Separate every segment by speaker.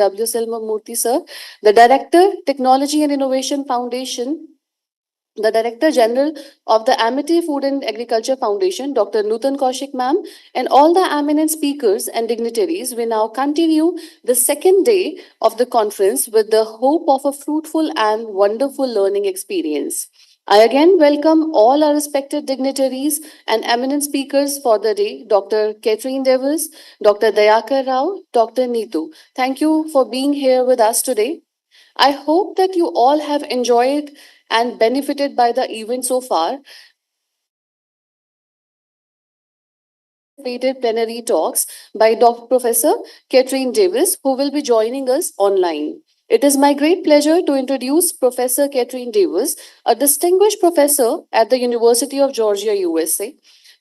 Speaker 1: W. Selma Murthy, sir, the Director, Technology and Innovation Foundation, the Director General of the Amity Food and Agriculture Foundation, Dr. Nutan Kaushik ma'am, and all the eminent speakers and dignitaries, we now continue the second day of the conference with the hope of a fruitful and wonderful learning experience. I again welcome all our respected dignitaries and eminent speakers for the day, Dr. Catherine Davis, Dr. Dayakar Rao, Dr. Neetu. Thank you for being here with us today. I hope that you all have enjoyed and benefited by the event so far. Plenary talks by Dr. Professor Catherine Davis, who will be joining us online. It is my great pleasure to introduce Professor Catherine Davis, a distinguished professor at the University of Georgia, USA.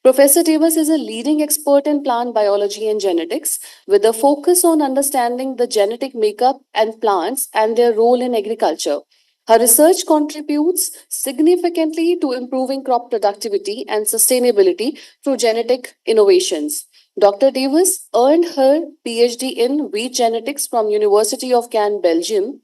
Speaker 1: Professor Davis is a leading expert in plant biology and genetics, with a focus on understanding the genetic makeup and plants and their role in agriculture. Her research contributes significantly to improving crop productivity and sustainability through genetic innovations. Dr. Davis earned her PhD in wheat genetics from University of Caen, Belgium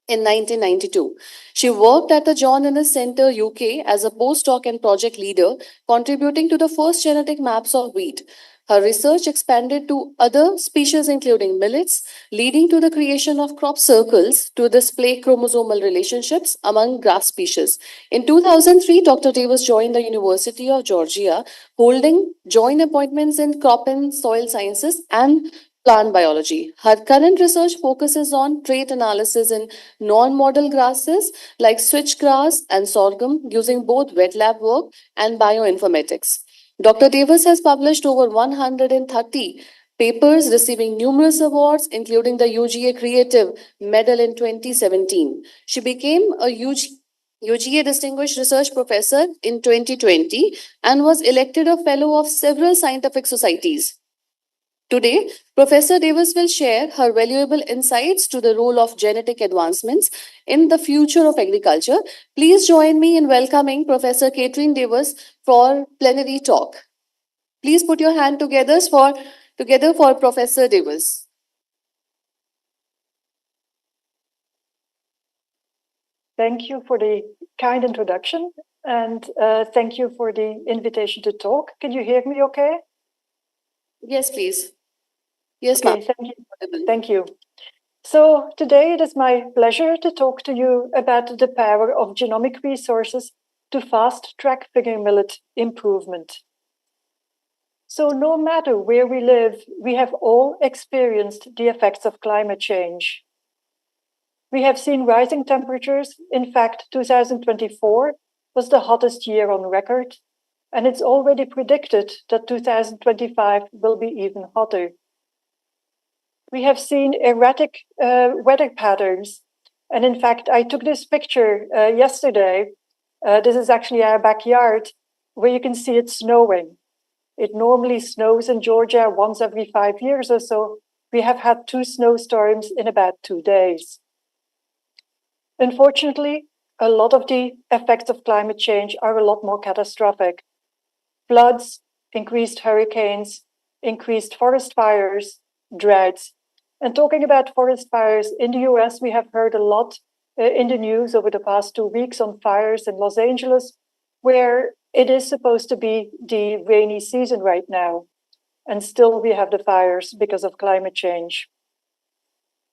Speaker 1: in 1992. She worked at the John Innes Center, UK as a postdoc and project leader, contributing to the first genetic maps of wheat. Her research expanded to other species including millets, leading to the creation of crop circles to display chromosomal relationships among grass species. In 2003, Dr. Davis joined the University of Georgia, holding joint appointments in crop and soil sciences and plant biology. Her current research focuses on trait analysis in non-model grasses like switchgrass and sorghum using both wet lab work and bioinformatics. Dr. Davis has published over 130 papers receiving numerous awards, including the UGA Creative Medal in 2017. She became a UGA Distinguished Research Professor in 2020 and was elected a Fellow of several scientific societies. Today, Professor Davis will share her valuable insights to the role of genetic advancements in the future of agriculture. Please join me in welcoming Professor Catherine Davis for plenary talk. Please put your hand together for Professor Davis.
Speaker 2: Thank you for the kind introduction, and thank you for the invitation to talk. Can you hear me okay?
Speaker 1: Yes, please. Yes,
Speaker 2: okay,
Speaker 1: ma'am.
Speaker 2: Thank you. So today it is my pleasure to talk to you about the power of genomic resources to fast-track figure millet improvement. So no matter where we live, we have all experienced the effects of climate change. We have seen rising temperatures. In fact, 2024 was the hottest year on record, and it's already predicted that 2025 will be even hotter. We have seen erratic weather patterns. And in fact, I took this picture yesterday. This is actually our backyard, where you can see it snowing. It normally snows in Georgia once every 5 years or so. We have had 2 snowstorms in about 2 days. Unfortunately, a lot of the effects of climate change are a lot more catastrophic. Floods, increased hurricanes, increased forest fires, droughts. And talking about forest fires, in the US, we have heard a lot in the news over the past 2 weeks on fires in Los Angeles, where it is supposed to be the rainy season right now. And still we have the fires because of climate change.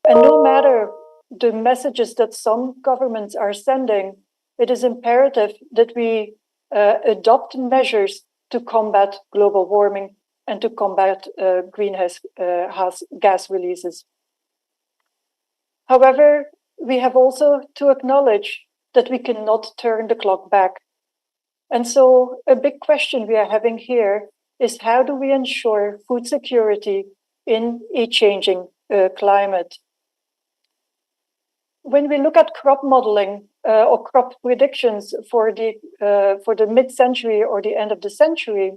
Speaker 2: And no matter the messages that some governments are sending, it is imperative that we adopt measures to combat global warming and to combat greenhouse gas releases. However, we have also to acknowledge that we cannot turn the clock back. And so a big question we are having here is, how do we ensure food security in a changing climate? When we look at crop modeling or crop predictions for the mid-century or the end of the century,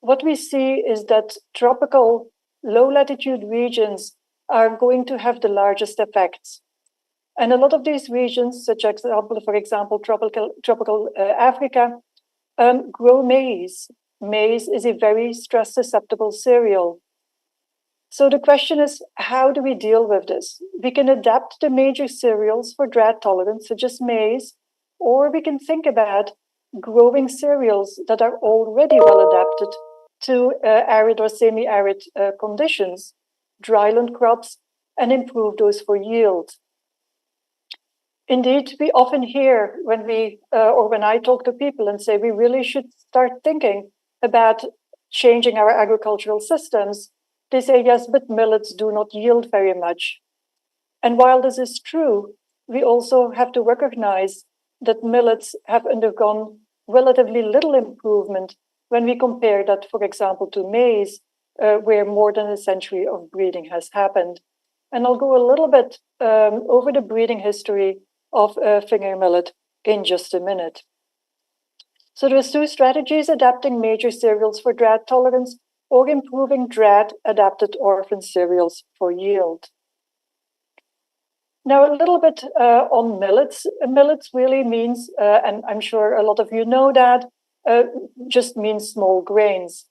Speaker 2: what we see is that tropical low-latitude regions are going to have the largest effects. And a lot of these regions, for example, tropical Africa, grow maize. Maize is a very stress-susceptible cereal. So the question is, how do we deal with this? We can adapt the major cereals for drought tolerance, such as maize, or we can think about growing cereals that are already well adapted to arid or semi-arid conditions, dryland crops, and improve those for yield. Indeed, we often hear when or when I talk to people and say we really should start thinking about changing our agricultural systems, they say, yes, but millets do not yield very much. And while this is true, we also have to recognize that millets have undergone relatively little improvement when we compare that, for example, to maize, where more than a century of breeding has happened. And I'll go a little bit over the breeding history of finger millet in just a minute. So there's two strategies: adapting major cereals for drought tolerance or improving drought-adapted orphan cereals for yield. Now, a little bit on millets. Millets really means, and I'm sure a lot of you know that, just means small grains.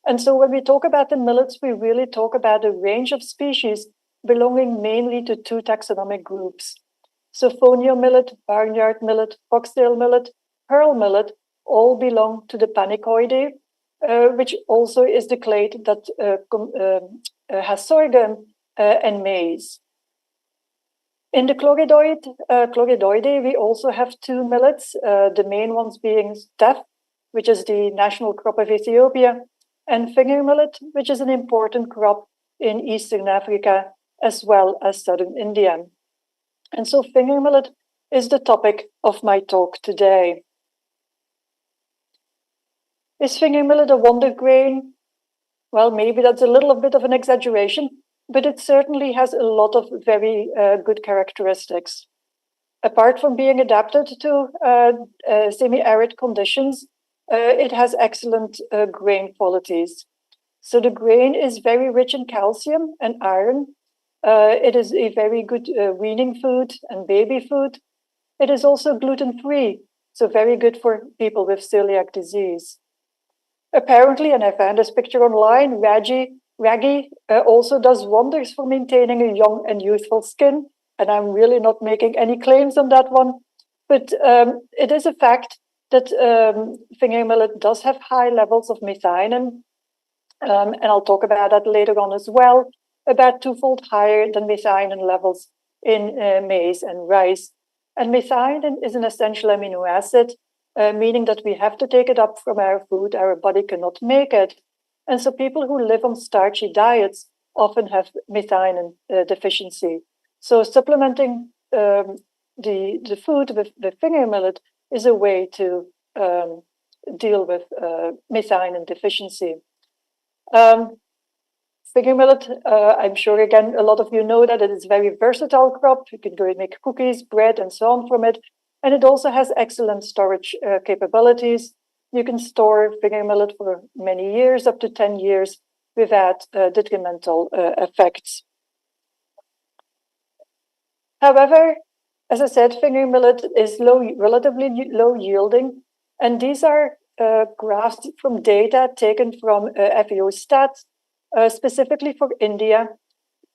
Speaker 2: And so when we talk about the millets, we really talk about a range of species belonging mainly to two taxonomic groups. So fonio millet, barnyard millet, foxtail millet, pearl millet all belong to the Panicoideae, which also is the clade that has sorghum and maize. In the Chloridoideae, we also have two millets, the main ones being teff, which is the national crop of Ethiopia, and finger millet, which is an important crop in Eastern Africa as well as Southern India. And so finger millet is the topic of my talk today. Is finger millet a wonder grain? Well, maybe that's a little bit of an exaggeration, but it certainly has a lot of very good characteristics. Apart from being adapted to semi-arid conditions, it has excellent grain qualities. So the grain is very rich in calcium and iron. It is a very good weaning food and baby food. It is also gluten-free, so very good for people with celiac disease. Apparently, and I found this picture online, raggi also does wonders for maintaining a young and youthful skin. And I'm really not making any claims on that one. But it is a fact that finger millet does have high levels of methionine. And I'll talk about that later on as well, about twofold higher than methionine levels in maize and rice. And methionine is an essential amino acid, meaning that we have to take it up from our food. Our body cannot make it. And so people who live on starchy diets often have methionine deficiency. So supplementing the food with finger millet is a way to deal with methionine deficiency. Finger millet, I'm sure again a lot of you know that it is a very versatile crop. You can go and make cookies, bread, and so on from it. And it also has excellent storage capabilities. You can store finger millet for many years, up to 10 years, without detrimental effects. However, as I said, finger millet is relatively low yielding, and these are graphs from data taken from FAO Stats, specifically for India.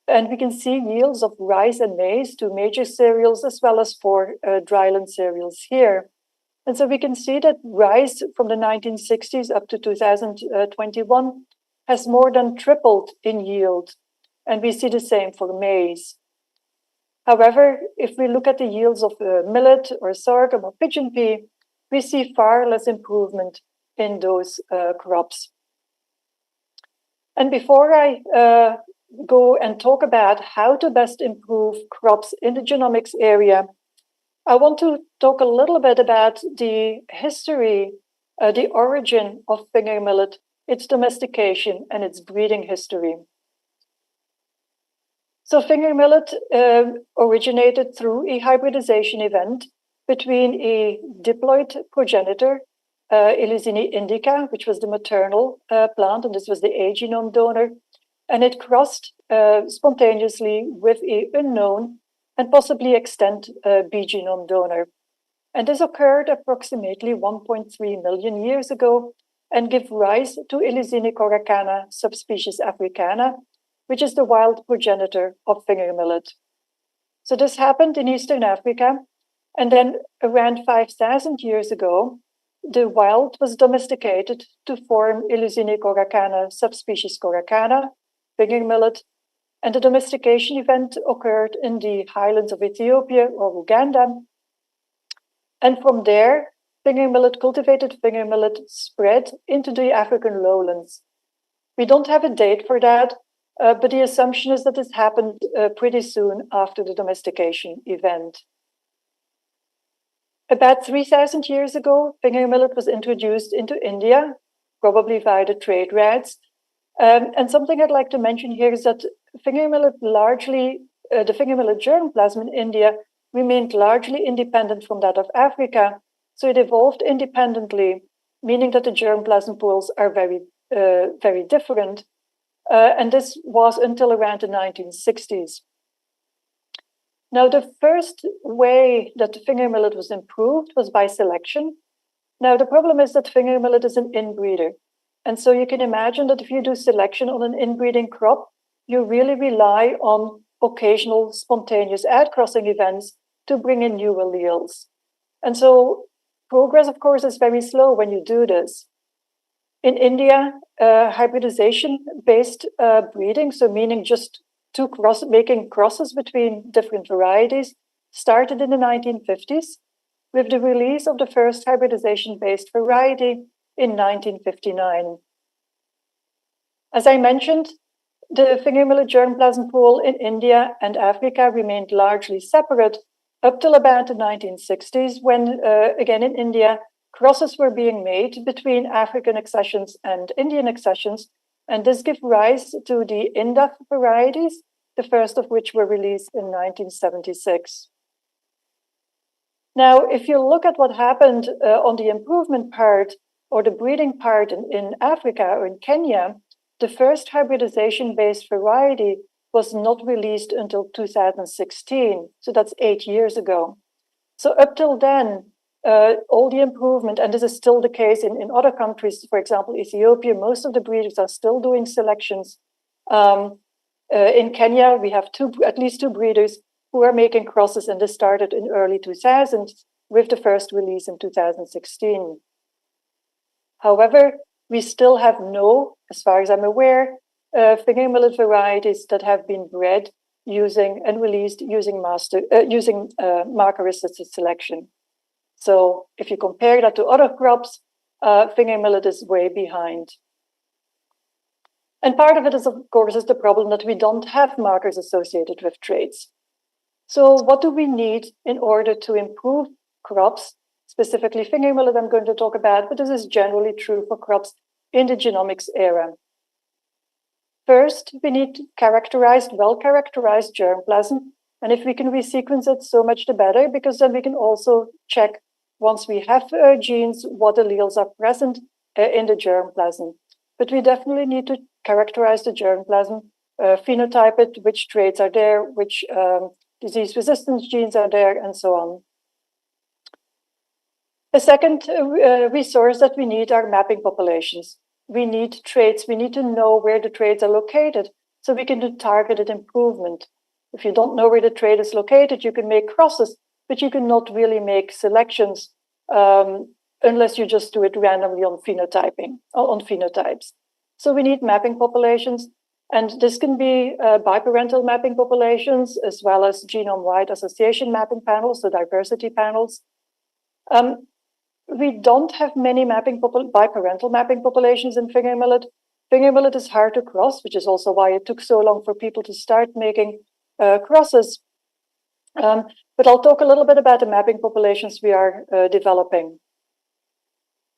Speaker 2: And we can see yields of rice and maize, two major cereals, as well as for dryland cereals here. And so we can see that rice from the 1960s up to 2021 has more than tripled in yield. And we see the same for maize. However, if we look at the yields of millet or sorghum or pigeon pea, we see far less improvement in those crops. And before I go and talk about how to best improve crops in the genomics area, I want to talk a little bit about the history, the origin of finger millet, its domestication, and its breeding history. So finger millet originated through a hybridization event between a diploid progenitor, Eleuthine indica, which was the maternal plant, and this was the A genome donor, and it crossed spontaneously with an unknown and possibly extant B genome donor. And this occurred approximately 1.3 million years ago and gave rise to Eleuthine coracana subspecies africana, which is the wild progenitor of finger millet. So this happened in Eastern Africa, and then around 5,000 years ago, the wild was domesticated to form Eleusine coracana, subspecies coracana, finger millet, and the domestication event occurred in the highlands of Ethiopia or Uganda. And from there, cultivated finger millet spread into the African lowlands. We don't have a date for that, but the assumption is that this happened pretty soon after the domestication event. About 3,000 years ago, finger millet was introduced into India, probably via the trade routes. And something I'd like to mention here is that finger millet the finger millet germplasm in India remained largely independent from that of Africa. So it evolved independently, meaning that the germplasm pools are very different. And this was until around the 1960s. Now, the first way that the finger millet was improved was by selection. Now, the problem is that finger millet is an inbreeder. And so you can imagine that if you do selection on an inbreeding crop, you really rely on occasional spontaneous outcrossing events to bring in new alleles. And so progress, of course, is very slow when you do this. In India, hybridization-based breeding, so meaning just making crosses between different varieties, started in the 1950s with the release of the first hybridization-based variety in 1959. As I mentioned, the finger millet germplasm pool in India and Africa remained largely separate up till about the 1960s, when, again in India, crosses were being made between African accessions and Indian accessions, and this gave rise to the Indaf varieties, the first of which were released in 1976. Now, if you look at what happened on the improvement part or the breeding part in Africa or in Kenya, the first hybridization-based variety was not released until 2016. So that's 8 years ago. So up till then, all the improvement, and this is still the case in other countries, for example, Ethiopia, most of the breeders are still doing selections. In Kenya, we have at least two breeders who are making crosses, and this started in early 2000s with the first release in 2016. However, we still have no, as far as I'm aware, finger millet varieties that have been bred using and released using marker-assisted selection. So if you compare that to other crops, finger millet is way behind. And part of it is, of course, the problem that we don't have markers associated with traits. So what do we need in order to improve crops, specifically finger millet I'm going to talk about, but this is generally true for crops in the genomics era. First, we need well-characterized germplasm. And if we can resequence it, so much the better, because then we can also check, once we have genes, what alleles are present in the germplasm. But we definitely need to characterize the germplasm, phenotype it, which traits are there, which disease resistance genes are there, and so on. A second resource that we need are mapping populations. We need traits. We need to know where the traits are located so we can do targeted improvement. If you don't know where the trait is located, you can make crosses, but you cannot really make selections unless you just do it randomly on phenotypes. So we need mapping populations, and this can be biparental mapping populations as well as genome-wide association mapping panels, so diversity panels. We don't have many biparental mapping populations in finger millet. Finger millet is hard to cross, which is also why it took so long for people to start making crosses. But I'll talk a little bit about the mapping populations we are developing.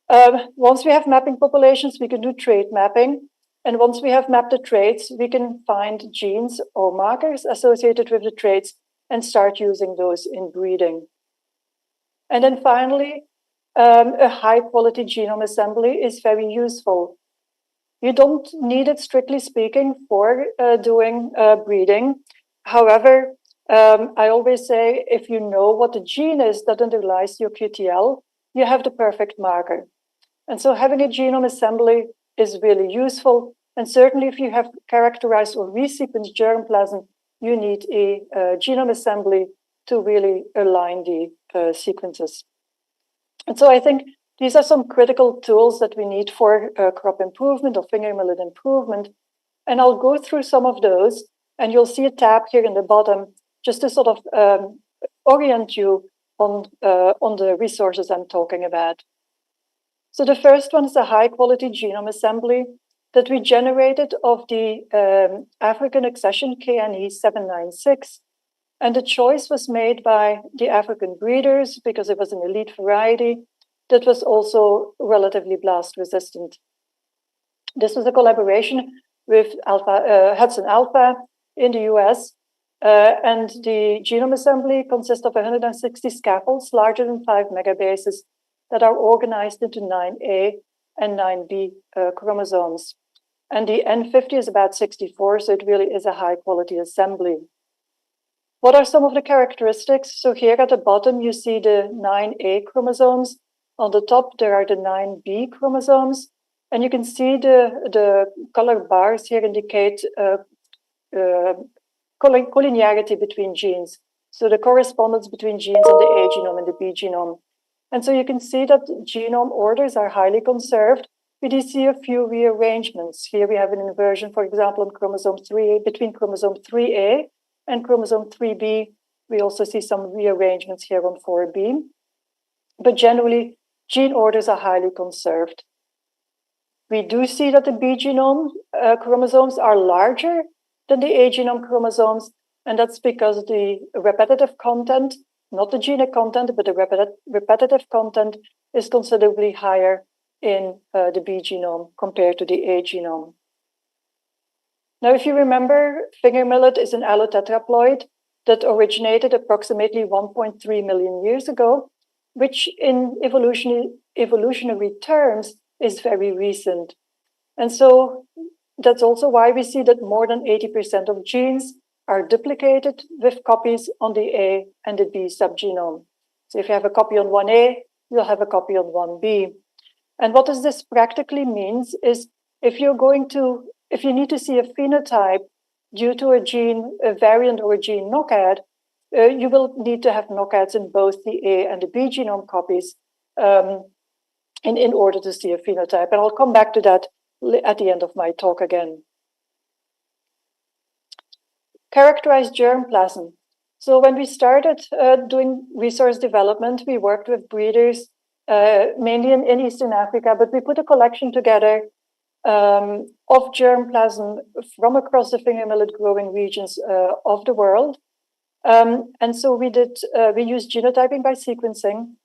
Speaker 2: Once we have mapping populations, we can do trait mapping. And once we have mapped the traits, we can find genes or markers associated with the traits and start using those in breeding. And then finally, a high-quality genome assembly is very useful. You don't need it, strictly speaking, for doing breeding. However, I always say, if you know what the gene is that underlies your QTL, you have the perfect marker. And so having a genome assembly is really useful. And certainly if you have characterized or resequenced germplasm, you need a genome assembly to really align the sequences. And so I think these are some critical tools that we need for crop improvement or finger millet improvement. And I'll go through some of those, and you'll see a tab here in the bottom just to sort of orient you on the resources I'm talking about. So the first one is a high-quality genome assembly that we generated of the African accession KNE 796. And the choice was made by the African breeders because it was an elite variety that was also relatively blast resistant. This was a collaboration with Hudson Alpha in the US. And the genome assembly consists of 160 scaffolds larger than 5 megabases that are organized into 9A and 9B chromosomes. And the N50 is about 64, so it really is a high quality assembly. What are some of the characteristics? So here at the bottom, you see the 9A chromosomes. On the top, there are the 9B chromosomes. And you can see the color bars here indicate collinearity between genes. So the correspondence between genes in the A genome and the B genome. And so you can see that genome orders are highly conserved. We do see a few rearrangements. Here we have an inversion, for example, on chromosome 3A, between chromosome 3A and chromosome 3B. We also see some rearrangements here on 4B. But generally, gene orders are highly conserved. We do see that the B genome chromosomes are larger than the A genome chromosomes, and that's because the repetitive content, not the genic content, but the repetitive content is considerably higher in the B genome compared to the A genome. Now, if you remember, finger millet is an allotetraploid that originated approximately 1.3 million years ago, which in evolutionary terms is very recent. And so that's also why we see that more than 80% of genes are duplicated with copies on the A and the B subgenome. So if you have a copy on 1A, you'll have a copy on 1B. And what does this practically means is if you need to see a phenotype due to a gene, a variant or a gene knockout, you will need to have knockouts in both the A and the B genome copies in order to see a phenotype. And I'll come back to that at the end of my talk again. Characterized germplasm. So when we started doing resource development, we worked with breeders, mainly in Eastern Africa, but we put a collection together of germplasm from across the finger millet growing regions of the world. And so we used genotyping by sequencing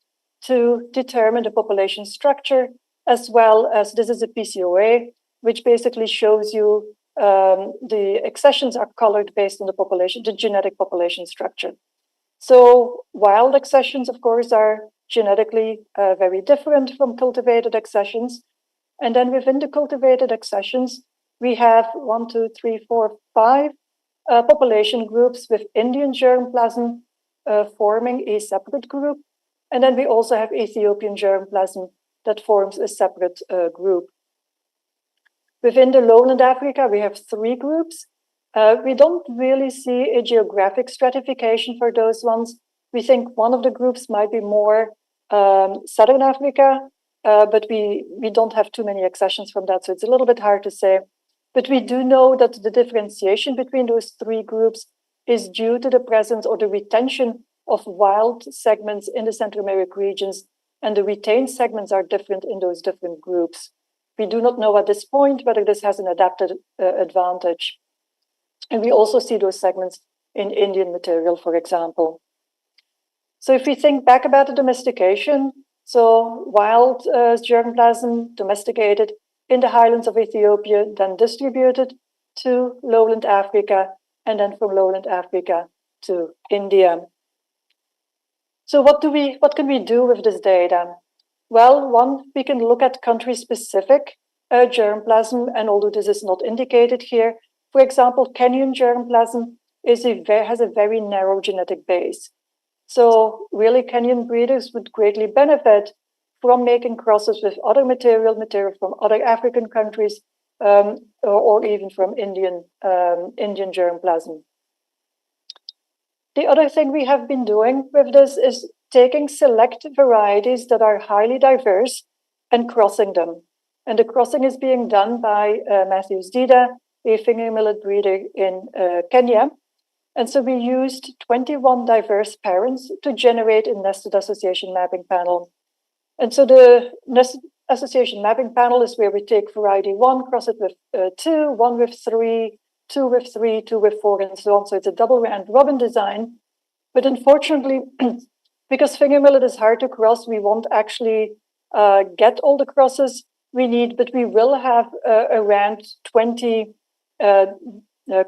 Speaker 2: to determine the population structure, as well as this is a PCOA, which basically shows you the accessions are colored based on the genetic population structure. So wild accessions, of course, are genetically very different from cultivated accessions. And then within the cultivated accessions, we have 1, 2, 3, 4, 5 population groups with Indian germplasm forming a separate group. And then we also have Ethiopian germplasm that forms a separate group. Within the lowland Africa, we have 3 groups. We don't really see a geographic stratification for those ones. We think one of the groups might be more Southern Africa, but we don't have too many accessions from that, so it's a little bit hard to say. But we do know that the differentiation between those 3 groups is due to the presence or the retention of wild segments in the Central American regions, and the retained segments are different in those different groups. We do not know at this point whether this has an adapted advantage. And we also see those segments in Indian material, for example. So if we think back about the domestication, so wild germplasm domesticated in the highlands of Ethiopia, then distributed to lowland Africa, and then from lowland Africa to India. So what can we do with this data? Well, one, we can look at country-specific germplasm, and although this is not indicated here, for example, Kenyan germplasm has a very narrow genetic base. So really, Kenyan breeders would greatly benefit from making crosses with other material from other African countries or even from Indian germplasm. The other thing we have been doing with this is taking select varieties that are highly diverse and crossing them. And the crossing is being done by Matthews Dida, a finger millet breeder in Kenya. And so we used 21 diverse parents to generate a nested association mapping panel. And so the nested association mapping panel is where we take variety 1, cross it with 2, 1 with 3, 2 with 3, 2 with 4, and so on. So it's a double round robin design. But unfortunately, because finger millet is hard to cross, we won't actually get all the crosses we need, but we will have around 20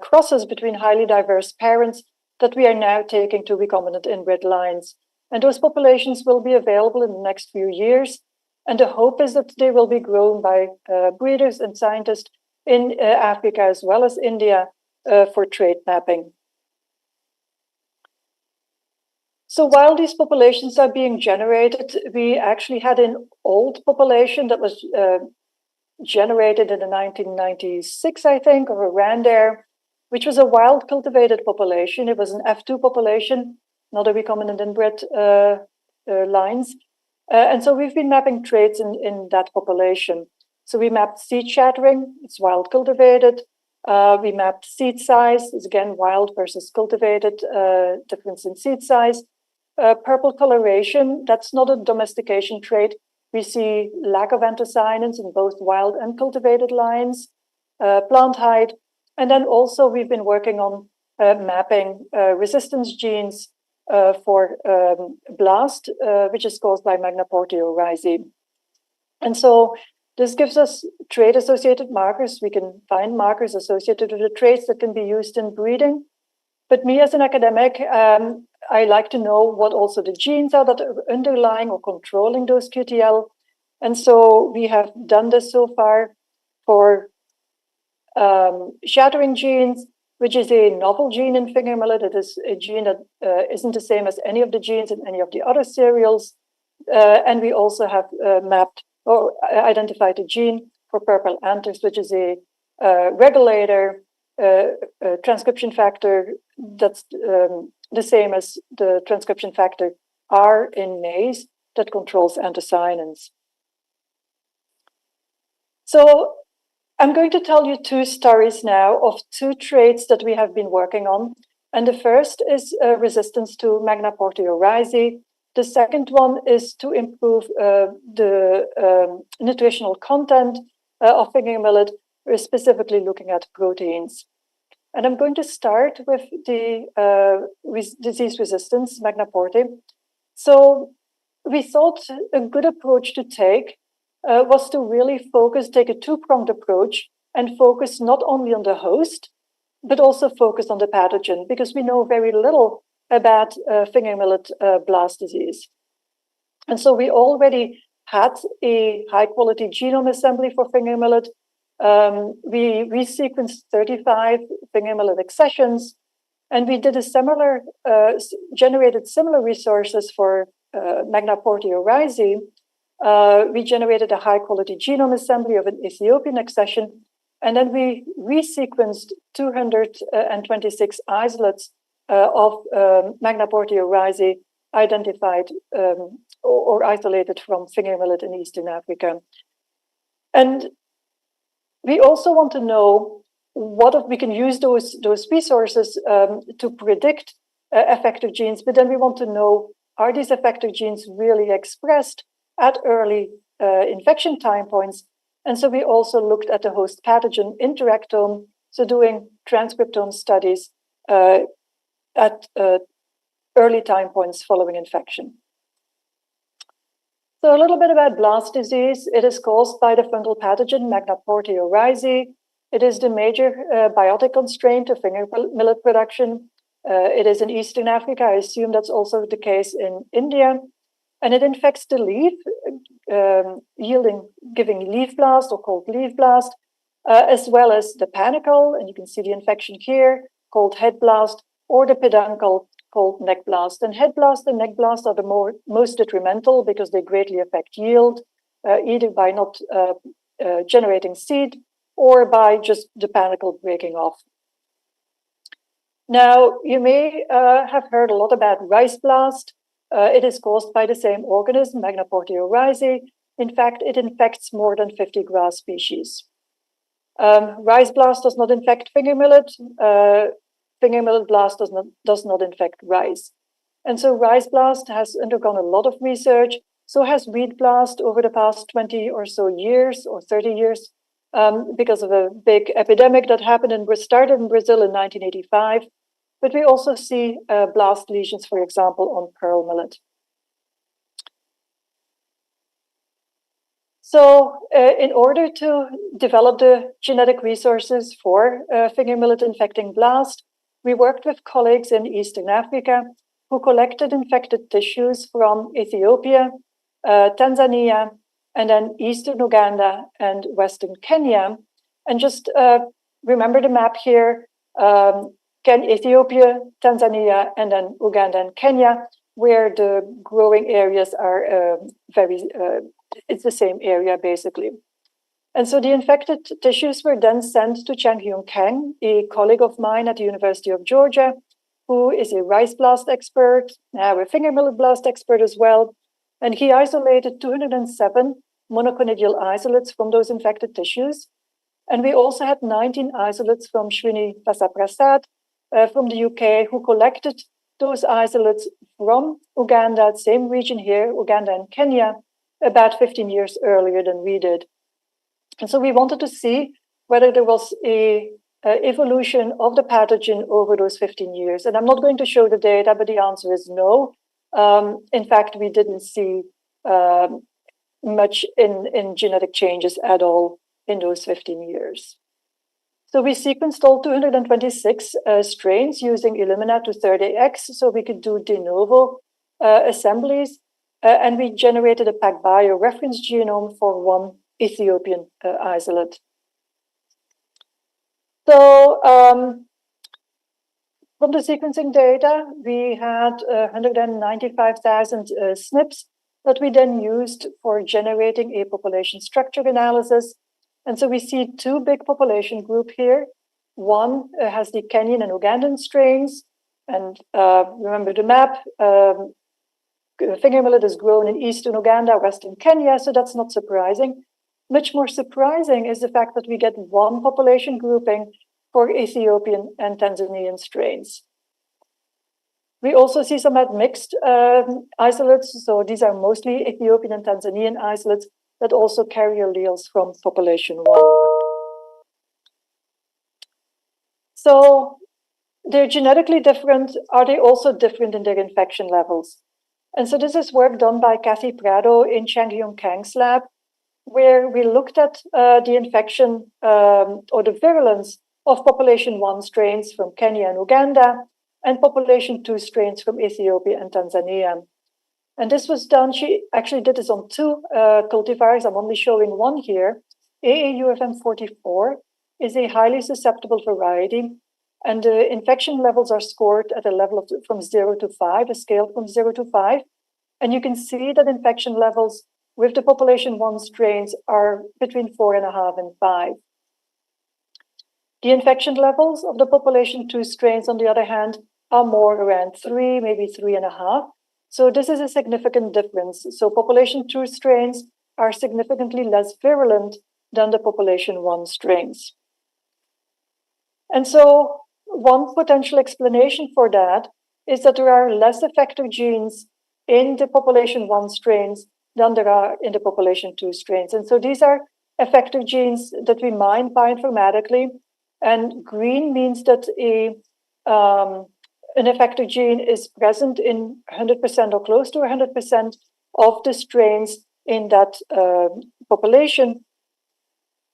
Speaker 2: crosses between highly diverse parents that we are now taking to recombinant inbred lines. And those populations will be available in the next few years. And the hope is that they will be grown by breeders and scientists in Africa as well as India for trait mapping. So while these populations are being generated, we actually had an old population that was generated in the 1996, I think, or around there, which was a wild cultivated population. It was an F2 population, not a recombinant inbred lines. And so we've been mapping traits in that population. So we mapped seed shattering, it's wild cultivated. We mapped seed size, it's again wild versus cultivated, difference in seed size. Purple coloration, that's not a domestication trait. We see lack of anthocyanins in both wild and cultivated lines, plant height, and then also we've been working on mapping resistance genes for blast, which is caused by Magnaportio rhizae. And so this gives us trait-associated markers. We can find markers associated with the traits that can be used in breeding. But me as an academic, I like to know what also the genes are that are underlying or controlling those QTL. And so we have done this so far for shattering genes, which is a novel gene in finger millet. It is a gene that isn't the same as any of the genes in any of the other cereals. And we also have mapped or identified a gene for purple anthers, which is a regulator transcription factor that's the same as the transcription factor R in maize that controls anthocyanins. So I'm going to tell you two stories now of two traits that we have been working on. And the first is resistance to Magnaportio rhizae. The second one is to improve the nutritional content of finger millet, specifically looking at proteins. And I'm going to start with the disease resistance, Magnaportio. So we thought a good approach to take was to really take a two-pronged approach and focus not only on the host, but also focus on the pathogen, because we know very little about finger millet blast disease. And so we already had a high-quality genome assembly for finger millet. We resequenced 35 finger millet accessions, and we did a similar, generated similar resources for Magnaportio rhizae. We generated a high-quality genome assembly of an Ethiopian accession, and then we resequenced 226 isolates of Magnaportio rhizae identified or isolated from finger millet in Eastern Africa. And we also want to know what if we can use those resources to predict effector genes, but then we want to know, are these effector genes really expressed at early infection time points? And so we also looked at the host pathogen interactome, so doing transcriptome studies at early time points following infection. So a little bit about blast disease. It is caused by the fungal pathogen Magnaportio rhizae. It is the major biotic constraint of finger millet production. It is in Eastern Africa. I assume that's also the case in India. And it infects the leaf, giving leaf blast or called leaf blast, as well as the panicle, and you can see the infection here, called head blast, or the peduncle, called neck blast. And head blast and neck blast are the most detrimental because they greatly affect yield, either by not generating seed or by just the panicle breaking off. Now, you may have heard a lot about rice blast. It is caused by the same organism, Magnaportio ricei. In fact, it infects more than 50 grass species. Rice blast does not infect finger millet. Finger millet blast does not infect rice. And so rice blast has undergone a lot of research. So has wheat blast over the past 20 or so years or 30 years because of a big epidemic that started in Brazil in 1985. But we also see blast lesions, for example, on pearl millet. So in order to develop the genetic resources for finger millet infecting blast, we worked with colleagues in Eastern Africa who collected infected tissues from Ethiopia, Tanzania, and then Eastern Uganda and Western Kenya. And just remember the map here, Ethiopia, Tanzania, and then Uganda and Kenya, where the growing areas are it's the same area basically. And so the infected tissues were then sent to Chang-Hyun Kang, a colleague of mine at the University of Georgia, who is a rice blast expert, now a finger millet blast expert as well. And he isolated 207 monoclinidial isolates from those infected tissues. And we also had 19 isolates from Srinivasa Prasad from the UK, who collected those isolates from Uganda, same region here, Uganda and Kenya, about 15 years earlier than we did. And so we wanted to see whether there was a evolution of the pathogen over those 15 years. And I'm not going to show the data, but the answer is no. In fact, we didn't see much in genetic changes at all in those 15 years. So we sequenced all 226 strains using Illumina to 30x, so we could do de novo assemblies, and we generated a PacBio reference genome for one Ethiopian isolate. So from the sequencing data, we had 195,000 SNPs that we then used for generating a population structure analysis. And so we see two big population groups here. One has the Kenyan and Ugandan strains. And remember the map, finger millet is grown in eastern Uganda, western Kenya, so that's not surprising. Much more surprising is the fact that we get one population grouping for Ethiopian and Tanzanian strains. We also see some mixed isolates, so these are mostly Ethiopian and Tanzanian isolates that also carry alleles from population 1. So they're genetically different. Are they also different in their infection levels? And so this is work done by Kathy Prado in Chang-Hyun Kang's lab, where we looked at the infection or the virulence of population 1 strains from Kenya and Uganda and population 2 strains from Ethiopia and Tanzania. And this was done, she actually did this on 2 cultivars. I'm only showing one here. AAUFM44 is a highly susceptible variety, and the infection levels are scored at a level of from 0 to 5, a scale from 0 to 5. And you can see that infection levels with the population 1 strains are between 4.5 and 5. The infection levels of the population 2 strains, on the other hand, are more around 3, maybe 3.5. So this is a significant difference. So population 2 strains are significantly less virulent than the population 1 strains. And so one potential explanation for that is that there are less effector genes in the population 1 strains than there are in the population 2 strains. And so these are effector genes that we mine bioinformatically. And green means that an effector gene is present in 100% or close to 100% of the strains in that population.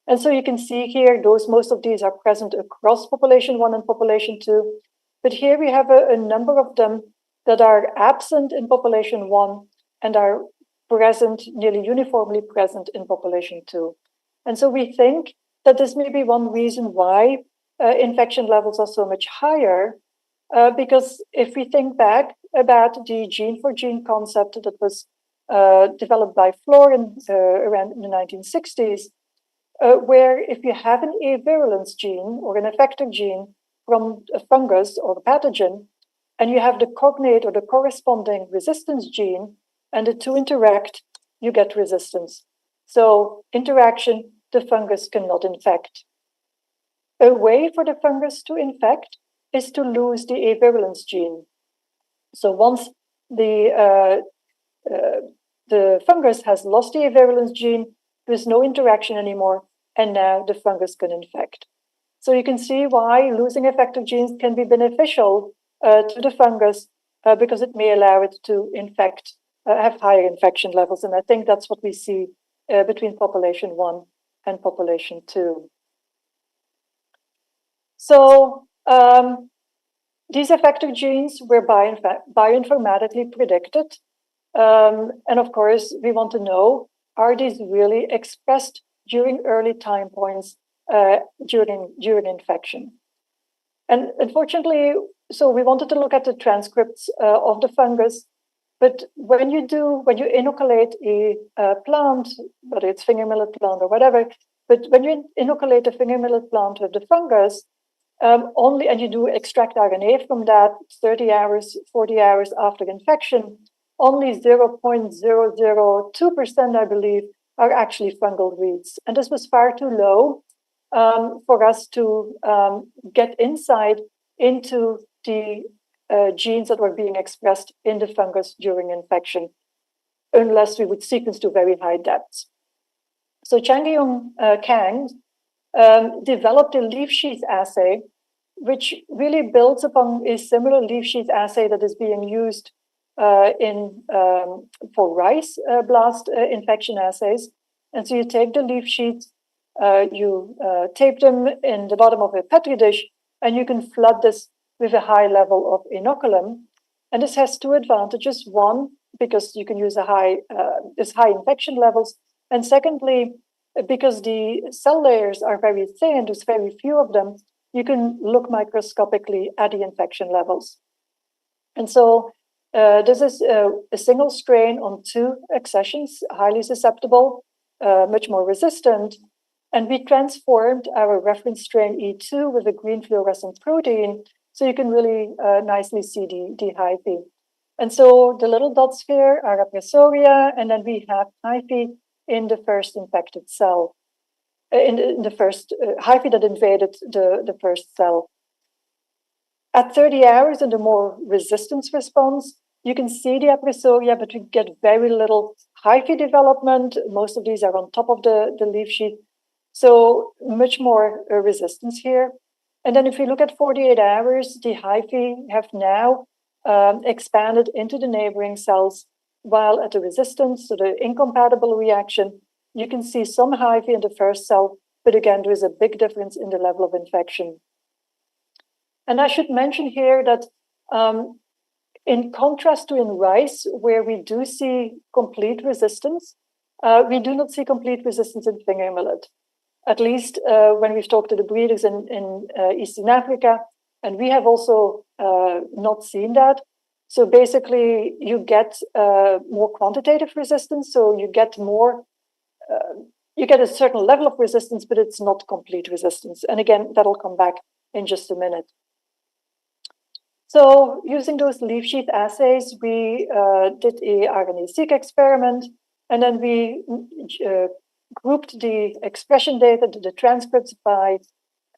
Speaker 2: And so you can see here, most of these are present across population 1 and population 2. But here we have a number of them that are absent in population 1 and are present, nearly uniformly present in population 2. And so we think that this may be one reason why infection levels are so much higher, because if we think back about the gene for gene concept that was developed by Floor around in the 1960s, where if you have an avirulence gene or an effector gene from a fungus or a pathogen, and you have the cognate or the corresponding resistance gene, and the two interact, you get resistance. So interaction, the fungus cannot infect. A way for the fungus to infect is to lose the avirulence gene. So once the fungus has lost the avirulence gene, there's no interaction anymore, and now the fungus can infect. So you can see why losing effective genes can be beneficial to the fungus because it may allow it to infect, have higher infection levels. And I think that's what we see between population 1 and population 2. So these effective genes were bioinformatically predicted. And of course, we want to know, are these really expressed during early time points during infection? And unfortunately, so we wanted to look at the transcripts of the fungus. But when you inoculate a plant, whether it's finger millet plant or whatever, but when you inoculate a finger millet plant with the fungus, and you do extract RNA from that 30 hours, 40 hours after infection, only 0.002%, I believe, are actually fungal reads. And this was far too low for us to get insight into the genes that were being expressed in the fungus during infection, unless we would sequence to very high depths. So Chang-Hyung Kang developed a leaf sheath assay, which really builds upon a similar leaf sheath assay that is being used for rice blast infection assays. And so you take the leaf sheets, you tape them in the bottom of a Petri dish, and you can flood this with a high level of inoculum. And this has two advantages. One, because you can use high infection levels. And secondly, because the cell layers are very thin, there's very few of them, you can look microscopically at the infection levels. And so this is a single strain on 2 accessions, highly susceptible, much more resistant. And we transformed our reference strain E2 with a green fluorescent protein, so you can really nicely see the hyphae. And so the little dots here are Apressoria, and then we have hyphae in the first infected cell, in the first hyphae that invaded the first cell. At 30 hours in the more resistance response, you can see the Apressoria, but we get very little hyphae development. Most of these are on top of the leaf sheath. So much more resistance here. And then if we look at 48 hours, the hyphae have now expanded into the neighboring cells, while at the resistance, so the incompatible reaction, you can see some hyphae in the first cell, but again, there is a big difference in the level of infection. And I should mention here that in contrast to in rice, where we do see complete resistance, we do not see complete resistance in finger millet. At least when we've talked to the breeders in Eastern Africa, and we have also not seen that. So basically, you get more quantitative resistance. So you get more, you get a certain level of resistance, but it's not complete resistance. And again, that'll come back in just a minute. So using those leaf sheath assays, we did a RNA-seq experiment, and then we grouped the expression data, the transcripts by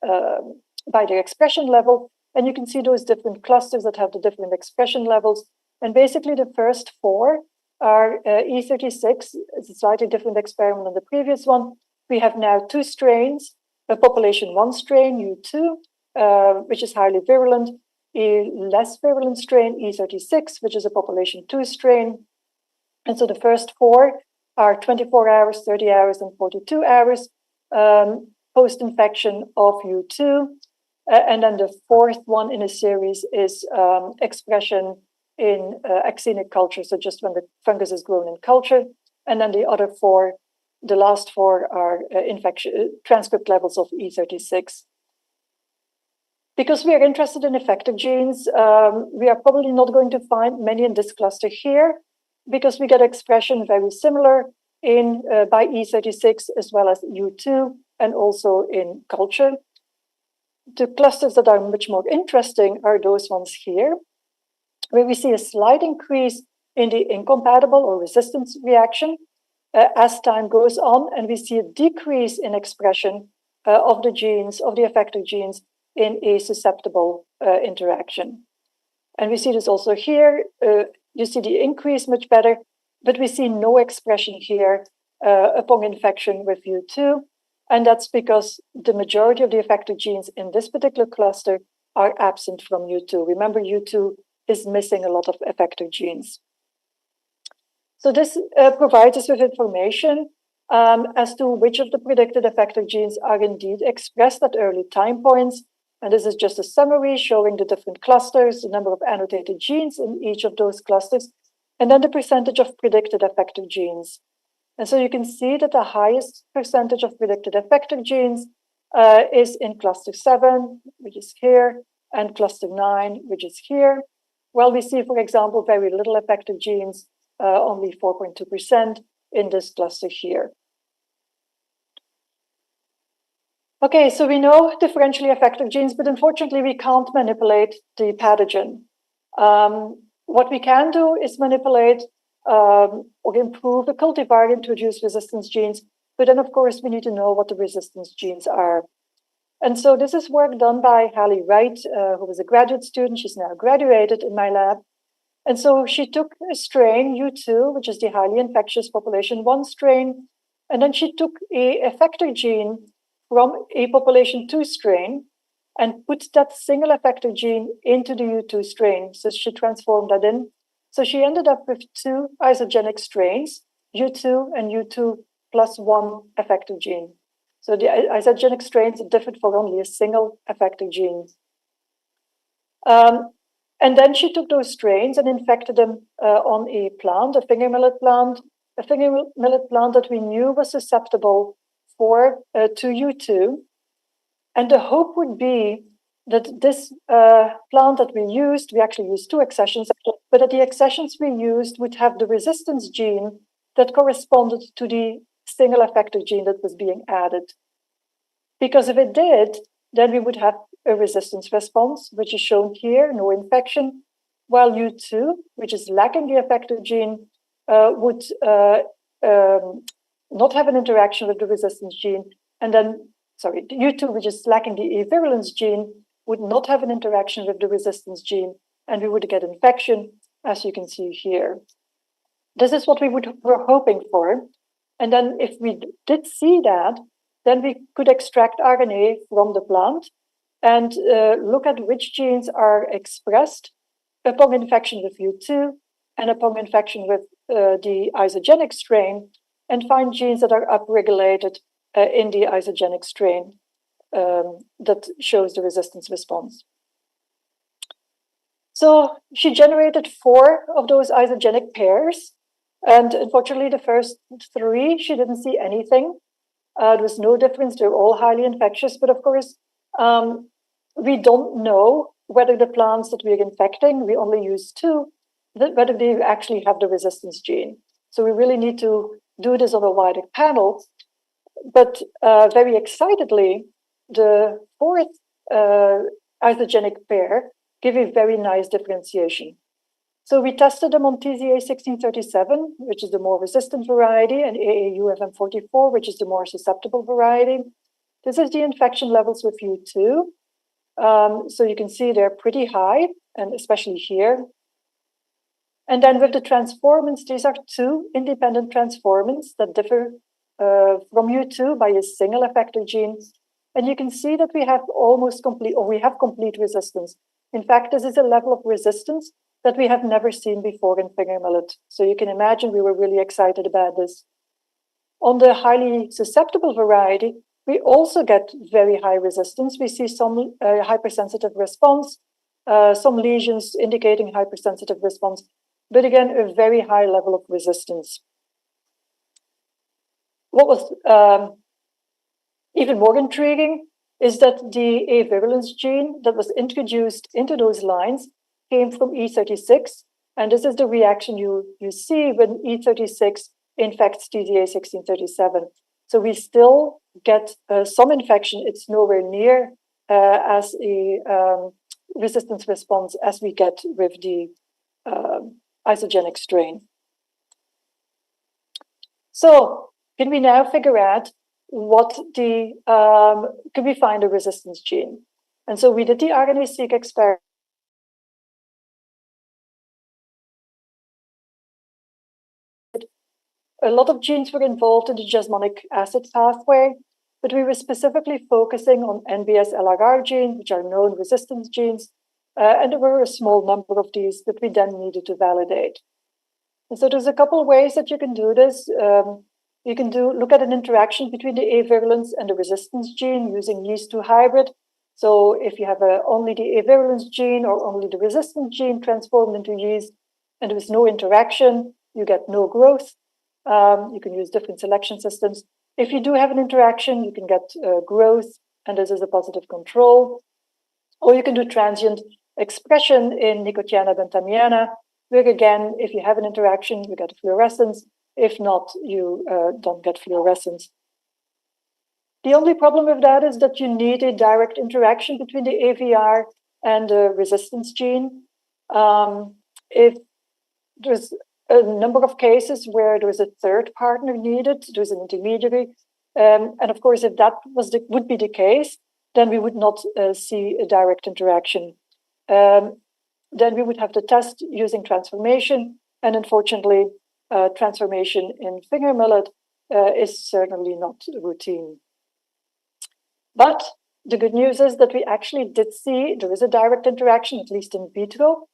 Speaker 2: their expression level. And you can see those different clusters that have the different expression levels. And basically the first 4 are E36. It's a slightly different experiment than the previous one. We have now 2 strains, a population 1 strain, U2, which is highly virulent, a less virulent strain, E36, which is a population 2 strain. And so the first 4 are 24 hours, 30 hours, and 42 hours post-infection of U2. And then the 4th one in a series is expression in axenic culture, so just when the fungus is grown in culture. And then the other 4, the last 4 are infection transcript levels of E36. Because we are interested in effective genes, we are probably not going to find many in this cluster here, because we get expression very similar in by E36 as well as U2. and also in culture. The clusters that are much more interesting are those ones here, where we see a slight increase in the incompatible or resistance reaction as time goes on, and we see a decrease in expression of the genes, of the effector genes, in a susceptible interaction. And we see this also here. You see the increase much better, but we see no expression here upon infection with U2. And that's because the majority of the effector genes in this particular cluster are absent from U2. Remember, U2 is missing a lot of effector genes. So this provides us with information as to which of the predicted effector genes are indeed expressed at early time points. And this is just a summary showing the different clusters, the number of annotated genes in each of those clusters, and then the percentage of predicted effector genes. And so you can see that the highest percentage of predicted effector genes is in cluster 7, which is here, and cluster 9, which is here. Well, we see, for example, very little effector genes, only 4.2% in this cluster here. Okay, so we know differentially effective genes, but unfortunately we can't manipulate the pathogen. What we can do is manipulate or improve the cultivar introduced resistance genes, but then of course we need to know what the resistance genes are. And so this is work done by Hallie Wright, who was a graduate student. She's now graduated in my lab. And so she took a strain, U2, which is the highly infectious population 1 strain, and then she took a effector gene from a population 2 strain and put that single effector gene into the U2 strain. So she transformed that in. So she ended up with 2 isogenic strains, U2 and U2 plus 1 effector gene. So the isogenic strains differed for only a single effector gene. And then she took those strains and infected them on a plant, a finger millet plant that we knew was susceptible to U2. And the hope would be that this plant that we actually used 2 accessions, but that the accessions we used would have the resistance gene that corresponded to the single effector gene that was being added. Because if it did, then we would have a resistance response, which is shown here, no infection, while U2, which is lacking the effector gene, would not have an interaction with the resistance gene. And then, sorry, the U2, which is lacking the virulence gene, would not have an interaction with the resistance gene, and we would get infection, as you can see here. This is what were hoping for. And then if we did see that, then we could extract RNA from the plant and look at which genes are expressed upon infection with U2 and upon infection with the isogenic strain, and find genes that are upregulated in the isogenic strain that shows the resistance response. So she generated 4 of those isogenic pairs, and unfortunately the first 3, she didn't see anything. There was no difference. They're all highly infectious, but of course, we don't know whether the plants that we're infecting, we only use 2, whether they actually have the resistance gene. So we really need to do this on a wider panel. But very excitedly, the 4th isogenic pair give a very nice differentiation. So we tested them on TZA 1637, which is the more resistant variety, and AAU FM44, which is the more susceptible variety. This is the infection levels with U2. So you can see they're pretty high, and especially here. And then with the transformants, these are 2 independent transformants that differ from U2 by a single effector gene. And you can see that we have almost complete, or we have complete resistance. In fact, this is a level of resistance that we have never seen before in finger millet. So you can imagine we were really excited about this. On the highly susceptible variety, we also get very high resistance. We see some hypersensitive response, some lesions indicating hypersensitive response, but again, a very high level of resistance. What was even more intriguing is that the avirulence gene that was introduced into those lines came from E36, and this is the reaction you see when E36 infects TZA 1637. So we still get some infection. It's nowhere near as a resistance response as we get with the isogenic strain. So can we now figure out what the, can we find a resistance gene? And so we did the RNA-seq experiment. A lot of genes were involved in the jasmonic acid pathway, but we were specifically focusing on NBS-LRR genes, which are known resistance genes, and there were a small number of these that we then needed to validate. And so there's a couple of ways that you can do this. You can look at an interaction between the avirulence and the resistance gene using yeast-2 hybrid. So if you have only the avirulence gene or only the resistance gene transformed into yeast and there is no interaction, you get no growth. You can use different selection systems. If you do have an interaction, you can get growth, and this is a positive control. Or you can do transient expression in Nicotiana bentamiana, where again, if you have an interaction, you get fluorescence. If not, you don't get fluorescence. The only problem with that is that you need a direct interaction between the AVR and the resistance gene. If there's a number of cases where there is a third partner needed, there's an intermediary. And of course, if that would be the case, then we would not see a direct interaction. Then we would have to test using transformation. And unfortunately, transformation in finger millet is certainly not routine. But the good news is that we actually did see there is a direct interaction, at least in vitro.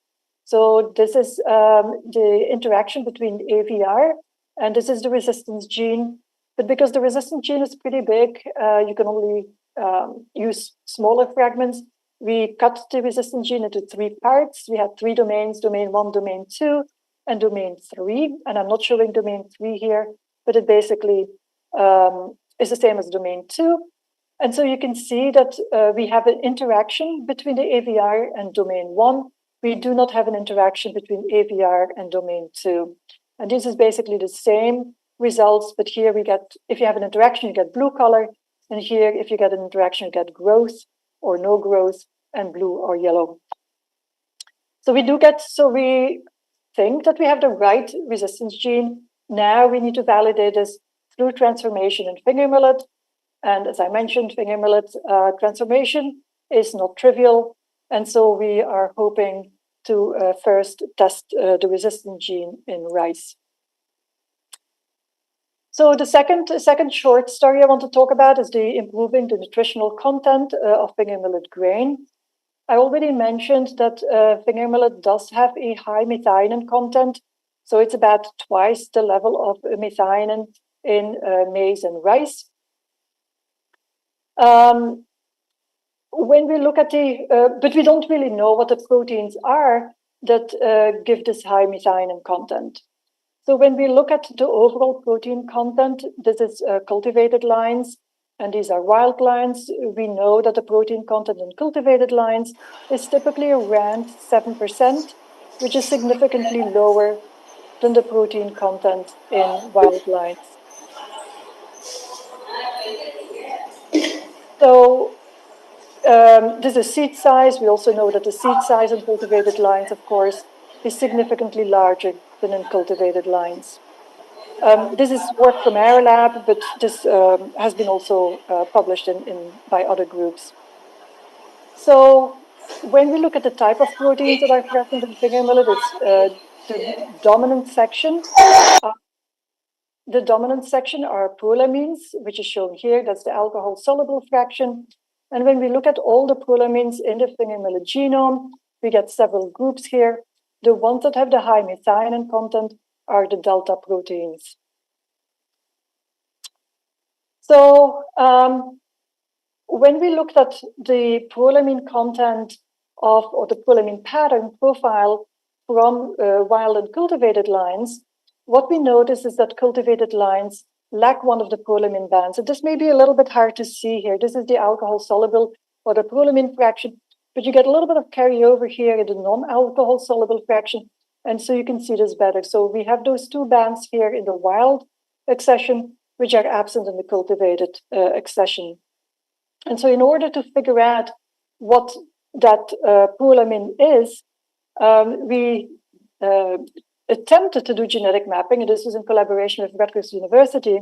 Speaker 2: So this is the interaction between AVR, and this is the resistance gene. But because the resistance gene is pretty big, you can only use smaller fragments. We cut the resistance gene into 3 parts. We had 3 domains, domain 1, domain 2, and domain 3. And I'm not showing domain 3 here, but it basically is the same as domain 2. And so you can see that we have an interaction between the AVR and domain 1. We do not have an interaction between AVR and domain 2. And this is basically the same results, but here we get, if you have an interaction, you get blue color. And here, if you get an interaction, you get growth or no growth, and blue or yellow. So we think that we have the right resistance gene. Now we need to validate this through transformation in finger millet. And as I mentioned, finger millet transformation is not trivial. And so we are hoping to first test the resistance gene in rice. So the second short story I want to talk about is the improving the nutritional content of finger millet grain. I already mentioned that finger millet does have a high methionine content. So it's about twice the level of methionine in maize and rice. When we look at but we don't really know what the proteins are that give this high methionine content. So when we look at the overall protein content, this is cultivated lines, and these are wild lines. We know that the protein content in cultivated lines is typically around 7%, which is significantly lower than the protein content in wild lines. So this is seed size. We also know that the seed size in cultivated lines, of course, is significantly larger than in cultivated lines. This is work from our lab, but this has been also published by other groups. So when we look at the type of proteins that are present in finger millet, it's the dominant section. The dominant section are prolamines, which is shown here. That's the alcohol-soluble fraction. And when we look at all the prolamines in the finger millet genome, we get several groups here. The ones that have the high methionine content are the delta proteins. So when we looked at the prolamine content or the prolamine pattern profile from wild and cultivated lines, what we notice is that cultivated lines lack one of the prolamine bands. And this may be a little bit hard to see here. This is the alcohol-soluble or the prolamine fraction, but you get a little bit of carryover here in the non-alcohol-soluble fraction. And so you can see this better. So we have those 2 bands here in the wild accession, which are absent in the cultivated accession. And so in order to figure out what that prolamine is, we attempted to do genetic mapping, and this was in collaboration with Rutgers University,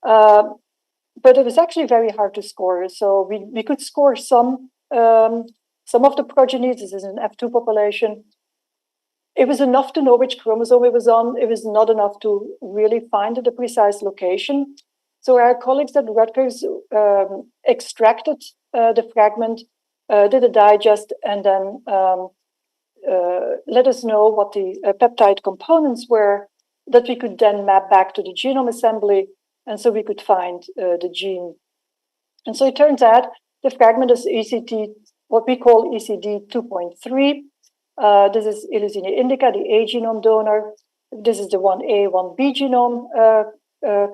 Speaker 2: but it was actually very hard to score. So we could score some of the progeny. This is an F2 population. It was enough to know which chromosome it was on. It was not enough to really find the precise location. So our colleagues at Rutgers extracted the fragment, did a digest, and then let us know what the peptide components were that we could then map back to the genome assembly, and so we could find the gene. And so it turns out the fragment is ECD, what we call ECD 2.3. This is Ileusine indica, the A genome donor. This is the 1A, 1B genome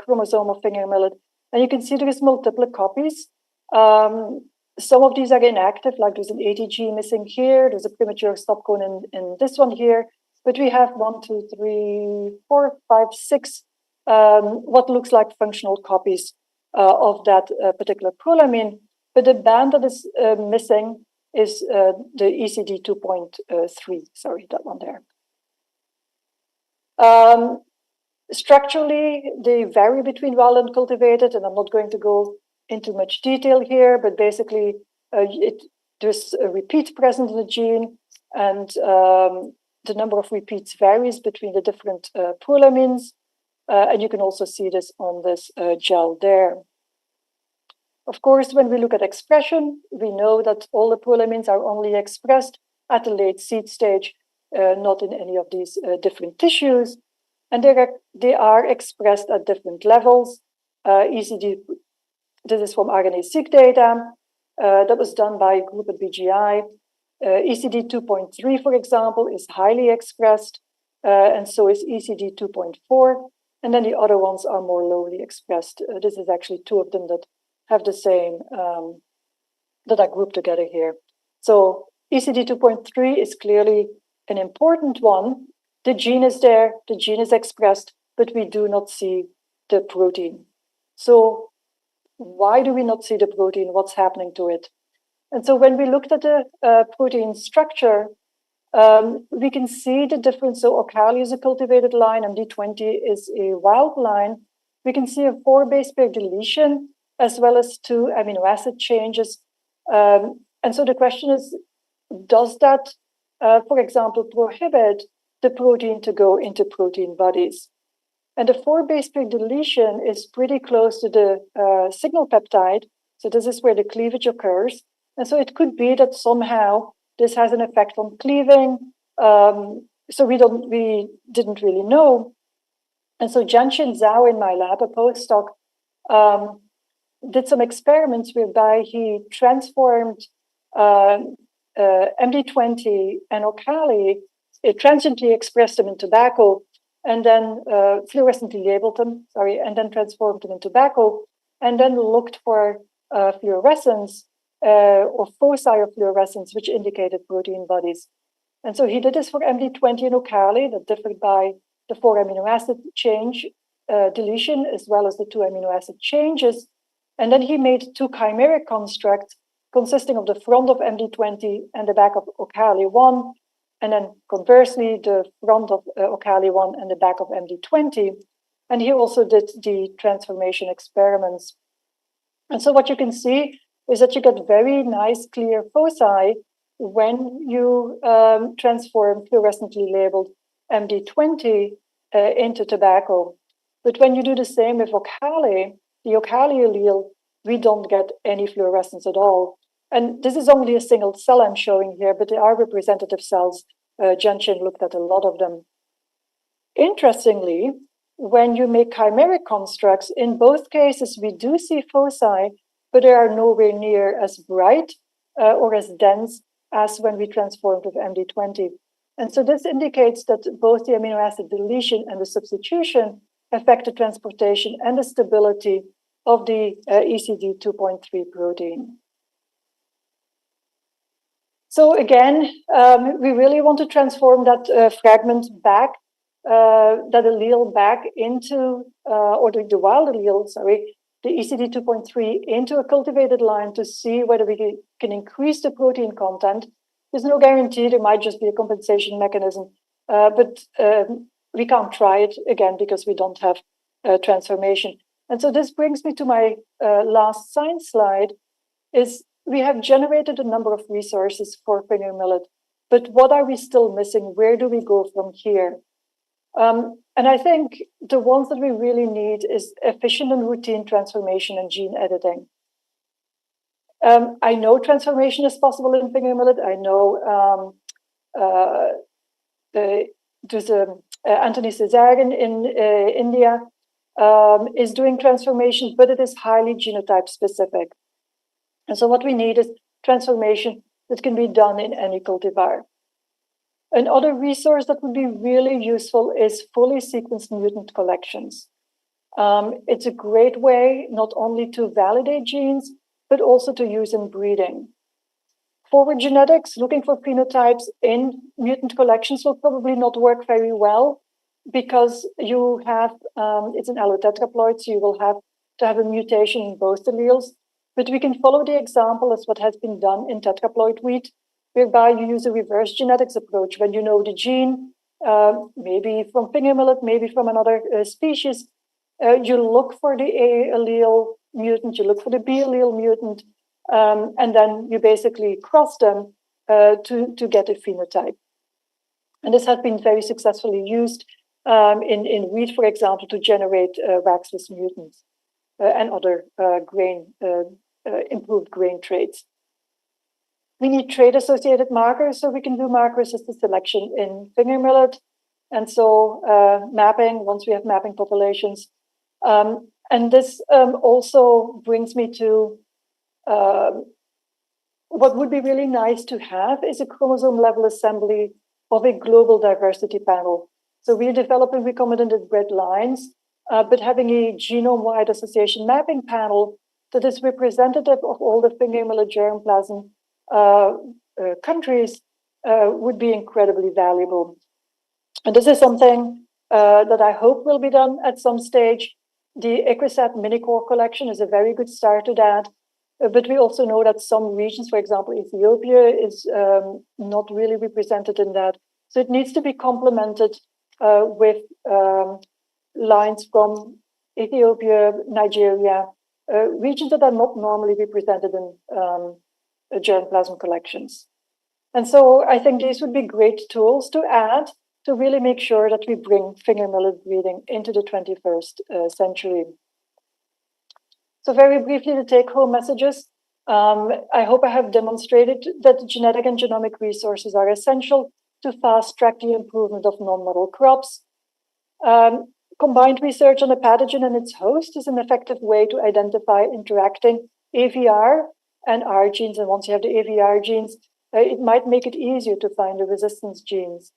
Speaker 2: chromosome of finger millet. And you can see there is multiple copies. Some of these are inactive, like there's an ATG missing here. There's a premature stop codon in this one here. But we have 1, 2, 3, 4, 5, 6, what looks like functional copies of that particular prolamine. But the band that is missing is the ECD 2.3. Sorry, that one there. Structurally, they vary between wild and cultivated, and I'm not going to go into much detail here, but basically there's a repeat present in the gene, and the number of repeats varies between the different prolamines, and you can also see this on this gel there. Of course, when we look at expression, we know that all the prolamines are only expressed at the late seed stage, not in any of these different tissues, and they are expressed at different levels. ECD, this is from RNA-seq data that was done by a group at BGI. ECD 2.3, for example, is highly expressed, and so is ECD 2.4, and then the other ones are more lowly expressed. This is actually two of them that have the same, that are grouped together here. So ECD 2.3 is clearly an important one. The gene is there, the gene is expressed, but we do not see the protein. So why do we not see the protein? What's happening to it? And so when we looked at the protein structure, we can see the difference. So Ocali is a cultivated line, and D20 is a wild line. We can see a 4 base pair deletion, as well as 2 amino acid changes. And so the question is, does that, for example, prohibit the protein to go into protein bodies? And the 4 base pair deletion is pretty close to the signal peptide. So this is where the cleavage occurs. And so it could be that somehow this has an effect on cleaving. So we didn't really know. And so Jianxin Zhao in my lab, a postdoc, did some experiments whereby he transformed MD20 and Ocali. It transiently expressed them in tobacco, and then fluorescently labeled them, and then transformed them in tobacco, and then looked for fluorescence or foci of fluorescence, which indicated protein bodies. And so he did this for MD20 and Ocali, that differed by the 4 amino acid change deletion, as well as the 2 amino acid changes. And then he made 2 chimeric constructs consisting of the front of MD20 and the back of Ocali1, and then conversely, the front of Ocali1 and the back of MD20. And he also did the transformation experiments. And so what you can see is that you get very nice, clear foci when you transform fluorescently labeled MD20 into tobacco. But when you do the same with Ocali, the Ocali allele, we don't get any fluorescence at all. And this is only a single cell I'm showing here, but they are representative cells. Jianxin looked at a lot of them. Interestingly, when you make chimeric constructs, in both cases, we do see foci, but they are nowhere near as bright or as dense as when we transformed with MD20. And so this indicates that both the amino acid deletion and the substitution affect the transportation and the stability of the ECD 2.3 protein. So again, we really want to transform that fragment back that allele back into, or the wild allele, sorry, the ECD 2.3 into a cultivated line to see whether we can increase the protein content. There's no guarantee, there might just be a compensation mechanism, but we can't try it again because we don't have transformation. And so this brings me to my last science slide, is we have generated a number of resources for finger millet, but what are we still missing? Where do we go from here? And I think the ones that we really need is efficient and routine transformation and gene editing. I know transformation is possible in finger millet. I know there's Anthony Cesarin in India is doing transformation, but it is highly genotype specific. And so what we need is transformation that can be done in any cultivar. Another resource that would be really useful is fully sequenced mutant collections. It's a great way not only to validate genes, but also to use in breeding. Forward genetics, looking for phenotypes in mutant collections, will probably not work very well because you have, it's an allotetraploid, so you will have to have a mutation in both alleles. But we can follow the example as what has been done in tetraploid wheat, whereby you use a reverse genetics approach. When you know the gene, maybe from finger millet, maybe from another species, you look for the A allele mutant, you look for the B allele mutant, and then you basically cross them to get a phenotype. And this has been very successfully used in wheat, for example, to generate waxless mutants and other improved grain traits. We need trait-associated markers, so we can do marker-assisted selection in finger millet. And so mapping, once we have mapping populations. And this also brings me to what would be really nice to have is a chromosome-level assembly of a global diversity panel. So we're developing recombinant bred lines, but having a genome-wide association mapping panel that is representative of all the finger millet germplasm countries would be incredibly valuable. And this is something that I hope will be done at some stage. The EquiSat Minicore collection is a very good start to that. But we also know that some regions, for example, Ethiopia is not really represented in that. So it needs to be complemented with lines from Ethiopia, Nigeria, regions that are not normally represented in germplasm collections. And so I think these would be great tools to add to really make sure that we bring finger millet breeding into the 21st century. So very briefly, the take-home messages. I hope I have demonstrated that genetic and genomic resources are essential to fast-track the improvement of non-model crops. Combined research on a pathogen and its host is an effective way to identify interacting AVR and R genes. And once you have the AVR genes, it might make it easier to find the resistance genes.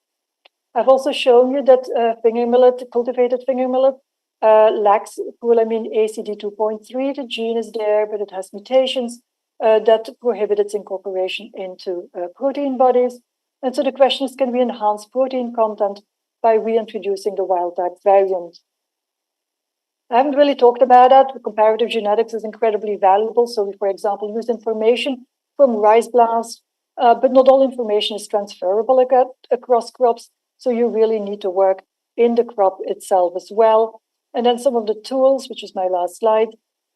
Speaker 2: I've also shown you that finger millet, cultivated finger millet, lacks prolamine ACD 2.3. The gene is there, but it has mutations that prohibit its incorporation into protein bodies. And so the question is, can we enhance protein content by reintroducing the wild type variant? I haven't really talked about that. Comparative genetics is incredibly valuable. So we, for example, use information from rice blasts, but not all information is transferable across crops. So you really need to work in the crop itself as well. And then some of the tools, which is my last slide,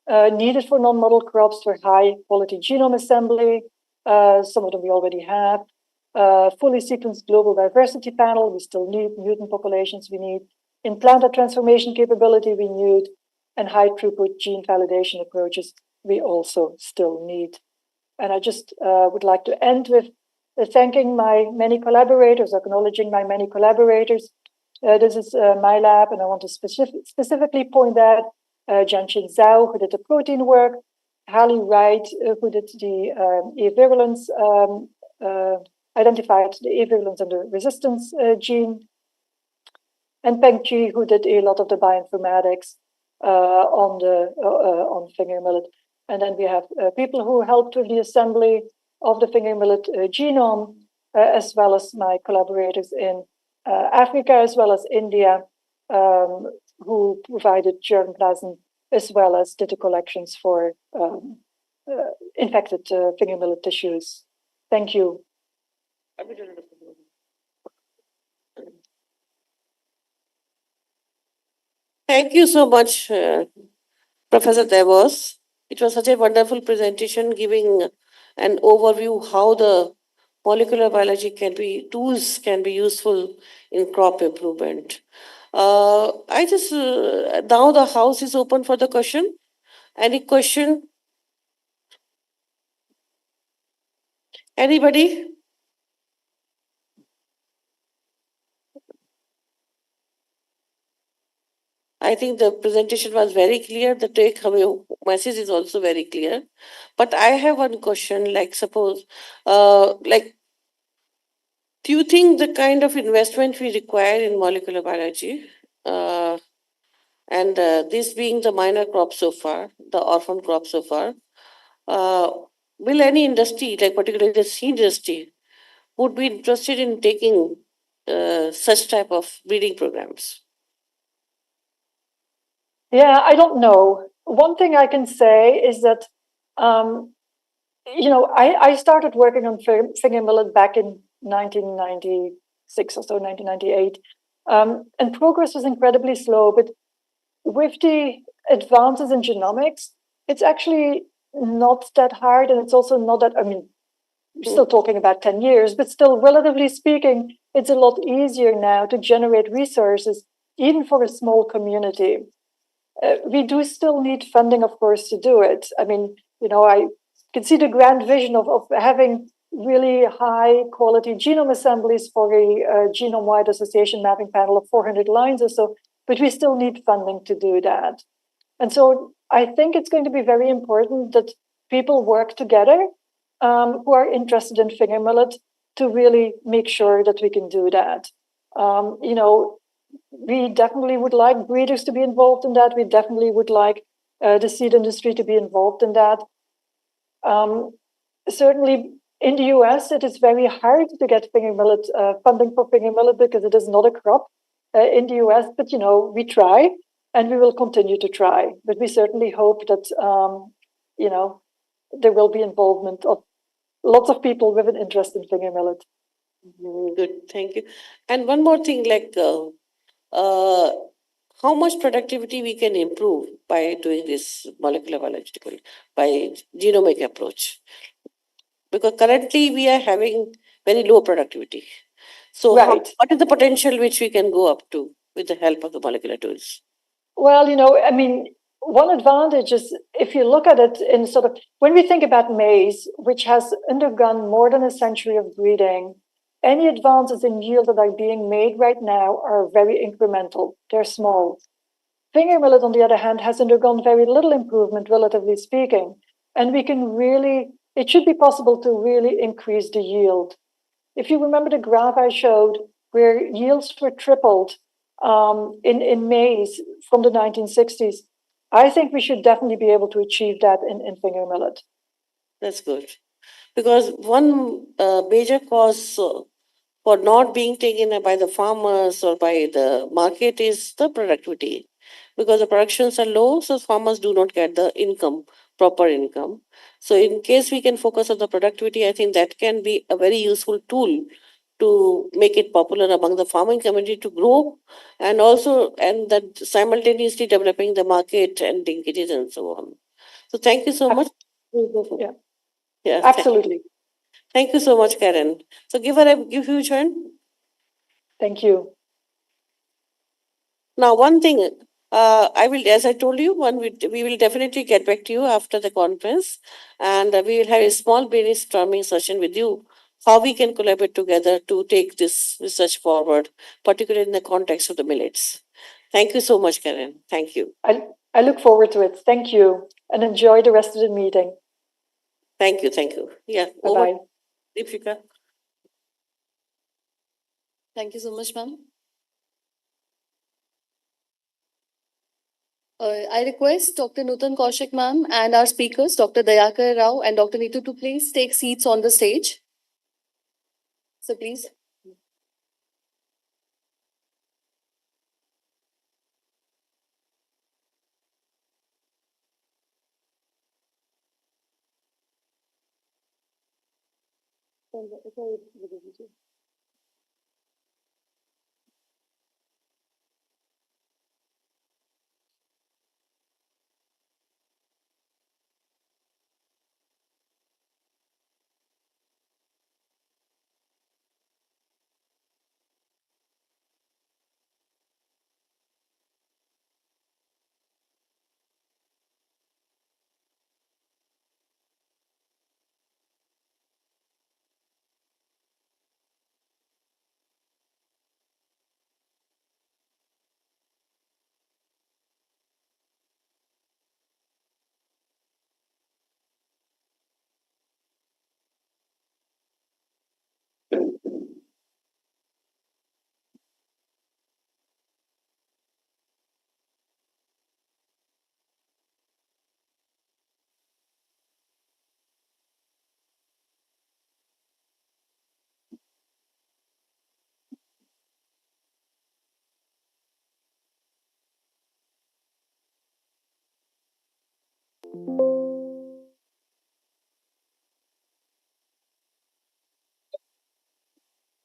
Speaker 2: needed for non-model crops for high quality genome assembly. Some of them we already have. Fully sequenced global diversity panel, we still need mutant populations, we need implanted transformation capability, we need, and high throughput gene validation approaches, we also still need. And I just would like to end with thanking my many collaborators, acknowledging my many collaborators. This is my lab, and I want to specifically point out Jianqing Zhao, who did the protein work, Hallie Wright, who did the avirulence, identified the avirulence and the resistance gene, and Peng Qi, who did a lot of the bioinformatics on finger millet. And then we have people who helped with the assembly of the finger millet genome, as well as my collaborators in Africa as well as India, who provided germplasm as well as did the collections for infected finger millet tissues. Thank you.
Speaker 3: Thank you so much, Professor Devos. It was such a wonderful presentation giving an overview how the molecular biology tools can be useful in crop improvement. Now the house is open for the question. Any question? Anybody? I think the presentation was very clear. The takeaway message is also very clear. But I have one question. Like, suppose, do you think the kind of investment we require in molecular biology, uh, and this being the minor crop so far, the orphan crop so far, uh, will any industry, like particularly the seed industry, would be interested in taking such type of breeding programs?
Speaker 2: Yeah, I don't know. One thing I can say is that, I started working on finger millet back in 1996 or so, 1998. And progress was incredibly slow. But with the advances in genomics, it's actually not that hard. And it's also not that, we're still talking about 10 years, but still, relatively speaking, it's a lot easier now to generate resources, even for a small community. We do still need funding, of course, to do it. I mean, I can see the grand vision of having really high quality genome assemblies for a genome-wide association mapping panel of 400 lines or so, but we still need funding to do that. And so I think it's going to be very important that people work together who are interested in finger millet to really make sure that we can do that. We definitely would like breeders to be involved in that. We definitely would like the seed industry to be involved in that. Certainly in the US, it is very hard to get finger millet funding for finger millet because it is not a crop in the US. But we try, and we will continue to try. But we certainly hope that there will be involvement of lots of people with an interest in finger millet.
Speaker 3: Good, thank you. And one more thing, uh, how much productivity we can improve by doing this molecular biological, by genomic approach? Because currently we are having very low productivity. So
Speaker 2: Right.
Speaker 3: what is the potential which we can go up to with the help of the molecular tools?
Speaker 2: Well, one advantage is if you look at it in sort of when we think about maize, which has undergone more than a century of breeding, any advances in yield that are being made right now are very incremental. They're small. Finger millet, on the other hand, has undergone very little improvement, relatively speaking. And it should be possible to really increase the yield. If you remember the graph I showed, where yields were tripled in maize from the 1960s, I think we should definitely be able to achieve that in finger millet.
Speaker 3: That's good. Because one major cause for not being taken by the farmers or by the market is the productivity. Because the productions are low, so farmers do not get the income, proper income. So, in case we can focus on the productivity, I think that can be a very useful tool to make it popular among the farming community to grow, and that simultaneously developing the market and linkages and so on. So, thank you so much.
Speaker 2: Yeah,
Speaker 3: Yeah,
Speaker 2: absolutely.
Speaker 3: thank you so much, Karen. So, give her a huge hand.
Speaker 2: Thank you.
Speaker 3: Now, one thing, I will, as I told you, we will definitely get back to you after the conference, and we will have a small brainstorming session with you, how we can collaborate together to take this research forward, particularly in the context of the millets. Thank you so much, Karen. Thank you.
Speaker 2: I look forward to it. Thank you, and enjoy the rest of the meeting.
Speaker 3: Thank you. Thank you. Yeah.
Speaker 2: Bye-bye.
Speaker 3: Over, Deepika.
Speaker 1: Thank you so much, ma'am. I request Dr. Nutan Kaushik, ma'am, and our speakers, Dr. Dayakar Rao and Dr. Neetu, to please take seats on the stage. So, please.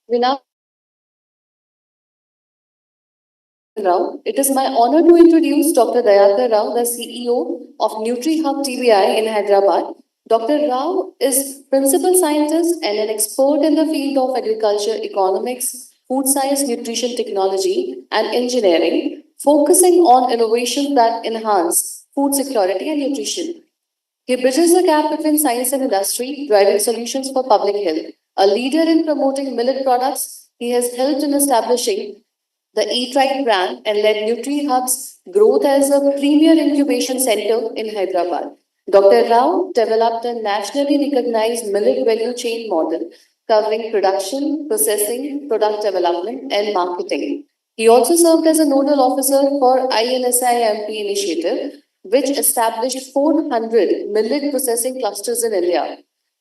Speaker 1: We now Rao. It is my honor to introduce Dr. Dayakar Rao, the CEO of NutriHub TBI in Hyderabad. Dr. Rao is principal scientist and an expert in the field of agriculture economics, food science, nutrition technology, and engineering, focusing on innovations that enhance food security and nutrition. He bridges the gap between science and industry, driving solutions for public health. A leader in promoting millet products, he has helped in establishing the Eat-Right brand and led NutriHub's growth as a premier incubation center in Hyderabad. Dr. Rao developed a nationally recognized millet value chain model covering production, processing, product development, and marketing. He also served as a nodal officer for INSIMP initiative, which established 400 millet processing clusters in India.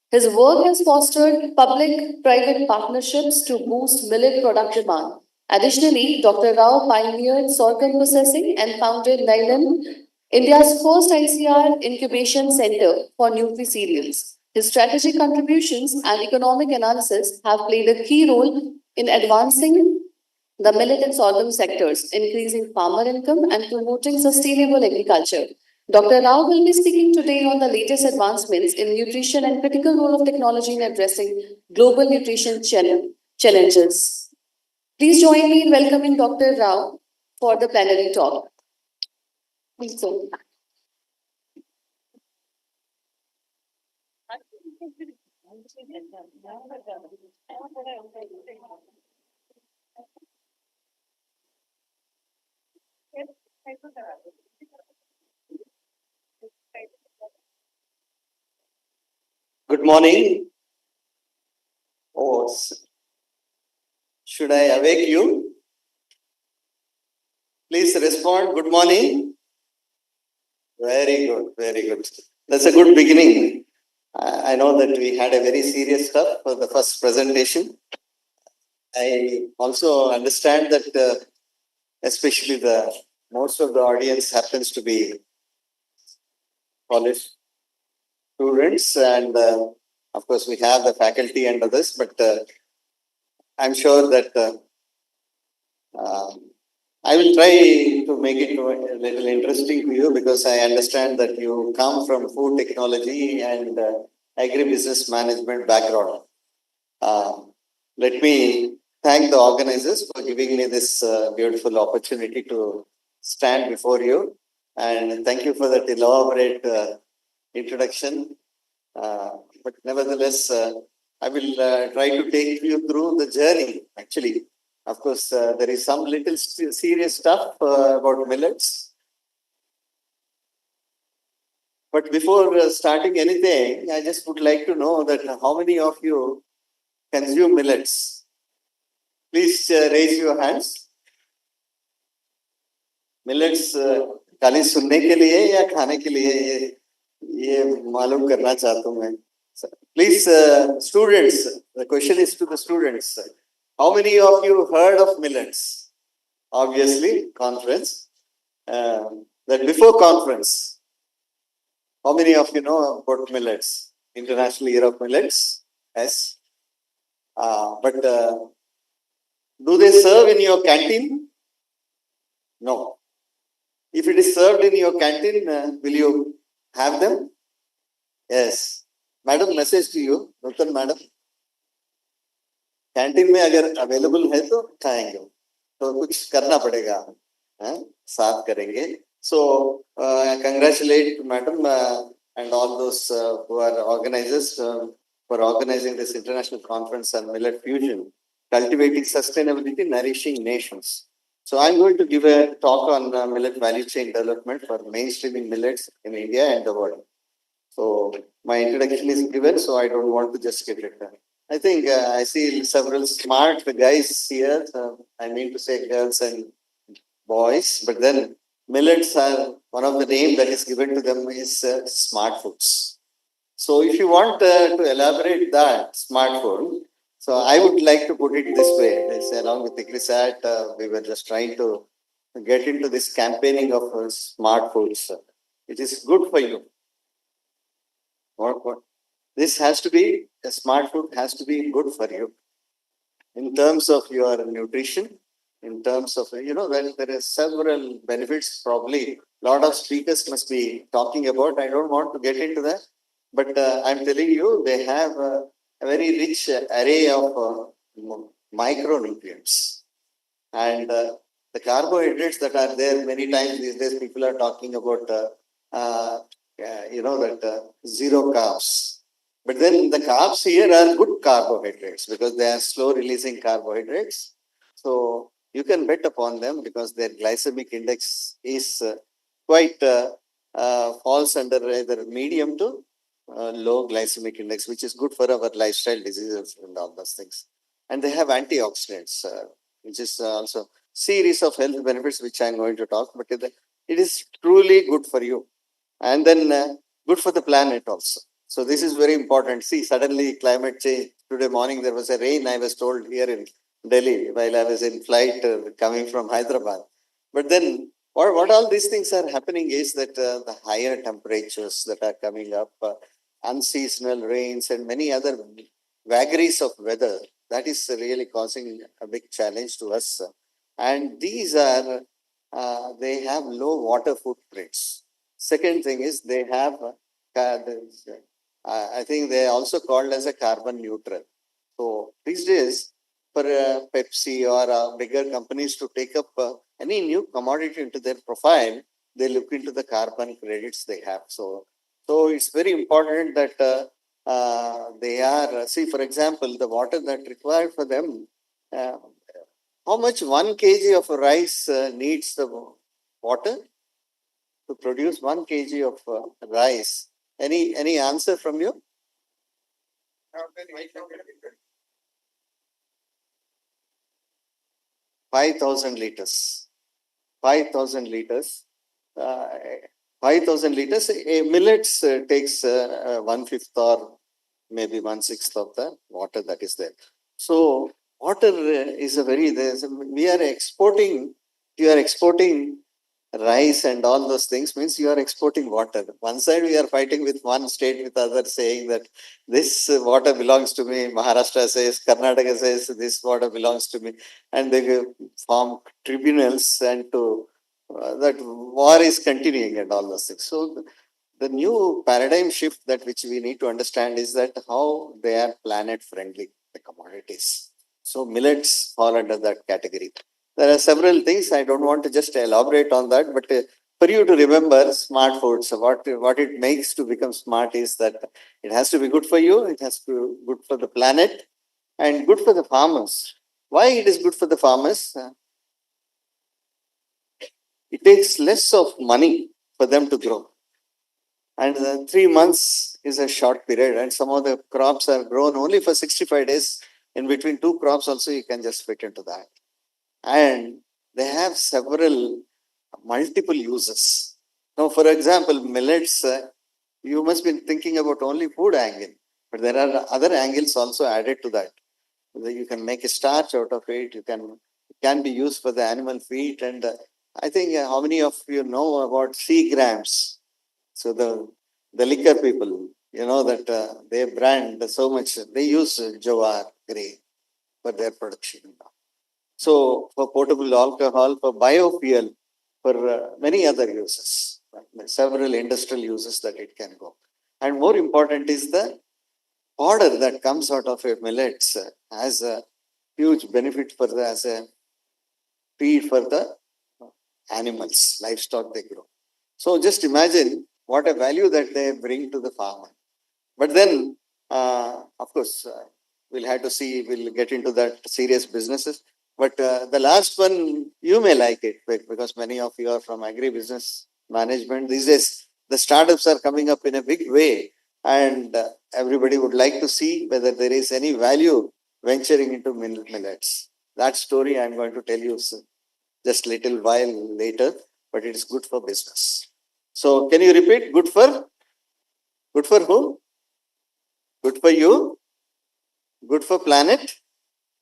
Speaker 1: His work has fostered public private partnerships to boost millet product demand. Additionally, Dr. Rao pioneered sorghum processing and founded Nylan, India's first ICR incubation center for nutri cereals. His strategic contributions and economic analysis have played a key role in advancing the millet and sorghum sectors, increasing farmer income and promoting sustainable agriculture. Dr. Rao will be speaking today on the latest advancements in nutrition and critical role of technology in addressing global nutrition challenges. Please join me in welcoming Dr. Rao for the plenary talk. Please, sir.
Speaker 4: Good morning. Oh, should I awake you? Please respond. Good morning. Very good, very good. That's a good beginning. I know that we had a very serious stuff for the first presentation. I also understand that especially the most of the audience happens to be college students, and of course we have the faculty and others, but I'm sure that I will try to make it a little interesting to you, because I understand that you come from food technology and agribusiness management background. Let me thank the organizers for giving me this beautiful opportunity to stand before you, and thank you for that elaborate introduction. But nevertheless, I will try to take you through the journey. Actually, of course, there is some little serious stuff about millets. But before starting anything, I just would like to know that how many of you consume millets? Please raise your hands. Millets खाली सुनने के लिए या खाने के लिए ये मालूम करना चाहता हूँ मैं. Please, students, the question is to the students. How many of you heard of millets? Obviously, conference. That before conference, how many of you know about millets? International Year of Millets? Yes. But do they serve in your canteen? No. If it is served in your canteen, will you have them? Yes. Madam, message to you, Nutan madam. Canteen में अगर available है तो खाएंगे तो कुछ करना पड़ेगा साथ करेंगे so congratulate madam and all those who are organizers for organizing this international conference on millet fusion cultivating sustainability nourishing nations so I'm going to give a talk on millet value chain development for mainstreaming millets in India and the world so my introduction is given so I don't want to just get it done I think I see several smart guys here. I mean to say girls and boys, but then millets are one of the names that is given to them is smart foods. So if you want to elaborate that smart food, so I would like to put it this way. Along with ICRISAT, we were just trying to get into this campaigning of smart foods. It is good for you. What? This has to be, a smart food has to be good for you in terms of your nutrition, in terms of, there are several benefits, probably a lot of speakers must be talking about. I don't want to get into that, but I'm telling you, they have a very rich array of micronutrients. And the carbohydrates that are there, many times these days people are talking about, zero carbs. But then the carbs here are good carbohydrates because they are slow releasing carbohydrates. So you can bet upon them because their glycemic index is quite falls under either medium to low glycemic index, which is good for our lifestyle diseases and all those things. And they have antioxidants, which is also series of health benefits, which I'm going to talk, but it is truly good for you. And then good for the planet also. So this is very important. See, suddenly climate change. Today morning there was a rain, I was told here in Delhi while I was in flight coming from Hyderabad. But then what all these things are happening is that the higher temperatures that are coming up, unseasonal rains and many other vagaries of weather, that is really causing a big challenge to us. And these are, they have low water footprints. Second thing is they have I think they are also called as a carbon neutral. So these days, for Pepsi or bigger companies to take up any new commodity into their profile, they look into the carbon credits they have. So it's very important that they are, see, for example, the water that required for them, how much 1 kg of rice needs the water to produce 1 kg of rice? Any answer from you? 5,000 liters. 5,000 liters. 5,000 liters. A millets takes 1/5 or maybe 1/6 of the water that is there. So water is a very. We are exporting. You are exporting rice and all those things means you are exporting water. One side we are fighting with one state with other saying that this water belongs to me. Maharashtra says, Karnataka says this water belongs to me. And they form tribunals and to that war is continuing and all those things. So the new paradigm shift that which we need to understand is that how they are planet friendly, the commodities. So millets fall under that category. There are several things. I don't want to just elaborate on that, but for you to remember smart foods, what it makes to become smart is that it has to be good for you, it has to be good for the planet, and good for the farmers. Why it is good for the farmers? It takes less of money for them to grow. And 3 months is a short period, and some of the crops are grown only for 65 days. In between two crops, also, you can just fit into that. And they have several multiple uses. Now, for example, millets, you must be thinking about only food angle, but there are other angles also added to that. You can make a starch out of it. It can be used for the animal feed. And I think how many of you know about seagrams? So the liquor people, you know that they brand so much. They use jowar grain for their production. So for potable alcohol, for biofuel, for many other uses, several industrial uses that it can go. And more important is the fodder that comes out of a millets has a huge benefit for the, as a feed for the animals, livestock they grow. So just imagine what a value that they bring to the farmer. But then, of course, we'll have to see, we'll get into that serious businesses. But the last one, you may like it because many of you are from agribusiness management. These days, the startups are coming up in a big way, and everybody would like to see whether there is any value venturing into millets. That story I'm going to tell you just little while later, but it is good for business. So, can you repeat? Good for whom? Good for you, good for planet,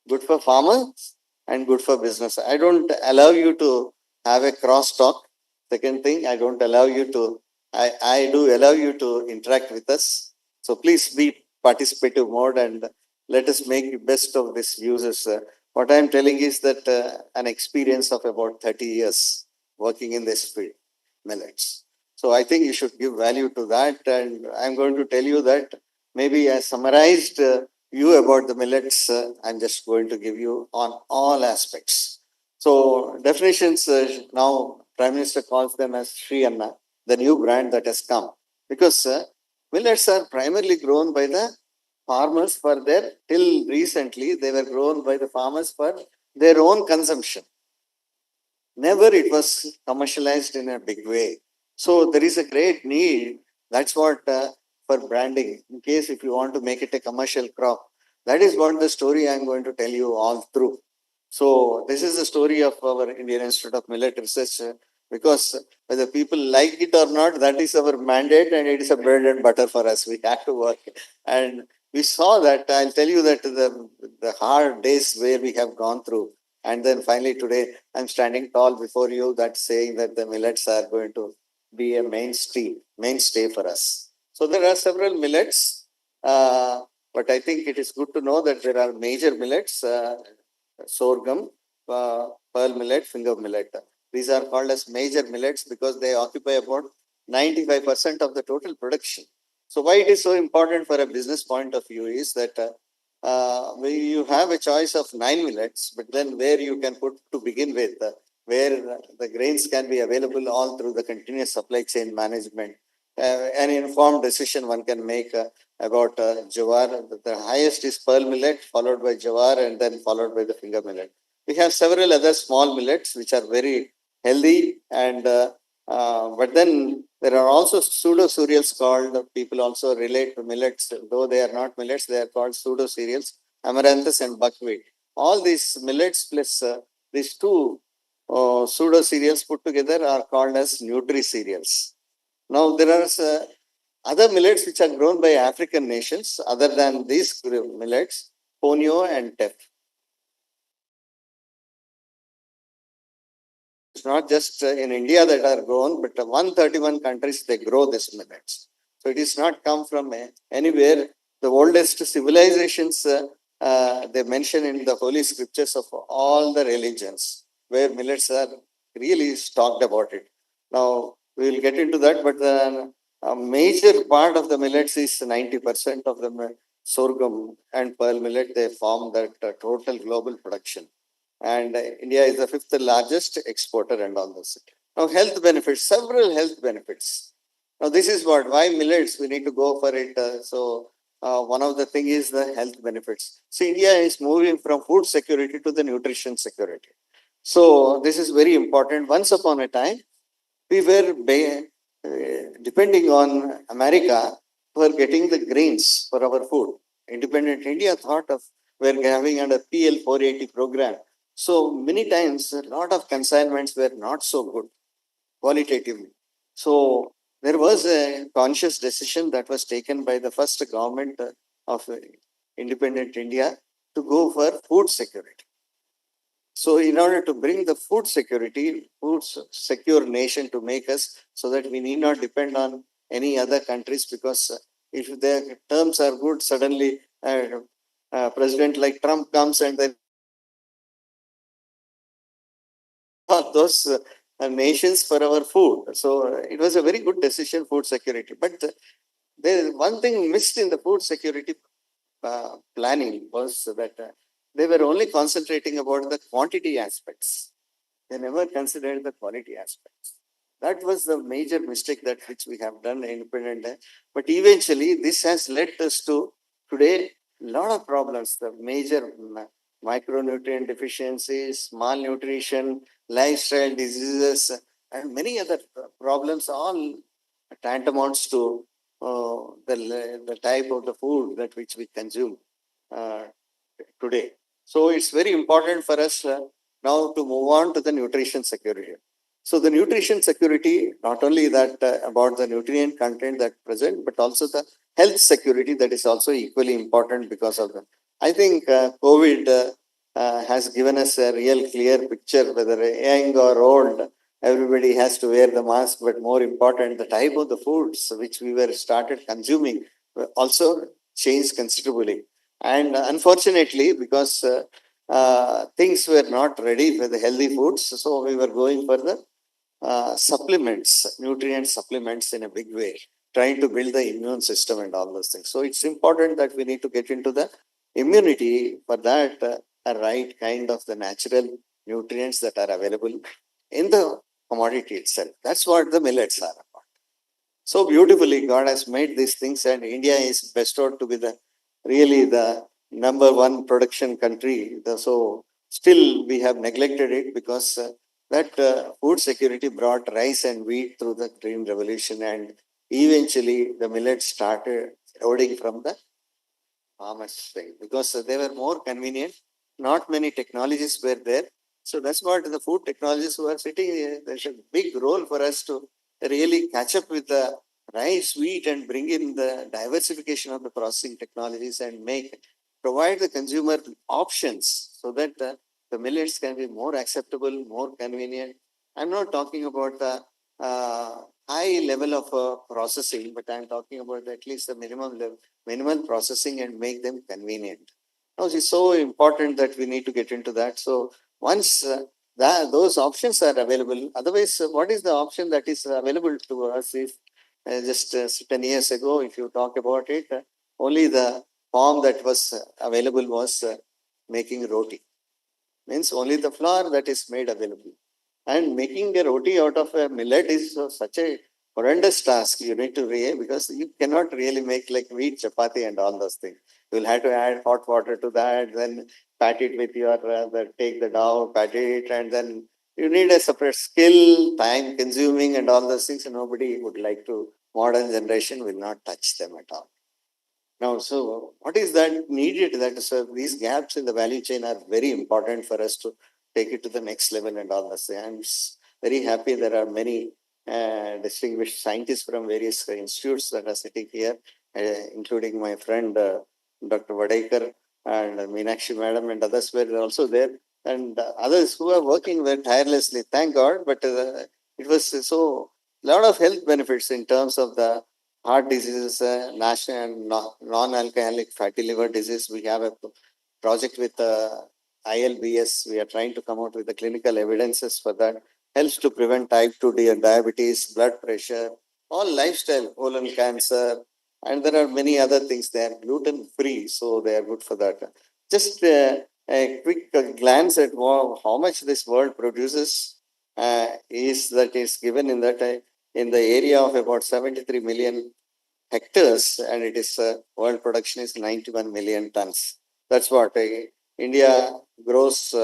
Speaker 4: good for farmers, and good for business. I don't allow you to have a cross talk. Second thing, I don't allow you to, I do allow you to interact with us. So please be participative mode and let us make the best of this uses. What I'm telling is that an experience of about 30 years working in this field, millets. So I think you should give value to that. And I'm going to tell you that maybe I summarized you about the millets. I'm just going to give you on all aspects. So definitions, now Prime Minister calls them as Sri Anna, the new brand that has come. Because millets are primarily grown by the farmers for their, till recently, they were grown by the farmers for their own consumption. Never it was commercialized in a big way. So there is a great need. That's what for branding. In case if you want to make it a commercial crop, that is what the story I'm going to tell you all through. So this is the story of our Indian Institute of Millet Research. Because whether people like it or not, that is our mandate, and it is a bread and butter for us. We have to work, and we saw that. I'll tell you that the hard days where we have gone through. And then finally today, I'm standing tall before you, that saying that the millets are going to be a mainstay for us. So there are several millets, but I think it is good to know that there are major millets, sorghum, pearl millet, finger millet. These are called as major millets because they occupy about 95% of the total production. So why it is so important for a business point of view is that you have a choice of 9 millets, but then where you can put to begin with, where the grains can be available all through the continuous supply chain management. An informed decision one can make about jawar. The highest is pearl millet, followed by jawar, and then followed by the finger millet. We have several other small millets which are very healthy, and but then there are also pseudo cereals called, people also relate to millets, though they are not millets, they are called pseudo cereals, amaranthus and buckwheat. All these millets plus these two pseudo cereals put together are called as nutri cereals. Now there are other millets which are grown by African nations other than these millets, ponyo and teff. It's not just in India that are grown, but 131 countries they grow this millets. So it is not come from anywhere. The oldest civilizations they mention in the holy scriptures of all the religions, where millets are really talked about it. Now we will get into that, but a major part of the millets is 90% of the sorghum and pearl millet. They form that total global production. And India is the 5th largest exporter and all those. Now, health benefits, several health benefits. Now, this is why millets, we need to go for it. One of the thing is the health benefits. So, India is moving from food security to the nutrition security. So, this is very important. Once upon a time, we were depending on America for getting the grains for our food. Independent India thought of, we're having under PL 480 program. So many times, a lot of consignments were not so good qualitatively. So there was a conscious decision that was taken by the first government of independent India to go for food security. So in order to bring the food security, food secure nation to make us so that we need not depend on any other countries, because if their terms are good, suddenly president like Trump comes and then those nations for our food. So it was a very good decision, food security. But there is one thing missed in the food security planning was that they were only concentrating about the quantity aspects. They never considered the quality aspects. That was the major mistake that which we have done independent. But eventually, this has led us to today lot of problems. The major micronutrient deficiencies, malnutrition, lifestyle diseases, and many other problems. All tantamounts to the type of the food that which we consume uh, today. So it's very important for us now to move on to the nutrition security. So the nutrition security, not only that about the nutrient content that present, but also the health security that is also equally important because of the. I think COVID has given us a real clear picture, whether young or old, everybody has to wear the mask. But more important, the type of the foods which we were started consuming also changed considerably. And unfortunately, because things were not ready for the healthy foods, so we were going for the supplements, nutrient supplements in a big way, trying to build the immune system and all those things. So it's important that we need to get into the immunity for that, a right kind of the natural nutrients that are available in the commodity itself. That's what the millets are about. So beautifully, God has made these things, and India is bestowed to be the really the number one production country. So still we have neglected it because that food security brought rice and wheat through the Green Revolution, and eventually the millet started eroding from the farmers thing because they were more convenient. Not many technologies were there. So that's what the food technologists who are sitting here, there's a big role for us to really catch up with the rice, wheat, and bring in the diversification of the processing technologies and provide the consumer options so that the millets can be more acceptable, more convenient. I'm not talking about the high level of processing, but I'm talking about at least the minimum level, minimal processing and make them convenient. Now, it's so important that we need to get into that. So once those options are available, otherwise, what is the option that is available to us is just 10 years ago, if you talk about it, only the form that was available was making roti. Means only the flour that is made available. And making a roti out of a millet is such a horrendous task. You need to because you cannot really make like wheat chapati and all those things. You'll have to add hot water to that, then pat it with your, take the dough, pat it, and then you need a separate skill, time consuming, and all those things. And nobody would like to, modern generation will not touch them at all. Now, so what is that needed? That so these gaps in the value chain are very important for us to take it to the next level and all that. I'm very happy there are many distinguished scientists from various institutes that are sitting here, including my friend Dr. Vadekar and Meenakshi Madam and others were also there, and others who are working very tirelessly. Thank God, but it was so lot of health benefits in terms of the heart diseases, national and non-alcoholic fatty liver disease. We have a project with ILBS. We are trying to come out with the clinical evidences for that. Helps to prevent type 2 diabetes, blood pressure, all lifestyle, colon cancer, and there are many other things. They are gluten free, so they are good for that. Just a quick glance at how much this world produces is given in that in the area of about 73 million hectares, and it is world production is 91 million tons. That's what India grows.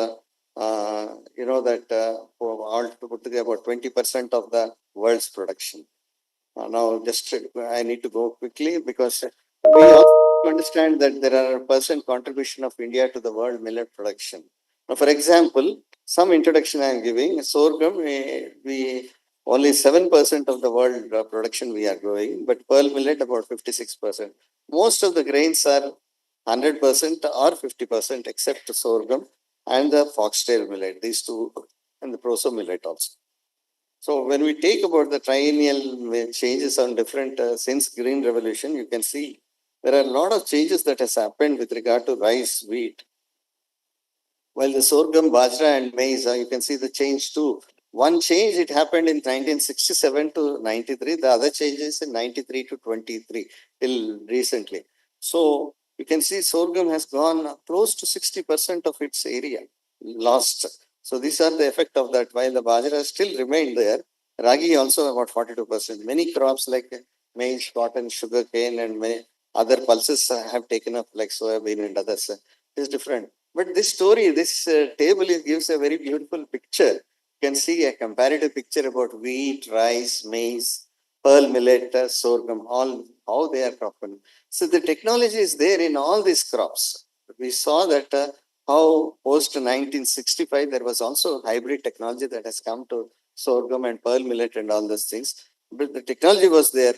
Speaker 4: That for all put together about 20% of the world's production. Now, just I need to go quickly because we also understand that there are a percent contribution of India to the world millet production. Now, for example, some introduction I am giving sorghum. We only 7% of the world production we are growing, but pearl millet about 56%. Most of the grains are 100% or 50%, except sorghum and the foxtail millet. These two, and the proso millet also. So when we take about the triennial changes on different since Green Revolution, you can see there are a lot of changes that has happened with regard to rice, wheat. While the sorghum, bajra and maize, you can see the change too. One change, it happened in 1967 to 93. The other changes in 93 to 23 till recently. So you can see sorghum has gone close to 60% of its area lost. So these are the effect of that. While the bajra still remained there, ragi also about 42%. Many crops like maize, cotton, sugar cane and many other pulses have taken up like soybean and others. It is different. But this story, this table gives a very beautiful picture. You can see a comparative picture about wheat, rice, maize, pearl millet, sorghum, all how they are cropping. So the technology is there in all these crops. We saw that how post 1965 there was also hybrid technology that has come to sorghum and pearl millet and all those things. But the technology was there.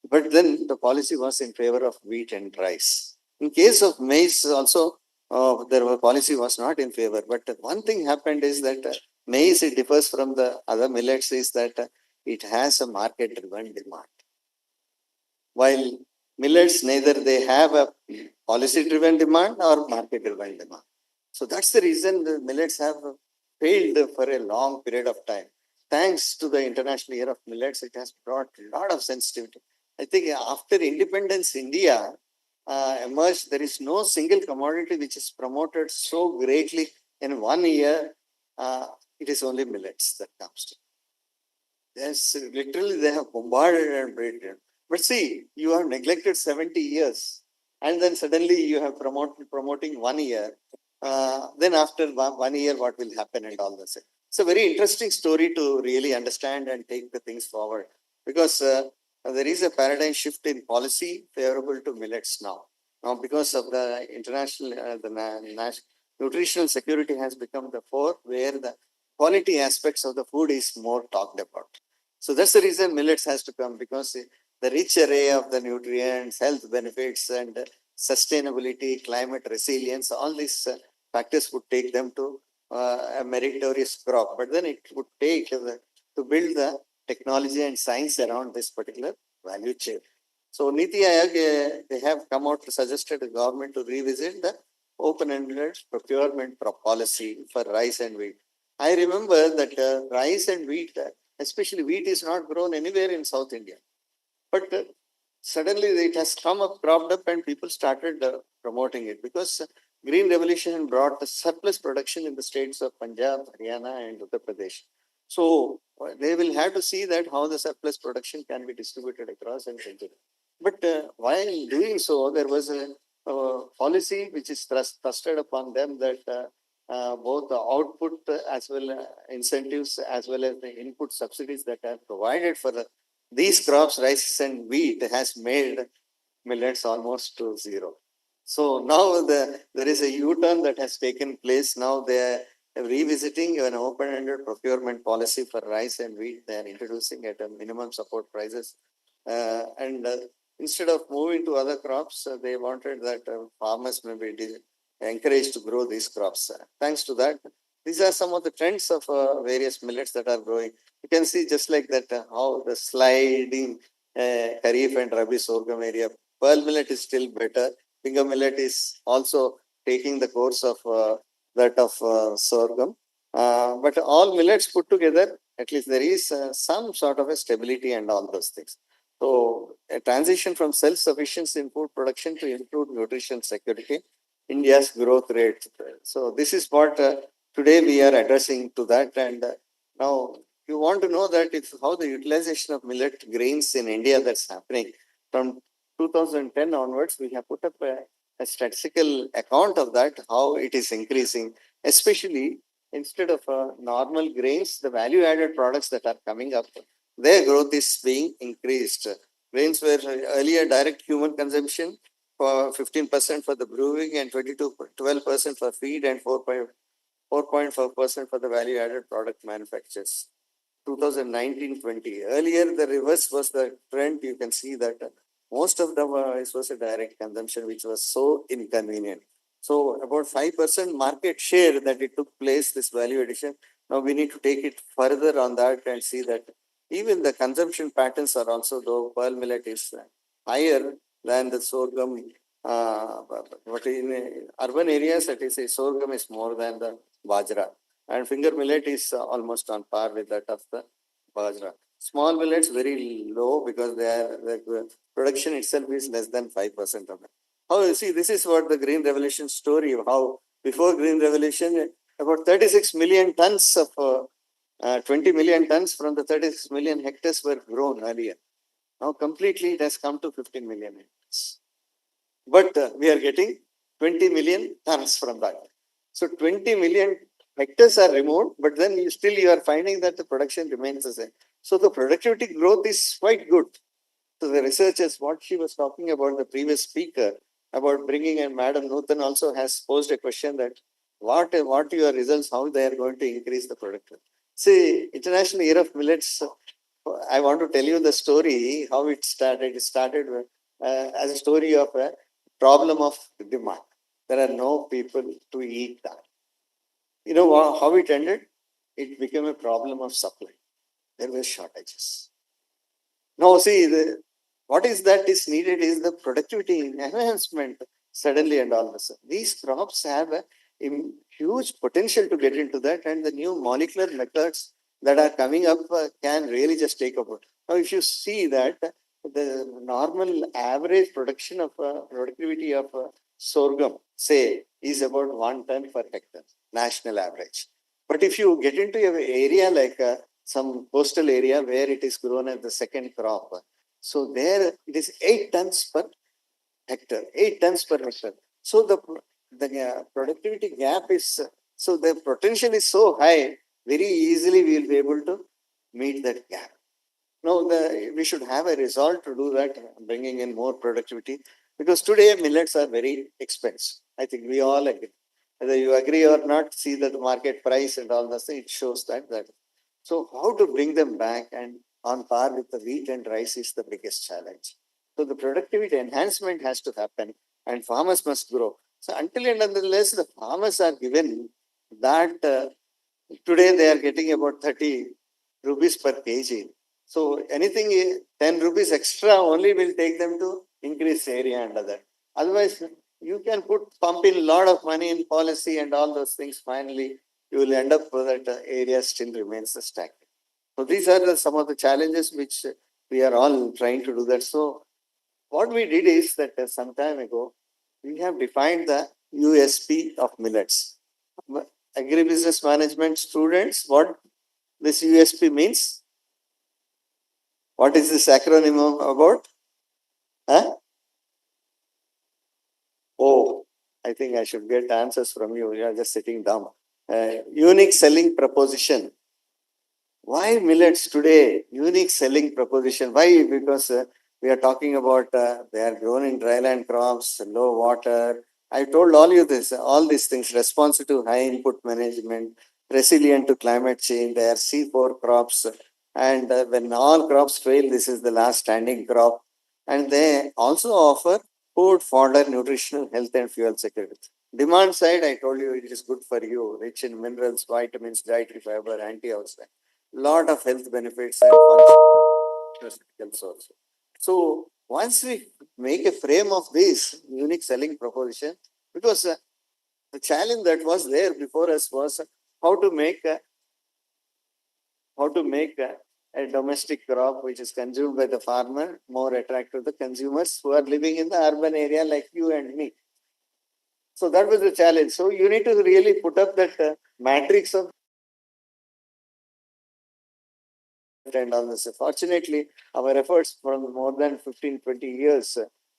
Speaker 4: But then the policy was in favor of wheat and rice. In case of maize also, their policy was not in favor. But one thing happened is that maize, it differs from the other millets is that it has a market-driven demand. While millets, neither they have a policy-driven demand or market-driven demand. So that's the reason the millets have failed for a long period of time. Thanks to the International Year of Millets, it has brought a lot of sensitivity. I think after independence, India emerged, there is no single commodity which is promoted so greatly in 1 year. It is only millets that comes to. Yes, literally they have bombarded and braided. But see, you have neglected 70 years and then suddenly you have promoting 1 year. Then after 1 year, what will happen and all this. It's a very interesting story to really understand and take the things forward because there is a paradigm shift in policy favorable to millets now. Now, because of the international, nutritional security has become the fore where the quality aspects of the food is more talked about. So that's the reason millets has to come because the rich array of the nutrients, health benefits, and sustainability, climate resilience, all these factors would take them to a meritorious crop. But then it would take to build the technology and science around this particular value chain. So Niti Aayog, they have come out to suggested the government to revisit the open-ended procurement policy for rice and wheat. I remember that rice and wheat, especially wheat, is not grown anywhere in South India. But suddenly it has come up, cropped up, and people started promoting it because Green Revolution brought the surplus production in the states of Punjab, Haryana, and Uttar Pradesh. So they will have to see that how the surplus production can be distributed across and continue. But while doing so, there was a policy which is thrusted upon them that both the output as well incentives as well as the input subsidies that are provided for these crops, rice and wheat, has made millets almost to zero. So now there is a U-turn that has taken place. Now they are revisiting an open-ended procurement policy for rice and wheat. They are introducing at a minimum support prices. And instead of moving to other crops, they wanted that farmers may be encouraged to grow these crops. Thanks to that, these are some of the trends of various millets that are growing. You can see just like that how the sliding Kharif and Rabi sorghum area. Pearl millet is still better. Finger millet is also taking the course of that of sorghum. But all millets put together, at least there is some sort of a stability and all those things. So a transition from self-sufficiency in food production to improved nutrition security, India's growth rate. So this is what today we are addressing to that. And now you want to know that if how the utilization of millet grains in India that's happening from 2010 onwards, we have put up a statistical account of that, how it is increasing, especially instead of normal grains, the value added products that are coming up, their growth is being increased. Grains were earlier direct human consumption for 15% for the brewing and 12% for feed and 4.4% for the value added product manufacturers. 2019-20. Earlier, the reverse was the trend. You can see that most of them it was a direct consumption, which was so inconvenient. So about 5% market share that it took place, this value addition. Now we need to take it further on that and see that even the consumption patterns are also, though pearl millet is higher, than the sorghum. But in urban areas, it is sorghum is more than the bajra, and finger millet is almost on par with that of the bajra. Small millets very low because the production itself is less than 5% of it. How you see, this is what the Green Revolution story of how before Green Revolution about 36 million tons of 20 million tons from the 36 million hectares were grown earlier. Now completely it has come to 15 million hectares. But we are getting 20 million tons from that. So 20 million hectares are removed, but then you are finding that the production remains the same. So the productivity growth is quite good. So the researchers, what she was talking about, the previous speaker, about bringing, and Madam Nutan also has posed a question that what your results, how they are going to increase the productivity. See, International Year of Millets, I want to tell you the story, how it started. It started as a story of a problem of demand. There are no people to eat that. You know how it ended? It became a problem of supply. There were shortages. Now, see, what is that is needed is the productivity enhancement suddenly and all of a sudden. These crops have a huge potential to get into that, and the new molecular methods that are coming up can really just take over. Now, if you see that the normal average production of productivity of sorghum, say, is about 1 ton per hectare, national average. But if you get into an area like some coastal area where it is grown as the second crop, so there it is 8 tons per hectare, 8 tons per hectare. So the productivity gap is, so the potential is so high, very easily we will be able to meet that gap. Now, we should have a resolve to do that, bringing in more productivity, because today millets are very expensive. I think we all agree. Whether you agree or not, see that the market price and all that, it shows that. So how to bring them back and on par with the wheat and rice is the biggest challenge. So the productivity enhancement has to happen and farmers must grow. So until and unless the farmers are given that, today they are getting about 30 rupees per kg. So anything 10 rupees extra only will take them to increase area and other. Otherwise, you can pump in a lot of money in policy and all those things. Finally, you will end up with that area still remains stagnant. So these are some of the challenges which we are all trying to do that. So what we did is that some time ago, we have defined the USP of millets. Agribusiness management students, what this USP means? What is this acronym about? Huh? Oh, I think I should get answers from you. You are just sitting down. Unique selling proposition. Why millets today? Unique selling proposition. Why? Because we are talking about they are grown in dryland crops, low water. I told all these things, responsive to high input management, resilient to climate change. They are C4 crops. And when all crops fail, this is the last standing crop. And they also offer food, fodder, nutritional, health, and fuel security. Demand side, I told you it is good for you, rich in minerals, vitamins, dietary fiber, antioxidants, lot of health benefits and functions also. So once we make a frame of this unique selling proposition, because the challenge that was there before us was how to make a domestic crop which is consumed by the farmer more attractive to the consumers who are living in the urban area like you and me. So that was the challenge. So you need to really put up that matrix of and all this. Fortunately, our efforts from more than 15, 20 years,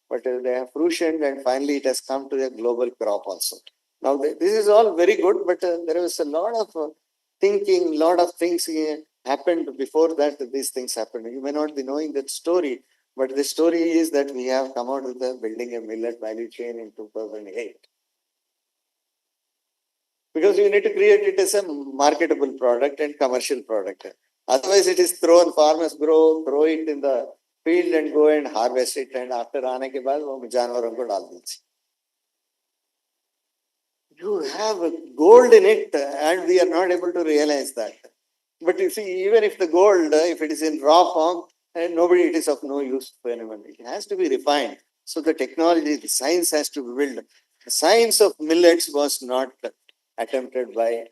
Speaker 4: but they have fruitioned and finally it has come to a global crop also. Now, this is all very good, but there was a lot of thinking, lot of things happened before that these things happened. You may not be knowing that story, but the story is that we have come out with the building a millet value chain in 2008. Because you need to create it as a marketable product and commercial product. Otherwise, it is thrown, farmers throw it in the field and go and harvest it, and after आने के बाद वो जानवरों को डाल दीजिए. You have gold in it, and we are not able to realize that. But you see, even if the gold, if it is in raw form, and nobody, it is of no use to anyone. It has to be refined. So the technology, the science has to be built. The science of millets was not attempted by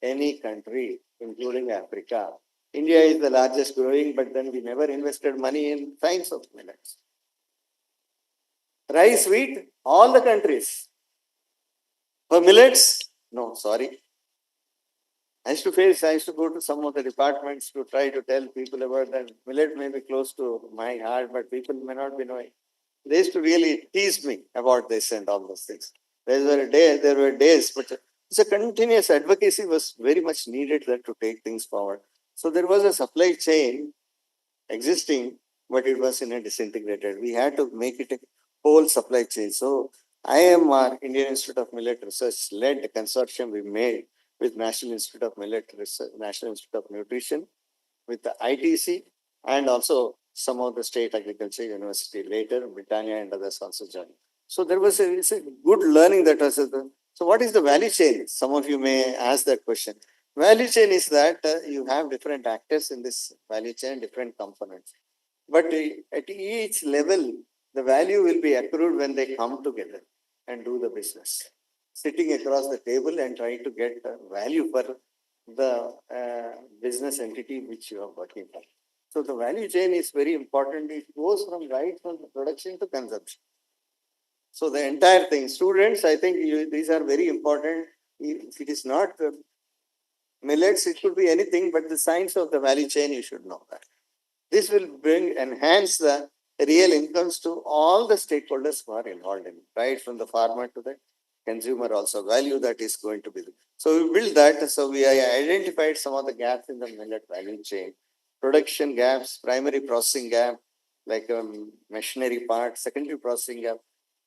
Speaker 4: any country, including Africa. India is the largest growing, but then we never invested money in science of millets. Rice, wheat, all the countries. For millets, no, sorry. I used to go to some of the departments to try to tell people about that. Millet may be close to my heart, but people may not be knowing. They used to really tease me about this and all those things. There were days, but it's a continuous advocacy was very much needed there to take things forward. So there was a supply chain existing, but it was in a disintegrated. We had to make it a whole supply chain. So IMR, Indian Institute of Millet Research, led the consortium we made with National Institute of Millet Research, National Institute of Nutrition, with the ITC, and also some of the state agriculture university later, Britannia and others also joined. So there was it's a good learning that was. So what is the value chain? Some of you may ask that question. Value chain is that you have different actors in this value chain, different components. But at each level, the value will be accrued when they come together and do the business. Sitting across the table and trying to get value for the business entity which you are working for. So the value chain is very important. It goes from the production to consumption. So the entire thing, students, I think these are very important. If it is not millets, it could be anything, but the science of the value chain, you should know that. This will enhance the real incomes to all the stakeholders who are involved in it, right from the farmer to the consumer also, value that is going to be. So we build that. So we identified some of the gaps in the millet value chain. Production gaps, primary processing gap, like machinery part, secondary processing gap.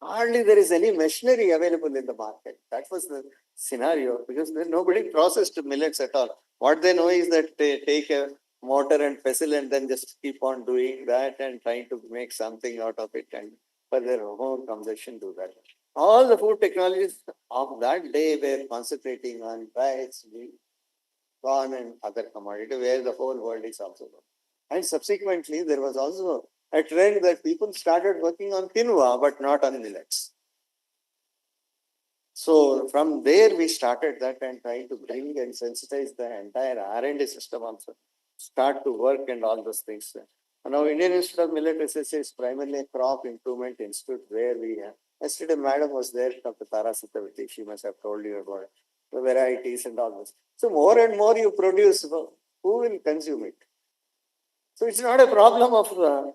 Speaker 4: Hardly there is any machinery available in the market. That was the scenario because nobody processed millets at all. What they know is that they take a mortar and pestle and then just keep on doing that and trying to make something out of it and for their own consumption do that. All the food technologies of that day were concentrating on rice, wheat, corn and other commodity where the whole world is also going. And subsequently, there was also a trend that people started working on quinoa but not on millets. So from there we started that and trying to bring and sensitize the entire R&D system also. Start to work and all those things. And now Indian Institute of Millet Research is primarily a crop improvement institute where we have. Yesterday, madam was there, Dr. Tara Satavati. She must have told you about the varieties and all this. So more and more you produce, who will consume it? So it's not a problem of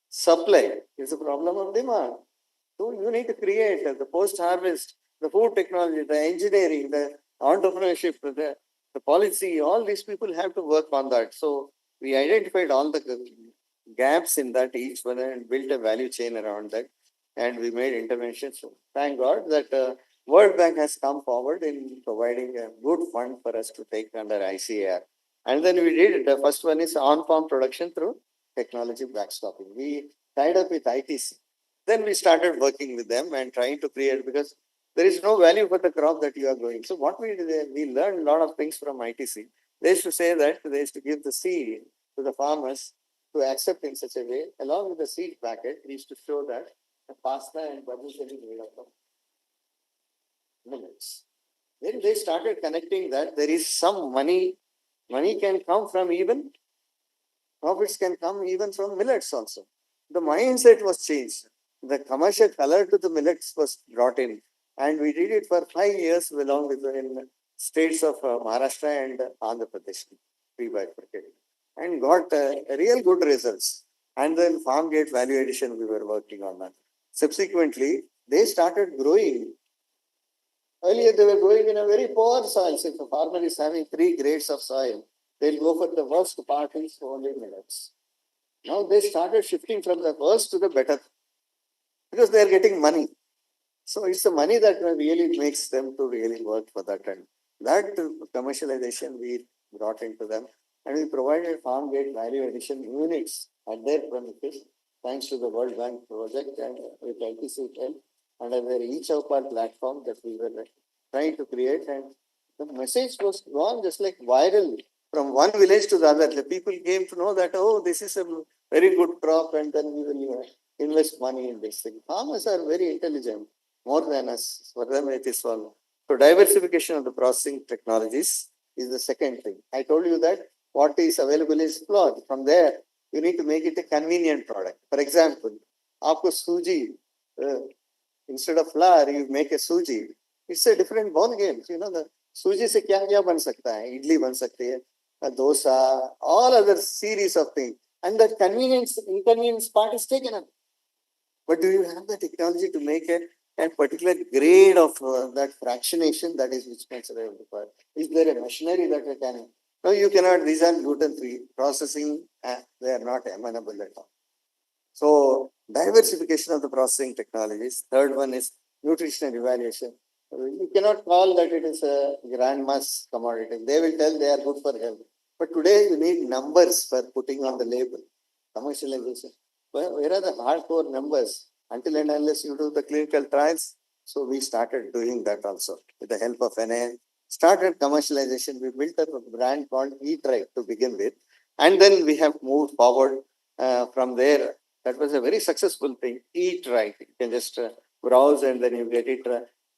Speaker 4: supply, it's a problem of demand. So you need to create the post-harvest, the food technology, the engineering, the entrepreneurship, the policy, all these people have to work on that. So we identified all the gaps in that each one and built a value chain around that. And we made interventions. So thank God that World Bank has come forward in providing a good fund for us to take under ICAR. And then we did, the first one is on-farm production through technology backstopping. We tied up with ITC. Then we started working with them and trying to create, because there is no value for the crop that you are growing. So what we did, we learned a lot of things from ITC. They used to say that they used to give the seed to the farmers to accept in such a way. Along with the seed packet, we used to show that the pasta and bubbles are made up of millets. Then they started connecting that there is some money. Money can come from even, profits can come even from millets also. The mindset was changed. The commercial color to the millets was brought in. And we did it for 5 years along with the states of Maharashtra and Andhra Pradesh. And got real good results. And then farm gate value addition, we were working on that. Subsequently, they started growing. Earlier, they were growing in a very poor soil. So if a farmer is having 3 grades of soil, they'll go for the worst part is only millets. Now they started shifting from the worst to the better because they are getting money. So it's the money that really makes them to really work for that. And that commercialization we brought into them. And we provided farm gate value addition units at their premises, thanks to the World Bank project and with ITC help, and under each of our platform that we were trying to create. And the message was gone just like viral from one village to the other. The people came to know that, oh, this is a very good crop, and then we will invest money in this thing. Farmers are very intelligent, more than us. For them, it is all. So diversification of the processing technologies is the second thing. I told you that what is available is flour. From there, you need to make it a convenient product. For example, आपको सूजी, instead of flour, you make a suji. It's a different ball game. You know, the suji से क्या क्या बन सकता है? इडली बन सकती है, dosa, all other series of things. And the inconvenience part is taken up. But do you have the technology to make a particular grade of that fractionation that is which makes it required? Is there a machinery that you can? No, you cannot. These are gluten-free processing. They are not amenable at all. So diversification of the processing technologies. Third one is nutritional evaluation. You cannot call that it is a grand mass commodity. They will tell they are good for health. But today you need numbers for putting on the label. Commercialization. Where are the hardcore numbers? Until and unless you do the clinical trials. So we started doing that also with the help of NA. Started commercialization. We built up a brand called I-2 to begin with. And then we have moved forward from there. That was a very successful thing. Eat right. You can just browse and then you get it.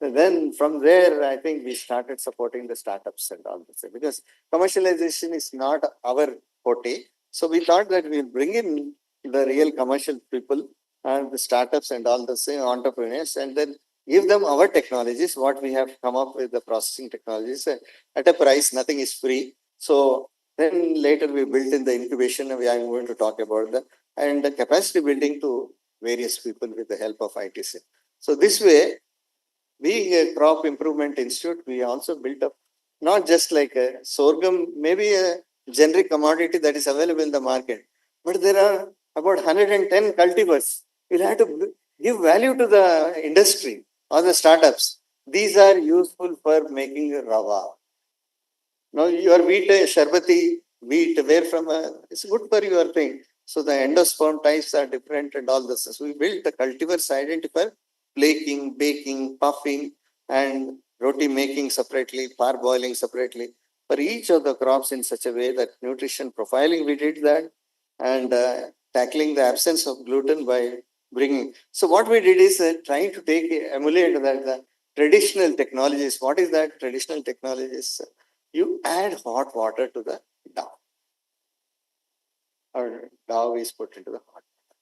Speaker 4: Then from there, I think we started supporting the startups and all this because commercialization is not our forte. So we thought that we'll bring in the real commercial people and the startups and all the same entrepreneurs and then give them our technologies, what we have come up with the processing technologies at a price, nothing is free. So then later we built in the incubation, I'm going to talk about that, and the capacity building to various people with the help of ITC. So this way, being a crop improvement institute, we also built up not just like a sorghum, maybe a generic commodity that is available in the market, but there are about 110 cultivars. We'll have to give value to the industry or the startups. These are useful for making rava. Now your wheat, sharbati wheat, where from, it's good for your thing. So the endosperm types are different and all this. So we built the cultivars identify flaking, baking, puffing, and roti making separately, parboiling separately for each of the crops in such a way that nutrition profiling, we did that, and tackling the absence of gluten by bringing. So what we did is trying to emulate that the traditional technologies. What is that traditional technologies? You add hot water to the dough, or dough is put into the hot water.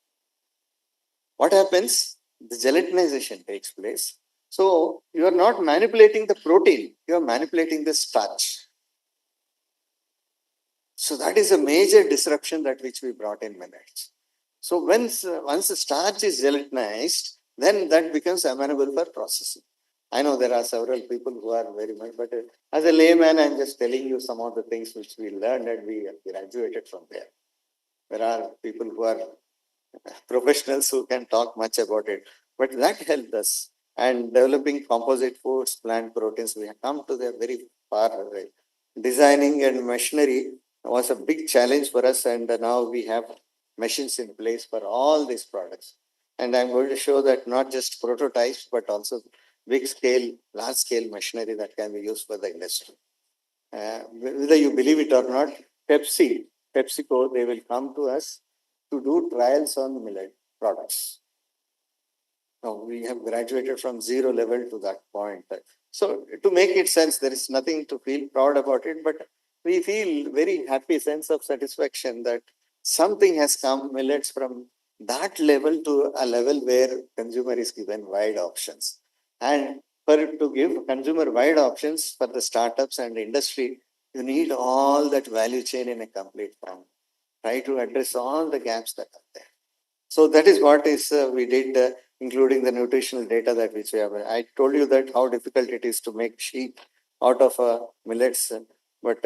Speaker 4: What happens? The gelatinization takes place. So you are not manipulating the protein, you are manipulating the starch. So that is a major disruption that which we brought in millets. So once the starch is gelatinized, then that becomes amenable for processing. I know there are several people who are very much, but as a layman, I'm just telling you some of the things which we learned and we graduated from there. There are people who are professionals who can talk much about it, but that helped us. And developing composite foods, plant proteins, we have come to the very far way. Designing and machinery was a big challenge for us, and now we have machines in place for all these products. And I'm going to show that not just prototypes, but also big scale, large scale machinery that can be used for the industry. Whether you believe it or not, PepsiCo, they will come to us to do trials on millet products. Now we have graduated from zero level to that point. So to make it sense, there is nothing to feel proud about it, but we feel very happy sense of satisfaction that something has come millets from that level to a level where consumer is given wide options. And for to give consumer wide options for the startups and industry, you need all that value chain in a complete form. Try to address all the gaps that are there. So that is what is we did, including the nutritional data that which we have. I told you that how difficult it is to make sheep out of millets, but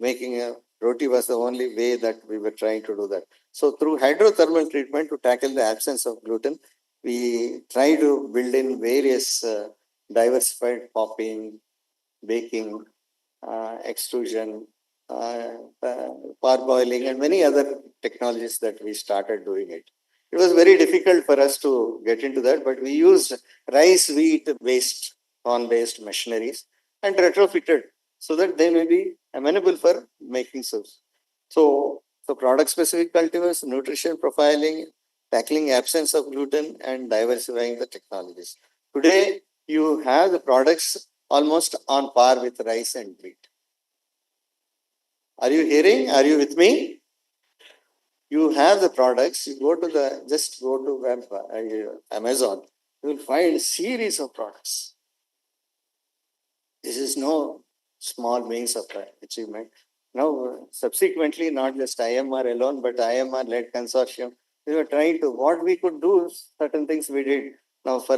Speaker 4: making a roti was the only way that we were trying to do that. So through hydrothermal treatment to tackle the absence of gluten, we try to build in various diversified popping, baking, extrusion, parboiling, and many other technologies that we started doing it. It was very difficult for us to get into that, but we used rice wheat based, corn based machineries and retrofitted so that they may be amenable for making sauce. So product specific cultivars, nutrition profiling, tackling absence of gluten and diversifying the technologies. Today, you have the products almost on par with rice and wheat. Are you hearing? Are you with me? You have the products, you go to the, just go to web, Amazon, you will find a series of products. This is no small means of achievement. Now, subsequently, not just IMR alone, but IMR-led consortium, we were trying to, what we could do, certain things we did. Now, for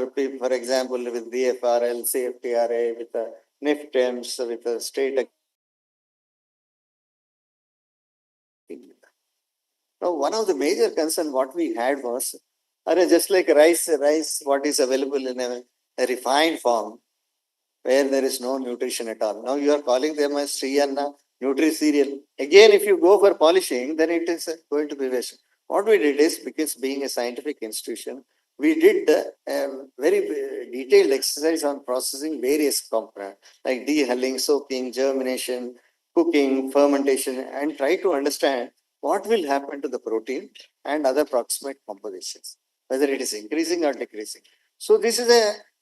Speaker 4: example, with BFRL, CFTRA, with the NIFTEMS, with the state. Now, one of the major concern what we had was, just like rice, what is available in a refined form, where there is no nutrition at all. Now you are calling them as Sri Anna, Nutri Cereal. Again, if you go for polishing, then it is going to be waste. What we did is, because being a scientific institution, we did a very detailed exercise on processing various components like dehulling, soaking, germination, cooking, fermentation, and try to understand what will happen to the protein and other proximate compositions, whether it is increasing or decreasing. So this is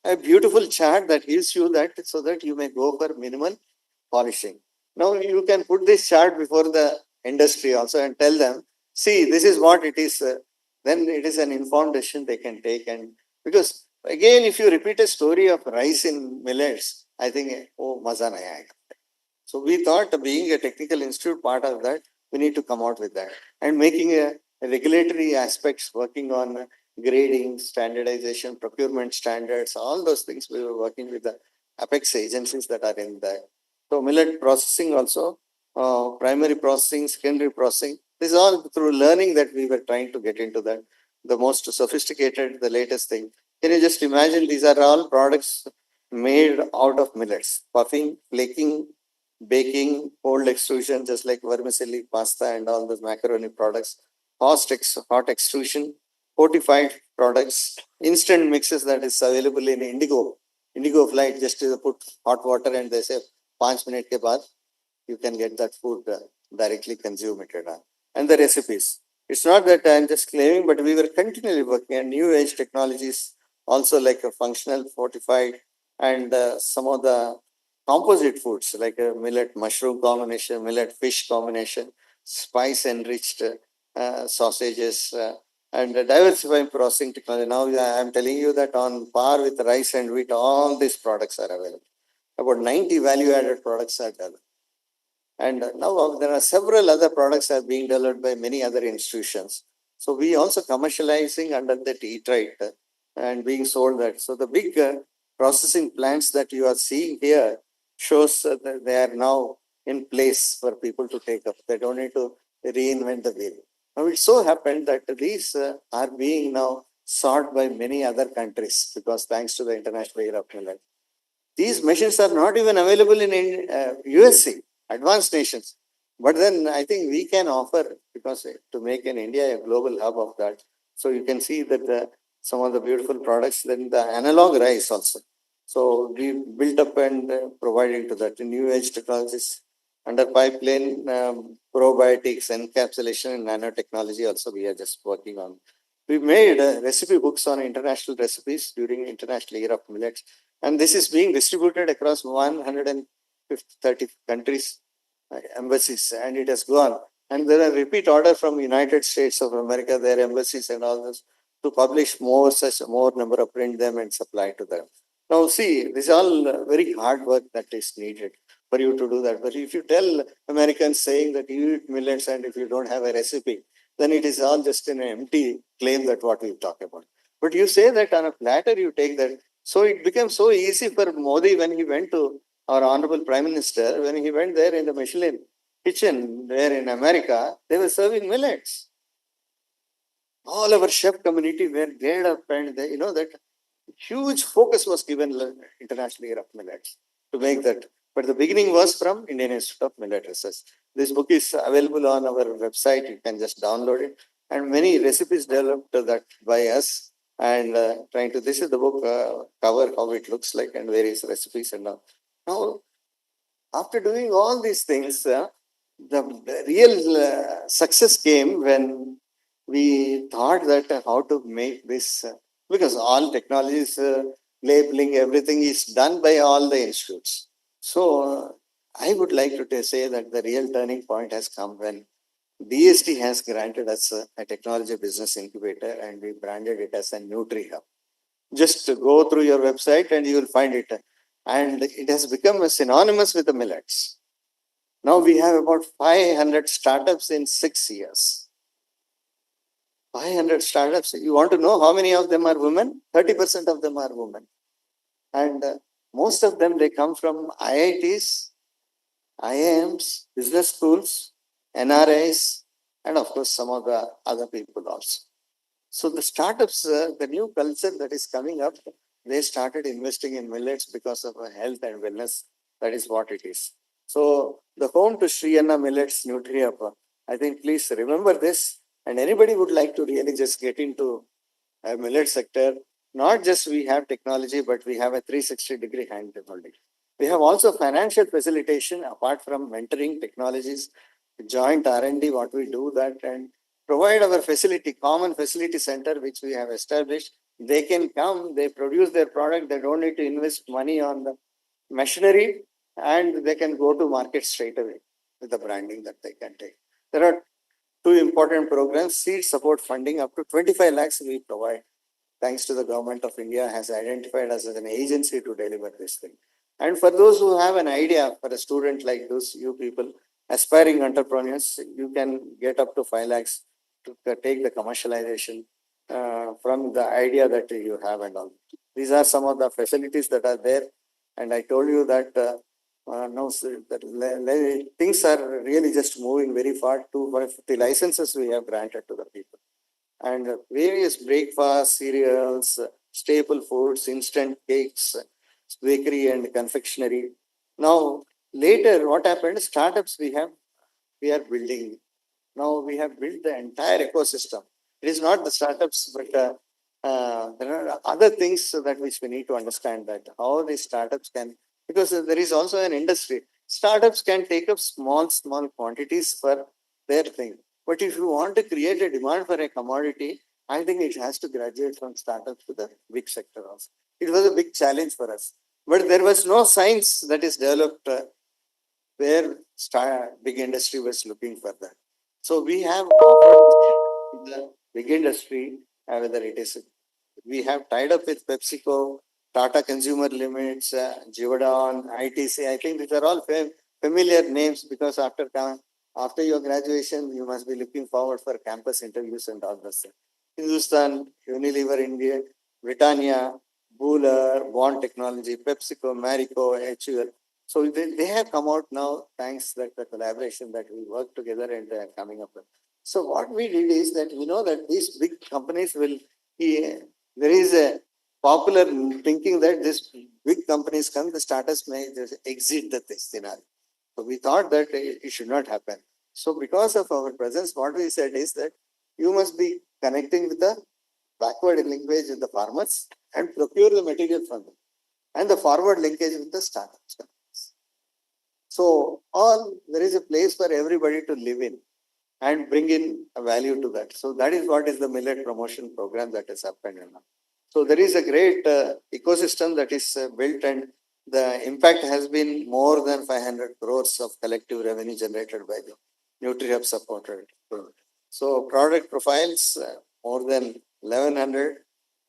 Speaker 4: a beautiful chart that gives you that, so that you may go for minimal polishing. Now you can put this chart before the industry also and tell them, see, this is what it is. Then it is an informed decision they can take. And because again, if you repeat a story of rice in millets, I think, oh, maza nahi aayega. So we thought, being a technical institute part of that, we need to come out with that and making a regulatory aspects, working on grading, standardization, procurement standards, all those things we were working with the apex agencies that are in there. So millet processing also, primary processing, secondary processing, this is all through learning that we were trying to get into that. The most sophisticated, the latest thing. Can you just imagine, these are all products made out of millets, puffing, flaking, baking, cold extrusion, just like vermicelli, pasta, and all those macaroni products, hot extrusion, fortified products, instant mixes that is available in Indigo. Indigo flight, just to put hot water and they say 5 minutes ke baad, you can get that food directly consume it. And the recipes. It's not that I'm just claiming, but we were continually working on new age technologies, also like a functional, fortified, and some of the composite foods like a millet mushroom combination, millet fish combination, spice enriched sausages, and diversifying processing technology. Now I'm telling you that on par with rice and wheat, all these products are available. About 90 value added products are developed. And now there are several other products that are being developed by many other institutions. So we also commercializing under that Eat-Right and being sold that. So the big processing plants that you are seeing here shows that they are now in place for people to take up. They don't need to reinvent the wheel. Now it so happened that these are being now sought by many other countries, because thanks to the international year of millet. These machines are not even available in USC, advanced nations. But then I think we can offer, because to make in India a global hub of that. So you can see that some of the beautiful products, then the analog rice also. So we built up and providing to that new age technologies under pipeline, probiotics, encapsulation, and nanotechnology also we are just working on. We made recipe books on international recipes during International Year of Millets, and this is being distributed across 130 countries, embassies, and it has gone. And there are repeat order from United States of America, their embassies and all this, to publish more number of print them and supply to them. Now see, this is all very hard work that is needed for you to do that. But if you tell Americans saying that you eat millets and if you don't have a recipe, then it is all just an empty claim that what we talk about. But you say that on a platter, you take that. So it became so easy for Modi when he went to our Honorable Prime Minister, when he went there in the Michelin kitchen there in America, they were serving millets. All our chef community were geared up, and they, that huge focus was given International Year of Millets to make that. But the beginning was from Indian Institute of Millet Research. This book is available on our website. You can just download it. And many recipes developed that by us. And trying to, this is the book cover, how it looks like, and various recipes and all. Now, after doing all these things, the real success came when we thought that how to make this, because all technologies, labeling, everything is done by all the institutes. So I would like to say that the real turning point has come when DST has granted us a technology business incubator and we branded it as a NutriHub. Just go through your website and you will find it. And it has become synonymous with the millets. Now we have about 500 startups in 6 years. 500 startups. You want to know how many of them are women? 30% of them are women. And most of them, they come from IITs, IIMs, business schools, NRIs, and of course, some of the other people also. So the startups, the new culture that is coming up, they started investing in millets because of health and wellness. That is what it is. So the home to Sri Anna Millets NutriHub, I think please remember this. And anybody would like to really just get into a millet sector, not just we have technology, but we have a 360-degree hand holding. We have also financial facilitation apart from mentoring technologies, joint R&D, what we do that, and provide our facility, common facility center, which we have established. They can come, they produce their product, they don't need to invest money on the machinery, and they can go to market straight away with the branding that they can take. There are two important programs, seed support funding up to 25 lakhs we provide. Thanks to the government of India has identified us as an agency to deliver this thing. And for those who have an idea, for a student like those, you people, aspiring entrepreneurs, you can get up to 5 lakhs to take the commercialization from the idea that you have and all. These are some of the facilities that are there. And I told you that now that things are really just moving very far to the licenses we have granted to the people. And various breakfast, cereals, staple foods, instant cakes, bakery and confectionery. Now, later, what happened? Startups we are building. Now we have built the entire ecosystem. It is not the startups, but there are other things that which we need to understand that how the startups can, because there is also an industry. Startups can take up small quantities for their thing. But if you want to create a demand for a commodity, I think it has to graduate from startups to the big sector also. It was a big challenge for us. But there was no science that is developed where big industry was looking for that. So we have offered the big industry, whether it is, we have tied up with PepsiCo, Tata Consumer Limits, Givaudan, ITC. I think these are all familiar names because after your graduation, you must be looking forward for campus interviews and all this. Hindustan, Unilever India, Britannia, Booler, Bond Technology, PepsiCo, Marico, HUL. So they have come out now, thanks to the collaboration that we work together and they are coming up with. So what we did is that we know that these big companies will, there is a popular thinking that this big companies come, the startups may just exit this scenario. So we thought that it should not happen. So because of our presence, what we said is that you must be connecting with the backward linkage with the farmers and procure the material from them, and the forward linkage with the startups. So there is a place for everybody to live in and bring in a value to that. So that is what is the millet promotion program that is happened now. So there is a great ecosystem that is built, and the impact has been more than 500 crores of collective revenue generated by the NutriHub supported. So product profiles, more than 1100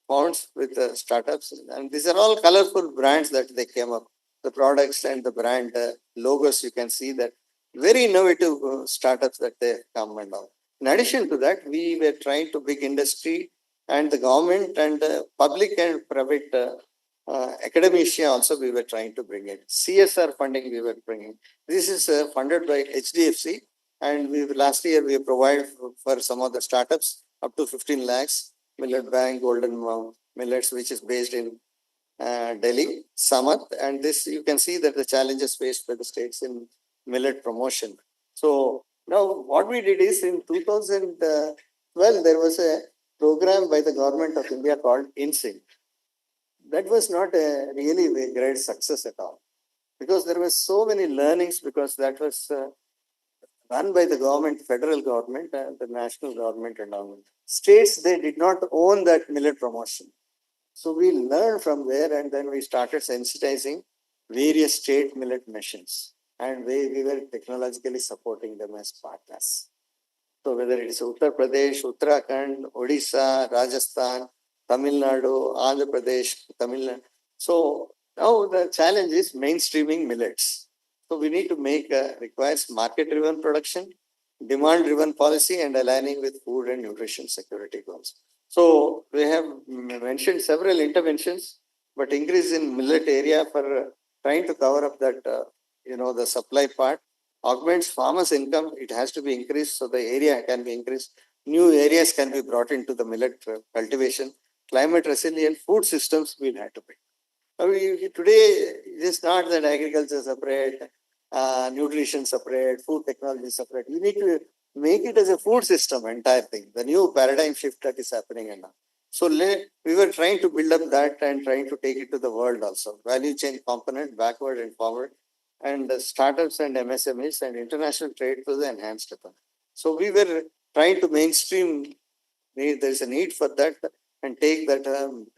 Speaker 4: pounds with startups. And these are all colorful brands that they came up. The products and the brand logos, you can see that very innovative startups that they come and all. In addition to that, we were trying to big industry and the government and public and private academia also we were trying to bring in. CSR funding we were bringing. This is funded by HDFC, and last year we provided for some of the startups up to 15 lakhs. Millet Bank, Golden Millets, which is based in Delhi, Samath, and this you can see that the challenges faced by the states in millet promotion. So now what we did is in 2012 there was a program by the government of India called INSYNC. That was not a really great success at all because there were so many learnings, because that was run by the government, federal government and the national government and all. States, they did not own that millet promotion. So we learned from there and then we started sensitizing various state millet missions. And we were technologically supporting them as partners. So whether it is Uttar Pradesh, Uttarakhand, Odisha, Rajasthan, Tamil Nadu, Andhra Pradesh, Tamil Nadu. So now the challenge is mainstreaming millets. So we need to requires market-driven production, demand-driven policy, and aligning with food and nutrition security goals. So we have mentioned several interventions, but increase in millet area for trying to cover up that the supply part augments farmers' income. It has to be increased so the area can be increased. New areas can be brought into the millet cultivation. Climate resilient food systems will have to be. Today, it is not that agriculture separate, nutrition separate, food technology separate. We need to make it as a food system, entire thing. The new paradigm shift that is happening and now. So we were trying to build up that and trying to take it to the world also. Value chain component, backward and forward, and startups and MSMEs and international trade to the enhanced effort. So we were trying to mainstream. There is a need for that and take that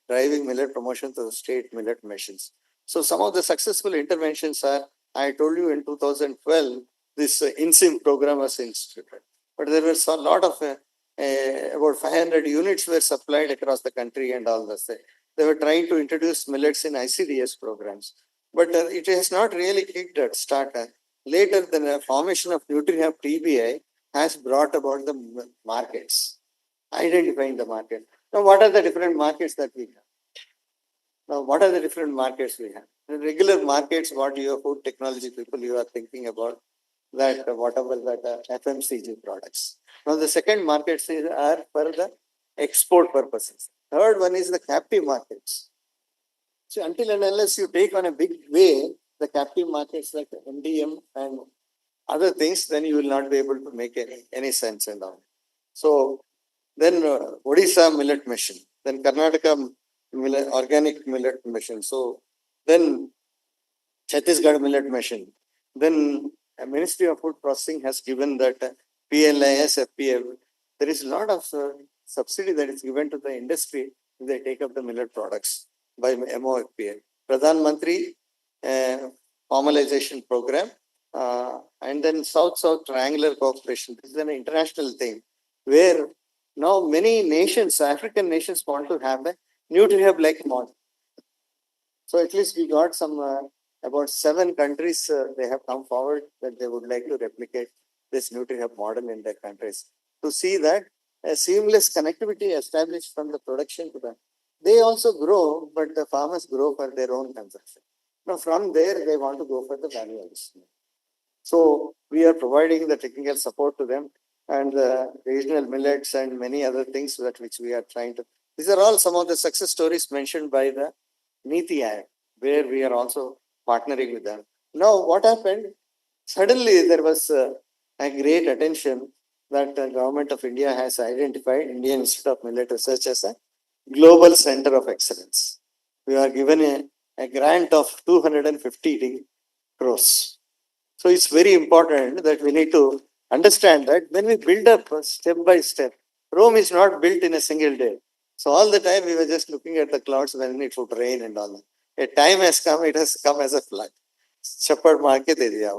Speaker 4: driving millet promotion to the state millet missions. So some of the successful interventions are, I told you in 2012, this INSIM program was instituted. But there was a lot of, about 500 units were supplied across the country and all this. They were trying to introduce millets in ICDS programs. But it has not really kicked at start. Later, the formation of NutriHub TBI has brought about the markets, identifying the market. Now, what are the different markets that we have? Now, what are the different markets we have? The regular markets, what your food technology people you are thinking about, that whatever that FMCG products. Now, the second markets are for the export purposes. Third one is the captive markets. So, until and unless you take on a big way the captive markets like MDM and other things, then you will not be able to make any sense and all. So, then Odisha millet mission, then Karnataka organic millet mission. So then Chhattisgarh millet mission. Then Ministry of Food Processing has given that PLIS, FPF. There is a lot of subsidy that is given to the industry if they take up the millet products by MOFPA. Pradhan Mantri formalization program and then South-South triangular cooperation. This is an international thing where now many nations, African nations want to have a NutriHub like model. So at least we got some, about 7 countries, they have come forward that they would like to replicate this NutriHub model in their countries to see that a seamless connectivity established from the production to the, they also grow, but the farmers grow for their own consumption. Now from there, they want to go for the value addition. So we are providing the technical support to them and the regional millets and many other things that which we are trying to. These are all some of the success stories mentioned by the Niti Aayog, where we are also partnering with them. Now, what happened? Suddenly, there was a great attention that the government of India has identified Indian Institute of Millet Research as a global center of excellence. We are given a grant of 250 crores. So it's very important that we need to understand that when we build up step by step, Rome is not built in a single day. So all the time we were just looking at the clouds when it would rain and all that. A time has come, it has come as a flood. Shepherd market area.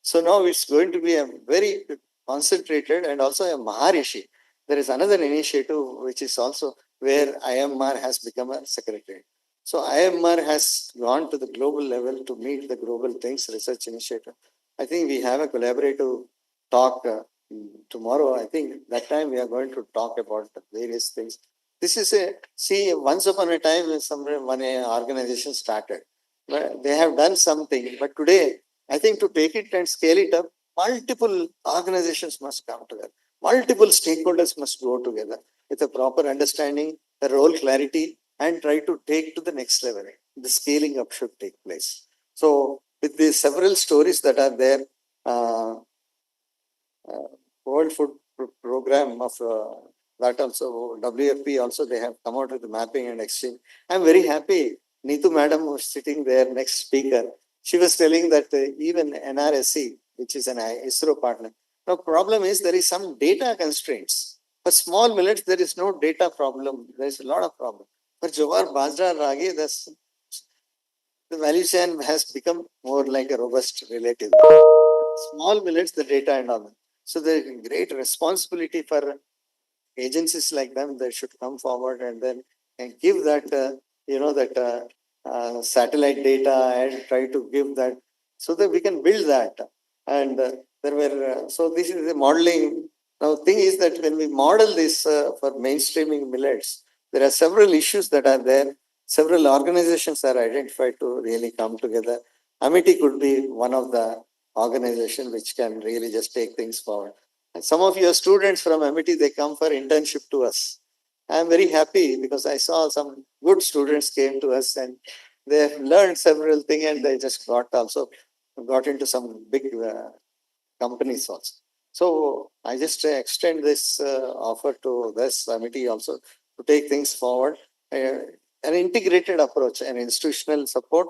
Speaker 4: So now it's going to be a very concentrated and also a Maharishi. There is another initiative which is also where IMR has become a secretary. So IMR has gone to the global level to meet the global things research initiative. I think we have a collaborative talk tomorrow. I think that time we are going to talk about the various things. This is once upon a time when an organization started, they have done something, but today I think to take it and scale it up, multiple organizations must come together. Multiple stakeholders must go together with a proper understanding, the role clarity, and try to take to the next level. The scaling up should take place. So with the several stories that are there, World Food Program of that also, WFP also, they have come out with the mapping and exchange. I'm very happy. Neetu madam was sitting there, next speaker. She was telling that even NRSC, which is an ISRO partner, The problem is there is some data constraints. For small millets, there is no data problem. There is a lot of problem. For jowar, bajra, ragi, the value chain has become more like a robust relative. Small millets, the data and all. So there is great responsibility for agencies like them. They should come forward and then and give that satellite data and try to give that so that we can build that. And there were so this is the modeling. Now thing is that when we model this for mainstreaming millets, there are several issues that are there. Several organizations are identified to really come together. Amity could be one of the organization which can really just take things forward. And some of your students from MIT, they come for internship to us. I'm very happy because I saw some good students came to us and they have learned several things and they just got into some big companies also. So I just extend this offer to this committee also to take things forward. An integrated approach, an institutional support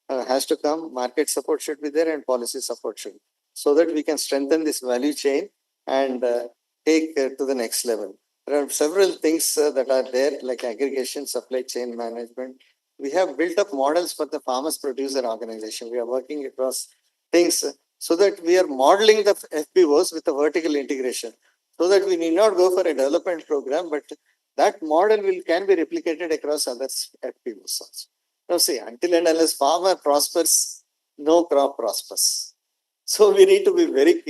Speaker 4: has to come, market support should be there, and policy support should, so that we can strengthen this value chain and take to the next level. There are several things that are there, like aggregation, supply chain management. We have built up models for the farmers producer organization. We are working across things so that we are modeling the FPOs with a vertical integration, so that we need not go for a development program, but that model can be replicated across other FPOs also. Now see, until and unless farmer prospers, no crop prospers. So we need to be very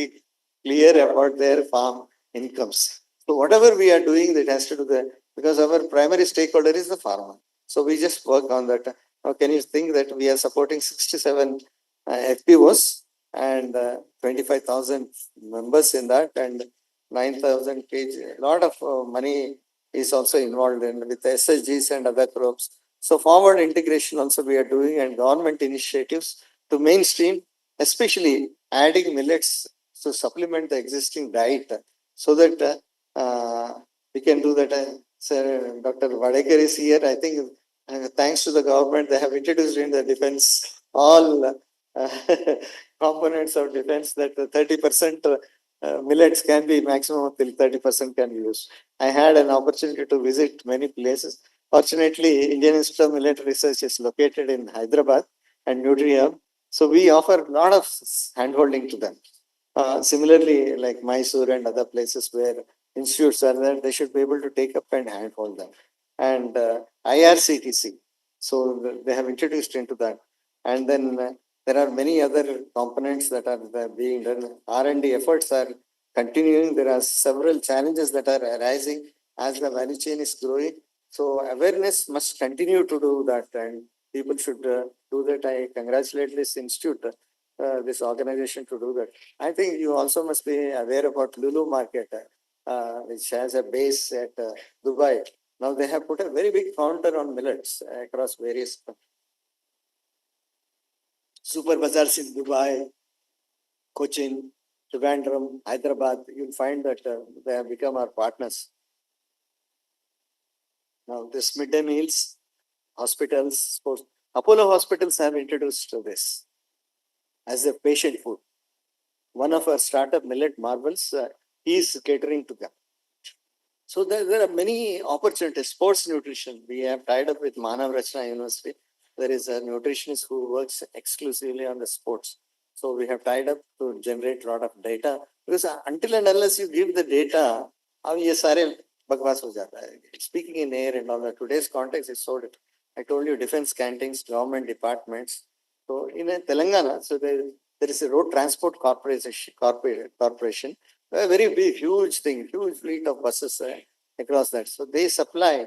Speaker 4: clear about their farm incomes. So whatever we are doing, that has to do that, because our primary stakeholder is the farmer. So we just work on that. Now, can you think that we are supporting 67 FPOs and 25,000 members in that, and 9,000 kg, a lot of money is also involved in with SSGs and other crops. So forward integration also we are doing, and government initiatives to mainstream, especially adding millets to supplement the existing diet, so that we can do that. Sir, Dr. Vadekar is here. I think thanks to the government, they have introduced in the defense all components of defense that 30% millets can be maximum till 30% can be used. I had an opportunity to visit many places. Fortunately, Indian Institute of Millet Research is located in Hyderabad and NutriHub. So we offer a lot of handholding to them. Similarly, like Mysore and other places where institutes are there, they should be able to take up and handhold them. And IRCTC, so they have introduced into that. And then there are many other components that are being done. R&D efforts are continuing. There are several challenges that are arising as the value chain is growing. So awareness must continue to do that, and people should do that. I congratulate this institute, this organization to do that. I think you also must be aware about Lulu Market, which has a base at Dubai. Now they have put a very big counter on millets across various super bazaars in Dubai, Cochin, Trivandrum, Hyderabad. You'll find that they have become our partners. Now this midday meals, hospitals, sports. Apollo hospitals have introduced this as a patient food. One of our startup Millet Marvels, he is catering to them. So there are many opportunities. Sports nutrition, we have tied up with Manav Rachna University. There is a nutritionist who works exclusively on the sports. So we have tied up to generate a lot of data. Because until and unless you give the data, अब ये सारे बकवास हो जाता है. Speaking in air and all that. Today's context is so different. I told you defense cantings, government departments. So in Telangana, so there is a road transport corporation, a very big, huge thing, huge fleet of buses across that. So they supply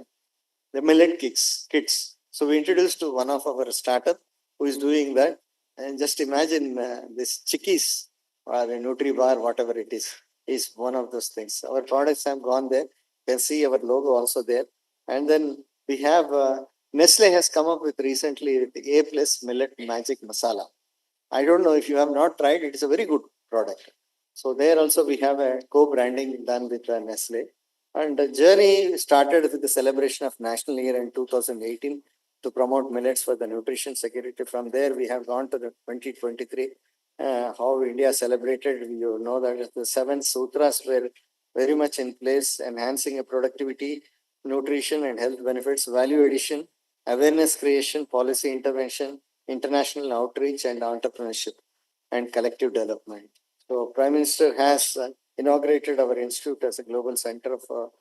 Speaker 4: the millet kits. So we introduced to one of our startup who is doing that. And just imagine this chickies or a Nutri bar, whatever it is one of those things. Our products have gone there. You can see our logo also there. And then we have Nestle has come up with recently the A Plus Millet Magic Masala. I don't know if you have not tried, it is a very good product. So there also we have a co-branding done with Nestle. And the journey started with the celebration of National Year in 2018 to promote millets for the nutrition security. From there, we have gone to the 2023. how India celebrated. You know that the 7 sutras were very much in place, enhancing a productivity, nutrition and health benefits, value addition, awareness creation, policy intervention, international outreach and entrepreneurship and collective development. So Prime Minister has inaugurated our institute as a global center of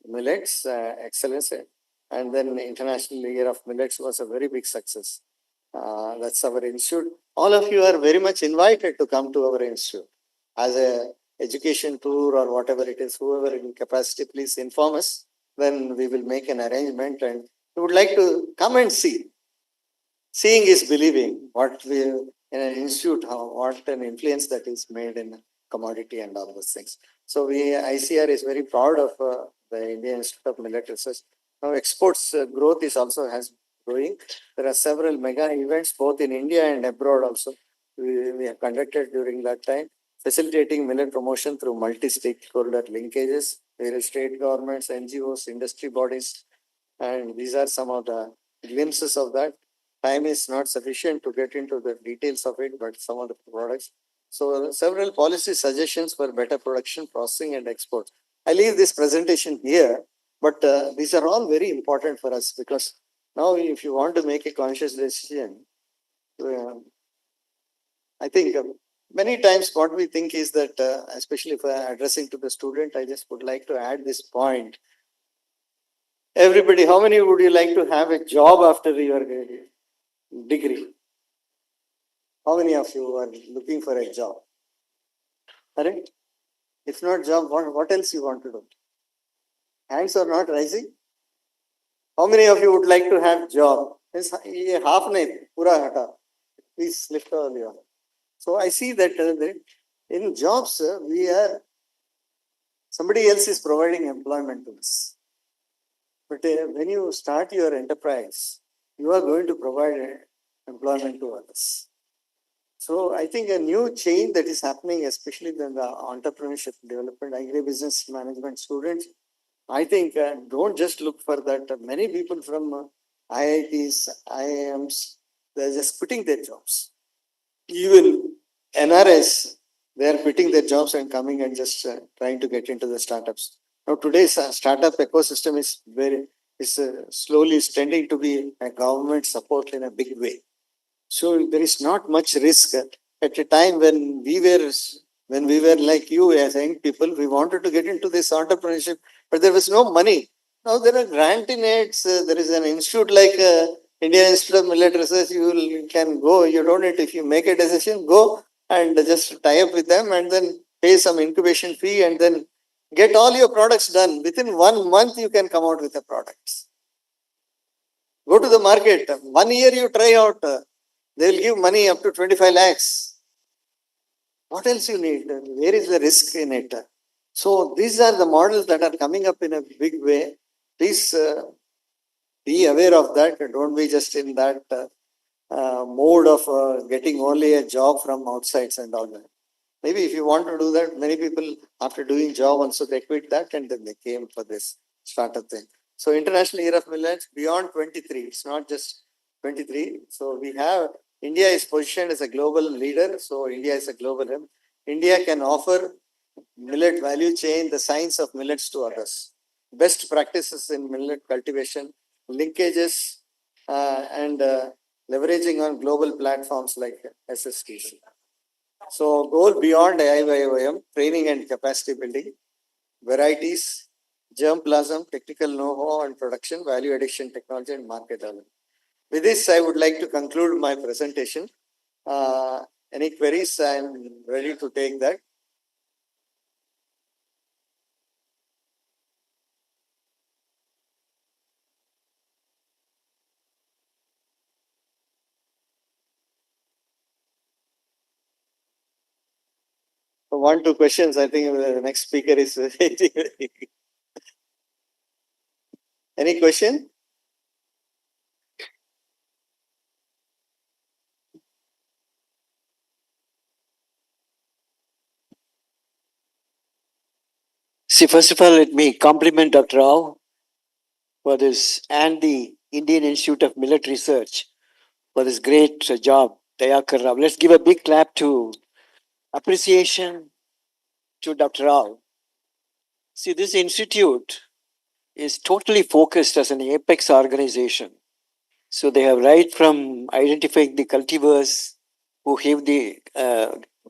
Speaker 4: millets excellence, and then International Year of Millets was a very big success. That's our institute. All of you are very much invited to come to our institute as a education tour or whatever it is. Whoever in capacity, please inform us. Then we will make an arrangement, and we would like to come and see. Seeing is believing. What we in an institute, what an influence that is made in commodity and all those things. So ICR is very proud of the Indian Institute of Millet Research. Now exports growth is also has growing. There are several mega events both in India and abroad also. We have conducted during that time, facilitating millet promotion through multi-stakeholder linkages, various state governments, NGOs, industry bodies, and these are some of the glimpses of that. Time is not sufficient to get into the details of it, but some of the products. So several policy suggestions for better production, processing and export. I leave this presentation here, but these are all very important for us because now if you want to make a conscious decision, I think many times what we think is that, especially for addressing to the student, I just would like to add this point. Everybody, how many would you like to have a job after your degree? How many of you are looking for a job? Correct? If not job, what else you want to do? Hands are not rising. How many of you would like to have job? ये half नहीं पूरा हटा. Please lift all your. So I see that in jobs we are somebody else is providing employment to us. But when you start your enterprise, you are going to provide employment to others. So I think a new change that is happening, especially in the entrepreneurship development, agribusiness management students, I think don't just look for that. Many people from IITs, IIMs, they're just quitting their jobs. Even NRS, they are quitting their jobs and coming and just trying to get into the startups. Now today's startup ecosystem is slowly tending to be a government support in a big way. So there is not much risk. At a time when we were like you as young people, we wanted to get into this entrepreneurship, but there was no money. Now there are grantinates. There is an institute like Indian Institute of Millet Research. You can go. You don't need to, if you make a decision, go and just tie up with them and then pay some incubation fee and then get all your products done. Within 1 month, you can come out with the products. Go to the market. 1 year you try out. They will give money up to 25 lakhs. What else you need? Where is the risk in it? So these are the models that are coming up in a big way. Please be aware of that. Don't be just in that mode of getting only a job from outsides and all that. Maybe if you want to do that, many people after doing job also they quit that and then they came for this startup thing. So International Year of Millets beyond 23. It's not just 23. So we have India is positioned as a global leader. So India is a global hub. India can offer millet value chain, the science of millets to others. Best practices in millet cultivation, linkages and leveraging on global platforms like SSTC. So goal beyond AIYOM, training and capacity building, varieties, germplasm, technical know-how and production, value addition technology and market development. With this, I would like to conclude my presentation. Any queries? I am ready to take that. So 1, 2 questions. I think the next speaker is. Any question?
Speaker 5: See, first of all, let me compliment Dr. Rao for this and the Indian Institute of Millet Research for this great job Dayakar Rao. Let's give a big clap to appreciation to Dr. Rao. See, this institute is totally focused as an apex organization. So they have right from identifying the cultivars who have the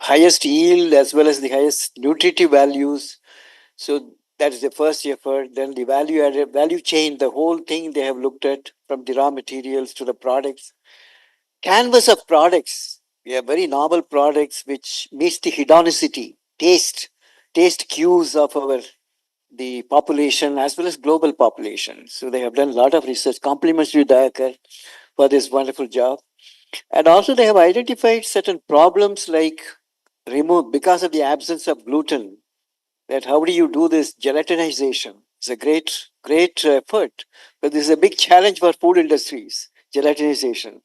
Speaker 5: highest yield as well as the highest nutritive values. So that is the first effort. Then the value added value chain, the whole thing they have looked at from the raw materials to the products. Canvas of products. We have very novel products which meets the hedonicity, taste cues of our the population as well as global population. So they have done a lot of research. Compliments to Dayakar for this wonderful job. And also they have identified certain problems like remove because of the absence of gluten. That how do you do this gelatinization? It's a great effort, but this is a big challenge for food industries. Gelatinization.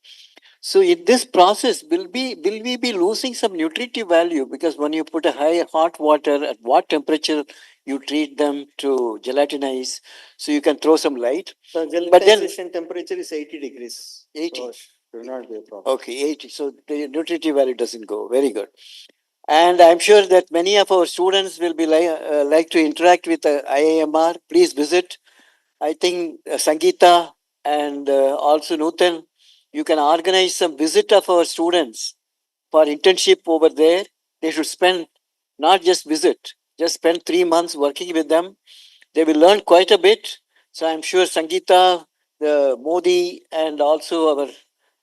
Speaker 5: So in this process, will we be losing some nutritive value because when you put a high hot water, at what temperature you treat them to gelatinize, so you can throw some light.
Speaker 4: So
Speaker 5: But then
Speaker 4: gelatinization temperature is 80 degrees.
Speaker 5: 80.
Speaker 4: So should not be a problem.
Speaker 5: Okay, 80. So the nutritive value doesn't go. Very good. And I'm sure that many of our students will be like to interact with IAMR. Please visit. I think Sangeeta and also Nutan, you can organize some visit of our students for internship over there. They should spend, not just visit, just spend 3 months working with them. They will learn quite a bit. So I'm sure Sangeeta, the Modi, and also our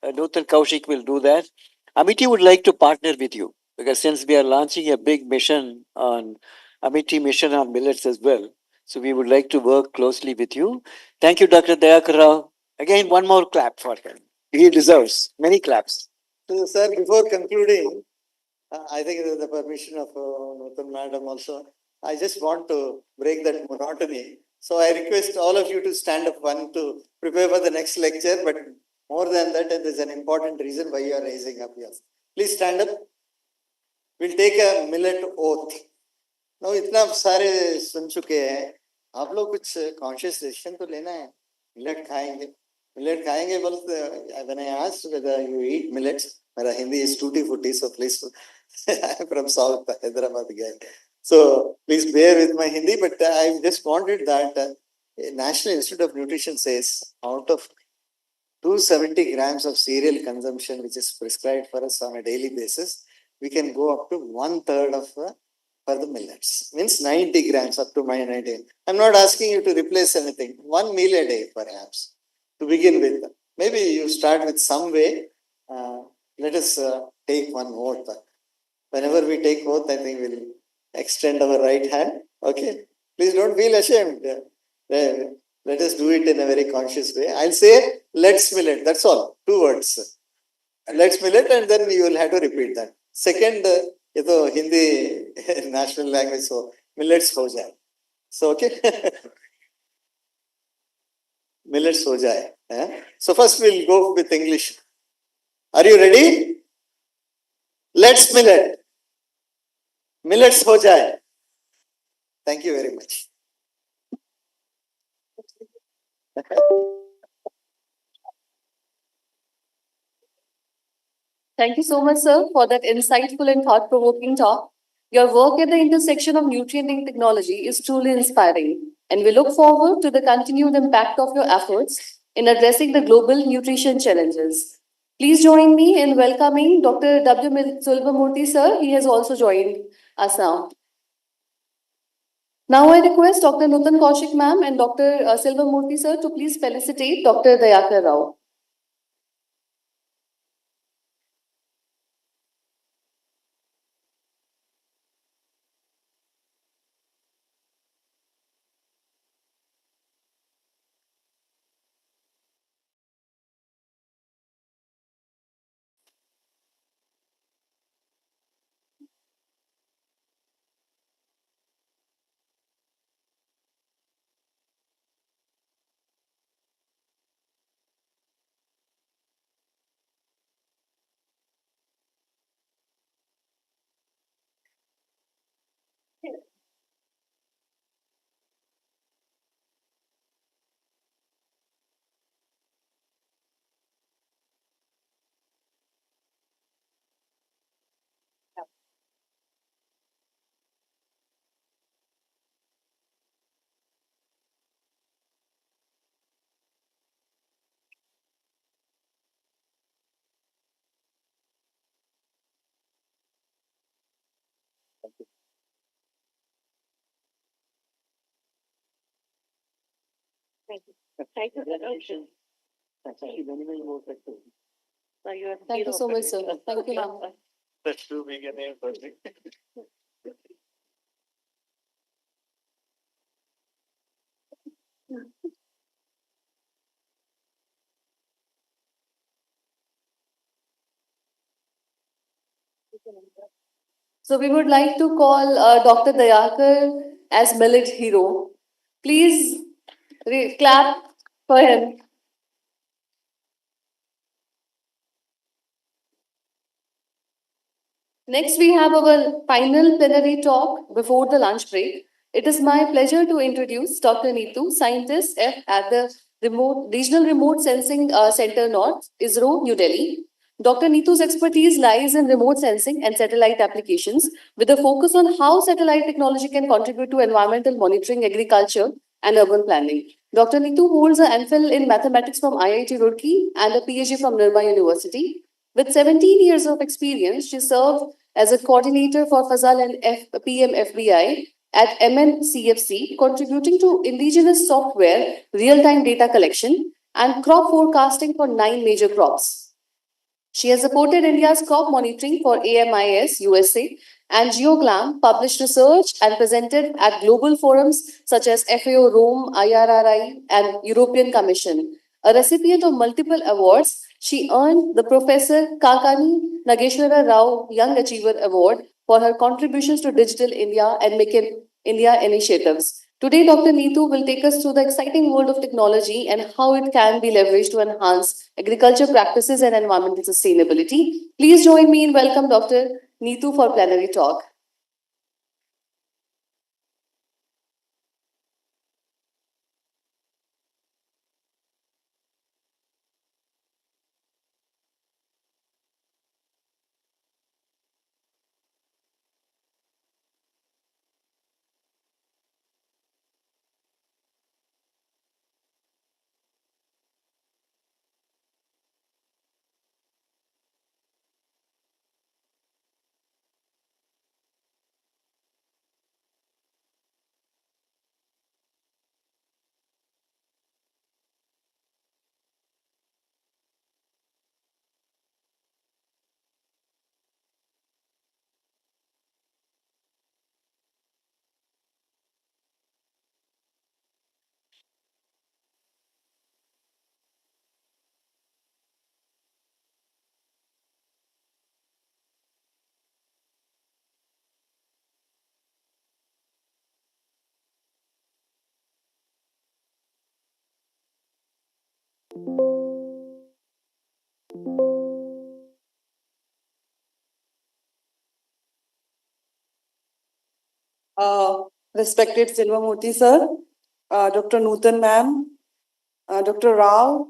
Speaker 5: Nutan Kaushik will do that. Amity would like to partner with you because since we are launching a big mission on Amity mission on millets as well, so we would like to work closely with you. Thank you, Dr. Dayakar Rao. Again, one more clap for him. He deserves many claps.
Speaker 4: So, sir, before concluding, I think with the permission of Nutan Madam also, I just want to break that monotony. So I request all of you to stand up one to prepare for the next lecture. But more than that, there's an important reason why you are raising up here. Please stand up. We'll take a millet oath. Now, इतना सारे सुन चुके हैं आप लोग कुछ conscious decision तो लेना है मिलेट खाएंगे बोलते when I asked whether you eat millets मेरा Hindi is tutti frutti so please I'm from South Hyderabad guy so please bear with my Hindi but I just wanted that National Institute of Nutrition says out of 270 grams of cereal consumption which is prescribed for us on a daily basis we can go up to 1/3 of for the millets. Means 90 grams up to my 90. I'm not asking you to replace anything. One meal a day, perhaps, to begin with. Maybe you start with some way. Let us take one oath. Whenever we take oath, I think we'll extend our right hand. Okay. Please don't feel ashamed. Let us do it in a very conscious way. I'll say, let's millet. That's all. 2 words. Let's millet, and then you will have to repeat that. Second, ये तो Hindi national language हो millets हो जाए so okay millets हो जाए so first will go with English are you ready let's millets हो जाए thank you very much
Speaker 1: Thank you so much, sir, for that insightful and thought provoking talk. Your work at the intersection of nutrient and technology is truly inspiring, and we look forward to the continued impact of your efforts in addressing the global nutrition challenges. Please join me in welcoming Dr. W. Sulvamurthy, sir. He has also joined us now. Now I request Dr. Nutan Kaushik ma'am and Dr. Silvamurthy sir to please felicitate Dr. Dayakar Rao.
Speaker 3: Thank you.
Speaker 1: Thank you so much, sir. Thank you, ma'am.
Speaker 4: That's too big a name for me.
Speaker 1: So we would like to call Dr. Dayakar as Millet hero. Please clap for him. Next, we have our final plenary talk before the lunch break. It is my pleasure to introduce Dr. Neetu, scientist at the Regional Remote Sensing Center North, ISRO, New Delhi. Dr. Neetu's expertise lies in remote sensing and satellite applications, with a focus on how satellite technology can contribute to environmental monitoring, agriculture, and urban planning. Dr. Neetu holds an MPhil in mathematics from IIT Roorkee and a PhD from Nirma University. With 17 years of experience, she served as a coordinator for Fazal and PMFBI at MNCFC, contributing to indigenous software, real-time data collection, and crop forecasting for 9 major crops. She has supported India's crop monitoring for AMIS USA and GeoGlam, published research and presented at global forums such as FAO Rome, IRRI, and European Commission. A recipient of multiple awards, she earned the Professor Kakani Nageshwara Rao Young Achiever Award for her contributions to Digital India and Make in India initiatives. Today, Dr. Neetu will take us through the exciting world of technology and how it can be leveraged to enhance agriculture practices and environmental sustainability. Please join me in welcome Dr. Neetu for plenary talk.
Speaker 6: Respected Silvamurthy sir, Dr. Nutan ma'am, Dr. Rao,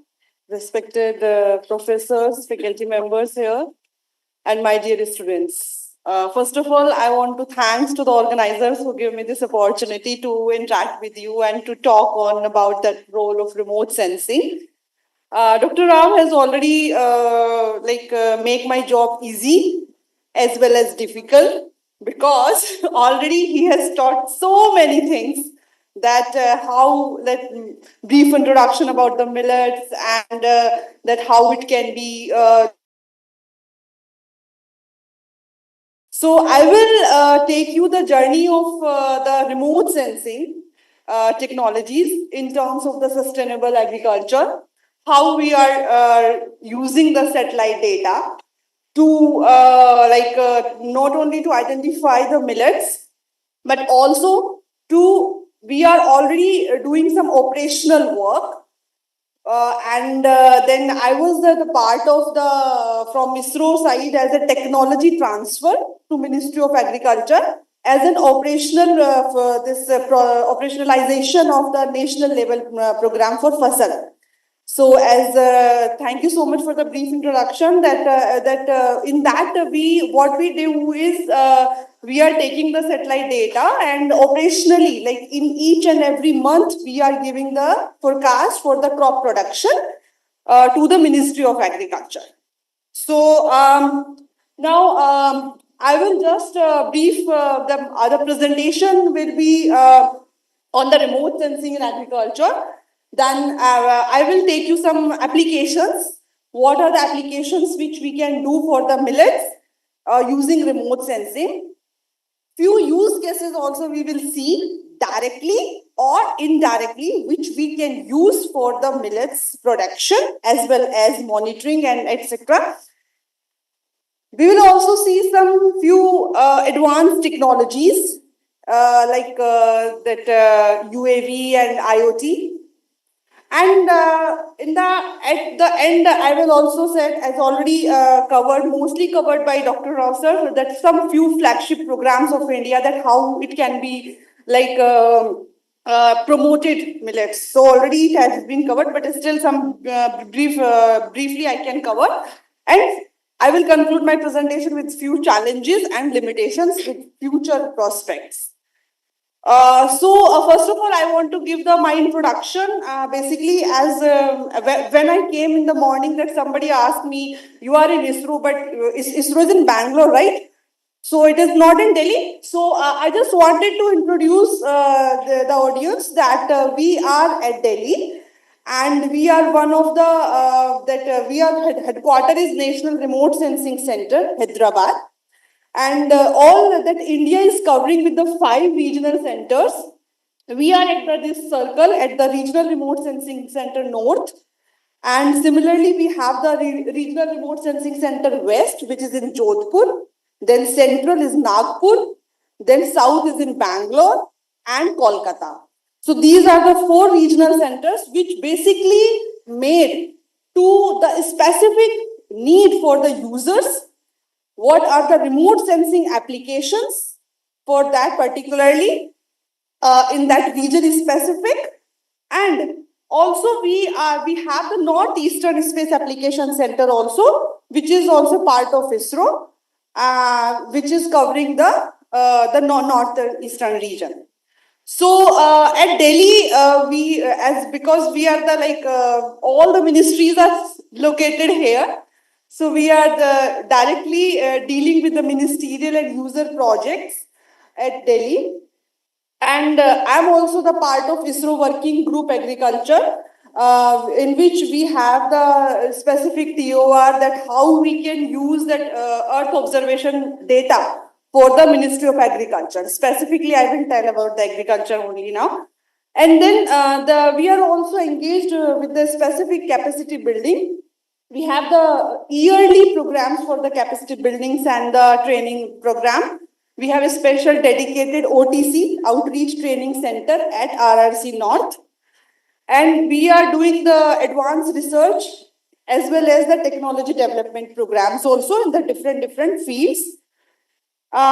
Speaker 6: respected professors, faculty members here, and my dear students. First of all, I want to thanks to the organizers who give me this opportunity to interact with you and to talk on about that role of remote sensing. Dr. Rao has already make my job easy as well as difficult because already he has taught so many things that brief introduction about the millets and that how it can be. So I will take you the journey of the remote sensing technologies in terms of the sustainable agriculture, how we are using the satellite data to not only to identify the millets, but also to we are already doing some operational work and then I was the part of the from ISRO side as a technology transfer to Ministry of Agriculture as an operational for this operationalization of the national level program for Fasal. So, as thank you so much for the brief introduction. In that we what we do is we are taking the satellite data and operationally, like in each and every month, we are giving the forecast for the crop production to the Ministry of Agriculture. So now I will just brief the other presentation will be on the remote sensing in agriculture. Then I will take you some applications. What are the applications which we can do for the millets using remote sensing? Few use cases also we will see directly or indirectly, which we can use for the millets production as well as monitoring and etc. We will also see some few advanced technologies like that UAV and IoT. And at the end, I will also say, as already mostly covered by Dr. Rao sir, that some few flagship programs of India, that how it can be like promoted millets. So already it has been covered, but still some briefly I can cover. And I will conclude my presentation with few challenges and limitations with future prospects. First of all, I want to give my introduction. Basically, as when I came in the morning, that somebody asked me, "You are in ISRO, but ISRO is in Bangalore, right?" So it is not in Delhi. So I just wanted to introduce the audience that we are at Delhi, and we are one of the we are headquarters is National Remote Sensing Center, Hyderabad. And all that India is covering with the 5 regional centers. We are at this circle at the Regional Remote Sensing Center North. And similarly, we have the Regional Remote Sensing Center West, which is in Jodhpur. Then Central is Nagpur. Then South is in Bangalore and Kolkata. So these are the 4 regional centers which basically made to the specific need for the users. What are the remote sensing applications for that particularly in that region is specific? And also we have the Northeastern Space Application Center also, which is also part of ISRO, which is covering the northeastern region. So at Delhi, because we are the all the ministries are located here. So we are directly dealing with the ministerial and user projects at Delhi. And I'm also the part of ISRO Working Group Agriculture, in which we have the specific TOR that how we can use that Earth observation data for the Ministry of Agriculture. Specifically, I will tell about the agriculture only now. And then we are also engaged with the specific capacity building. We have the yearly programs for the capacity buildings and the training program. We have a special dedicated OTC, Outreach Training Center at RRC North. And we are doing the advanced research as well as the technology development programs also in the different fields.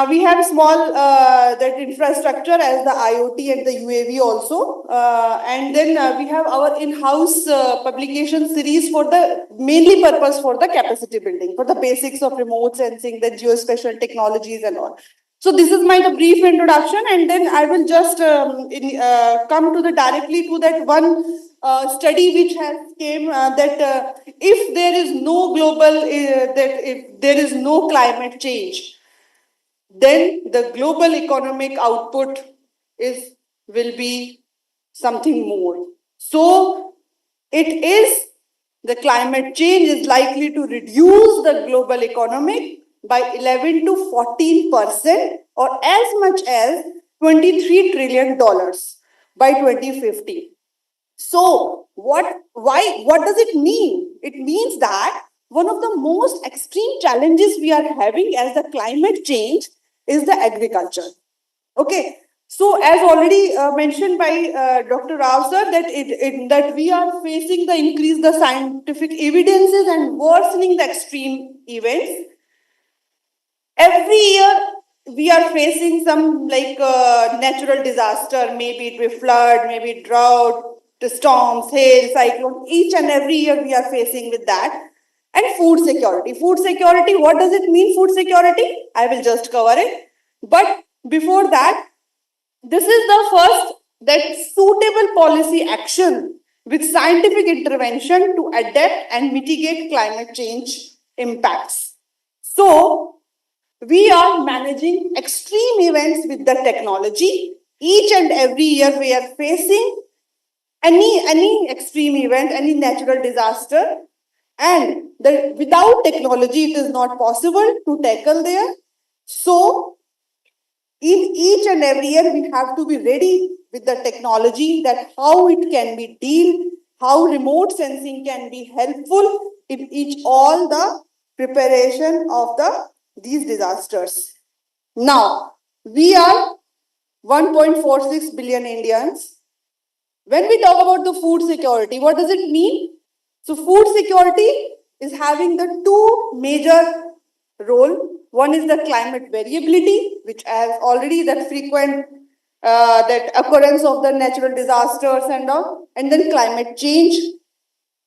Speaker 6: We have small that infrastructure as the IoT and the UAV also. And then we have our in-house publication series for the mainly purpose for the capacity building, for the basics of remote sensing, the geospatial technologies and all. So this is my brief introduction, and then I will just come to the directly to that one study which has came that if there is no global, that if there is no climate change, then the global economic output will be something more. So it is the climate change is likely to reduce the global economic by 11 to 14% or as much as $23 trillion by 2050. So what does it mean? It means that one of the most extreme challenges we are having as the climate change is the agriculture. Okay. So as already mentioned by Dr. Rao sir, that we are facing the scientific evidences and worsening the extreme events. Every year we are facing some natural disaster, maybe it be flood, maybe drought, the storms, hail, cyclone. Each and every year we are facing with that. And food security. Food security, what does it mean, food security? I will just cover it. But before that, this is the first that suitable policy action with scientific intervention to adapt and mitigate climate change impacts. So, We are managing extreme events with the technology. Each and every year we are facing any extreme event, any natural disaster, and without technology it is not possible to tackle there. So in each and every year we have to be ready with the technology, that how it can be dealt, how remote sensing can be helpful in each all the preparation of these disasters. Now we are 1.46 billion Indians. When we talk about the food security, what does it mean? So food security is having the two major role. One is the climate variability, which has already that frequent that occurrence of the natural disasters and all, and then climate change.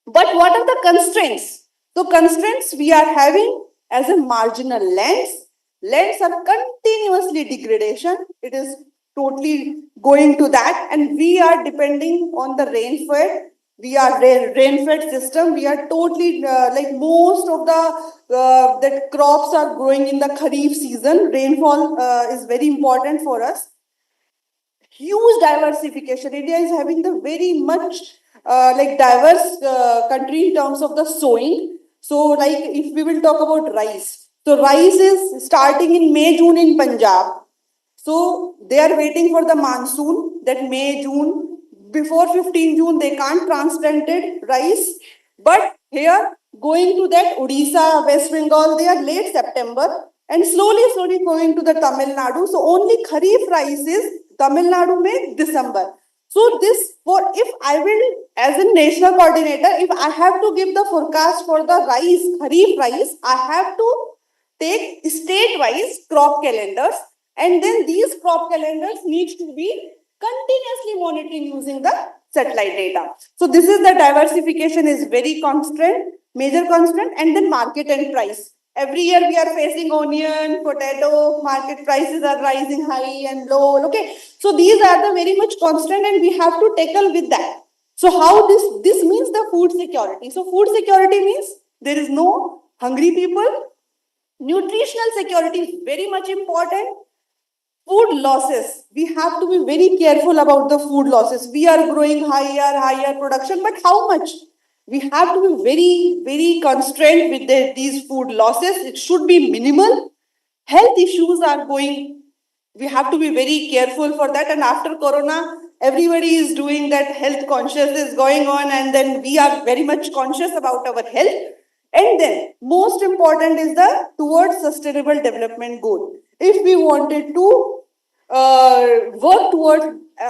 Speaker 6: But what are the constraints? So constraints we are having as a marginal lands. Lands are continuously degradation. It is totally going to that, and we are depending on the rainfall. We are rain-fed system. We are totally like most of the crops are growing in the Kharif season. Rainfall is very important for us. Huge diversification. India is having the very much like diverse country in terms of the sowing. So like if we will talk about rice. So rice is starting in May, June in Punjab. So they are waiting for the monsoon, that May, June. Before 15 June, they can't transplanted rice. But here, going to that Odisha, West Bengal, they are late September. And slowly going to the Tamil Nadu. So only Kharif rice is Tamil Nadu mein December. So this, for if I will, as a national coordinator, if I have to give the forecast for the rice, Kharif rice, I have to take state-wise crop calendars, and then these crop calendars need to be continuously monitoring using the satellite data. So this is the diversification is very constant, major constant, and then market and price. Every year we are facing onion, potato, market prices are rising high and low. Okay, so these are the very much constant, and we have to tackle with that. So how this means the food security. So food security means there is no hungry people. Nutritional security is very much important. Food losses. We have to be very careful about the food losses. We are growing higher production, but how much? We have to be very constrained with these food losses. It should be minimal. Health issues are going. We have to be very careful for that. And after Corona, everybody is doing that health conscious is going on, and then we are very much conscious about our health. And then most important is the towards sustainable development goal. If we wanted to work towards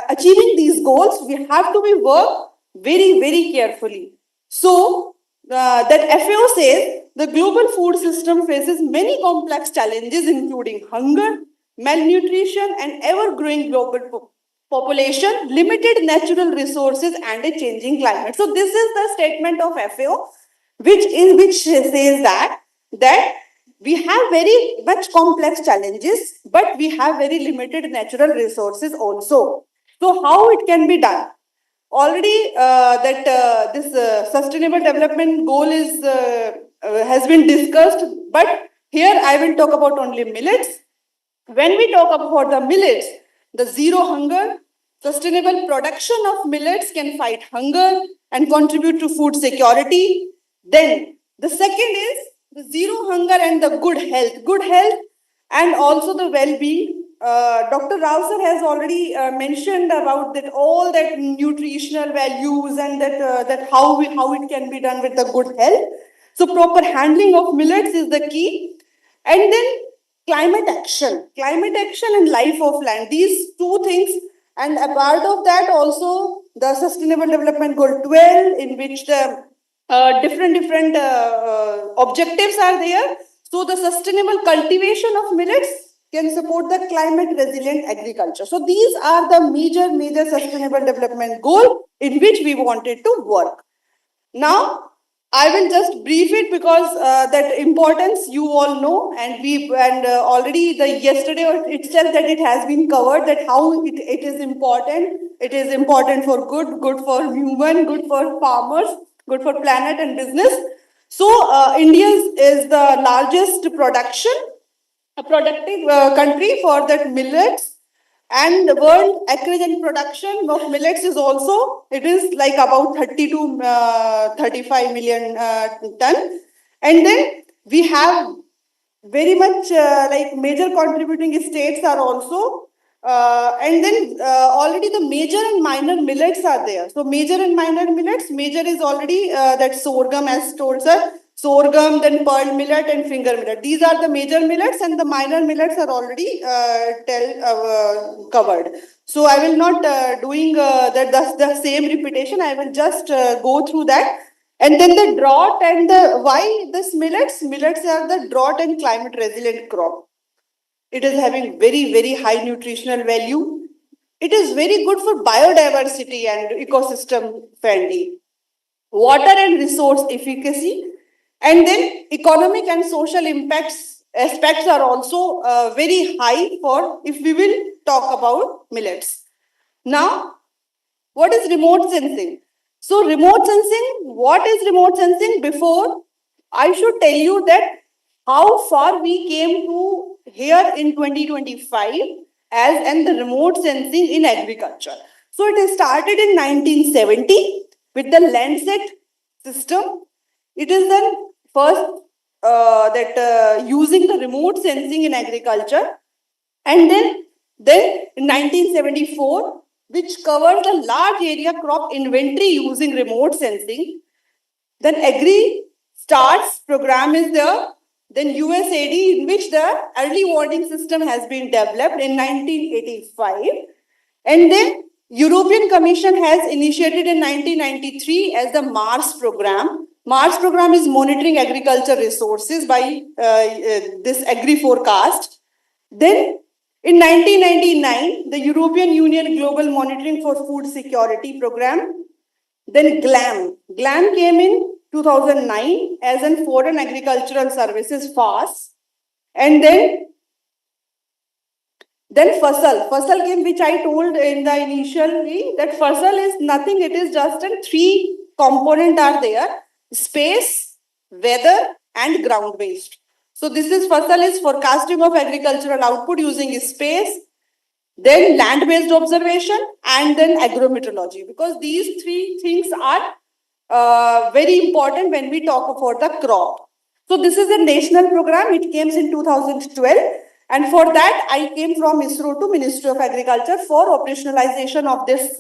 Speaker 6: achieving these goals, we have to be work very carefully. So that FAO says the global food system faces many complex challenges, including hunger, malnutrition, and ever-growing global population, limited natural resources, and a changing climate. So this is the statement of FAO, which says that we have very much complex challenges, but we have very limited natural resources also. So how it can be done? Already this sustainable development goal is has been discussed, but here I will talk about only millets. When we talk about the millets, the zero hunger, sustainable production of millets can fight hunger and contribute to food security. Then the second is the zero hunger and the good health and also the well-being. Dr. Rao sir has already mentioned about that all that nutritional values and that how it can be done with the good health. So proper handling of millets is the key. And then climate action and life of land, these two things. And a part of that also the sustainable development goal 12, in which the different objectives are there. So the sustainable cultivation of millets can support the climate resilient agriculture. So these are the major sustainable development goal in which we wanted to work. Now I will just brief it because that importance you all know, and already the yesterday itself that it has been covered, that how it is important. It is important for good for human, good for farmers, good for planet and business. So India is the largest production a productive country for that millets. And the world acreage and production of millets is also, it is like about 30 to 35 million ton. And then we have very much like major contributing states are also and then already the major and minor millets are there. So major and minor millets, major is already that sorghum as told sir, sorghum, then pearl millet and finger millet. These are the major millets and the minor millets are already covered. So I will not doing the same repetition. I will just go through that. And then the drought and the why this millets? Millets are the drought and climate resilient crop. It is having very high nutritional value. It is very good for biodiversity and ecosystem friendly. Water and resource efficacy, and then economic and social impacts aspects are also very high for if we will talk about millets. Now, what is remote sensing? So remote sensing, what is remote sensing? Before, I should tell you that how far we came to here in 2025 as and the remote sensing in agriculture. So it started in 1970 with the Lancet system. It is then first using the remote sensing in agriculture, and then in 1974, which covers a large area crop inventory using remote sensing. Then Agri Stars program is there. Then USAID, in which the early warning system has been developed in 1985. And then European Commission has initiated in 1993 as the Mars program. Mars program is monitoring agriculture resources by this agri forecast. Then in 1999, the European Union Global Monitoring for Food Security program. Then GLAM. GLAM came in 2009 as in Foreign Agricultural Services FAS. And then Fasal. Fasal came, which I told in the initially that Fasal is nothing, it is just a three component are there: space, weather, and ground based. So this is Fasal is forecasting of agricultural output using space, then land-based observation, and then agrometeorology, because these three things are very important when we talk about the crop. So this is a national program. It came in 2012. And for that, I came from ISRO to Ministry of Agriculture for operationalization of this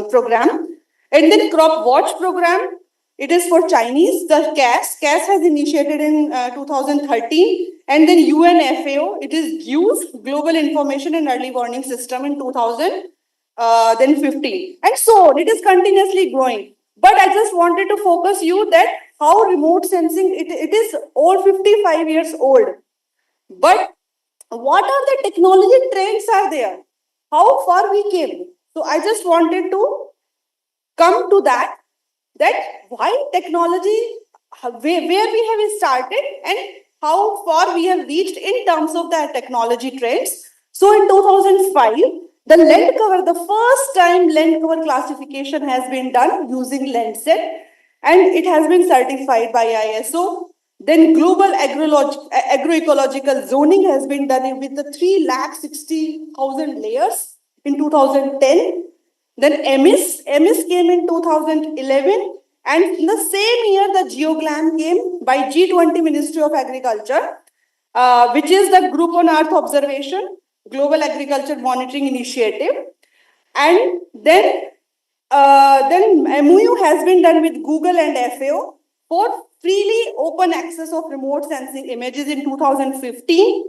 Speaker 6: program. And then Crop Watch program, it is for Chinese. The CAS has initiated in 2013. And then UNFAO, it is GIUS, Global Information and Early Warning System in 2015. And so on. It is continuously growing. But I just wanted to focus you that how remote sensing, it is all 55 years old. But what are the technology trends are there? How far we came? So I just wanted to come to that why technology, where we have started and how far we have reached in terms of the technology trends. So in 2005, the land cover, the first time land cover classification has been done using Landsat, and it has been certified by ISO. Then global agroecological zoning has been done with the 360,000 layers in 2010. Then EMIS came in 2011, and in the same year the GeoGLAM came by G20 Ministry of Agriculture, which is the Group on Earth Observation, Global Agriculture Monitoring Initiative. And then MOU has been done with Google and FAO for freely open access of remote sensing images in 2015.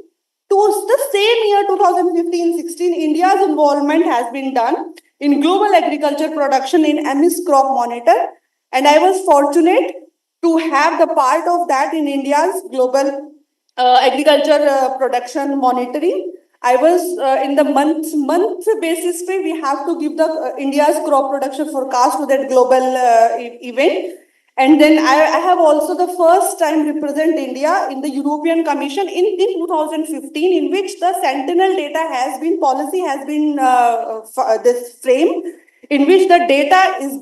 Speaker 6: To the same year 2015-16, India's involvement has been done in global agriculture production in EMIS crop monitor, and I was fortunate to have the part of that in India's global agriculture production monitoring. I was in the month basis pay, we have to give the India's crop production forecast to that global event. And then I have also the first time represent India in the European Commission in 2015, in which the Sentinel data has been, policy has been this frame, in which the data is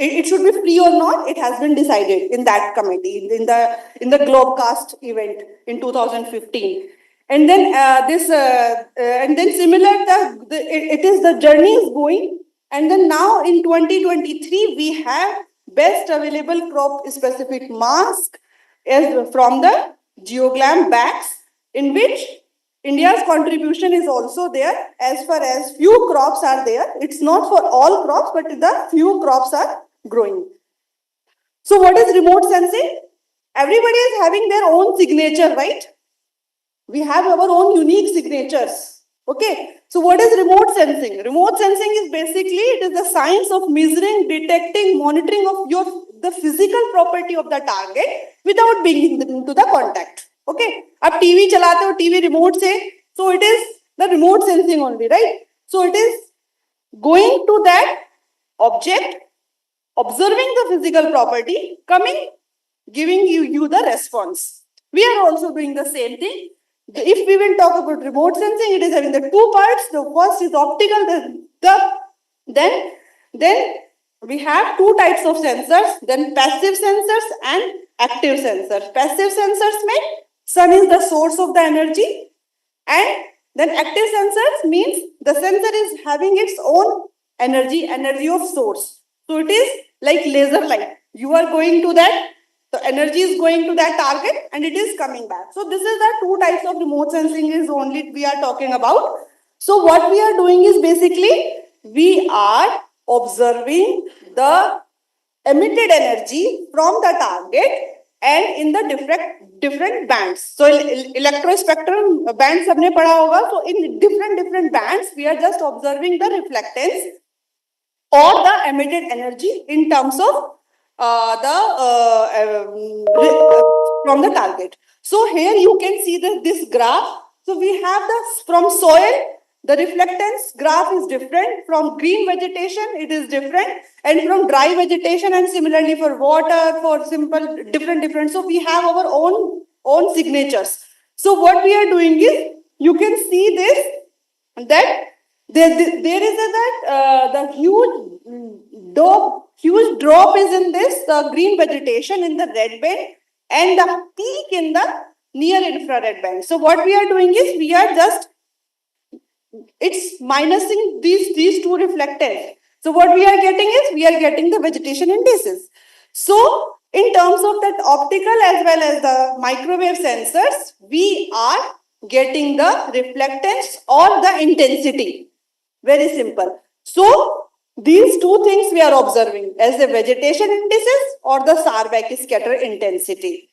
Speaker 6: it should be free or not, it has been decided in that committee in the Globecast event in 2015. And then and then similar it is the journey is going. And then now in 2023 we have best available crop specific mask as from the Geoglam bags, in which India's contribution is also there as far as few crops are there. It's not for all crops, but the few crops are growing. So what is remote sensing? Everybody is having their own signature, right? We have our own unique signatures. Okay. So what is remote sensing? Remote sensing is basically, it is the science of measuring, detecting, monitoring of the physical property of the target without being into the contact. Okay. Ab TV chalate ho, TV remote se, so it is the remote sensing only, right? So it is going to that object, observing the physical property, coming, giving you the response. We are also doing the same thing. If we will talk about remote sensing, it is having the two parts. The first is optical, then we have two types of sensors, then passive sensors and active sensors. Passive sensors mean sun is the source of the energy, and then active sensors means the sensor is having its own energy of source. So it is like laser light. You are going to that, the energy is going to that target and it is coming back. So this is the two types of remote sensing is only we are talking about. So what we are doing is basically we are observing the emitted energy from the target and in the different bands. So electrospectrum bands sabne padha hoga. So in different bands we are just observing the reflectance or the emitted energy in terms of from the target. So here you can see this graph. So we have from soil, the reflectance graph is different. From green vegetation, it is different. And from dry vegetation, and similarly for water, for simple, different. So we have our own signatures. So what we are doing is, you can see this, that there is the huge drop is in this green vegetation in the red band and the peak in the near infrared band. So what we are doing is we are just minusing these two reflectors. So what we are getting is we are getting the vegetation indices. So in terms of that optical as well as the microwave sensors, we are getting the reflectance or the intensity. Very simple. So these two things we are observing as the vegetation indices or the Sarbeck scatter intensity.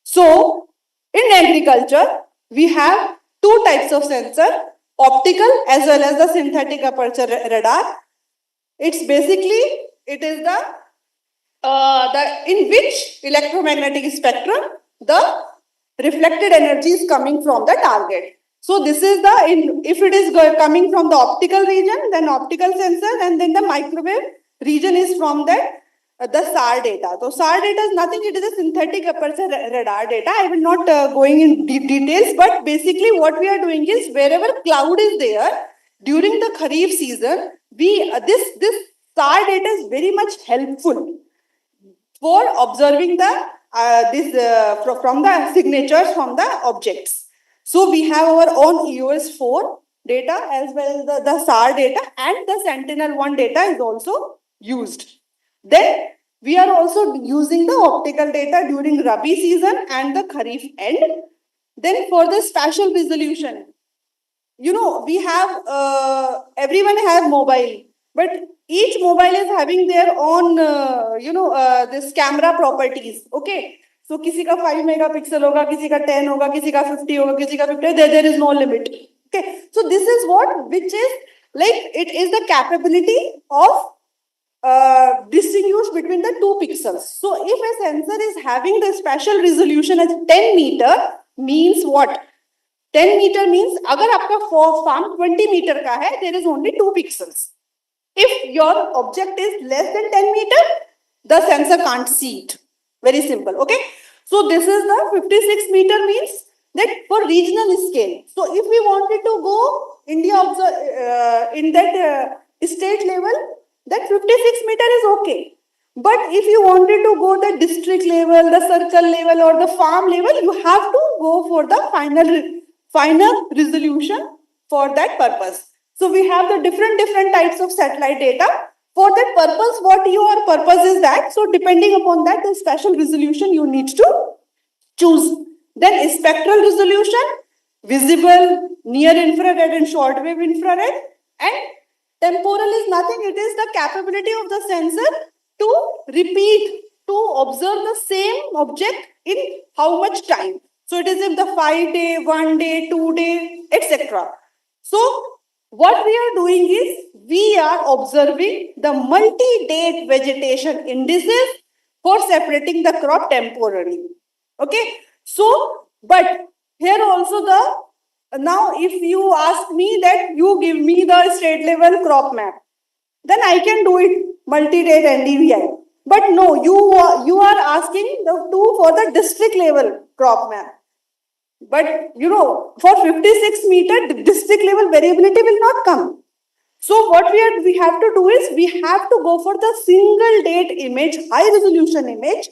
Speaker 6: So in agriculture, we have two types of sensor, optical as well as the synthetic aperture radar. It's basically, it is the in which electromagnetic spectrum the reflected energy is coming from the target. So this is if it is coming from the optical region, then optical sensor, and then the microwave region is from the SAR data. So SAR data is nothing, it is a synthetic aperture radar data. I will not going in deep details, but basically what we are doing is wherever cloud is there during the Kharif season, this SAR data is very much helpful for observing from the signatures from the objects. So we have our own EOS4 data as well as the SAR data, and the Sentinel-1 data is also used. Then we are also using the optical data during Rabi season and the Kharif end. Then for the spatial resolution, we have, everyone has mobile, but each mobile is having their own, this camera properties. Okay. So किसी का 5 megapixel होगा, किसी का 10 होगा, किसी का 50 होगा, किसी का 50. There is no limit. Okay. So this is which is like it is the capability of distinguish between the two pixels. So if a sensor is having the spatial resolution as 10 meter, means what? 10 meter means अगर आपका farm 20 meter का है, there is only 2 pixels. If your object is less than 10 meter, the sensor can't see it. Very simple. Okay. So this is the 56 meter means that for regional scale. So if we wanted to go India in that state level, that 56 meter is okay. But if you wanted to go the district level, the circle level, or the farm level, you have to go for the final resolution for that purpose. So we have the different types of satellite data. For that purpose, what your purpose is that? So depending upon that, the spatial resolution you need to choose. Then spectral resolution, visible, near infrared and shortwave infrared, and temporal is nothing, it is the capability of the sensor to repeat, to observe the same object in how much time. So it is in the 5 day, 1 day, 2 day, etc. So what we are doing is we are observing the multi-date vegetation indices for separating the crop temporally. Okay, so but here also now if you ask me that you give me the state level crop map, then I can do it multi-date NDVI. But no, you are asking the two for the district level crop map. But for 56 meter, the district level variability will not come. So what we have to do is we have to go for the single date image, high resolution image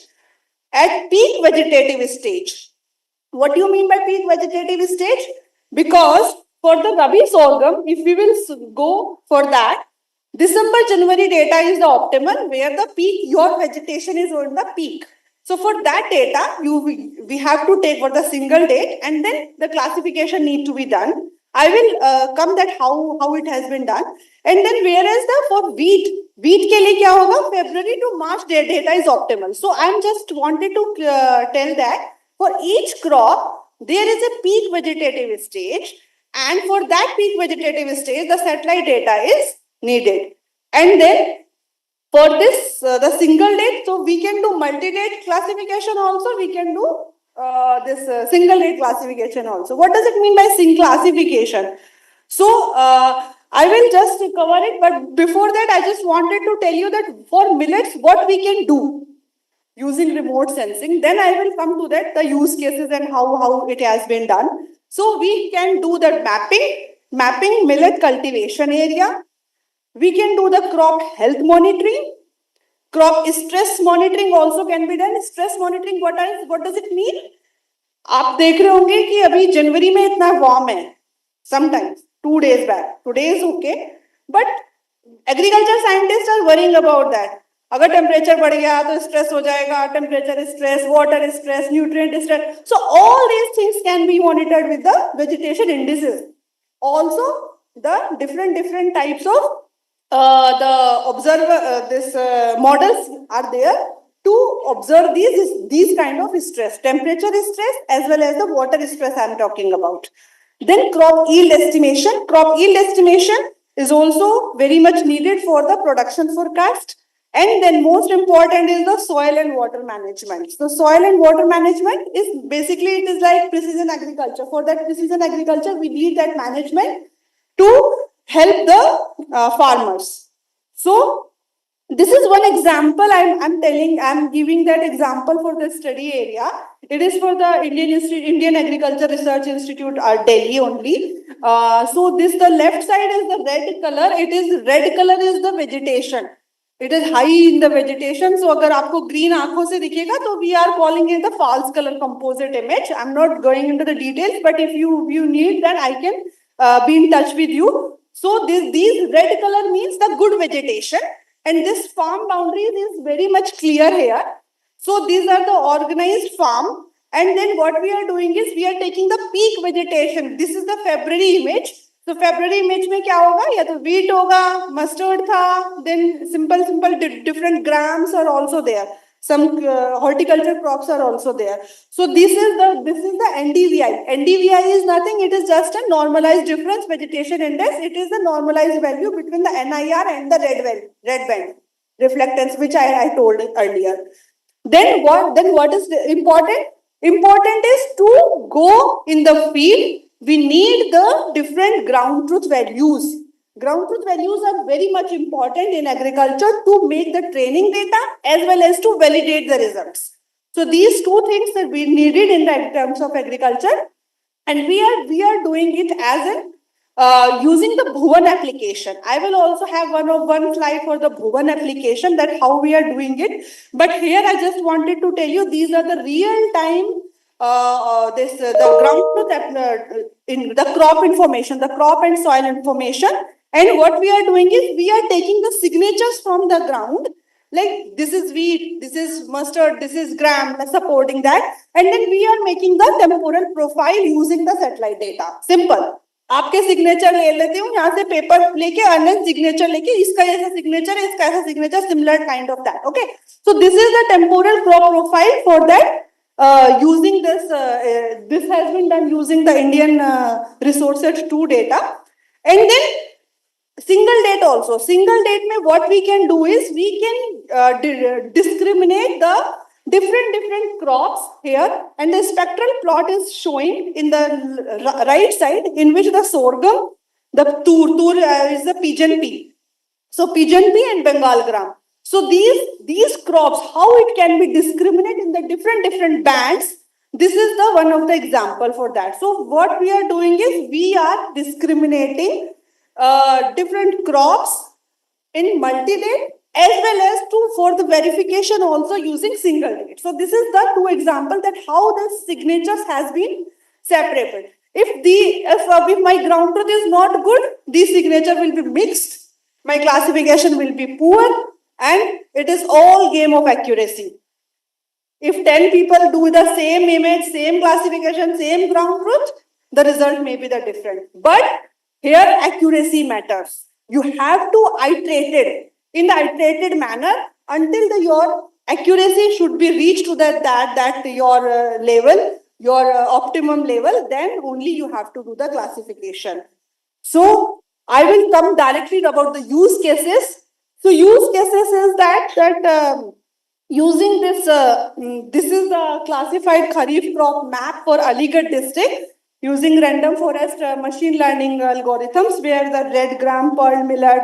Speaker 6: at peak vegetative stage. What do you mean by peak vegetative stage? Because for the Rabi sorghum, if we will go for that, December, January data is the optimal where the peak, your vegetation is on the peak. So for that data, we have to take for the single date and then the classification need to be done. I will come that how it has been done. And then whereas for wheat ke liye kya hoga? February to March data is optimal. So I'm just wanted to tell that for each crop, there is a peak vegetative stage, and for that peak vegetative stage, the satellite data is needed. And then for this, the single date, so we can do multi-date classification also, we can do this single date classification also. What does it mean by single classification? So, I will just cover it, but before that, I just wanted to tell you that for millets, what we can do using remote sensing. Then I will come to that, the use cases and how it has been done. So we can do the mapping millet cultivation area. We can do the crop health monitoring. Crop stress monitoring also can be done. Stress monitoring, what does it mean? आप देख रहे होंगे कि अभी जनवरी में इतना warm है sometimes 2 days back. Today is okay, but agriculture scientists are worrying about that. अगर टेम्परेचर बढ़ गया तो स्ट्रेस हो जाएगा, temperature stress, water stress, nutrient stress. So all these things can be monitored with the vegetation indices. Also, the different types of models are there to observe these kind of stress, temperature stress as well as the water stress I am talking about. Then crop yield estimation. Crop yield estimation is also very much needed for the production forecast. And then most important is the soil and water management. So soil and water management is basically, it is like precision agriculture. For that precision agriculture, we need that management to help the farmers. So this is one example I'm giving that example for the study area. It is for the Indian Agriculture Research Institute, Delhi only. So the left side is the red color. Red color is the vegetation. It is high in the vegetation. So अगर आपको green आँखों से दिखेगा तो we are calling it the false color composite image. I'm not going into the details, but if you need, then I can be in touch with you. So these red color means the good vegetation, and this farm boundaries is very much clear here. So these are the organized farm, and then what we are doing is we are taking the peak vegetation. This is the February image. So February image में क्या होगा? या तो wheat होगा, mustard था, then simple different grams are also there. Some horticulture crops are also there. So this is the NDVI. NDVI is nothing. It is just a normalized difference vegetation index. It is the normalized value between the NIR and the red band reflectance, which I told earlier. Then what is important? Important is to go in the field. We need the different ground truth values. Ground truth values are very much important in agriculture to make the training data as well as to validate the results. So these two things that we needed in the terms of agriculture, and we are doing it as using the Bhuvan application. I will also have one slide for the Bhuvan application, that how we are doing it. But here I just wanted to tell you, these are the real time the ground truth in the crop information, the crop and soil information. And what we are doing is we are taking the signatures from the ground, like this is wheat, this is mustard, this is gram, supporting that. And then we are making the temporal profile using the satellite data. Simple. आपके signature ले लेती हूँ यहाँ से paper लेके अन्य signature लेके इसका ऐसा सिग्नेचर है इसका ऐसा signature similar kind of that okay so this is the temporal crop profile for that using this has been done using the Indian resources 2 data. And then single date also. Single date mein what we can do is we can discriminate the different crops here, and the spectral plot is showing in the right side, in which the sorghum, the tur is the pigeon pea. So pigeon pea and Bengal gram. So these crops, how it can be discriminated in the different bands. This is the one of the example for that. So what we are doing is we are discriminating different crops in multi-date, as well as for the verification also using single date. So this is the 2 examples that how the signatures has been separated. If my ground truth is not good, the signature will be mixed, my classification will be poor, and it is all game of accuracy. If 10 people do the same image, same classification, same ground truth, the result may be the different. But here accuracy matters. You have to iterate it in the iterated manner until your accuracy should be reached to that your level, your optimum level. Then only you have to do the classification. So I will come directly about the use cases. So use cases is that using this is the classified Kharif crop map for Aligarh district using random forest machine learning algorithms, where the red gram, pearl millet,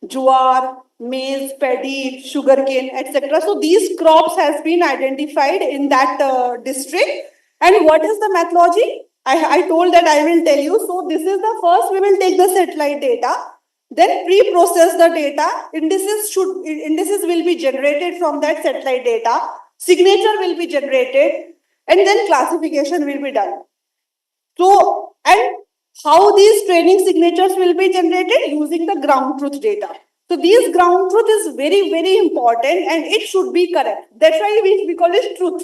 Speaker 6: jowar, maize, paddy, sugarcane, etc. So these crops has been identified in that district. And what is the methodology? I told that I will tell you. So this is the first, we will take the satellite data, then pre-process the data. Indices will be generated from that satellite data. Signature will be generated, and then classification will be done. So, and how these training signatures will be generated? Using the ground truth data. So these ground truth is very important, and it should be correct. That's why we call it truth.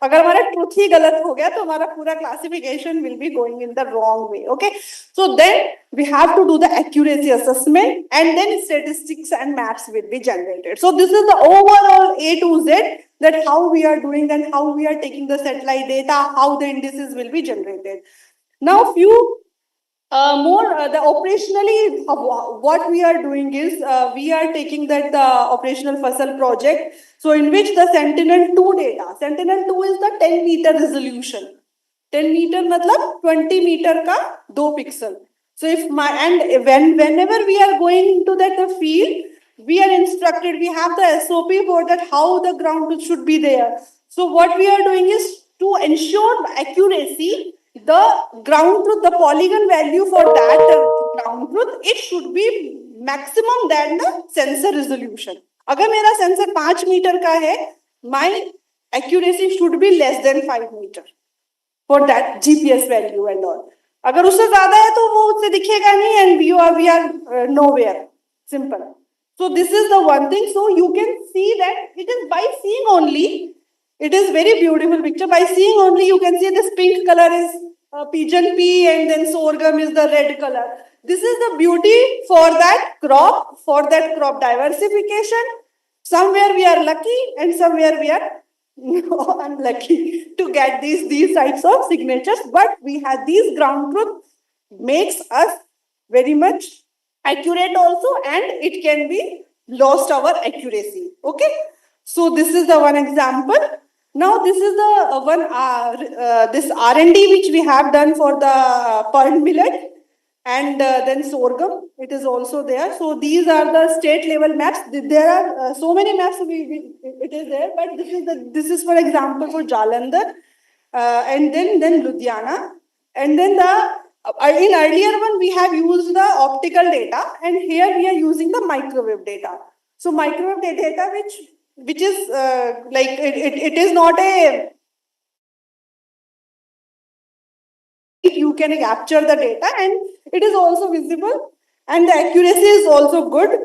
Speaker 6: अगर हमारा truth ही गलत हो गया तो हमारा पूरा classification will be going in the wrong way. Okay, so then we have to do the accuracy assessment, and then statistics and maps will be generated. So this is the overall A to Z, that how we are doing and how we are taking the satellite data, how the indices will be generated. Now few the operationally what we are doing is we are taking that the operational Fasal project, so in which the Sentinel-2 data, Sentinel-2 is the 10 meter resolution. 10 meter matlab 20 meter ka 2 pixel. So if whenever we are going into that field, we are instructed, we have the SOP for that how the ground truth should be there. So what we are doing is to ensure accuracy, the ground truth, the polygon value for that ground truth, it should be maximum than the sensor resolution. अगर मेरा sensor 5 metre का है, my accuracy should be less than 5 meter for that GPS value and all. अगर उससे ज्यादा है तो वो उससे दिखेगा नहीं, and we are nowhere. Simple. So this is the one thing. So you can see that it is by seeing only. It is very beautiful picture. By seeing only, you can see this pink color is pigeon pea, and then sorghum is the red color. This is the beauty for that crop diversification. Somewhere we are lucky, and somewhere we are unlucky to get these types of signatures. But we have these ground truth makes us very much accurate also, and it can be lost our accuracy. Okay. So this is the one example. Now this is the one this R&D which we have done for the pearl millet, and then sorghum. It is also there. So these are the state level maps. There are so many maps. It is there, but this is for example for Jalandhar, and then Ludhiana, and then the in earlier one we have used the optical data, and here we are using the microwave data. So microwave data which is like it is not a, you can capture the data and it is also visible, and the accuracy is also good.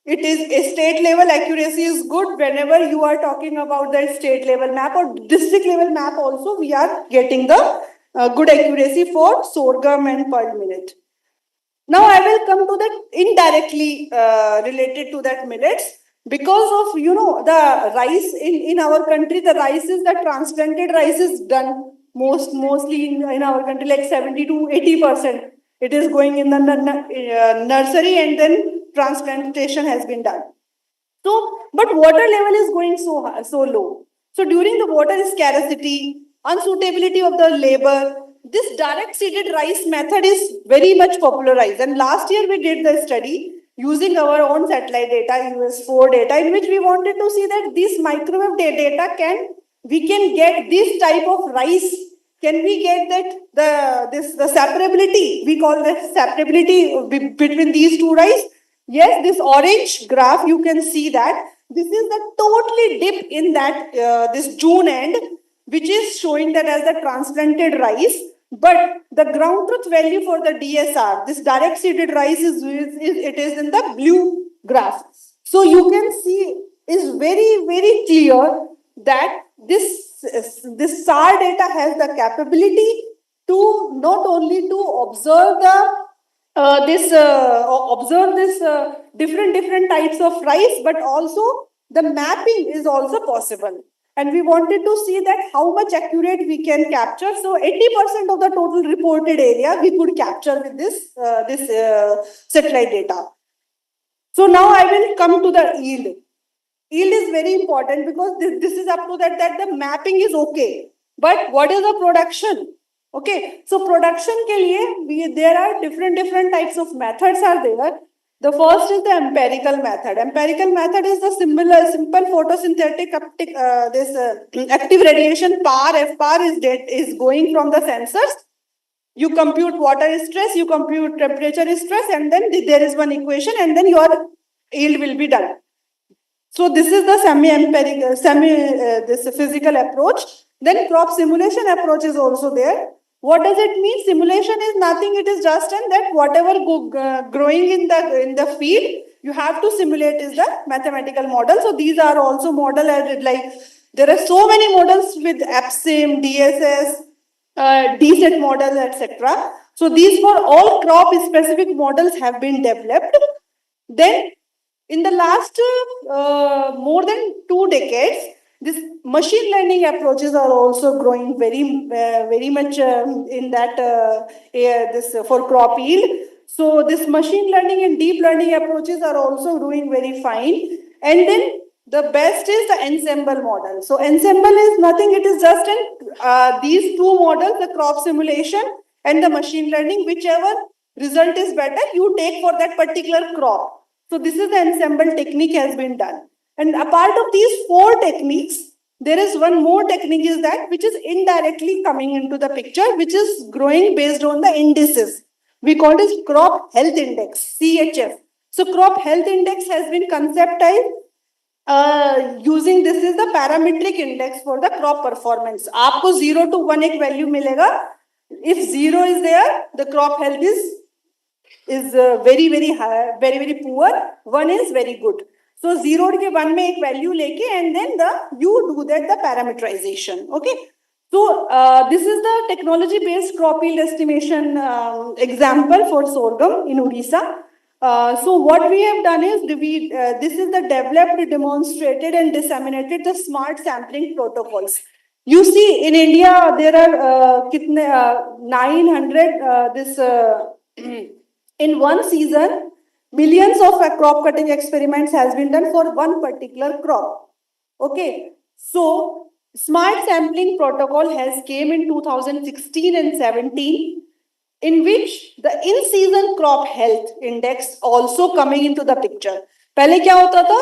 Speaker 6: It is a state level accuracy is good. Whenever you are talking about the state level map or district level map also, we are getting the good accuracy for sorghum and pearl millet. Now I will come to that indirectly related to that millets. Because of, you know, the rice in our country, the rice is the transplanted rice is done mostly in our country, like 70 to 80%. It is going in the nursery and then transplantation has been done. So, but water level is going so low. So during the water scarcity, unsuitability of the labor, this direct seeded rice method is very much popularized. And last year we did the study using our own satellite data, US4 data, in which we wanted to see that this microwave data we can get this type of rice. Can we get that the separability? We call the separability between these two rice. Yes, this orange graph, you can see that this is the totally dip in that this June end, which is showing that as the transplanted rice. But the ground truth value for the DSR, this direct seeded rice it is in the blue graph. So you can see is very clear that this SAR data has the capability to not only to observe this different types of rice, but also the mapping is also possible. And we wanted to see that how much accurate we can capture. So 80% of the total reported area we could capture with this satellite data. So now I will come to the yield. Yield is very important because this is up to that the mapping is okay. But what is the production? Okay, so production ke liye there are different types of methods are there. The first is the empirical method. Empirical method is the simple photosynthetic active radiation PAR, FPAR is going from the sensors. You compute water stress, you compute temperature stress, and then there is one equation, and then your yield will be done. So this is the semi-empirical, this physical approach. Then crop simulation approach is also there. What does it mean? Simulation is nothing. It is just in that whatever growing in the field, you have to simulate is the mathematical model. So these are also model like there are so many models with APSIM, DSS, DSET models, etc. So these for all crop specific models have been developed. Then in the last more than 2 decades, this machine learning approaches are also growing very much in that this for crop yield. So this machine learning and deep learning approaches are also doing very fine. And then the best is the ensemble model. So ensemble is nothing, it is just in these two models, the crop simulation and the machine learning, whichever result is better, you take for that particular crop. So this is the ensemble technique has been done. And apart of these 4 techniques, there is one more technique is that which is indirectly coming into the picture, which is growing based on the indices. We call this crop health index, CHF. So crop health index has been conceptualized using this is the parametric index for the crop performance. आपको 0 to 1 एक value मिलेगा. If 0 is there, the crop health is very high, very poor. 1 is very good. So 0 के 1 में एक value लेके and then you do that the parameterization. Okay. So this is the technology based crop yield estimation example for sorghum in Odisha. So what we have done is this is the developed, demonstrated and disseminated the smart sampling protocols. You see in India there are 900 in one season millions of crop cutting experiments has been done for one particular crop. Okay, so smart sampling protocol has came in 2016 and 17, in which the in-season crop health index also coming into the picture. पहले क्या होता था?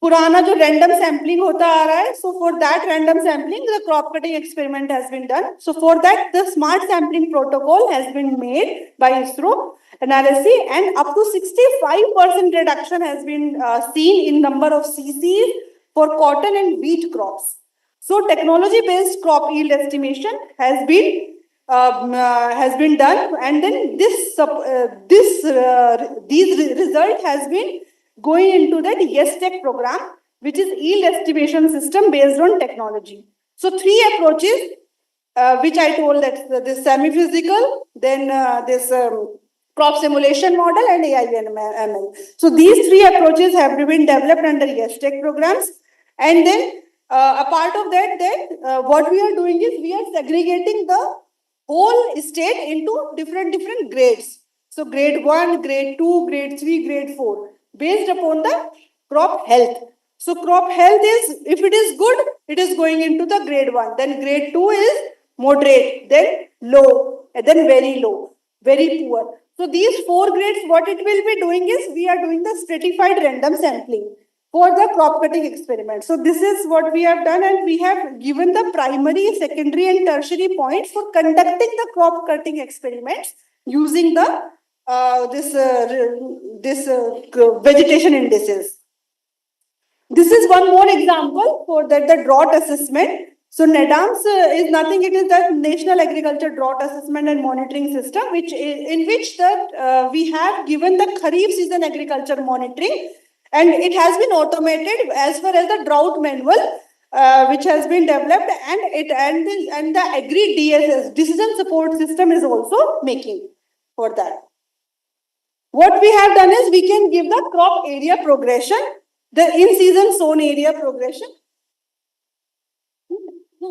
Speaker 6: पुराना जो random sampling होता आ रहा है, so for that random sampling, the crop cutting experiment has been done. So for that, the smart sampling protocol has been made by ISRO analysis, and up to 65% reduction has been seen in number of CCs for cotton and wheat crops. So technology-based crop yield estimation has been done, and then these result has been going into that YesTech program, which is yield estimation system based on technology. So three approaches, which I told, that this semi-physical, then this crop simulation model, and AI/ML. So these three approaches have been developed under YesTech programs, and then a part of that, what we are doing is we are segregating the whole state into different grades. So grade 1, grade 2, grade 3, grade 4, based upon the crop health. So crop health is, if it is good, it is going into the grade 1. Then grade 2 is moderate, then low, and then very low, very poor. So these 4 grades, what it will be doing is, we are doing the stratified random sampling for the crop cutting experiment. So this is what we have done, and we have given the primary, secondary, and tertiary points for conducting the crop cutting experiments using the vegetation indices. This is one more example for that, the drought assessment. So NADAMS is nothing, it is the National Agriculture Drought Assessment and Monitoring System, in which we have given the Kharif season agriculture monitoring, and it has been automated as far as the drought manual, which has been developed, and the Agri DSS, decision support system, is also making for that. What we have done is, we can give the crop area progression, the in-season sown area progression.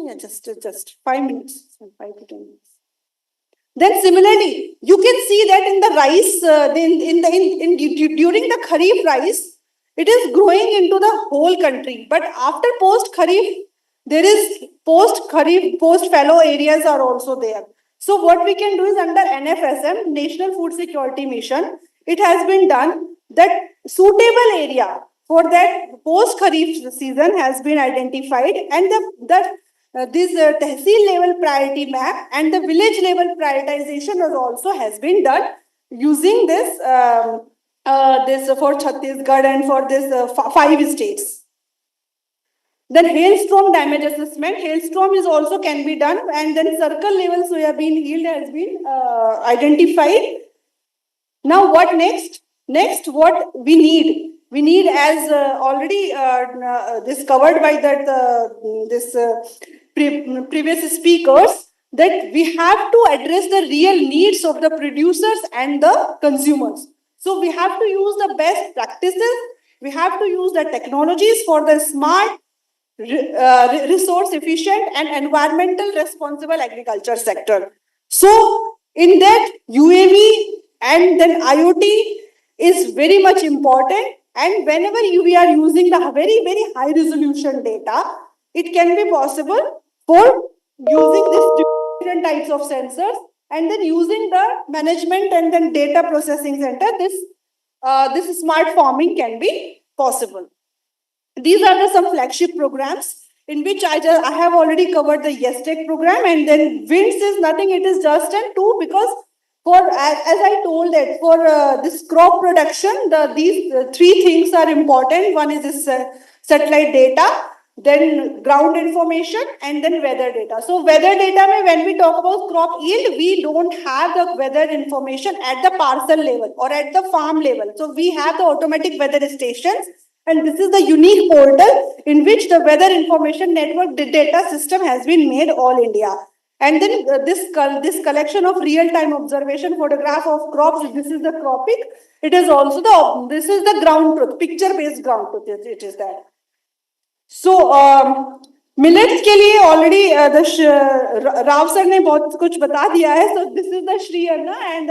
Speaker 6: Yeah, just 5 minutes, 5 to 10 minutes. Then similarly, you can see that in the rice, during the Kharif rice, it is growing into the whole country. But after post-Kharif, there is post-Kharif, post-fallow areas are also there. So what we can do is, under NFSM, National Food Security Mission, it has been done that suitable area for that post-Kharif season has been identified, and this Tehsil level priority map and the village level prioritization has been done using this for Chhattisgarh and for this 5 states. Then hailstorm damage assessment. Hailstorm is also can be done, and then circle level soybean yield has been identified. Now what next? Next, what we need? We need, as already discovered by previous speakers, that we have to address the real needs of the producers and the consumers. So we have to use the best practices. We have to use the technologies for the smart, resource efficient, and environmental responsible agriculture sector. So in that, UAV and then IoT is very much important. And whenever we are using the very high resolution data, it can be possible for using these different types of sensors, and then using the management and then data processing center, this smart farming can be possible. These are some flagship programs in which I have already covered the YesTech program, and then WINDS is nothing, it is just an 2, because for, as I told it, for this crop production, these 3 things are important. One is this satellite data, then ground information, and then weather data. So weather data, when we talk about crop yield, we don't have the weather information at the parcel level or at the farm level. So we have the automatic weather stations, and this is the unique portal in which the weather information network data system has been made all India. And then this collection of real-time observation photograph of crops, this is the cropic. It is also this is the ground truth, picture-based ground truth, it is that. So millets के लिए already Rao sir ने बहुत कुछ बता दिया है. So this is the Shri Anna, and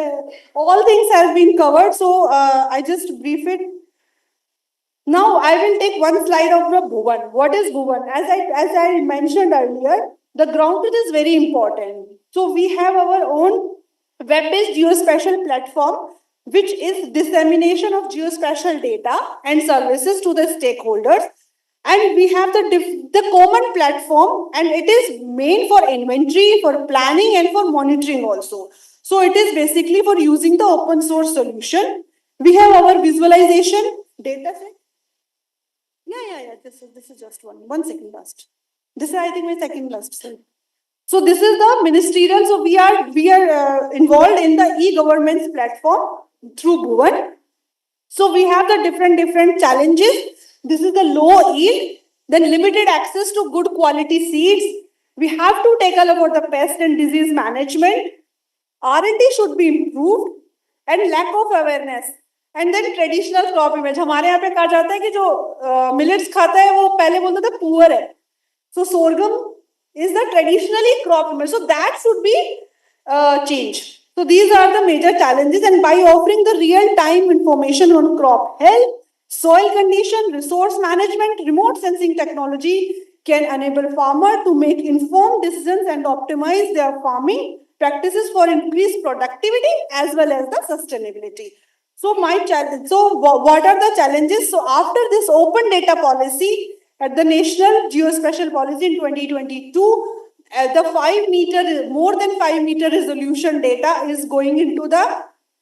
Speaker 6: all things have been covered. So I just brief it. Now I will take one slide of the Bhuvan. What is Bhuvan? As I mentioned earlier, the ground truth is very important. So we have our own web-based geospatial platform which is dissemination of geospatial data and services to the stakeholders. And we have the common platform, and it is main for inventory, for planning, and for monitoring also. So it is basically for using the open source solution. We have our visualization data set. Yeah. This is just one second last. This is, I think, my second last slide. So this is the ministerial. So we are involved in the e-governance platform through Bhuvan. So we have the different challenges. This is the low yield, then limited access to good quality seeds. We have to take a look at the pest and disease management. R&D should be improved, and lack of awareness. And then traditional crop image. हमारे यहाँ पे कहा जाता है कि जो millets खाता है वो पहले बोलता था poor है. So sorghum is the traditionally crop image. So that should be changed. So these are the major challenges, and by offering the real-time information on crop health, soil condition, resource management, remote sensing technology can enable farmers to make informed decisions and optimize their farming practices for increased productivity as well as the sustainability. So what are the challenges? So after this open data policy at the National Geospatial Policy in 2022, the 5 meter, more than 5 meter resolution data is going into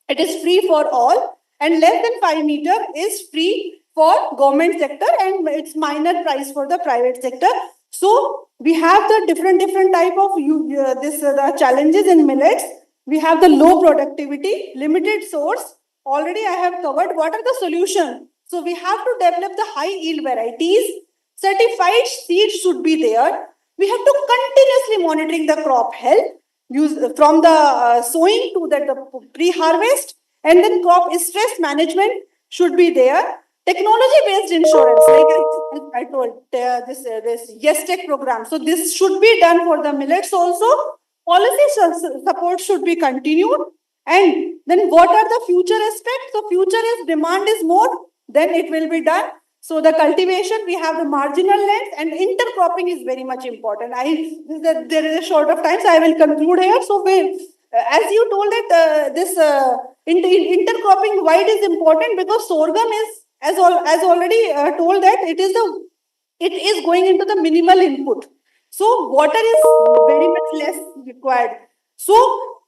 Speaker 6: it is free for all, and less than 5 meter is free for government sector, and it's minor price for the private sector. So we have the different type of the challenges in millets. We have the low productivity, limited source. Already I have covered. What are the solutions? So we have to develop the high yield varieties. Certified seeds should be there. We have to continuously monitoring the crop health, from the sowing to the pre-harvest, and then crop stress management should be there. Technology-based insurance, like I told, this Yes Tech program. So this should be done for the millets also. Policy support should be continued. And then what are the future aspects? So future is demand is more, then it will be done. So the cultivation, we have the marginal lands, and intercropping is very much important. There is a short of time, so I will conclude here. So as you told that this intercropping, why it is important? Because sorghum is, as already told, that it is going into the minimal input. So water is very much less required. So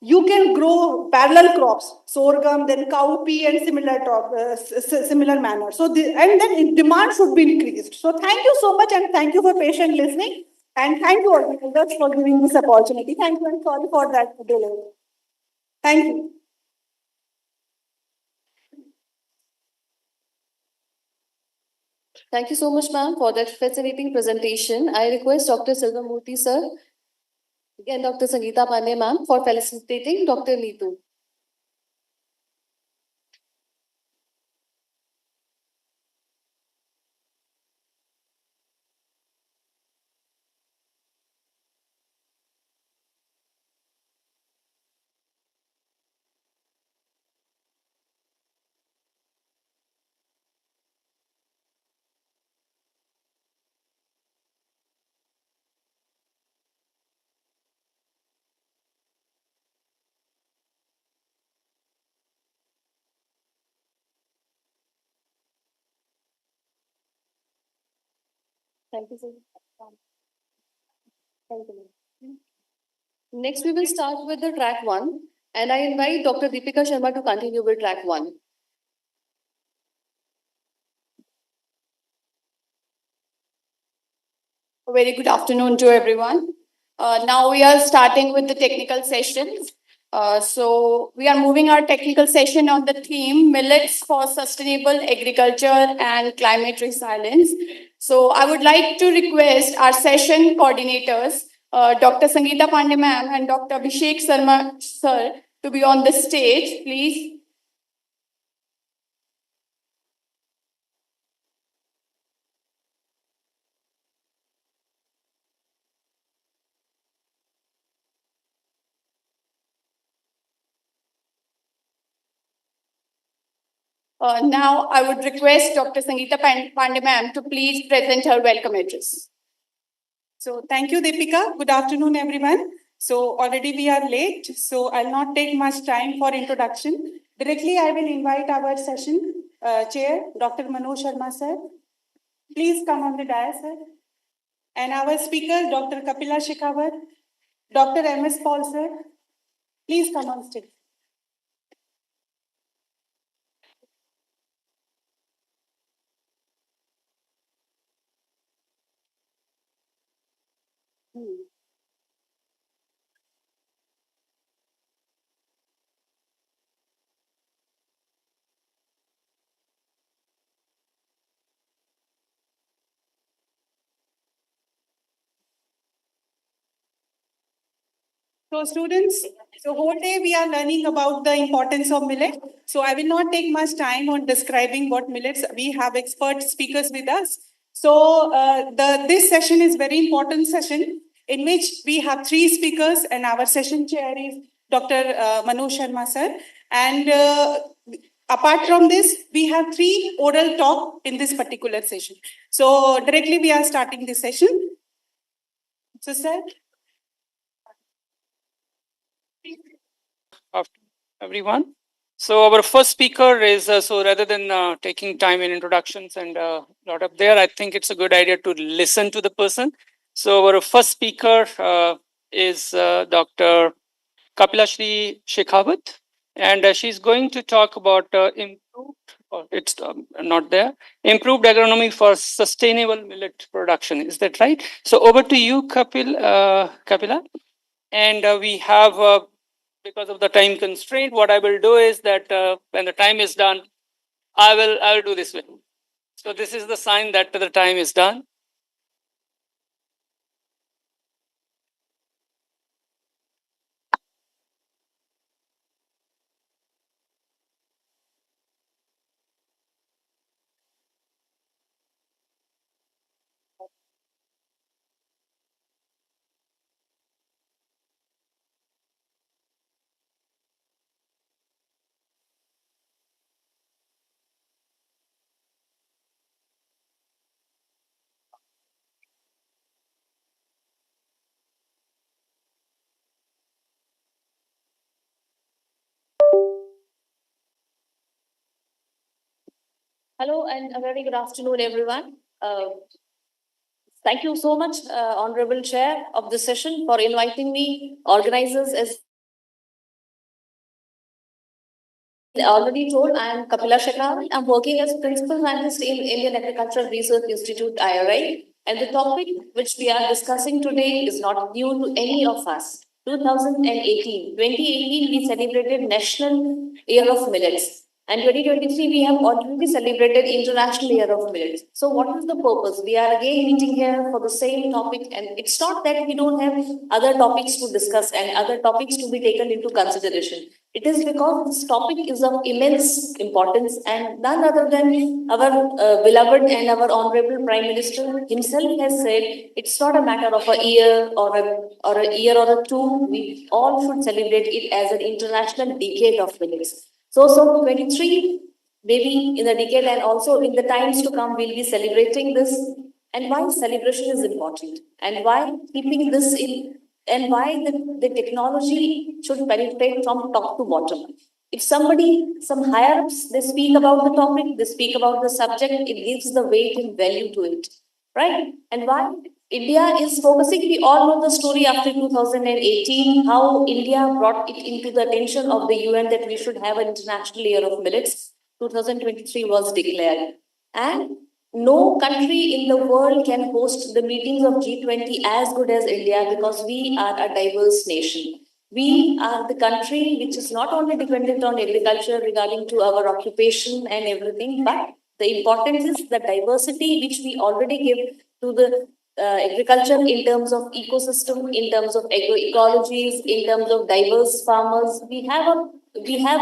Speaker 6: you can grow parallel crops, sorghum, then cowpea, and similar manner. So and then demand should be increased. So thank you so much, and thank you for patient listening, and thank you organizers for giving this opportunity. Thank you, and sorry for that delay. Thank you.
Speaker 1: Thank you so much, ma'am, for that fascinating presentation. I request Dr. Silvamurthy, sir, and Dr. Sangeeta Pandey, ma'am, for felicitating Dr. Neetu. Thank you, sir. Thank you. Next, we will start with the track 1, and I invite Dr. Deepika Sharma to continue with track 1.
Speaker 7: A very good afternoon to everyone. Now we are starting with the technical sessions. So we are moving our technical session on the theme Millets for Sustainable Agriculture and Climate Resilience. So I would like to request our session coordinators, Dr. Sangeeta Pandey ma'am and Dr. Abhishek Sharma sir, to be on the stage, please. Now I would request Dr. Sangeeta Pandey ma'am to please present her welcome address.
Speaker 6: So thank you, Deepika. Good afternoon, everyone. So already we are late, so I'll not take much time for introduction. Directly, I will invite our session chair, Dr. Manoj Sharma sir. Please come on the dais, sir. And our speaker, Dr. Kapila Shekhawat, Dr. M.S. Paul sir. Please come on stage. So students, so whole day we are learning about the importance of millet. So I will not take much time on describing what millets. We have expert speakers with us. So this session is very important session in which we have three speakers and our session chair is Dr. Manoj Sharma sir. And apart from this, we have three oral talk in this particular session. So directly we are starting this session. So sir.
Speaker 8: Afternoon, everyone. So our first speaker is, so rather than taking time in introductions and a lot up there, I think it's a good idea to listen to the person. So our first speaker is Dr. Kapilashri Shekhawat, and she's going to talk about it's not there, improved agronomy for sustainable millet production. Is that right? So over to you, Kapila. And we have because of the time constraint, what I will do is that when the time is done, I will do this way. So this is the sign that the time is done.
Speaker 1: Hello and a very good afternoon, everyone. Thank you so much, Honorable Chair of this session, for inviting me, organizers. As already told, I am Kapila Shekhawat. I'm working as Principal Scientist in Indian Agricultural Research Institute, IRI. And the topic which we are discussing today is not new to any of us. 2018, we celebrated National Year of Millets. And 2023, we have already celebrated International Year of Millets. So what is the purpose? We are again meeting here for the same topic, and it's not that we don't have other topics to discuss and other topics to be taken into consideration. It is because this topic is of immense importance, and none other than our beloved and our Honorable Prime Minister himself has said it's not a matter of a year or a year or a two. We all should celebrate it as an international decade of millets. So 23, maybe in the decade and also in the times to come, we'll be celebrating this. And why celebration is important, and why keeping this in, and why the technology should penetrate from top to bottom. If somebody, some higher ups, they speak about the topic, they speak about the subject, it gives the weight and value to it, right? And why India is focusing, we all know the story after 2018, how India brought it into the attention of the UN that we should have an International Year of Millets. 2023 was declared. And no country in the world can host the meetings of G20 as good as India, because we are a diverse nation. We are the country which is not only dependent on agriculture regarding to our occupation and everything, but the importance is the diversity which we already give to the agriculture in terms of ecosystem, in terms of agroecologies, in terms of diverse farmers. We have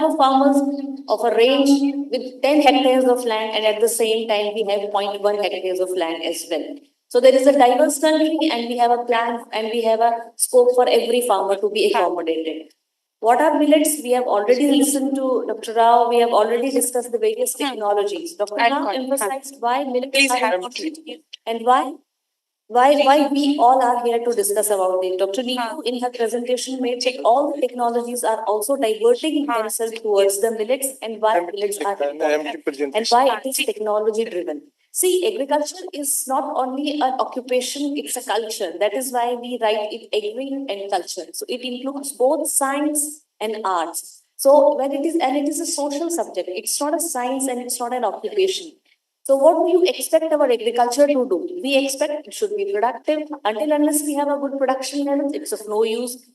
Speaker 1: a farmers of a range with 10 hectares of land, and at the same time we have 0.1 hectares of land as well. So there is a diverse country, and we have a plan, and we have a scope for every farmer to be accommodated. What are millets? We have already listened to Dr. Rao. We have already discussed the various technologies. Dr. Rao emphasized why millets are important and why
Speaker 9: why we all are here to discuss about it. Dr. Neetu in her presentation made that all the technologies are also diverting themselves towards the millets and why millets are important and why it is technology driven. See, agriculture is not only an occupation, it's a culture. That is why we write it agri and culture. So it includes both science and arts. So when it is, and it is a social subject, it's not a science and it's not an occupation. So what do you expect our agriculture to do? We expect it should be productive. Until unless we have a good production level, it's of no use.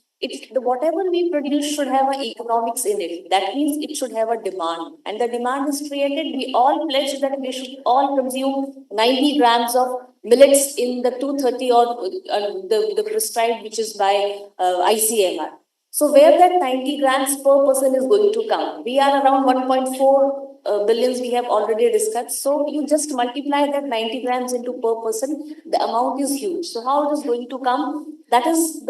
Speaker 9: Whatever we produce should have an economics in it. That means it should have a demand. And the demand is created. We all pledge that we should all consume 90 grams of millets in the 230 or the prescribed, which is by ICMR. So where that 90 grams per person is going to come? We are around 1.4 billions we have already discussed. So you just multiply that 90 grams into per person, the amount is huge. So how it is going to come? That is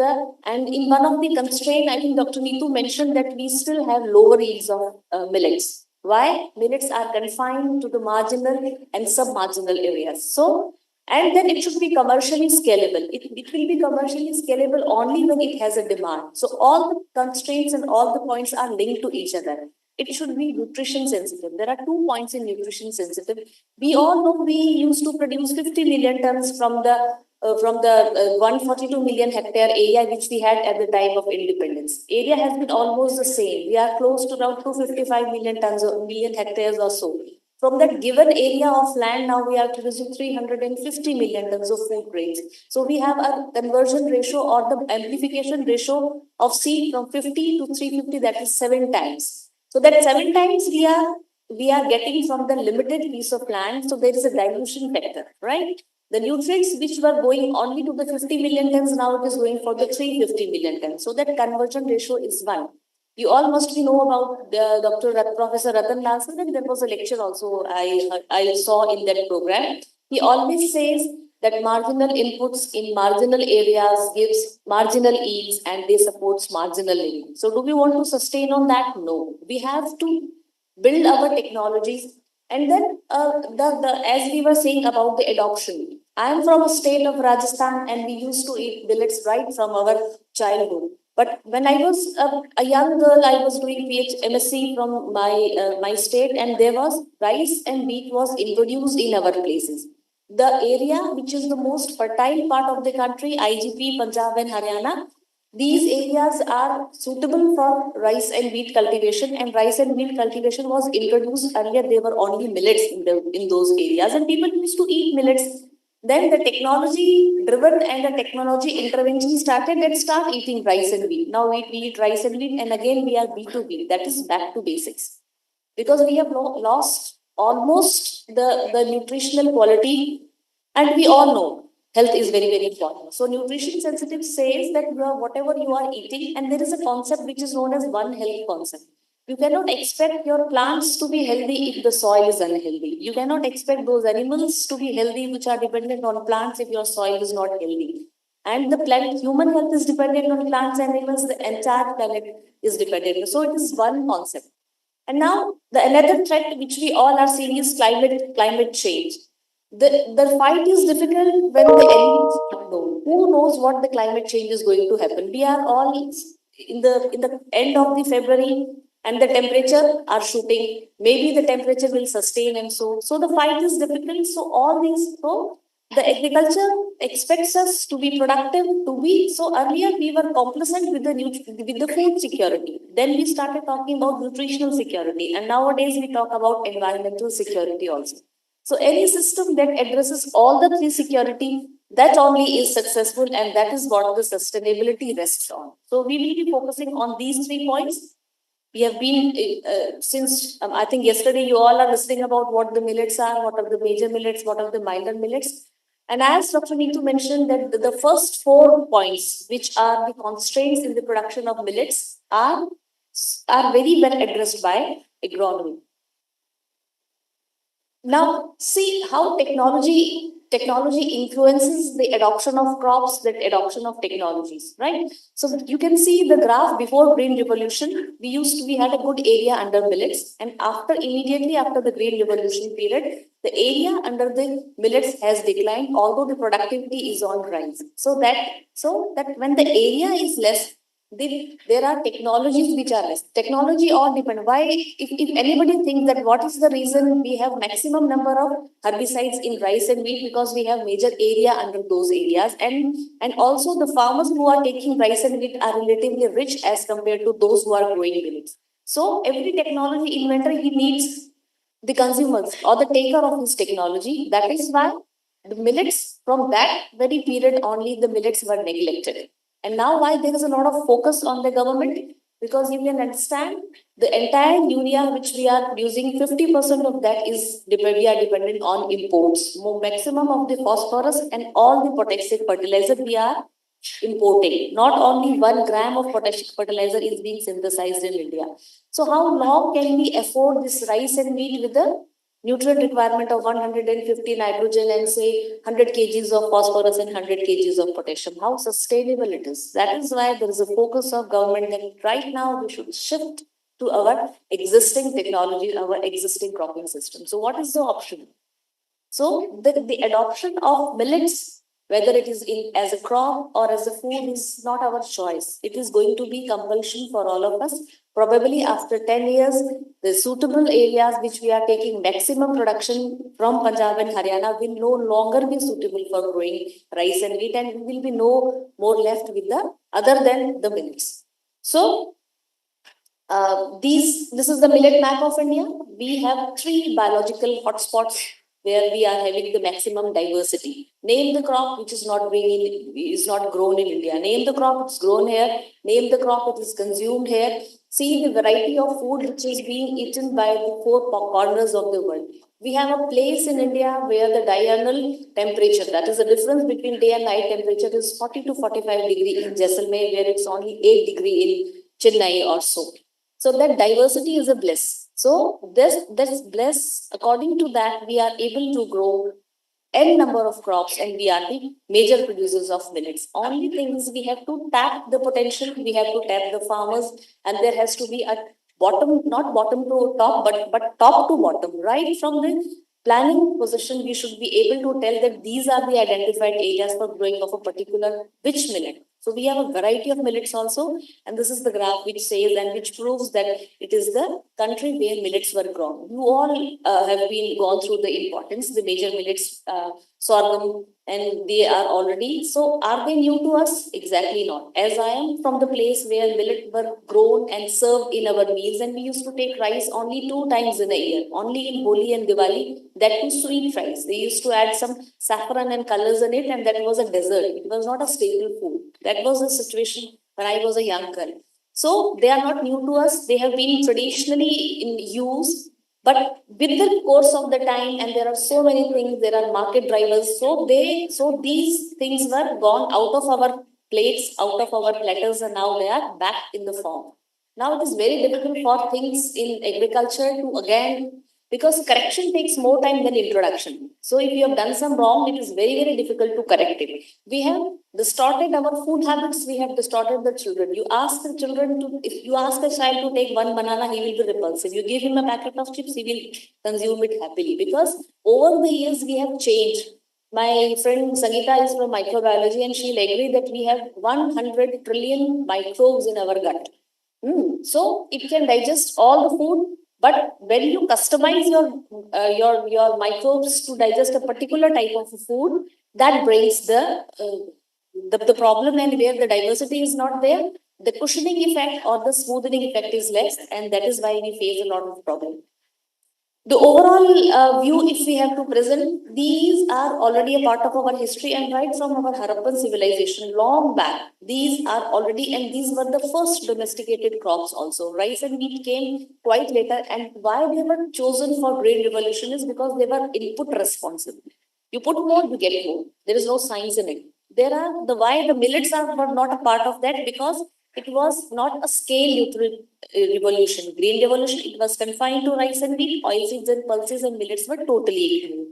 Speaker 9: and in one of the constraints, I think Dr. Neetu mentioned that we still have lower yields of millets. Why? Millets are confined to the marginal and sub-marginal areas. So and then it should be commercially scalable. It will be commercially scalable only when it has a demand. So all the constraints and all the points are linked to each other. It should be nutrition sensitive. There are 2 points in nutrition sensitive. We all know we used to produce 50 million tons from the 142 million hectare area which we had at the time of independence. Area has been almost the same. We are close to around 255 million tons or million hectares or so. From that given area of land, now we are producing 350 million tons of food grains. So we have a conversion ratio or the amplification ratio of seed from 50 to 350, that is 7 times. So that 7 times we are getting from the limited piece of land. So there is a dilution factor, right? The nutrients which were going only to the 50 million tons, now it is going for the 350 million tons. So that conversion ratio is 1. You all must know about Professor Ratan Lal sir, and there was a lecture also I saw in that program. He always says that marginal inputs in marginal areas gives marginal yields and they supports marginal living. So do we want to sustain on that? No. We have to build our technologies. And then as we were saying about the adoption, I am from a state of Rajasthan and we used to eat millets right from our childhood. But when I was a young girl, I was doing MSc from my state, and there was rice and wheat was introduced in our places. The area which is the most fertile part of the country, IGP, Punjab and Haryana, these areas are suitable for rice and wheat cultivation, and rice and wheat cultivation was introduced earlier. There were only millets in those areas, and people used to eat millets. Then the technology driven and the technology intervention started. Let's start eating rice and wheat. Now we eat rice and wheat, and again we are B2B. That is back to basics, because we have lost almost the nutritional quality, and we all know health is very, very important. So nutrition sensitive says that whatever you are eating, and there is a concept which is known as One Health concept. You cannot expect your plants to be healthy if the soil is unhealthy. You cannot expect those animals to be healthy which are dependent on plants if your soil is not healthy. And the planet, human health is dependent on plants and animals, the entire planet is dependent. So it is one concept. And now another threat which we all are seeing is climate change. The fight is difficult when the enemy is not known. Who knows what the climate change is going to happen? We are all in the end of the February, and the temperature are shooting. Maybe the temperature will sustain, and so the fight is difficult. So all these, so the agriculture expects us to be productive, to be, so earlier we were complacent with the food security. Then we started talking about nutritional security, and nowadays we talk about environmental security also. So any system that addresses all the 3 security, that only is successful, and that is what the sustainability rests on. So we will be focusing on these 3 points. We have been since I think yesterday you all are listening about what the millets are, what are the major millets, what are the minor millets. And as Dr. Neetu mentioned, that the first 4 points, which are the constraints in the production of millets, are very well addressed by agronomy. Now, see how technology technology influences the adoption of crops, the adoption of technologies, right? So you can see the graph before Green Revolution, we had a good area under millets, and immediately after the Green Revolution period, the area under the millets has declined, although the productivity is on rise. So that when the area is less, there are technologies which are less. Technology all depend. Why, if anybody thinks that what is the reason we have maximum number of herbicides in rice and wheat, because we have major area under those areas, and also the farmers who are taking rice and wheat are relatively rich as compared to those who are growing millets. So every technology inventor, he needs the consumers or the taker of his technology. That is why the millets, from that very period only, the millets were neglected. And now why there is a lot of focus on the government? Because you can understand the entire urea which we are producing, 50% of that we are dependent on imports. Maximum of the phosphorus and all the potassic fertilizer we are importing. Not only 1 gram of potassic fertilizer is being synthesized in India. So how long can we afford this rice and wheat with the nutrient requirement of 150 nitrogen and say 100 kgs of phosphorus and 100 kgs of potassium? How sustainable it is? That is why there is a focus of government that right now we should shift to our existing technology, our existing cropping system. So what is the option? So the adoption of millets, whether it is as a crop or as a food, is not our choice. It is going to be compulsion for all of us. Probably after 10 years, the suitable areas which we are taking maximum production from Punjab and Haryana will no longer be suitable for growing rice and wheat, and we will be no more left with the other than the millets. So this is the millet map of India. We have 3 biological hotspots where we are having the maximum diversity. Name the crop which is not grown in India. Name the crop it's grown here. Name the crop it is consumed here. See the variety of food which is being eaten by the 4 corners of the world. We have a place in India where the diurnal temperature, that is the difference between day and night temperature, is 40 to 45 degree in Jaisalmer, where it's only 8 degree in Chennai or so. So that diversity is a bliss. So this bliss, according to that, we are able to grow n number of crops, and we are the major producers of millets. Only thing is we have to tap the potential, we have to tap the farmers, and there has to be a bottom, not bottom to top, but top to bottom. Right from the planning position, we should be able to tell that these are the identified areas for growing of a particular which millet. So we have a variety of millets also, and this is the graph which says and which proves that it is the country where millets were grown. You all have been gone through the importance, the major millets, sorghum, and they are already. So are they new to us? Exactly not. As I am from the place where millet were grown and served in our meals, and we used to take rice only 2 times in a year, only in Holi and Diwali, that was sweet rice. They used to add some saffron and colors in it, and that was a dessert. It was not a staple food. That was the situation when I was a young girl. So they are not new to us. They have been traditionally in use, but with the course of the time, and there are so many things, there are market drivers. So these things were gone out of our plates, out of our platters, and now they are back in the form. Now it is very difficult for things in agriculture to again, because correction takes more time than introduction. So if you have done some wrong, it is very, very difficult to correct it. We have distorted our food habits, we have distorted the children. You ask the children to, if you ask a child to take 1 banana, he will be repulsive. You give him a packet of chips, he will consume it happily, because over the years we have changed. My friend Sangeeta is from microbiology, and she'll agree that we have 100 trillion microbes in our gut. So it can digest all the food, but when you customize your microbes to digest a particular type of food, that brings the problem, and where the diversity is not there, the cushioning effect or the smoothing effect is less, and that is why we face a lot of problem. The overall view, if we have to present, these are already a part of our history, and right from our Harappan civilization, long back, these are already, and these were the first domesticated crops also. Rice and wheat came quite later, and why they were chosen for Green Revolution is because they were input responsive. You put more, you get more. There is no science in it. Why the millets were not a part of that, because it was not a scale revolution. Green Revolution, it was confined to rice and wheat, oilseeds and pulses and millets were totally ignored.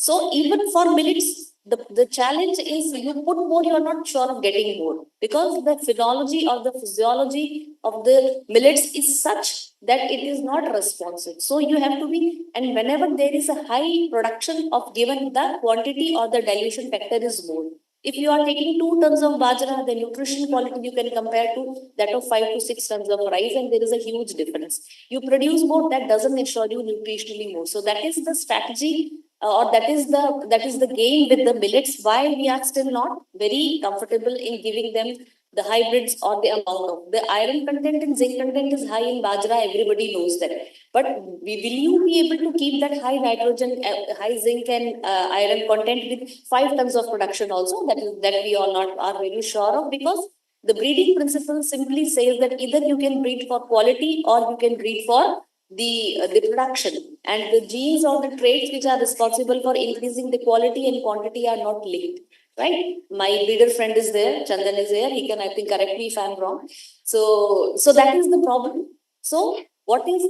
Speaker 9: So even for millets, the challenge is you put more, you are not sure of getting more because the phenology or the physiology of the millets is such that it is not responsive. So you have to be, and whenever there is a high production of given the quantity or the dilution factor is more. If you are taking 2 tons of bajra, the nutrition quality you can compare to that of 5 to 6 tons of rice, and there is a huge difference. You produce more, that doesn't ensure you nutritionally more. So that is the strategy, or that is the game with the millets. Why we are still not very comfortable in giving them the hybrids or the amount of the iron content and zinc content is high in bajra. Everybody knows that. But will you be able to keep that high nitrogen, high zinc and iron content with 5 tons of production also? That we all not are very sure of, because the breeding principle simply says that either you can breed for quality or you can breed for the production, and the genes or the traits which are responsible for increasing the quality and quantity are not linked. Right? My breeder friend is there, Chandan is there. He can, I think, correct me if I'm wrong. So that is the problem. So what is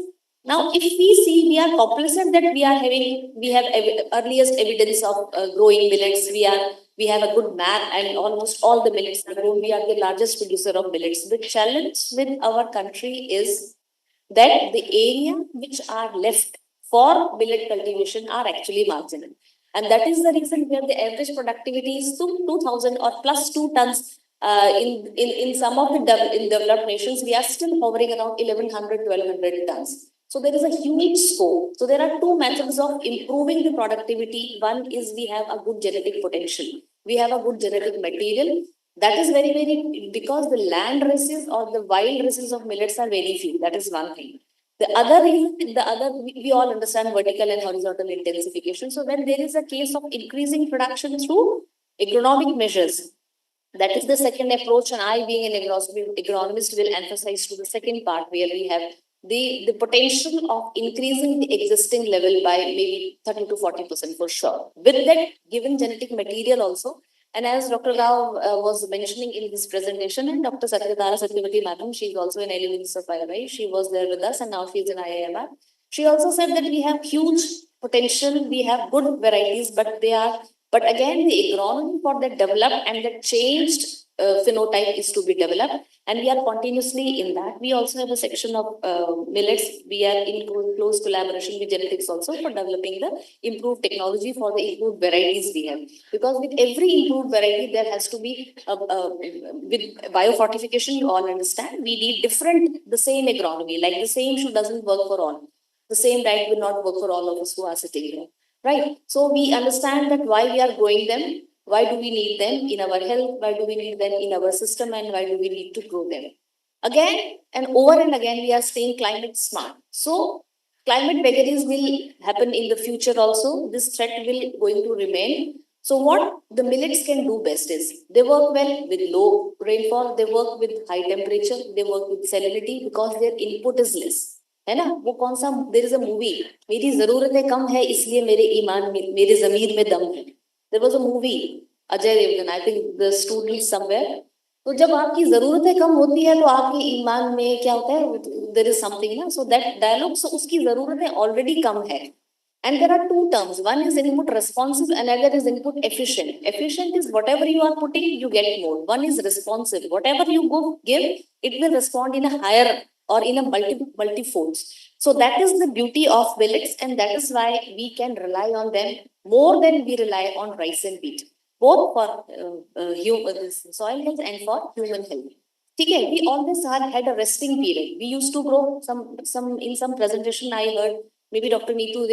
Speaker 9: now, if we see, we are complacent that we have earliest evidence of growing millets. We have a good map, and almost all the millets are grown. We are the largest producer of millets. The challenge with our country is that the area which are left for millet cultivation are actually marginal. And that is the reason where the average productivity is 2,000 or plus 2 tons. In some of the in developed nations, we are still hovering around 1,100, 1,200 tons. So there is a huge scope. So there are two methods of improving the productivity. One is we have a good genetic potential. We have a good genetic material. That is very, very, because the land races or the wild races of millets are very few. That is one thing. We all understand vertical and horizontal intensification. So when there is a case of increasing production through agronomic measures, that is the second approach. And I, being an agronomist, will emphasize to the second part, where we have the potential of increasing the existing level by maybe 30 to 40% for sure. With that given genetic material also, and as Dr. Rao was mentioning in his presentation, and Dr. Satyavati Madam, she is also an element of IRI. She was there with us, and now she is in IIMR. She also said that we have huge potential, we have good varieties, but again, the agronomy for that developed and the changed phenotype is to be developed, and we are continuously in that. We also have a section of millets. We are in close collaboration with genetics also for developing the improved technology for the improved varieties we have. Because with every improved variety, there has to be with biofortification. You all understand, we need the same agronomy. Like the same shoe doesn't work for all. The same diet will not work for all of us who are sitting here. Right? So we understand that why we are growing them. Why do we need them in our health? Why do we need them in our system? And why do we need to grow them? Again and again, we are staying climate smart. So climate vagaries will happen in the future also. This threat will going to remain. So what the millets can do best is they work well with low rainfall. They work with high temperature. They work with salinity because their input is less. है ना, वो कौन सा, there is a movie, मेरी जरूरतें कम है इसलिए मेरे ईमान में, मेरे जमीर में दम है. There was a movie, Ajay Devgn, I think the student somewhere. तो जब आपकी जरूरतें कम होती है तो आपके ईमान में क्या होता है, देयर इज समथिंग ना. सो दैट डायलॉग, सो उसकी जरूरतें ऑलरेडी कम है. And there are two terms. One is input responsive, another is input efficient. Efficient is whatever you are putting, you get more. One is responsive. Whatever you give, it will respond in a higher or in a multi-folds. So that is the beauty of millets, and that is why we can rely on them more than we rely on rice and wheat, both for soil health and for human health. Okay, we always had a resting period. We used to grow in some presentation I heard, maybe Dr. Neetu,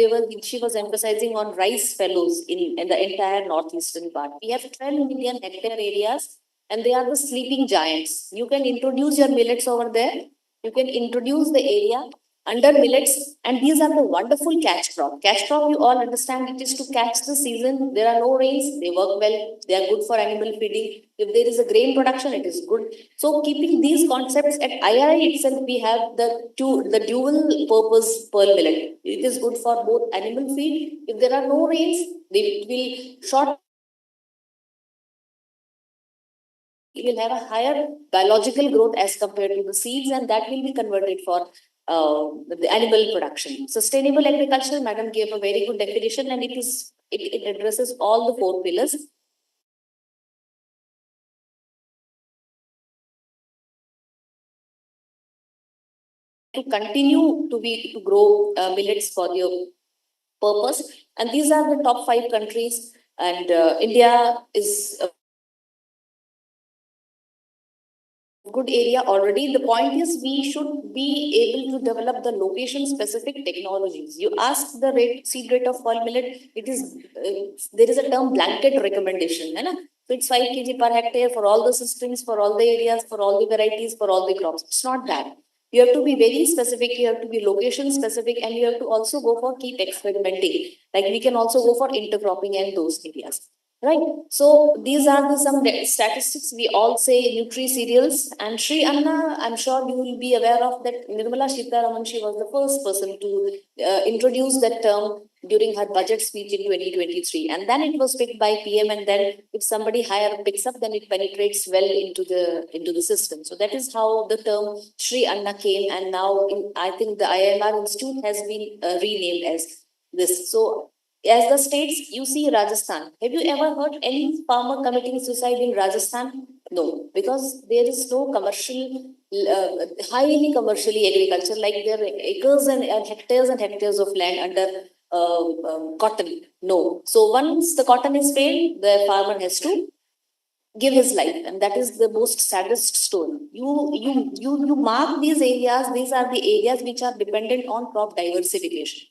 Speaker 9: she was emphasizing on rice fallows in the entire northeastern part. We have 12 million hectare areas, and they are the sleeping giants. You can introduce your millets over there. You can introduce the area under millets, and these are the wonderful catch crop. Catch crop, you all understand, it is to catch the season. There are no rains, they work well, they are good for animal feeding. If there is a grain production, it is good. So keeping these concepts at IRI itself, we have the dual purpose pearl millet. It is good for both animal feed. If there are no rains, it will short. It will have a higher biological growth as compared to the seeds, and that will be converted for the animal production. Sustainable agriculture, Madam gave a very good definition, and it is it addresses all the 4 pillars. To continue to grow millets for your purpose, and these are the top 5 countries, and India is a good area already. The point is we should be able to develop the location specific technologies. You ask the seed rate of fall millet, it is there is a term blanket recommendation, hai na? So it's 5 kg per hectare for all the systems, for all the areas, for all the varieties, for all the crops. It's not that. You have to be very specific, you have to be location specific, and you have to also go for keep experimenting. Like we can also go for intercropping and those areas. Right. So these are some statistics. We all say nutri cereals, and Sri Anna, I'm sure you will be aware of that. Nirmala Sitharaman, she was the first person to introduce that term during her budget speech in 2023, and then it was picked by PM. And then if somebody higher picks up, then it penetrates well into the system. So that is how the term Sri Anna came, and now I think the IMR Institute has been renamed as this. So as the states, you see Rajasthan. Have you ever heard any farmer committing suicide in Rajasthan? No, because there is no commercial, highly commercially agriculture, like there are acres and hectares of land under cotton. No. So once the cotton is failed, the farmer has to give his life, and that is the most saddest story. You mark these areas. These are the areas which are dependent on crop diversification.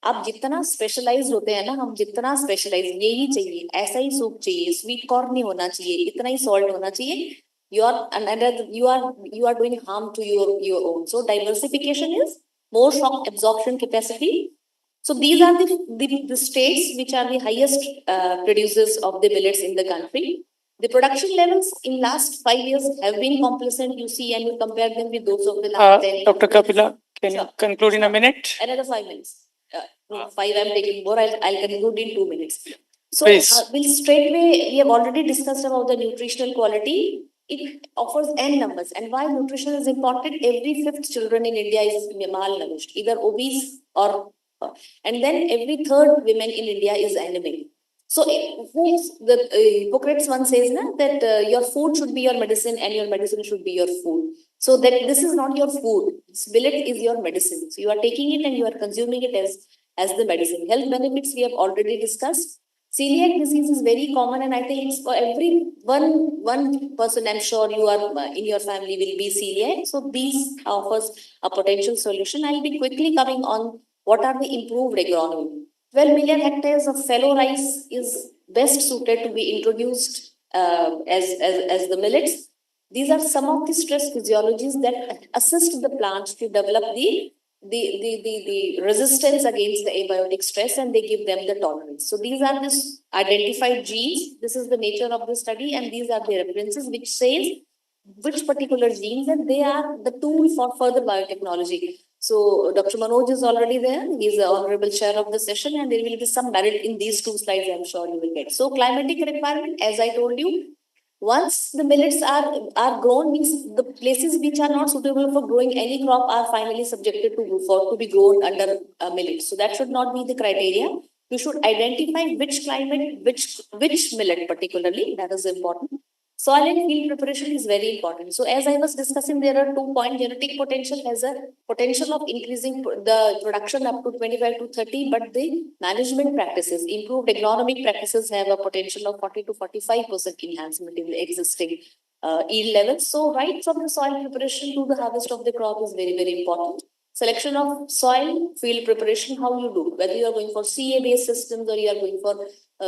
Speaker 9: आप जितना specialise होते हैं ना, हम जितना specialise यही चाहिए, ऐसा ही सूप चाहिए, स्वीट कॉर्न नहीं होना चाहिए, इतना ही सॉल्ट होना चाहिए, you are doing harm to your own. So diversification is more shock absorption capacity. So these are the states which are the highest producers of the millets in the country. The production levels in last 5 years have been complacent, you see, and you compare them with those of the last 10 years.
Speaker 8: Dr. Kapila, can you conclude in a minute?
Speaker 9: Another 5 minutes. No, 5 I'm taking more. I'll conclude in 2 minutes. So we'll straightway, we have already discussed about the nutritional quality. It offers n numbers. And why nutrition is important? Every 5th children in India is malnourished, either obese or and then every 3rd woman in India is anemic. So Hippocrates one says that your food should be your medicine and your medicine should be your food. So that this is not your food. Millet is your medicine. So you are taking it and you are consuming it as the medicine. Health benefits we have already discussed. Celiac disease is very common, and I think it's for every one person. I'm sure you are in your family will be celiac. So these offers a potential solution. I'll be quickly coming on what are the improved agronomy. 12 million hectares of fallow rice is best suited to be introduced as the millets. These are some of the stress physiologies that assist the plants to develop the resistance against the abiotic stress, and they give them the tolerance. So these are the identified genes. This is the nature of the study, and these are the references which says which particular genes, and they are the tool for further biotechnology. So Dr. Manoj is already there. He is the honorable chair of the session, and there will be some merit in these 2 slides, I'm sure you will get. So climatic requirement, as I told you, once the millets are grown, means the places which are not suitable for growing any crop are finally subjected to be grown under millet. So that should not be the criteria. You should identify which climate, which millet particularly, that is important. Soil and field preparation is very important. So as I was discussing, there are 2 points. Genetic potential has a potential of increasing the production up to 25 to 30, but the management practices, improved agronomic practices have a potential of 40 to 45% enhancement in the existing yield levels. So right from the soil preparation to the harvest of the crop is very, very important. Selection of soil, field preparation, how you do, whether you are going for CA-based systems or you are going for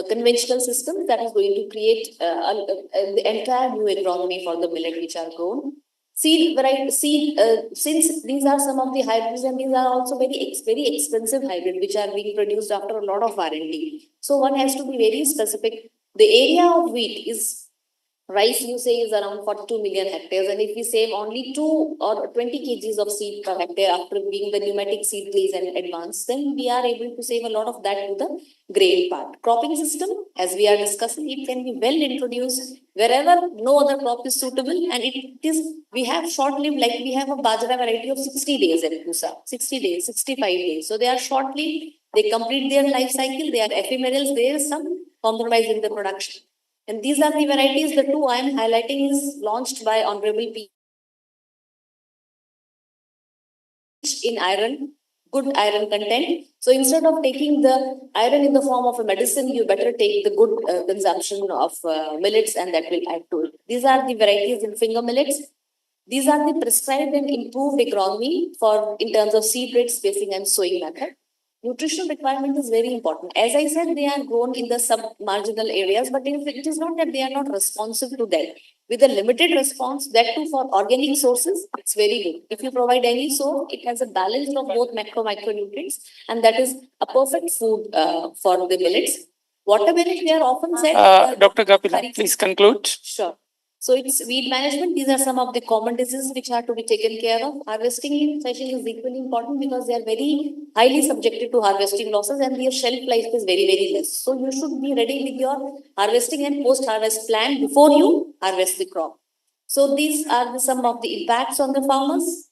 Speaker 9: conventional systems, that is going to create the entire new agronomy for the millet which are grown. Seed variety, since these are some of the hybrids, and these are also very expensive hybrids which are being produced after a lot of R&D. So one has to be very specific. The area of wheat is, rice you say is around 42 million hectares, and if we save only 2 or 20 kgs of seed per hectare after being the pneumatic seed trays and advanced, then we are able to save a lot of that to the grain part. Cropping system, as we are discussing, it can be well introduced wherever no other crop is suitable, and we have short-lived, like we have a bajra variety of 60 days at Pusa, 60 days, 65 days. So they are short-lived, They complete their life cycle, they are ephemerals, there is some compromise in the production. And these are the varieties. The two I am highlighting is launched by Honorable P. In iron, good iron content. So instead of taking the iron in the form of a medicine, you better take the good consumption of millets, and that will add to it. These are the varieties in finger millets. These are the prescribed and improved agronomy for in terms of seed rate, spacing, and sowing method. Nutritional requirement is very important. As I said, they are grown in the sub-marginal areas, but it is not that they are not responsive to that. With a limited response, that too for organic sources, it's very good. If you provide any source, it has a balance of both macro micronutrients, and that is a perfect food for the millets. Water millets, they are often said.
Speaker 8: Dr. Kapila, please conclude.
Speaker 9: Sure. So it's weed management. These are some of the common diseases which are to be taken care of. Harvesting session is equally important because they are very highly subjected to harvesting losses, and their shelf life is very, very less. So you should be ready with your harvesting and post-harvest plan before you harvest the crop. So these are some of the impacts on the farmers.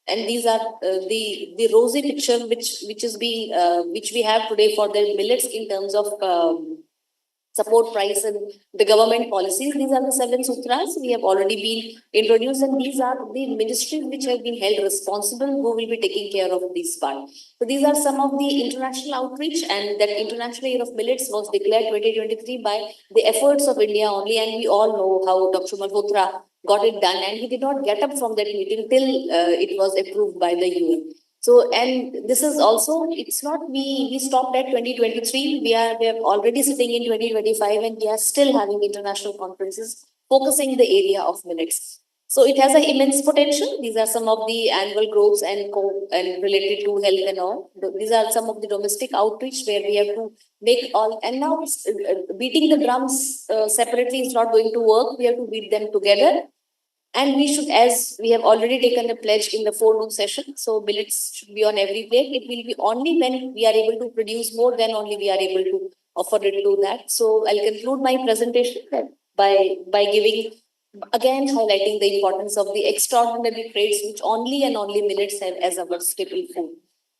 Speaker 9: And these are the rosy picture which we have today for the millets in terms of support price and the government policies. These are the 7 sutras we have already been introduced, and these are the ministries which have been held responsible who will be taking care of this part. So these are some of the international outreach, and that International Year of Millets was declared 2023 by the efforts of India only, and we all know how Dr. Malhotra got it done, and he did not get up from that meeting till it was approved by the UN. So, and this is also, it's not we stopped at 2023. We are already sitting in 2025, and we are still having international conferences focusing the area of millets. So it has an immense potential. These are some of the annual growths and related to health and all. These are some of the domestic outreach where we have to make all, and now beating the drums separately is not going to work. We have to beat them together. And we should, as we have already taken a pledge in the forenoon session, so millets should be on every plate. It will be only when we are able to produce more, then only we are able to offer it to that. So I'll conclude my presentation by giving, again, highlighting the importance of the extraordinary traits which only and only millets have as our staple food.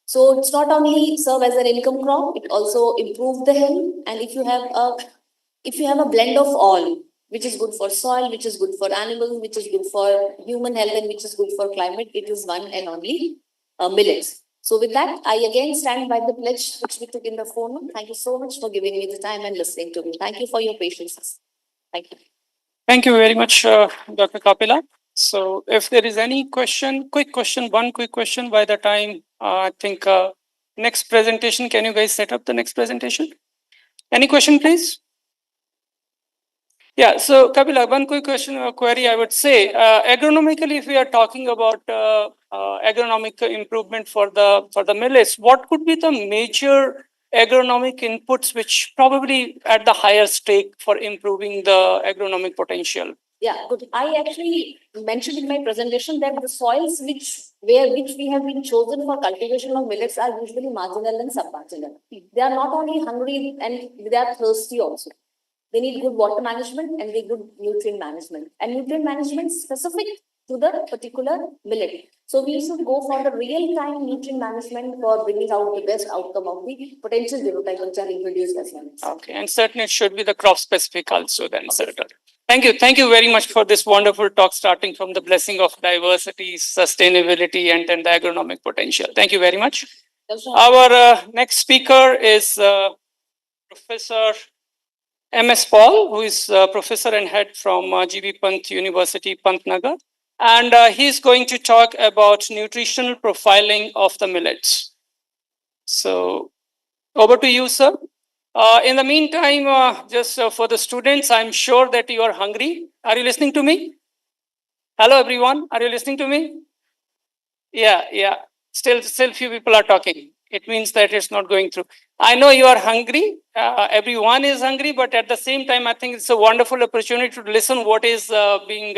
Speaker 9: So it's not only serve as an income crop, it also improves the health. And if you have a blend of all, which is good for soil, which is good for animals, which is good for human health, and which is good for climate, it is one and only millets. So with that, I again stand by the pledge which we took in the forum. Thank you so much for giving me the time and listening to me. Thank you for your patience. Thank you.
Speaker 8: Thank you very much, Dr. Kapila. So if there is any question, one quick question by the time, I think next presentation, can you guys set up the next presentation? Any question, please? Yeah, so Kapila, one quick question or query I would say, agronomically, if we are talking about agronomic improvement for the millets, what could be the major agronomic inputs which probably at the higher stake for improving the agronomic potential?
Speaker 9: Yeah, good. I actually mentioned in my presentation that the soils which we have been chosen for cultivation of millets are usually marginal and submarginal. They are not only hungry and they are thirsty also. They need good water management and they good nutrient management. And nutrient management specific to the particular millet. So we should go for the real-time nutrient management for bringing out the best outcome of the potential genotype which are introduced as well.
Speaker 8: Okay, and certainly it should be the crop specific also then, certain. Thank you very much for this wonderful talk, starting from the blessing of diversity, sustainability, and then the agronomic potential. Thank you very much. Our next speaker is Professor M.S. Paul, who is professor and head from G.B. Pant University, Pantnagar. And he's going to talk about nutritional profiling of the millets. So over to you, sir. In the meantime, just for the students, I'm sure that you are hungry. Are you listening to me? Hello, everyone. Are you listening to me? Yeah. Still few people are talking. It means that it's not going through. I know you are hungry. Everyone is hungry, but at the same time, I think it's a wonderful opportunity to listen what is being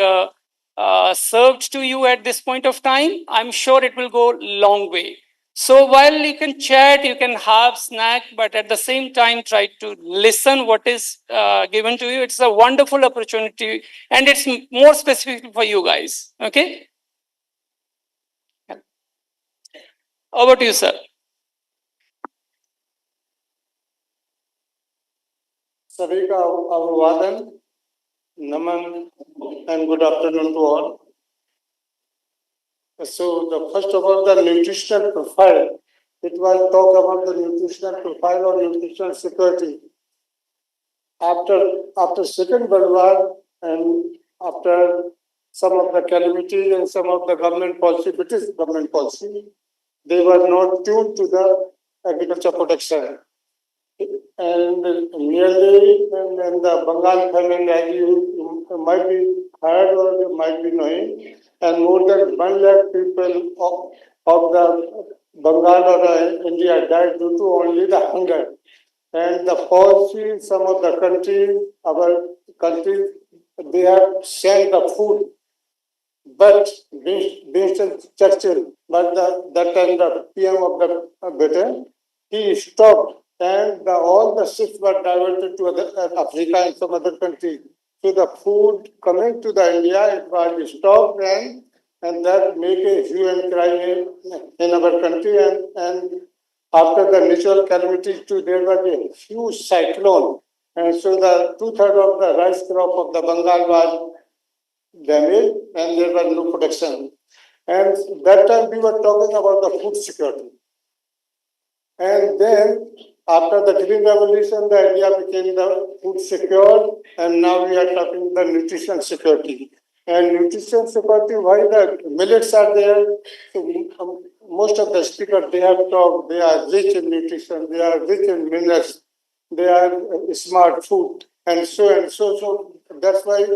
Speaker 8: served to you at this point of time. I'm sure it will go a long way. So while you can chat, you can have snack, but at the same time, try to listen what is given to you. It's a wonderful opportunity, and it's more specific for you guys. Okay. Over to you, sir.
Speaker 10: सभी का अभिवादन, नमन, and good afternoon to all. So, the first of all, the nutritional profile. It was talk about the nutritional profile or nutritional security. After Second World War and after some of the calamities and some of the government policy, British government policy, they were not tuned to the agriculture protection. And nearly, and the Bengal famine, as you might be heard or you might be knowing, and more than 1 lakh people of the Bengal or India died due to only the hunger. And the policy, some of the countries, our countries, they have shared the food. But Winston Churchill, but that time the PM of the Britain, he stopped and all the ships were diverted to Africa and some other countries. So the food coming to the India, it was stopped and that made a hue and cry in our country. And after the natural calamities too, there was a huge cyclone. And so the 2/3 of the rice crop of the Bengal was damaged and there was no protection. And that time we were talking about the food security. And then after the Green Revolution, the idea became the food secure, and now we are talking the nutrition security. And nutrition security, why the millets are there? So most of the speakers, they have talked, they are rich in nutrition, they are rich in minerals, they are smart food, and so. So that's why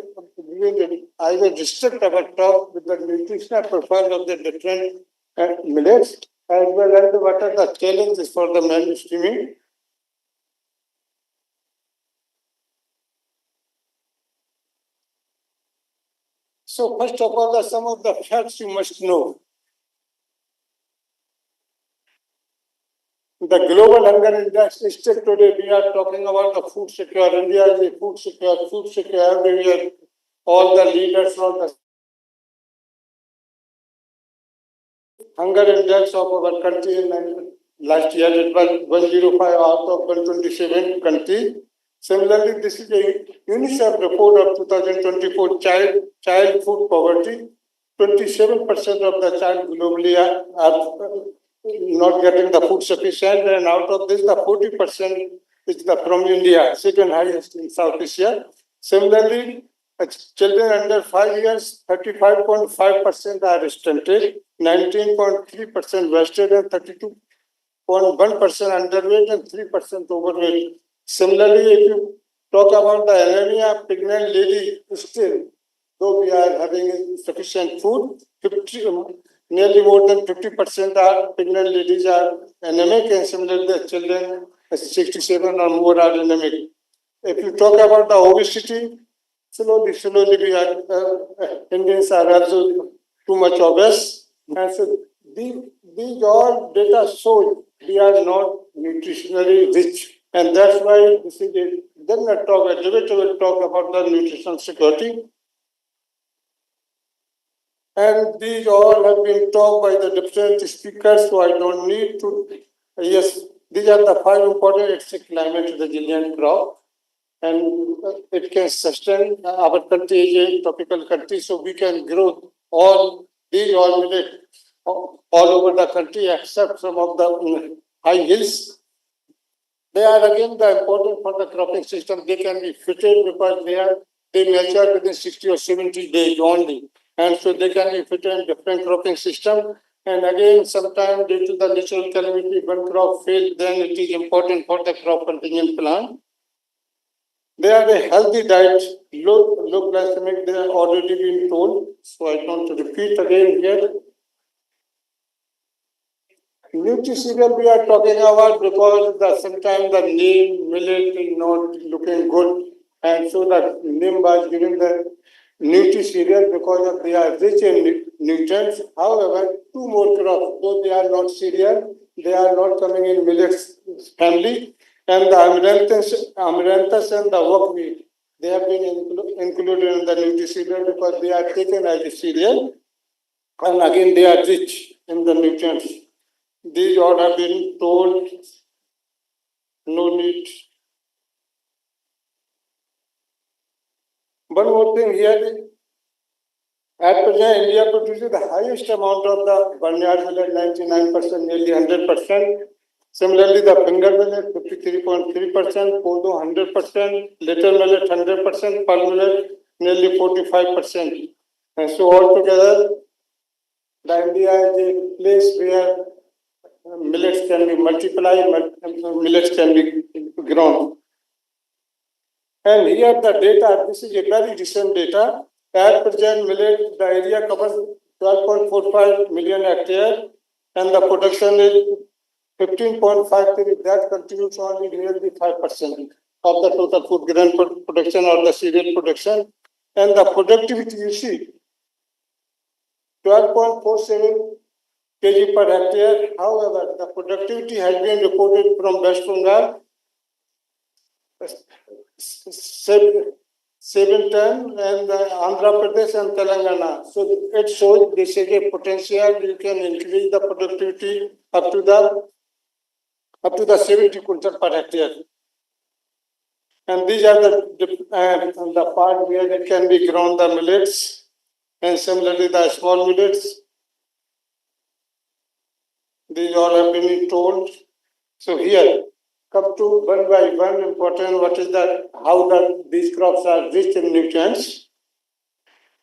Speaker 10: I will restrict our talk with the nutritional profile of the different millets, as well as what are the challenges for the mainstreaming. So first of all, some of the facts you must know. The global hunger index is still today, we are talking about the food secure. India is a food secure everywhere. All the leaders of the hunger index of our country in last year, it was 105 out of 127 countries. Similarly, this is a UNICEF report of 2024 child food poverty. 27% of the child globally are not getting the food sufficient, and out of this, the 40% is from India, second highest in South Asia. Similarly, children under 5 years, 35.5% are stunted, 19.3% wasted, and 32.1% underweight, and 3% overweight. Similarly, if you talk about the anemia, pregnant lady, still, though we are having sufficient food, nearly more than 50% are pregnant ladies are anemic, and similarly, the children 67 or more are anemic. If you talk about the obesity, slowly we are Indians are also too much obese, and so these all data show we are not nutritionally rich, and that's why this is a then a talk, a debate will talk about the nutrition security. And these all have been talked by the different speakers, so I don't need to. Yes, these are the 5 important. It's a climate resilient crop, and it can sustain. Our country is a tropical country, so we can grow all these all millet all over the country except some of the high hills. They are again the important for the cropping system. They can be fitted because they mature within 60 or 70 days only. And so they can be fitted in different cropping system. And again, sometimes due to the natural calamity, one crop failed, then it is important for the crop contingent plan. They are a healthy diet, low glycemic, they are already been told. So I don't repeat again here. Nutritional we are talking about because sometimes the name millet is not looking good, and so the name was given the nutri-cereal because they are rich in nutrients. However, 2 more crops, though they are not cereal, they are not coming in millets family, and the amaranthus and the buckwheat, they have been included in the nutri-cereal because they are taken as a cereal, and again they are rich in the nutrients. These all have been told, no need. One more thing here, at present, India produces the highest amount of the barnyard millet, 99%, nearly 100%. Similarly, the finger millet, 53.3%, kodo 100%, little millet 100%, pearl millet nearly 45%. And so altogether, the India is a place where millets can be multiplied, millets can be grown. And here the data, this is a very recent data. At present, millet, the area covers 12.45 million hectares and the production is 15.53. That contributes only nearly 5% of the total food grain production or the cereal production. And the productivity, you see, 12.47 kg per hectare. However, the productivity has been reported from West Bengal, 7 ton, and Andhra Pradesh and Telangana. So it shows this is a potential. You can increase the productivity up to the 70 quintal per hectare. And these are the part where it can be grown, the millets, and similarly the small millets. These all have been told. So here, come to one by one important, what is how these crops are rich in nutrients.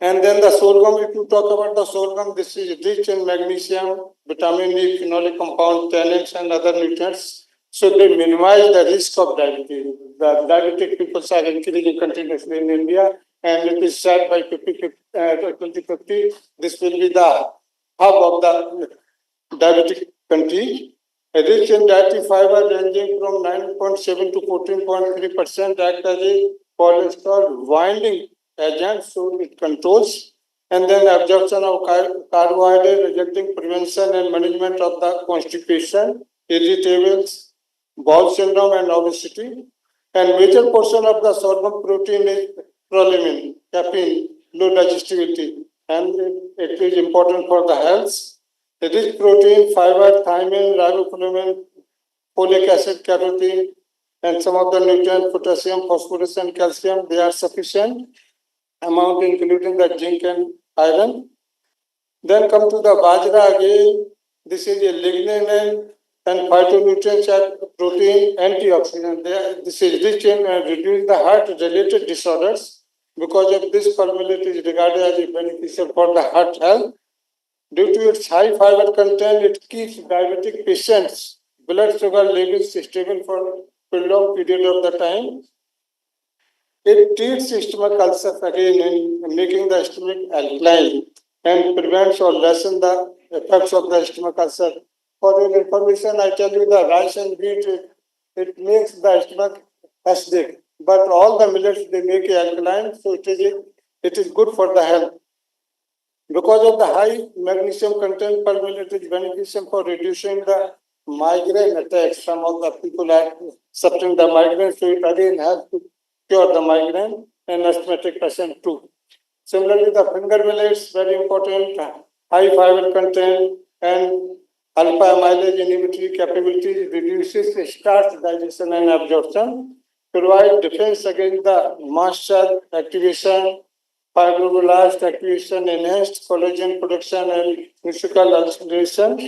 Speaker 10: And then the sorghum, if you talk about the sorghum, this is rich in magnesium, vitamin E, phenolic compound, tannins, and other nutrients. So they minimize the risk of diabetes. The diabetic people are increasing continuously in India, and it is said by 2050, this will be the hub of the diabetic country. Rich in dietary fiber ranging from 9.7 to 14.3% act as a cholesterol winding agent, so it controls. And then absorption of carbohydrate, resulting prevention and management of the constipation, irritables, bowel syndrome, and obesity. And major portion of the sorghum protein is proline, caffeine, low digestibility, and it is important for the health. Rich protein, fiber, thiamine, riboflavin, folic acid, carotene, and some of the nutrients, potassium, phosphorus, and calcium, they are sufficient amount, including the zinc and iron. Then come to the bajra again. This is a lignin and phytonutrients and protein antioxidant. This is rich in reduce the heart-related disorders. Because of this, pearl millet is regarded as beneficial for the heart health. Due to its high fiber content, it keeps diabetic patients' blood sugar levels stable for a prolonged period of the time. It treats stomach ulcers again in making the stomach alkaline and prevents or lessen the effects of the stomach ulcer. For your information, I tell you the rice and wheat, it makes the stomach acidic. But all the millets, they make it alkaline, so it is good for the health. Because of the high magnesium content, pearl millet is beneficial for reducing the migraine attacks. Some of the people are suffering the migraine, so it again helps to cure the migraine and asthmatic patient too. Similarly, the finger millet is very important, high fiber content and alpha amylase inhibitory capability reduces starch digestion and absorption, provide defense against the mast cell activation, fibroblast activation, enhanced collagen production and musical ulceration,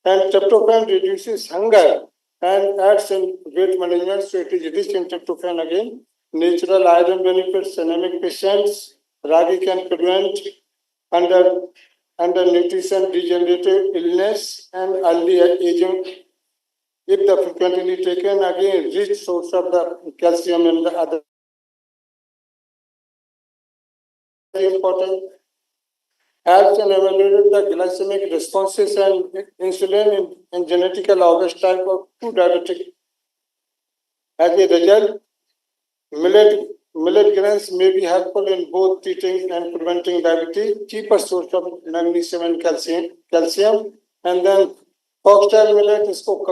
Speaker 10: and tryptophan reduces hunger and adds in weight management, so it is rich in tryptophan again. Natural iron benefits, anemic patients, ragi can prevent under nutrition, degenerative illness, and early aging. If the frequently taken, again, rich source of the calcium and the other important, helps and evaluated the glycemic responses and insulin in genetical August type of 2 diabetic. As a result, millet grains may be helpful in both treating and preventing diabetes, cheaper source of magnesium and calcium. And then foxtail millet, इसको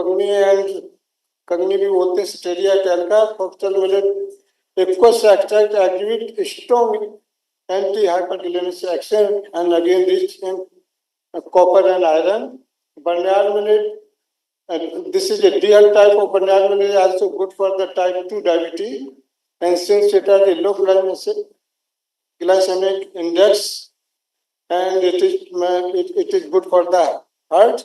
Speaker 10: कगनी भी बोलते हैं, स्टेरिया tell का. Foxtail millet aqueous extract activate strong anti-hyperglycemic action and again rich in copper and iron. Barnyard millet, and this is a dual type of barnyard millet, is also good for the type 2 diabetes. And since it has a low glycemic glycemic index, and it is good for the heart.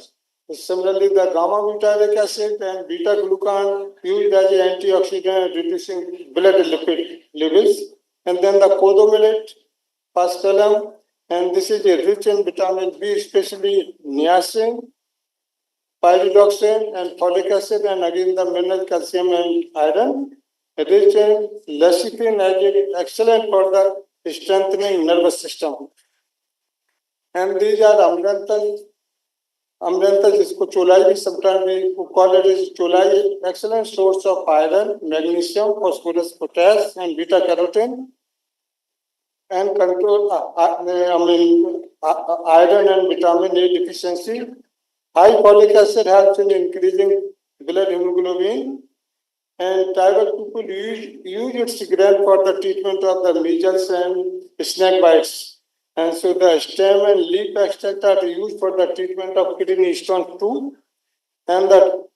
Speaker 10: Similarly, the gamma butyric acid and beta glucan used as an antioxidant, reducing blood lipid levels. And then the kodo millet, paspalum, and this is rich in vitamin B, especially niacin, pyridoxine, and folic acid, and again the mineral calcium and iron. Rich in lecithin, excellent for the strengthening nervous system. And these are Amranthal, जिसको चोलाई भी sometimes we call it as चोलाई, excellent source of iron, magnesium, phosphorus, potassium, and beta carotene, and control iron and vitamin A deficiency. High folic acid helps in increasing blood hemoglobin, and tribal people use its grain for the treatment of the measles and snake bites. And so the stem and leaf extract are used for the treatment of kidney stones too. And the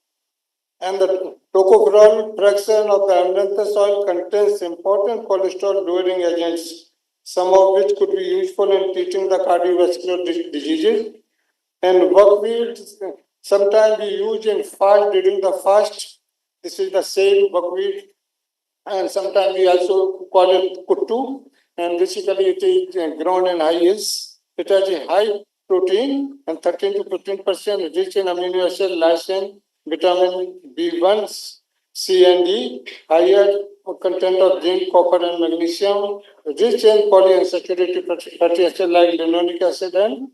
Speaker 10: tocopherol fraction of the amaranthus oil contains important cholesterol lowering agents, some of which could be useful in treating the cardiovascular diseases. And buckwheat sometimes we use in fast during the fast. This is the same buckwheat, and sometimes we also call it kuttu. And basically, it is grown in high hills. It has a high protein and 13 to 15% rich in amino acid, lysine, vitamin B1, C and E, higher content of zinc, copper, and magnesium, rich in polyunsaturated fatty acid like linoleic acid and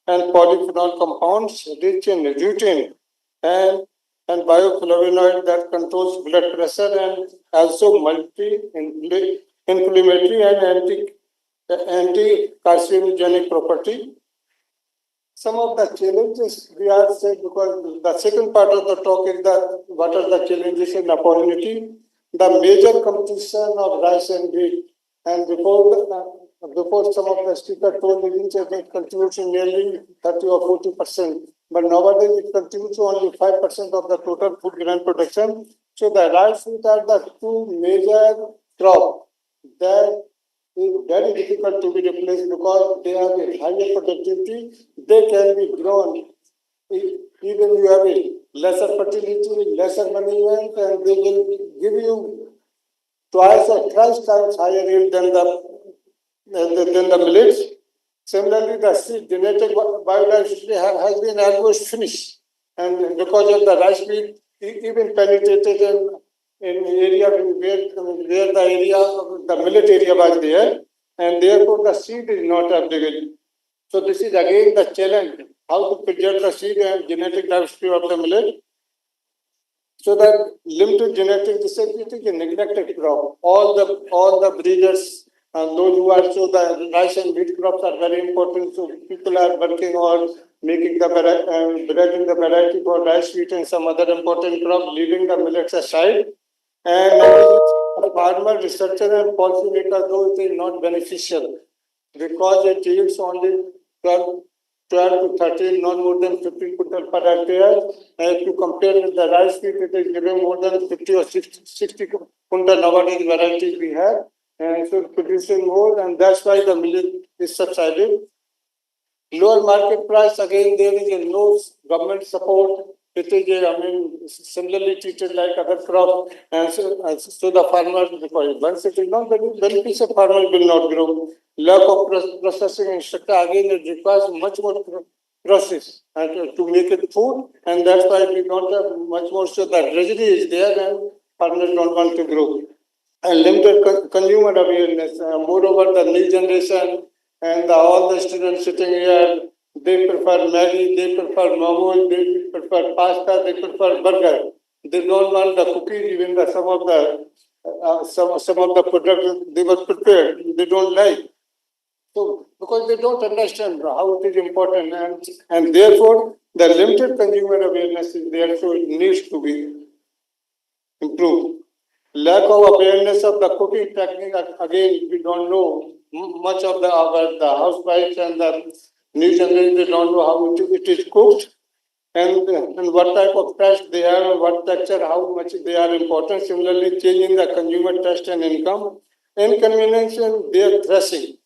Speaker 10: polyphenol compounds, rich in rutin and bioflavonoid that controls blood pressure and also multi-inflammatory and anti-carcinogenic property. Some of the challenges we are saying, because the second part of the talk is that what are the challenges in opportunity. The major competition of rice and wheat, and before some of the speakers told me that it contributes nearly 30 or 40%, but nowadays it contributes only 5% of the total food grain production. So the rice wheat are the two major crops that is very difficult to be replaced because they have a higher productivity. They can be grown even you have a lesser fertility, lesser management, and they will give you twice or thrice times higher yield than the millets. Similarly, the seed genetic biodiversity has been almost finished, and because of the rice wheat, even penetrated in area where the area the millet area was there, and therefore the seed is not available. So this is again the challenge: how to preserve the seed and genetic diversity of the millet. So that limited genetic disability is a neglected crop. All the breeders and those who are so the rice and wheat crops are very important. So people are working on making the breeding the variety for rice, wheat, and some other important crop, leaving the millets aside. And farmer, researcher, and policymakers, though it is not beneficial because it yields only 12 to 13, not more than 15 quintal per hectare. If you compare with the rice wheat, it is giving more than 50 or 60 quintal nowadays varieties we have. And so producing more, and that's why the millet is subsided. Lower market price, again, there is a no government support. It is, similarly treated like other crops. And so the farmers, once it is not beneficial, farmers will not grow. Lack of processing infrastructure, again, it requires much more process to make it food. And that's why we don't have much more. So the treasury is there and farmers don't want to grow. And limited consumer awareness. Moreover, the new generation and all the students sitting here, they prefer Maggie, they prefer momos, they prefer pasta, they prefer burger. They don't want the cookies, even some of the products they were prepared, they don't like. So because they don't understand how it is important, and therefore the limited consumer awareness is there, so it needs to be improved. Lack of awareness of the cooking technique, again, we don't know much of the housewives and the new generation, they don't know how it is cooked and what type of taste they have, what texture, how much they are important. Similarly, changing the consumer taste and income, inconvenience in their threshing.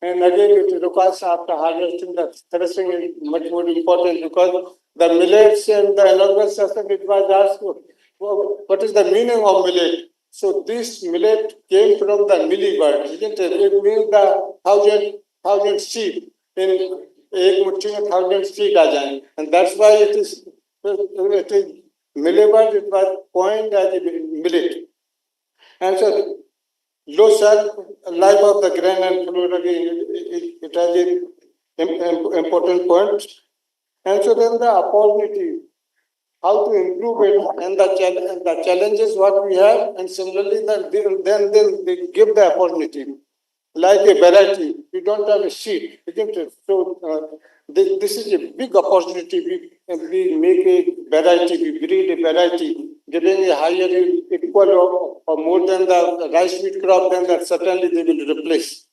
Speaker 10: And again, it requires after harvesting, the threshing is much more important because the millets and the inaugural session, it was asked, what is the meaning of millet? So this millet came from the milli bird, isn't it? It means the thousand seed. In एक मुट्ठी में 1,000 seed आ जाए, and that's why it is millet bird. It was coined as a millet, and so low shelf life of the grain and fluid again, it has an important point. And so then the opportunity, how to improve it, and the challenges what we have, and similarly then they give the opportunity. Like a variety, we don't have a seed, isn't it? So this is a big opportunity. We make a variety, we breed a variety, giving a higher yield, equal or more than the rice wheat crop, then that certainly they will replace.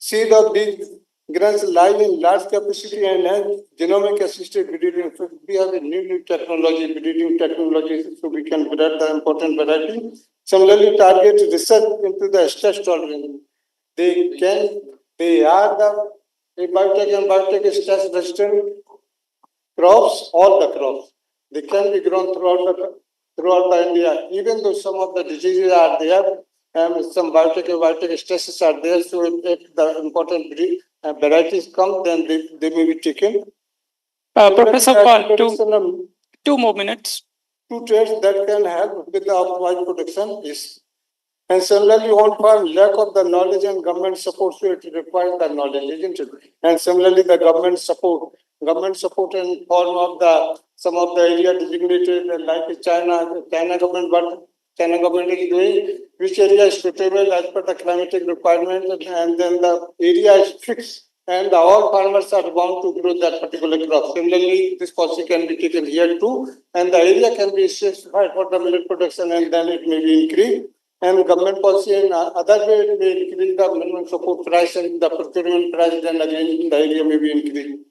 Speaker 10: Seed of these grains lie in large capacity and hence genomic assisted breeding. So we have a new technology, breeding technology, so we can breed the important variety. Similarly, target research into the stress tolerance. They are the biotech and biotech stress resistant crops, all the crops. They can be grown throughout the India, even though some of the diseases are there, and some biotech stresses are there. So if the important varieties come, then they may be taken.
Speaker 8: Professor Paul, two more minutes.
Speaker 10: Two traits that can help with the optimized production is, and similarly, on-farm lack of the knowledge and government support, so it requires the knowledge, isn't it? And similarly, the government support in form of the some of the area designated like China government, what China government is doing, which area is suitable as per the climatic requirement, and then the area is fixed, and all farmers are bound to grow that particular crop. Similarly, this policy can be taken here too, and the area can be specified for the millet production, and then it may be increased. And government policy in other way may increase the minimum support price and the procurement price, then again the area may be increased.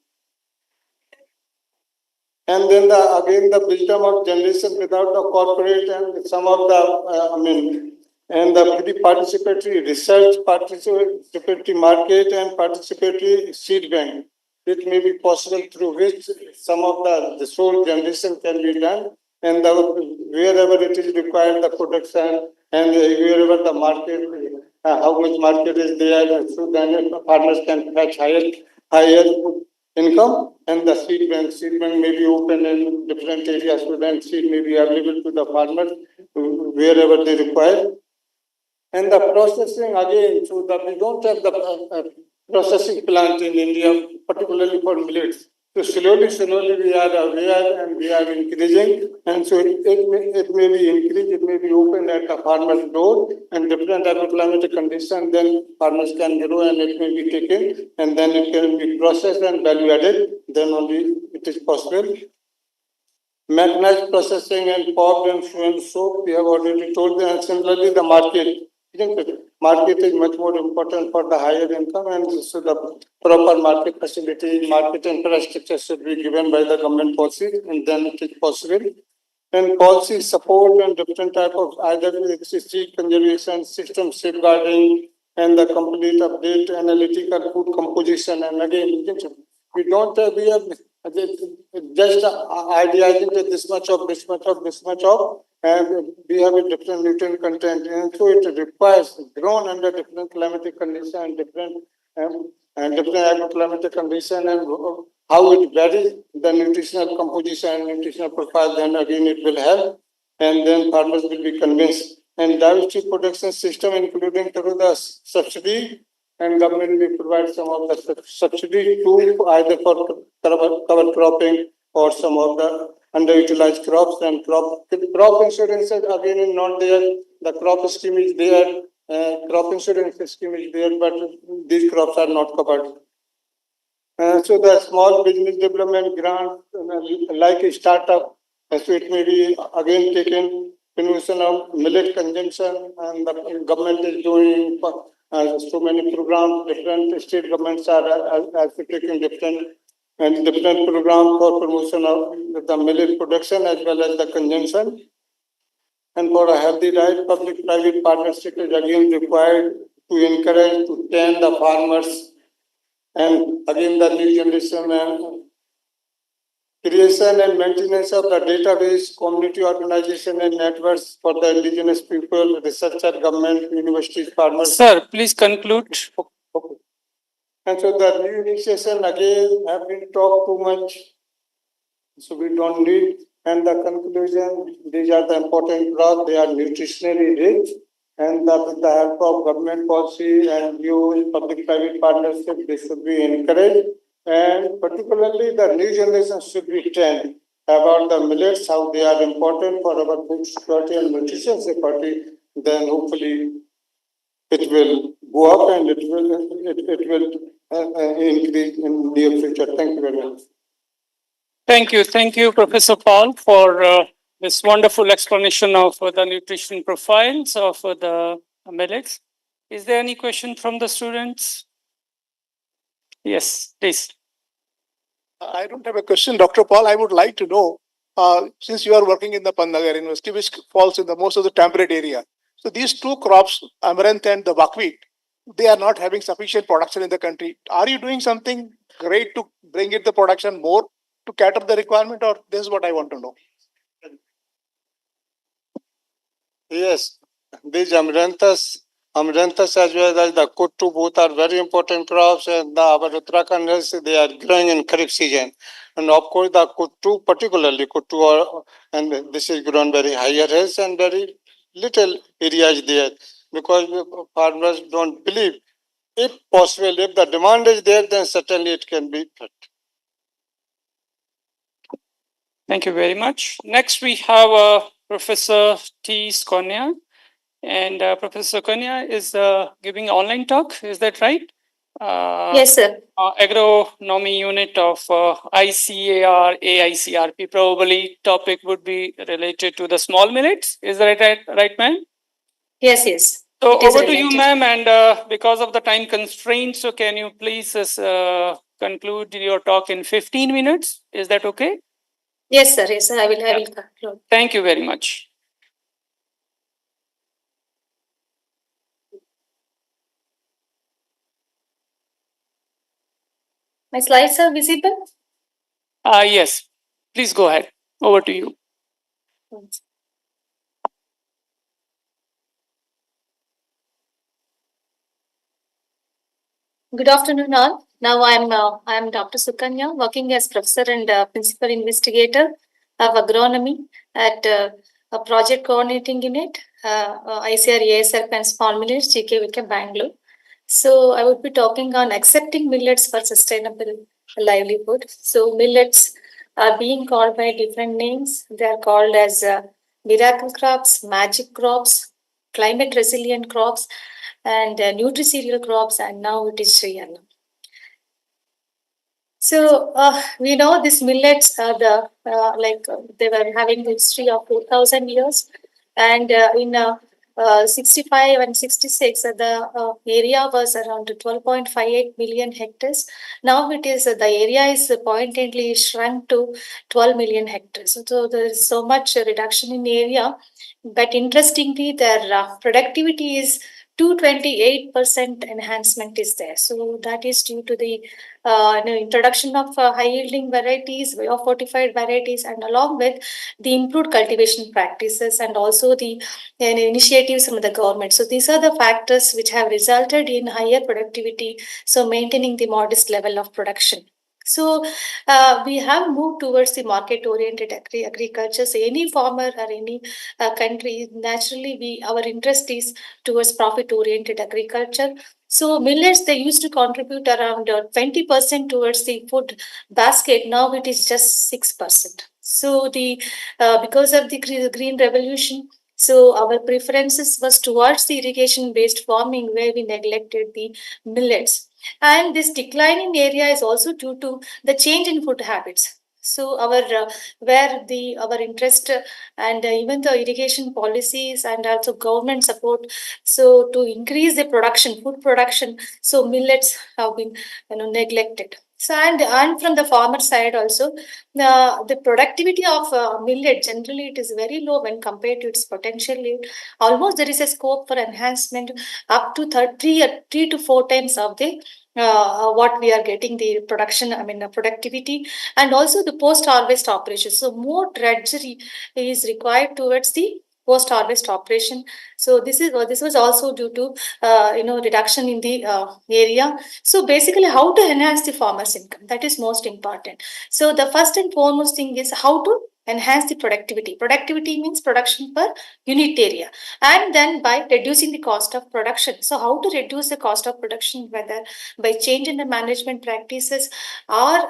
Speaker 10: And then again the wisdom of generation without the corporate and some of the and the participatory research, participatory market, and participatory seed bank. It may be possible through which some of the sole generation can be done, and wherever it is required, the production, and wherever the market, how much market is there, so then farmers can fetch higher income, and the seed bank may be open in different areas, so then seed may be available to the farmers wherever they require. And the processing again, so that we don't have the processing plant in India, particularly for millets. So slowly we are aware and we are increasing, and so it may be increased, it may be open at the farmer's door, and different agroclimatic conditions, then farmers can grow and it may be taken, and then it can be processed and value added, then only it is possible. Mechanized processing and popped and fluent soap, we have already told them, and similarly the market. Market is much more important for the higher income, and so the proper market facility, market infrastructure should be given by the government policy, and then it is possible. And policy support and different type of either seed conservation, system safeguarding, and the complete update, analytical food composition. And again, we don't have, we have just idealizing that this much of, and we have a different nutrient content, and so it requires grown under different climatic conditions and different agroclimatic conditions, and how it varies the nutritional composition and nutritional profile. Then again it will help, and then farmers will be convinced. And diversity production system, including through the subsidy, and government may provide some of the subsidy to either for cover cropping or some of the underutilized crops, and crop insurance again is not there. The crop scheme is there, crop insurance scheme is there, but these crops are not covered. So the small business development grant, like a startup, so it may be again taken promotion of millet consumption, and the government is doing so many programs. Different state governments are taking different programs for promotion of the millet production as well as the consumption. And for a healthy diet, public-private partnership is again required to encourage, to train the farmers, and again the new generation and creation and maintenance of the database, community organization and networks for the indigenous people, researcher, government, universities, farmers.
Speaker 8: Sir, please conclude.
Speaker 10: Okay. And so the new initiation again have been talked too much, so we don't need. And the conclusion, these are the important crops, they are nutritionally rich, and with the help of government policy and new public-private partnership, they should be encouraged. And particularly the new generation should be trained about the millets, how they are important for our food security and nutrition security. Then hopefully it will go up and it will increase in near future. Thank you very much.
Speaker 8: Thank you, Professor Paul, for this wonderful explanation of the nutrition profiles of the millets. Is there any question from the students? Yes, please.
Speaker 11: I don't have a question, Dr. Paul. I would like to know, since you are working in the Pandnagar University, which falls in the most of the temperate area. So these two crops, amaranth and the buckwheat, they are not having sufficient production in the country. Are you doing something great to bring it the production more to cater the requirement, or this is what I want to know?
Speaker 10: Yes, these amaranthus as well as the kuttu, both are very important crops, and our Uttarakhand hills, they are growing in Kharif season. And of course, the kuttu, particularly kuttu, and this is grown very higher hills and very little areas there, because farmers don't believe. If possible, if the demand is there, then certainly it can be put.
Speaker 8: Thank you very much. Next, we have Professor T. Skonia. And Professor Skonia is giving online talk. Is that right?
Speaker 9: Yes, sir.
Speaker 8: Agronomy unit of ICAR, AICRP. Probably topic would be related to the small millets. Is that right, ma'am?
Speaker 9: Yes, yes.
Speaker 8: So over to you, ma'am. And because of the time constraints, so can you please conclude your talk in 15 minutes? Is that okay?
Speaker 9: Yes, sir. Yes, sir. I will conclude.
Speaker 8: Thank you very much.
Speaker 9: My slides are visible?
Speaker 8: Yes. Please go ahead. Over to you.
Speaker 9: Good afternoon, all. Now I am Dr. Sukanya, working as professor and principal investigator of agronomy at a project coordinating unit, ICR ASR and Small Millets, GKVK, Bangalore. So I would be talking on accepting millets for sustainable livelihood. So millets are being called by different names. They are called as miracle crops, magic crops, climate resilient crops, and nutri-cereal crops, and now it is Shriyana. So we know these millets are they were having the history of 4,000 years, and in 65 and 66, the area was around 12.58 million hectares. Now it is the area is pointedly shrunk to 12 million hectares. So there is so much reduction in area, but interestingly, their productivity is 228% enhancement is there. So that is due to the introduction of high yielding varieties, fortified varieties, and along with the improved cultivation practices and also the initiatives from the government. So these are the factors which have resulted in higher productivity, so maintaining the modest level of production. So we have moved towards the market-oriented agriculture. So any farmer or any country, naturally, our interest is towards profit-oriented agriculture. So millets, they used to contribute around 20% towards the food basket. Now it is just 6%. So the because of the green revolution, so our preferences was towards the irrigation-based farming, where we neglected the millets. And this decline in area is also due to the change in food habits. So our interest and even the irrigation policies and also government support, so to increase the production, food production, so millets have been neglected.
Speaker 12: So and from the farmer side also, the productivity of millet generally it is very low when compared to its potential yield. Almost there is a scope for enhancement up to 3 to 4 times of the what we are getting the production, I mean productivity, and also the post harvest operations. So more drudgery is required towards the post harvest operation. So this was also due to reduction in the area. So basically, how to enhance the farmer's income, that is most important. So the first and foremost thing is how to enhance the productivity. Productivity means production per unit area, and then by reducing the cost of production. So how to reduce the cost of production, whether by change in the management practices or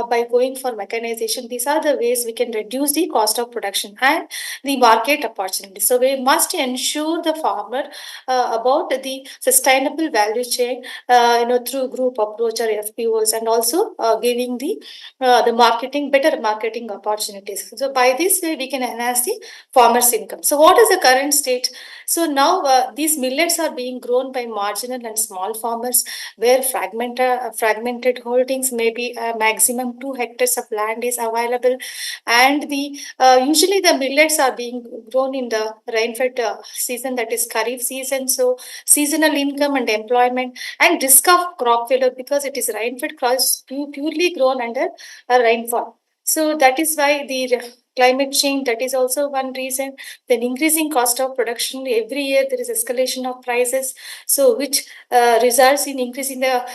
Speaker 12: by going for mechanization. These are the ways we can reduce the cost of production and the market opportunity. So we must ensure the farmer about the sustainable value chain, through group approach or FPOs, and also giving the marketing, better marketing opportunities. So by this way, we can enhance the farmer's income. So what is the current state? So now these millets are being grown by marginal and small farmers, where fragmented holdings, maybe a maximum 2 hectares of land is available, and the usually the millets are being grown in the rain-fed season, that is Kharif season. So seasonal income and employment and risk of crop failure, because it is rain-fed crops purely grown under a rainfall. So that is why the climate change, that is also one reason. Then increasing cost of production, every year there is escalation of prices, so which results in increasing the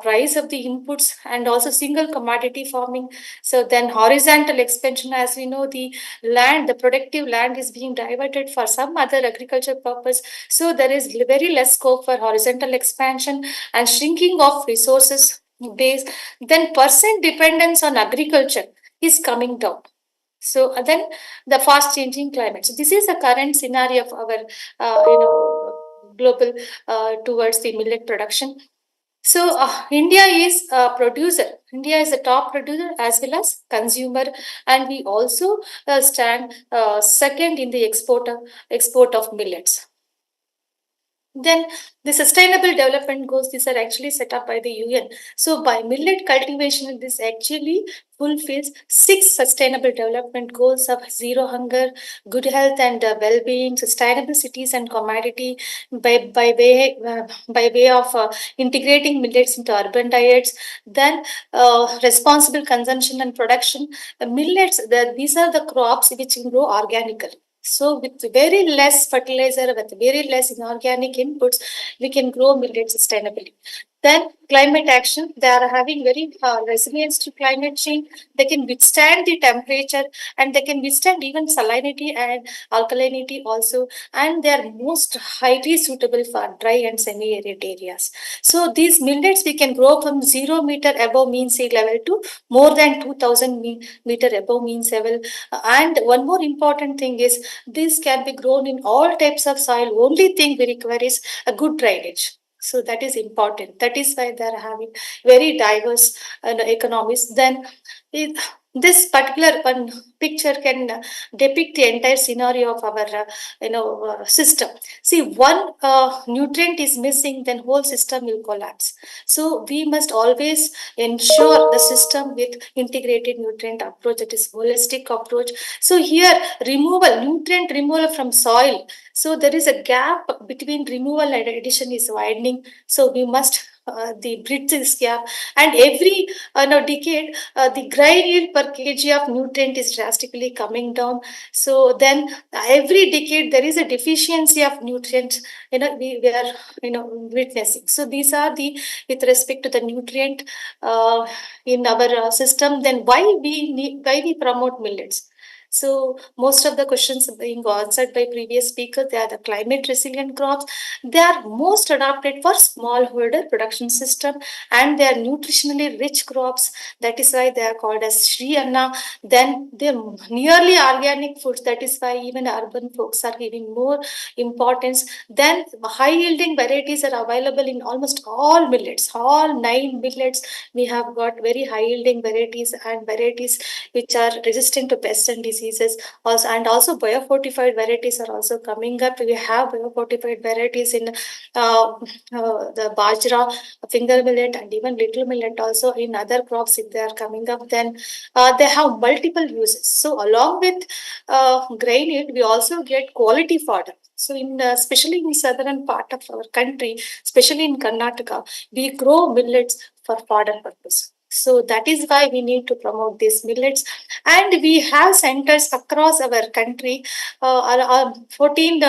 Speaker 12: price of the inputs, and also single commodity farming. So then horizontal expansion, as we know, the land, the productive land is being diverted for some other agriculture purpose. So there is very less scope for horizontal expansion and shrinking of resources base. Then percent dependence on agriculture is coming down. So then the fast changing climate. So this is the current scenario of our, global towards the millet production. So India is a producer. India is a top producer as well as consumer, and we also stand second in the export of millets. Then the sustainable development goals, these are actually set up by the UN. So by millet cultivation, this actually fulfills 6 sustainable development goals of zero hunger, good health and well-being, sustainable cities and commodity, by way of integrating millets into urban diets. Then responsible consumption and production. The millets, these are the crops which can grow organically. So with very less fertilizer, with very less inorganic inputs, we can grow millet sustainably. Then climate action, they are having very resilience to climate change. They can withstand the temperature, and they can withstand even salinity and alkalinity also. And they are most highly suitable for dry and semi-arid areas. So these millets we can grow from 0 meter above mean sea level to more than 2000 meter above mean sea level. And one more important thing is this can be grown in all types of soil. Only thing we require is a good drainage. So that is important. That is why they are having very diverse economies. Then this particular one picture can depict the entire scenario of our system. See, one nutrient is missing, then whole system will collapse. So we must always ensure the system with integrated nutrient approach, that is holistic approach. So here nutrient removal from soil. So there is a gap between removal and addition is widening. So we must bridge this gap, and every decade the grain yield per kg of nutrient is drastically coming down. So then every decade there is a deficiency of nutrients, we are witnessing. So these are the, with respect to the nutrient in our system. Then why we promote millets? So most of the questions being answered by previous speakers. They are the climate resilient crops. They are most adapted for smallholder production system, and they are nutritionally rich crops. That is why they are called as Shri Anna. Then they are nearly organic foods. That is why even urban folks are giving more importance. Then high yielding varieties are available in almost all millets. All 9 millets we have got very high yielding varieties, and varieties which are resistant to pests and diseases. diseases also, and also biofortified varieties are also coming up. We have biofortified varieties in the bajra, finger millet, and even little millet also in other crops. If they are coming up, then they have multiple uses. So along with grain yield, we also get quality fodder. So especially in southern part of our country, especially in Karnataka, we grow millets for fodder purpose. So that is why we need to promote these millets. And we have centers across our country, 14,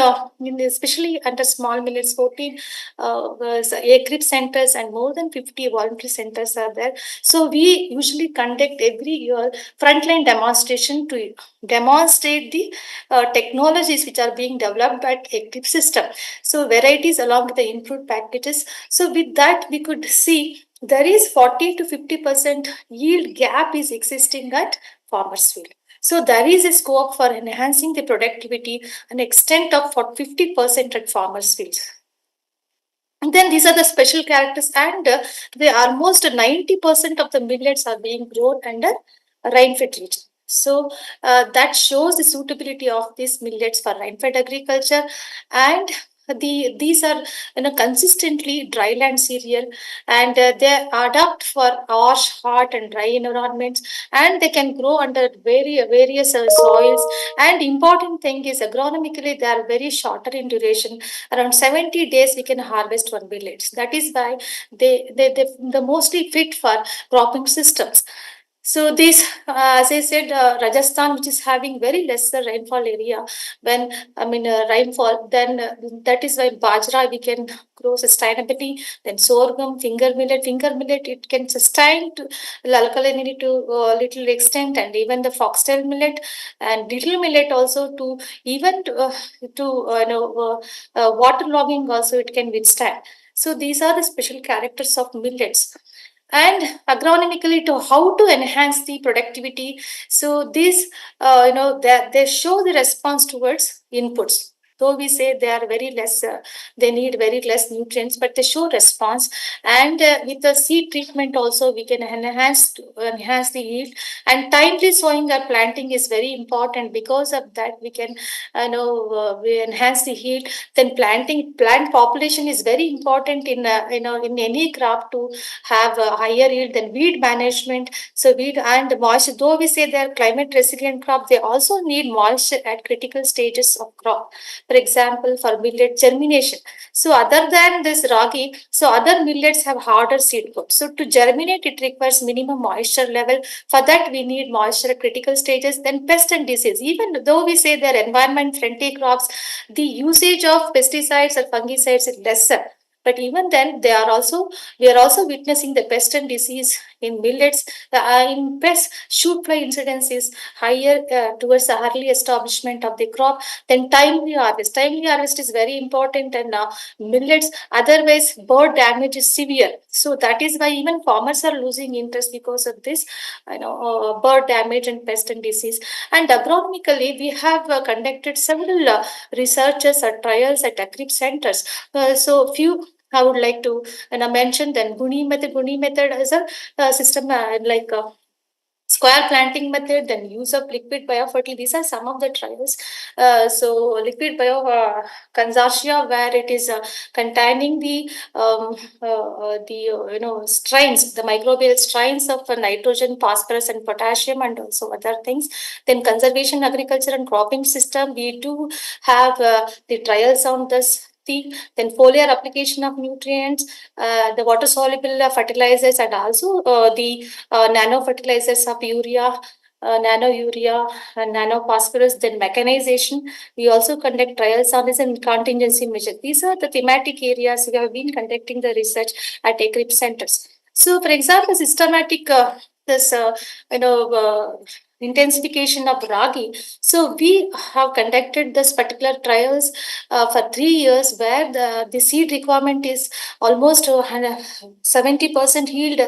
Speaker 12: especially under small millets, 14 AGRIP centers and more than 50 voluntary centers are there. So we usually conduct every year frontline demonstration to demonstrate the technologies which are being developed at AGRIP system. So varieties along with the improved packages. So with that, we could see there is 40 to 50% yield gap is existing at farmers' field. So there is a scope for enhancing the productivity an extent of 50% at farmers' fields. And then these are the special characters, and they almost 90% of the millets are being grown under rain-fed region. So that shows the suitability of these millets for rain-fed agriculture, and these are consistently dryland cereal, and they adapt for harsh, hot, and dry environments, and they can grow under various soils. And important thing is agronomically they are very shorter in duration. Around 70 days we can harvest one millets. That is why they mostly fit for cropping systems. So this, as I said, Rajasthan, which is having very lesser rainfall area, when rainfall, then that is why bajra we can grow sustainably. Then sorghum, finger millet, it can sustain to alkalinity to little extent, and even the foxtail millet and little millet also to even waterlogging also it can withstand. So these are the special characters of millets. And agronomically to how to enhance the productivity. So these, they show the response towards inputs. Though we say they are very less, they need very less nutrients, but they show response. And with the seed treatment also, we can enhance the yield. And timely sowing or planting is very important. Because of that, we can, we enhance the yield. Then plant population is very important in any crop to have a higher yield than weed management. So weed and moisture, though we say they are climate resilient crop, they also need moisture at critical stages of crop. For example, for millet germination. So other than this ragi, so other millets have harder seed coat. So to germinate, it requires minimum moisture level. For that, we need moisture at critical stages. Then pest and disease. Even though we say they are environment friendly crops, the usage of pesticides or fungicides is lesser. But even then, we are also witnessing the pest and disease in millets. In pest, shoot fly incidence is higher towards the early establishment of the crop. Then timely harvest. Timely harvest is very important, and millets. Otherwise, bird damage is severe. So that is why even farmers are losing interest because of this, bird damage and pest and disease. And agronomically, we have conducted several researches or trials at AGRIP centers. So few I would like to mention. Then Guni method. Guni method is a system like square planting method, then use of liquid biofertilizer. These are some of the trials. So liquid bio consortia, where it is containing the strains, the microbial strains of nitrogen, phosphorus, and potassium, and also other things. Then conservation agriculture and cropping system, we do have the trials on this. Then foliar application of nutrients, the water soluble fertilizers, and also the nano fertilizers of urea, nano urea, and nano phosphorus. Then mechanization. We also conduct trials on this and contingency measures. These are the thematic areas we have been conducting the research at AGRIP centers. So, for example, systematic intensification of ragi. So we have conducted this particular trials for 3 years, where the seed requirement is almost 70% yield.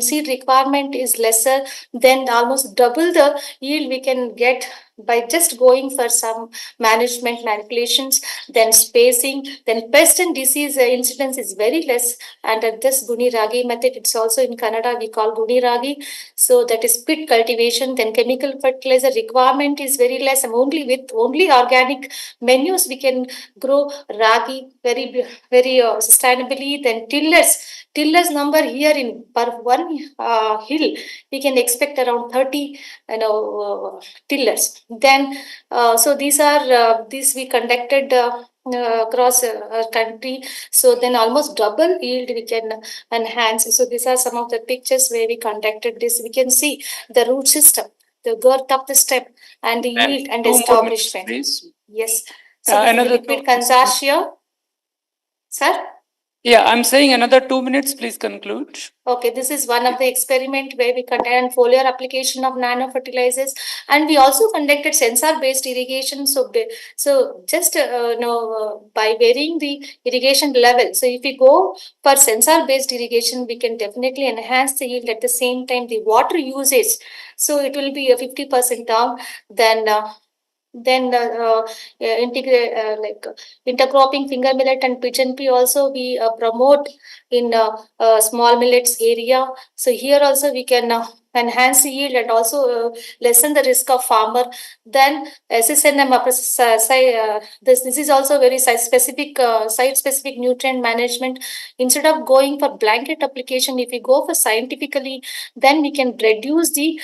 Speaker 12: Seed requirement is lesser, then almost double the yield we can get by just going for some management manipulations, then spacing, then pest and disease incidence is very less. And at this Guni Ragi method, it's also in Kannada, we call Guni Ragi. So that is pit cultivation, then chemical fertilizer requirement is very less, and only with only organic menus we can grow ragi very, very sustainably. Then tillers number here in per one hill, we can expect around 30 tillers. Then so these are these we conducted across country. So then almost double yield we can enhance. So these are some of the pictures where we conducted this. We can see the root system, the girth of the stem, and the yield and
Speaker 8: 2 more minutes,
Speaker 12: establishment.
Speaker 8: please.
Speaker 12: Yes. So this is the
Speaker 8: Another
Speaker 12: liquid
Speaker 8: 2 minutes.
Speaker 12: consortia. Sir?
Speaker 8: Yeah, I'm saying another 2 minutes, please conclude.
Speaker 12: Okay, this is one of the experiment where we conducted foliar application of nano fertilizers, and we also conducted sensor-based irrigation. So just by varying the irrigation level. So if we go for sensor-based irrigation, we can definitely enhance the yield. At the same time, the water usage, so it will be a 50% down. Then integrate intercropping finger millet and pigeon pea also we promote in small millets area. So here also we can enhance the yield and also lessen the risk of farmer. Then SSNM this is also very site specific nutrient management. Instead of going for blanket application, if we go for scientifically, then we can reduce the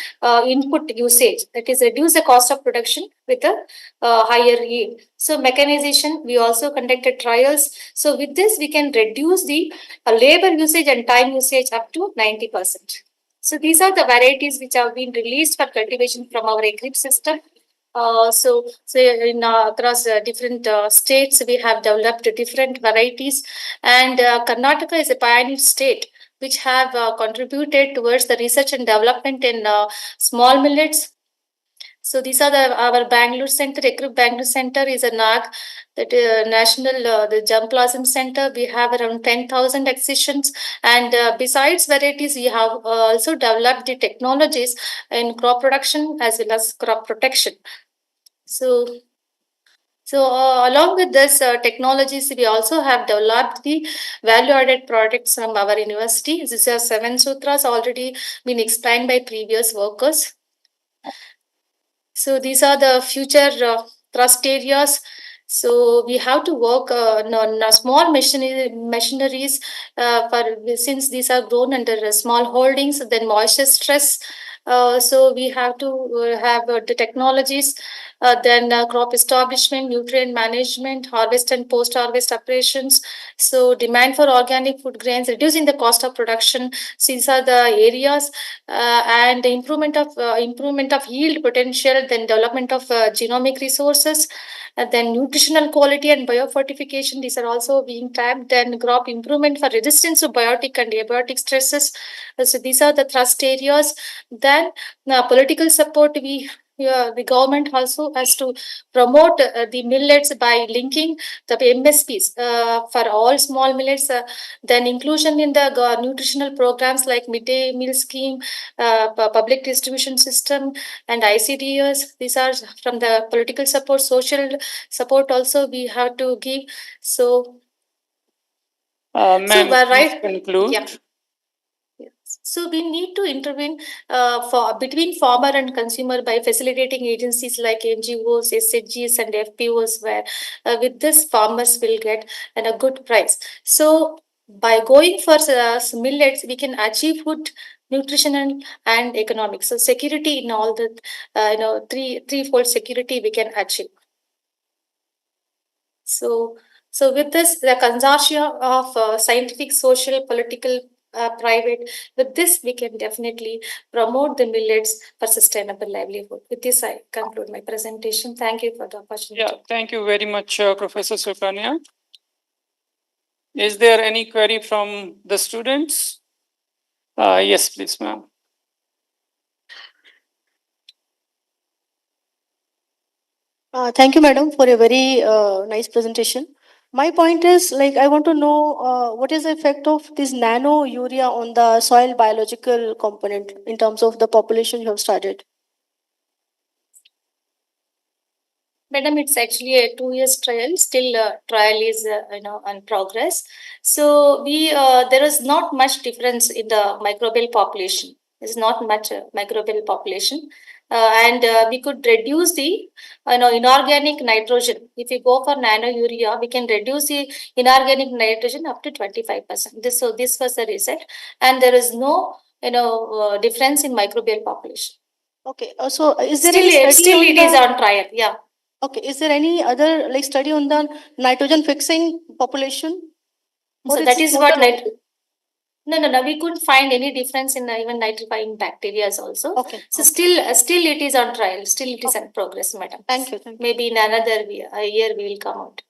Speaker 12: input usage, that is reduce the cost of production with a higher yield. So mechanization, we also conducted trials. So with this, we can reduce the labor usage and time usage up to 90%. So these are the varieties which have been released for cultivation from our Eclipse system. So in across different states, we have developed different varieties, and Karnataka is a pioneer state which have contributed towards the research and development in small millets. So these are our Bangalore Center. Equip Bangalore Center is a NAG, that National the Germplasm Center. We have around 10,000 excisions, and besides varieties, we have also developed the technologies in crop production as well as crop protection. So along with this technologies, we also have developed the value-added products from our university. These are 7 sutras already been explained by previous workers. So these are the future thrust areas. So we have to work on small machineries since these are grown under small holdings, then moisture stress. So we have to have the technologies, then crop establishment, nutrient management, harvest and post-harvest operations. So demand for organic food grains, reducing the cost of production. So these are the areas, and the improvement of yield potential, then development of genomic resources, then nutritional quality and biofortification. These are also being tapped. Then crop improvement for resistance to biotic and abiotic stresses. So these are the thrust areas. Then political support, the government also has to promote the millets by linking the MSPs for all small millets. Then inclusion in the nutritional programs like midday meal scheme, public distribution system, and ICDS. These are from the political support. Social support also we have to give. So,
Speaker 8: Ma'am,
Speaker 12: right,
Speaker 8: conclude.
Speaker 12: yeah. So we need to intervene between farmer and consumer by facilitating agencies like NGOs, SHGs, and FPOs, where with this farmers will get a good price. So by going for millets, we can achieve food, nutritional, and economic. So security in all the threefold security we can achieve. So with this, the consortia of scientific, social, political, private, with this we can definitely promote the millets for sustainable livelihood. With this, I conclude my presentation. Thank you for the opportunity.
Speaker 8: Yeah, thank you very much, Professor Subrahmanya. Is there any query from the students? Yes, please, ma'am.
Speaker 13: Thank you, madam, for a very nice presentation. My point is, I want to know what is the effect of this nano urea on the soil biological component in terms of the population you have studied.
Speaker 12: Madam, it's actually a 2 year trial. Still, trial is on progress. So there is not much difference in the microbial population. There's not much microbial population, and we could reduce the inorganic nitrogen. If we go for nano urea, we can reduce the inorganic nitrogen up to 25%. This was the result, and there is no difference in microbial population.
Speaker 13: Okay. So is there any study
Speaker 12: Still
Speaker 13: on
Speaker 12: it
Speaker 13: the,
Speaker 12: is on trial. Yeah.
Speaker 13: Okay. Is there any other like study on the nitrogen fixing population? Or
Speaker 12: So
Speaker 13: it's
Speaker 12: that is what no. We couldn't find any difference in even nitrifying bacteria also.
Speaker 13: Okay.
Speaker 12: So still it is on trial. Still it is in progress, madam.
Speaker 13: Thank you.
Speaker 12: Maybe in another year we will come out.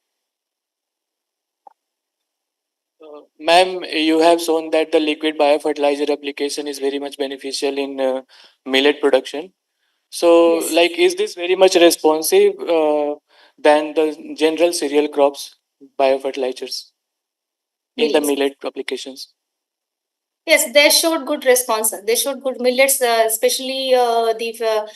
Speaker 14: Ma'am, you have shown that the liquid biofertilizer application is very much beneficial in millet production. So,
Speaker 12: Yes.
Speaker 14: like, is this very much responsive than the general cereal crops biofertilizers in the
Speaker 12: Millets.
Speaker 14: millet applications?
Speaker 12: Yes, they showed good response. They showed good millets, especially the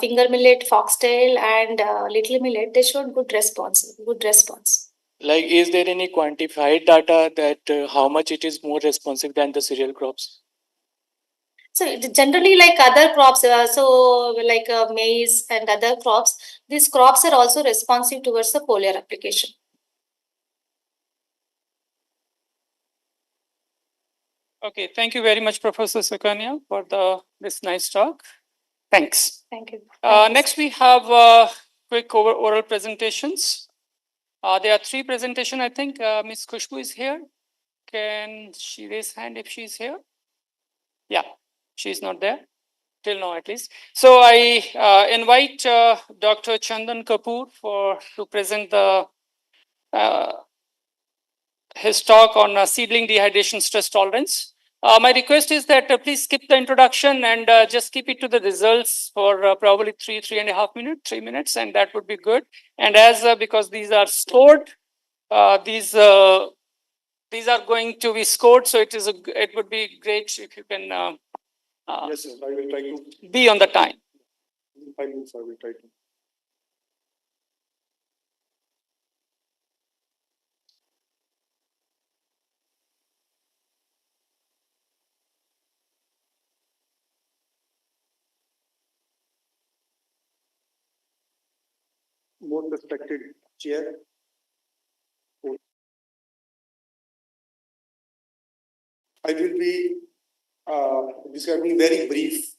Speaker 12: finger millet, foxtail, and little millet. They showed good response. Good response.
Speaker 14: Like, is there any quantified data that how much it is more responsive than the cereal crops?
Speaker 12: So generally, like other crops, like maize and other crops, these crops are also responsive towards the foliar application.
Speaker 8: Okay, thank you very much, Professor Sukanya, for this nice talk. Thanks.
Speaker 12: Thank you.
Speaker 8: Next, we have quick oral presentations. There are 3 presentations, I think. Ms. Khushbu is here. Can she raise hand if she's here? Yeah, she's not there, till now at least. So I invite Dr. Chandan Kapoor to present his talk on seedling dehydration stress tolerance. My request is that please skip the introduction and just keep it to the results for probably 3.5 minutes, 3 minutes, and that would be good. And as because these are scored, these are going to be scored, so it would be great if you can
Speaker 10: Yes, sir. I will try to.
Speaker 8: be on the time.
Speaker 10: 5 minutes, I will try to. More respected chair. I will be describing very brief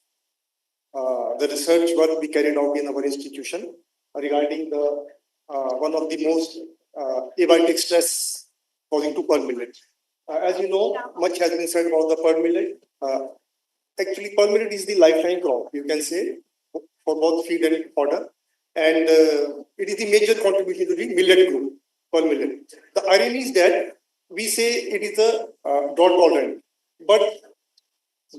Speaker 10: the research work we carried out in our institution regarding the one of the most abiotic stress causing to pearl millet. As you know, much has been said about the pearl millet. Actually, pearl millet is the lifeline crop, you can say, for both feed and fodder. And it is the major contribution to the millet group, pearl millet. The irony is that we say it is a drought tolerant, but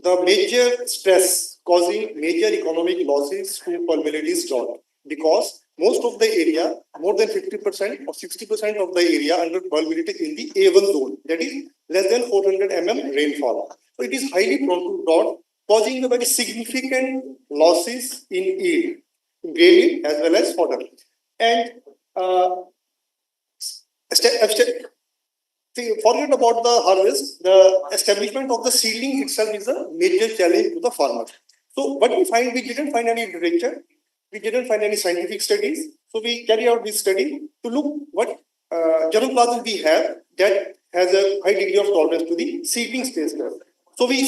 Speaker 10: the major stress causing major economic losses to pearl millet is drought, because most of the area, more than 50% or 60% of the area under pearl millet is in the A1 zone, that is less than 400 mm rainfall. So it is highly prone to drought, causing a very significant losses in yield, grain yield as well as fodder. And forget about the harvest, the establishment of the seedling itself is a major challenge to the farmer. So what we find, we didn't find any literature, we didn't find any scientific studies. So we carry out this study to look what germplasm we have that has a high degree of tolerance to the seedling stage. So we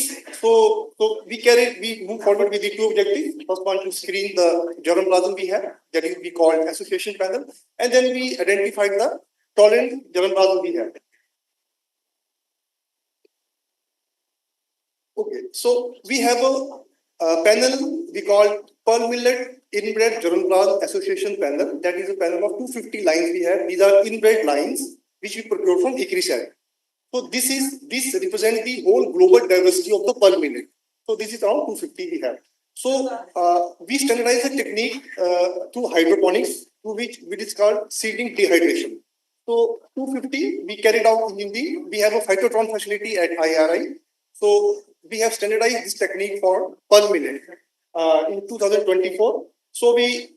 Speaker 10: move forward with the 2 objectives. First one, to screen the germplasm we have, that is we call association panel, and then we identified the tolerant germplasm we have. Okay, so we have a panel we call pearl millet inbred germplasm association panel. That is a panel of 250 lines we have. These are inbred lines which we procure from ICRISAT. So this represents the whole global diversity of the pearl millet. So this is around 250 we have. So we standardize the technique through hydroponics, to which is called seedling dehydration. So 250 we carried out we have a phytotron facility at IRI. So we have standardized this technique for pearl millet in 2024. So we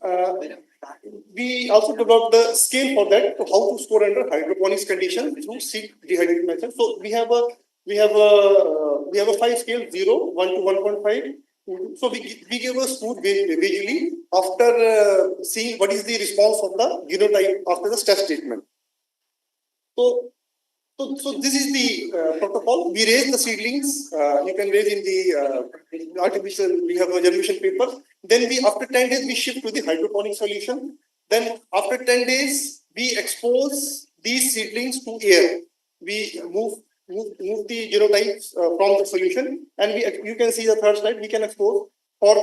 Speaker 10: we also developed the scale for that, to how to store under hydroponics conditions through seed dehydrated method. So we have a 5 scale, 0, 1 to 1.5. So we give a scoop visually after seeing what is the response of the genotype after the stress treatment. So this is the protocol. We raise the seedlings. You can raise in the artificial. We have a germination paper. Then after 10 days we shift to the hydroponic solution. Then after 10 days we expose these seedlings to air. We move the genotypes from the solution, and you can see the third slide. We can expose for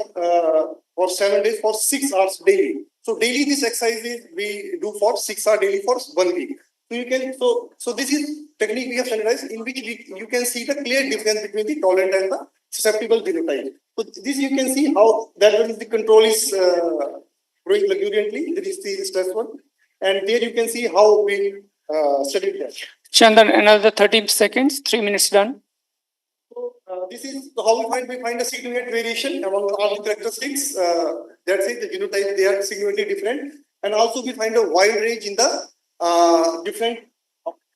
Speaker 10: 7 days for 6 hours daily. So daily this exercise we do for 6 hours daily for 1 week. So you can so this is technique we have standardized in which you can see the clear difference between the tolerant and the susceptible genotype. So this you can see how that is the control is growing luxuriantly. This is the stress one, and there you can see how we studied that.
Speaker 8: Chandan, another 30 seconds, 3 minutes done.
Speaker 10: So this is how we find a significant variation among all the characteristics. That's it. The genotypes, they are significantly different, and also we find a wide range in the different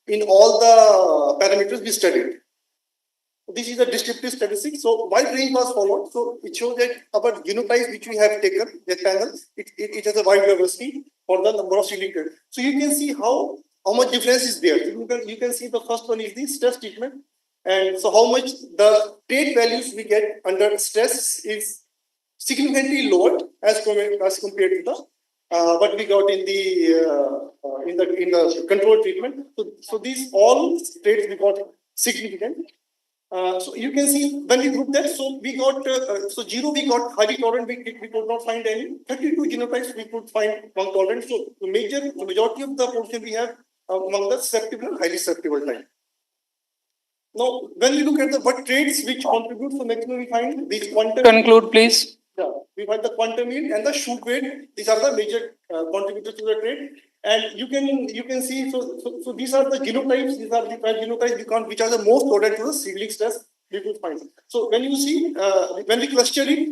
Speaker 10: in all the parameters we studied. This is a descriptive statistic. So wide range was followed. So it shows that our genotypes which we have taken, the panel, it has a wide diversity for the number of seedlings. So you can see how much difference is there. You can see the first one is the stress treatment. And so how much the trait values we get under stress is significantly lower as compared to the what we got in the control treatment. So these all traits we got significant. So you can see when we group that, so we got so 0 we got highly tolerant. We could not find any. 32 genotypes we could find among tolerant. So the majority of the portion we have among the susceptible and highly susceptible type. Now, when we look at what traits which contribute, so maximum we find these quantum.
Speaker 8: Conclude, please.
Speaker 10: Yeah, we find the quantum yield and the shoot weight. These are the major contributors to the trait. And you can see, so these are the genotypes. These are the 5 genotypes which are the most tolerant to the seedling stress we could find. So when you see, when we cluster it,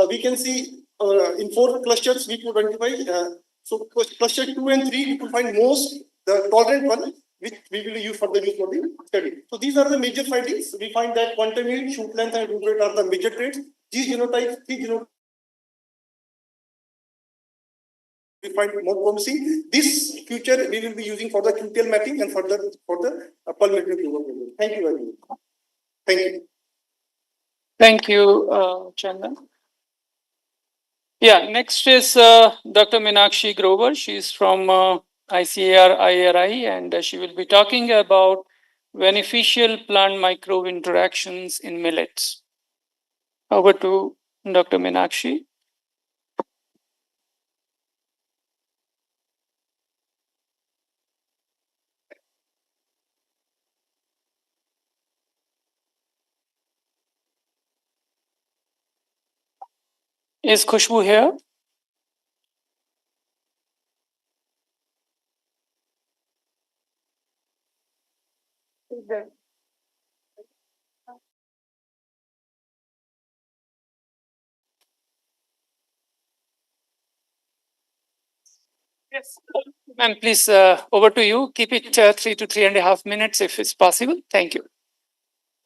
Speaker 10: we can see in 4 clusters we could identify. So cluster 2 and 3 we could find most the tolerant one, which we will use for the study. So these are the major findings. We find that quantum yield, shoot length, and root rate are the major traits. These genotypes, 3 genotypes, we find more promising. This future we will be using for the QTL mapping and for the pulmonary program. Thank you very much. Thank you.
Speaker 8: Thank you, Chandan. Yeah, next is Dr. Meenakshi Grover. She's from ICAR IRI, and she will be talking about beneficial plant microbe interactions in millets. Over to Dr. Meenakshi. Is Khushbu here? Yes. Ma'am, please, over to you. Keep it 3 to 3.5 minutes if it's possible. Thank you.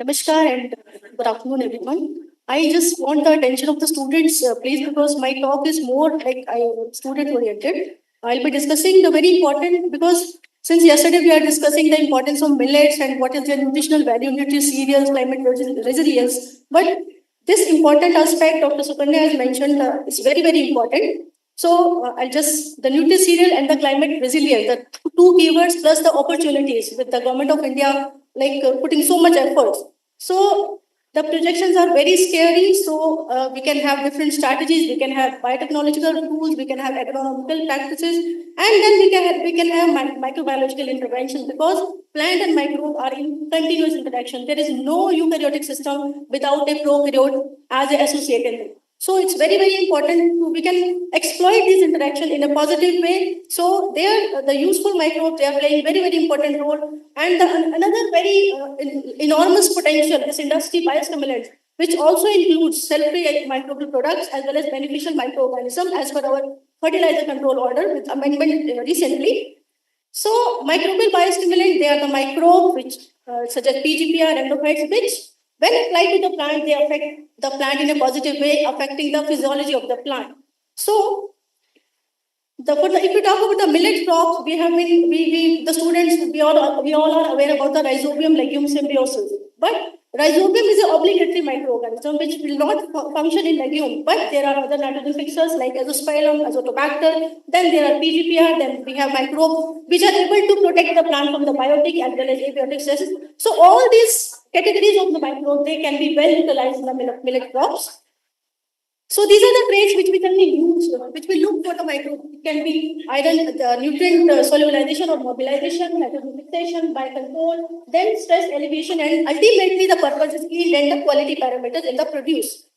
Speaker 13: Namaskar and good afternoon, everyone. I just want the attention of the students, please, because my talk is more like student oriented. I'll be discussing the very important, because since yesterday we are discussing the importance of millets and what is their nutritional value, nutritious cereals, climate resilience. But this important aspect Dr. Sukanya has mentioned is very, very important. So I'll just, the nutritious cereal and the climate resilience, the 2 keywords plus the opportunities with the government of India putting so much effort. So the projections are very scary. So we can have different strategies. We can have biotechnological tools. We can have agronomical practices, and then we can have microbiological interventions, because plant and microbe are in continuous interaction. There is no eukaryotic system without a prokaryote as an associated. So it's very, very important we can exploit this interaction in a positive way. So the useful microbes, they are playing very, very important role. And another very enormous potential, this industry biostimulants, which also includes cell-free microbial products as well as beneficial microorganisms as per our fertilizer control order with amendment recently. So microbial biostimulant, they are the microbes which such as PGPR, endophytes, which when applied to the plant, they affect the plant in a positive way, affecting the physiology of the plant. So if you talk about the millet crops, we have been the students we all are aware about the rhizobium legume symbiosis. But rhizobium is an obligatory microorganism which will not function in legume, but there are other nitrogen fixers like azospirillum, azotobacter. Then there are PGPR. Then we have microbes which are able to protect the plant from the biotic as well as abiotic stresses. So all these categories of the microbes, they can be well utilized in the millet crops. So these are the traits which we can use, which we look for the microbe. It can be either the nutrient solubilization or mobilization, nitrogen fixation, biocontrol, then stress elevation, and ultimately the purpose is yield and the quality parameters in the produce.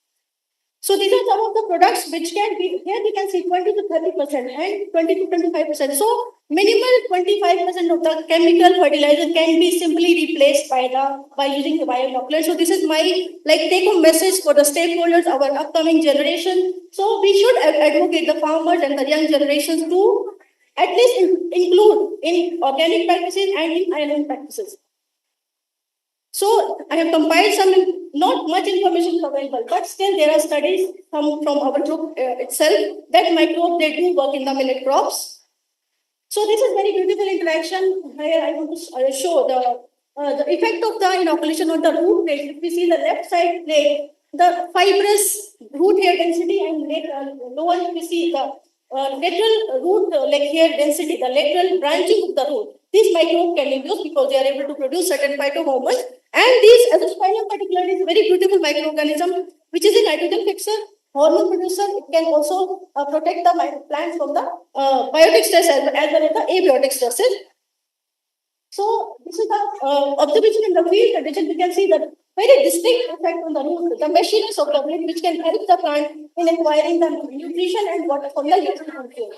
Speaker 13: So these are some of the products which can be, here we can see 20 to 30% and 20 to 25%. So minimal 25% of the chemical fertilizer can be simply replaced by using the bioinoculant. So this is my take home message for the stakeholders, our upcoming generation. So we should advocate the farmers and the young generations to at least include in organic practices and in iron practices. So I have compiled some, not much information available, but still there are studies from our group itself that microbes, they do work in the millet crops. So this is very beautiful interaction. Here I want to show the effect of the inoculation on the root plate. If we see the left side plate, the fibrous root hair density, and lower if we see the lateral root hair density, the lateral branching of the root. These microbes can induce because they are able to produce certain phytohormones. And these azospirillum particularly is a very beautiful microorganism which is a nitrogen fixer, hormone producer. It can also protect the plants from the biotic stress as well as the abiotic stresses. So this is the observation in the field condition. We can see the very distinct effect on the root, the meshiness of the root, which can help the plant in acquiring the nutrition and water from the nutrient.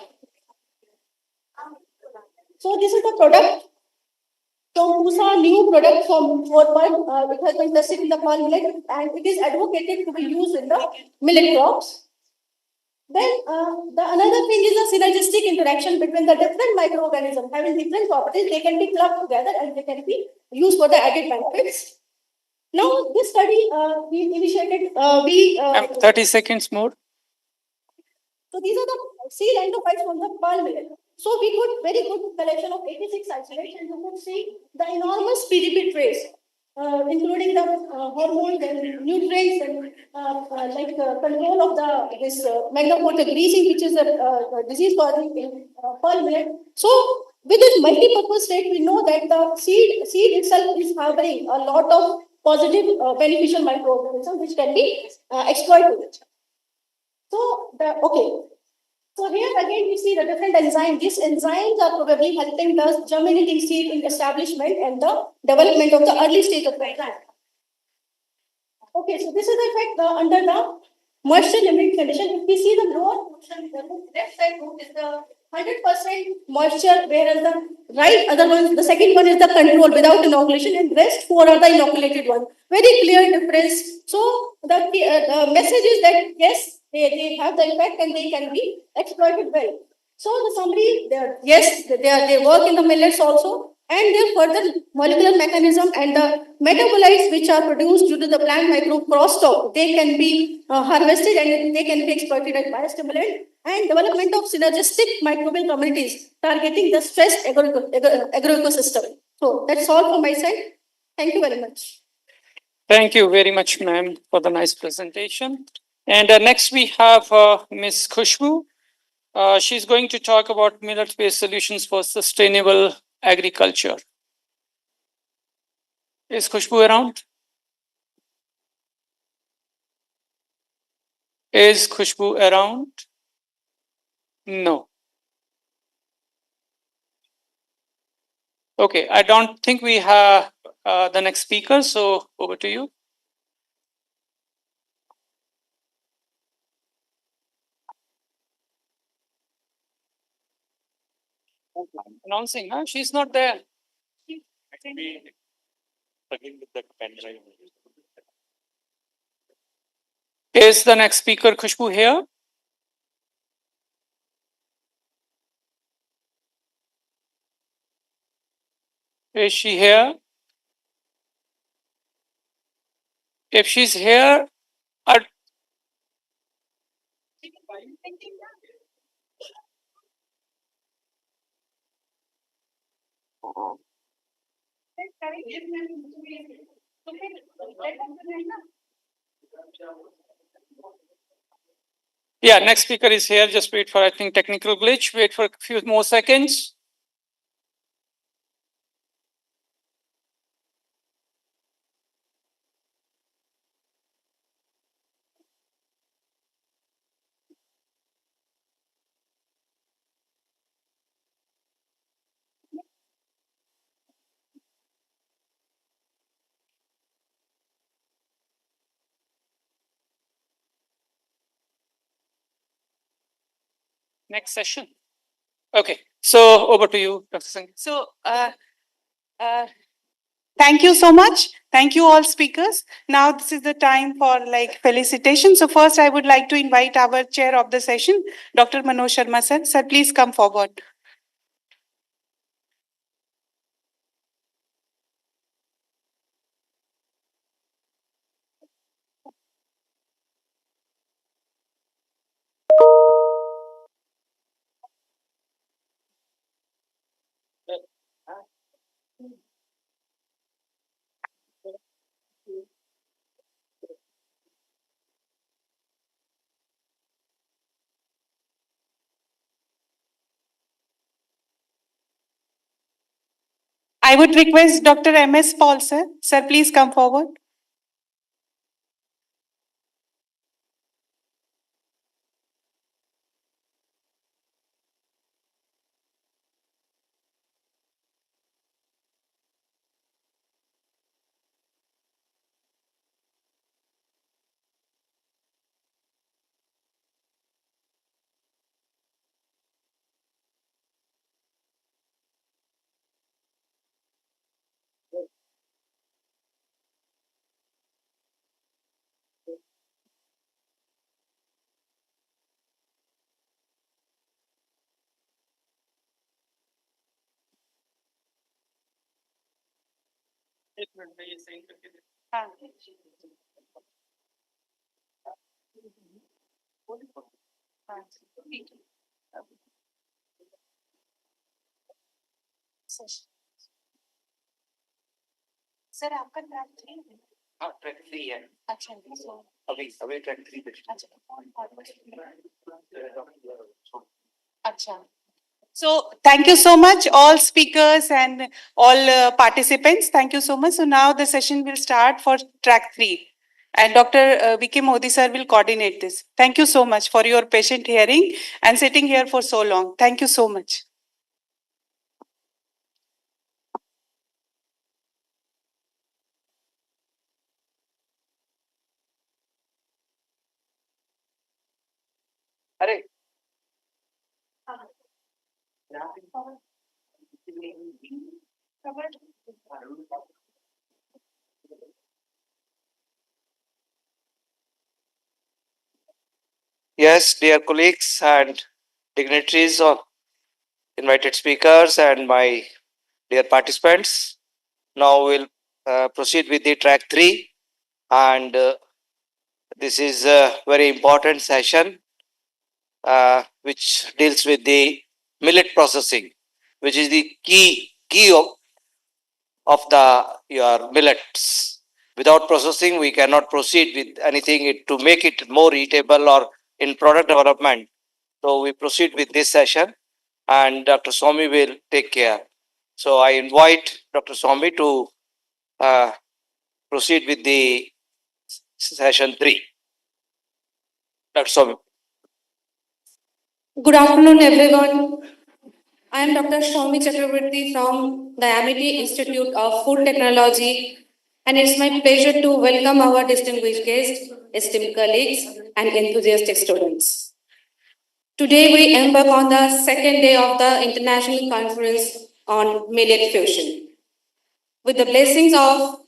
Speaker 13: So this is the product from PUSA, new product from Forpal. It has been tested in the fall millet and it is advocated to be used in the millet crops. Then the another thing is the synergistic interaction between the different microorganisms having different properties. They can be clubbed together and they can be used for the added benefits. Now this study we initiated.
Speaker 8: 30 seconds more.
Speaker 13: So these are the seed endophytes from the palm millet. So we got very good collection of 86 isolates, and you could see the enormous PGP trace, including the hormones and nutrients and control of this megaphotic greasing, which is a disease causing in palm millet. So with this multi-purpose state, we know that the seed itself is harboring a lot of positive beneficial microorganisms which can be exploited. So So here again we see the different enzymes. These enzymes are probably helping the germinating seed in establishment and the development of the early stage of the plant. Okay, so this is the effect under the moisture limit condition. If we see the lower portion, the left side root is the 100% moisture, whereas the right other one, the second one is the control without inoculation, and rest four are the inoculated one. Very clear difference. So the message is that yes, they have the effect and they can be exploited well. So the summary, they work in the millets also, and their further molecular mechanism and the metabolites which are produced due to the plant microbe crosstalk, they can be harvested and they can be exploited as biostimulant, and development of synergistic microbial communities targeting the stressed agroecosystem. So that's all from my side. Thank you very much.
Speaker 8: Thank you very much, ma'am, for the nice presentation. And next we have Ms. Khushbu. She's going to talk about millet-based solutions for sustainable agriculture. Is Khushbu around? Is Khushbu around? No. Okay, I don't think we have the next speaker, so over to you. Announcing, huh? She's not there. Is the next speaker Khushbu here? Is she here? If she's here, yeah, next speaker is here. Just wait for, I think, technical glitch. Wait for a few more seconds. Next session. Okay, so over to you, Dr. Singh.
Speaker 6: So, thank you so much. Thank you all speakers. Now this is the time for like felicitation. So first I would like to invite our chair of the session, Dr. Manoj Sharma sir. Sir, please come forward. I would request Dr. M.S. Paul sir. Sir, please come forward. Sir आपका track 3 है हाँ track 3 है अच्छा तो अभी track 3 पे अच्छा So thank you so much all speakers and all participants. Thank you so much. So now the session will start for track 3 and Dr. V.K. Modi sir will coordinate this. Thank you so much for your patient hearing and sitting here for so long. Thank you so much.
Speaker 5: अरे Yes, dear colleagues and dignitaries of invited speakers and my dear participants. Now we'll proceed with the track 3 and this is a very important session which deals with the millet processing, which is the key of the your millets. Without processing, we cannot proceed with anything to make it more eatable or in product development. So we proceed with this session, and Dr. Swami will take care. So I invite Dr. Swami to proceed with the session 3. Dr. Swami.
Speaker 15: Good afternoon, everyone. I am Dr. Shami Chakravarti from the Amity Institute of Food Technology, and it's my pleasure to welcome our distinguished guests, esteemed colleagues, and enthusiastic students. Today, we embark on the second day of the International Conference on Millet Fusion. With the blessings of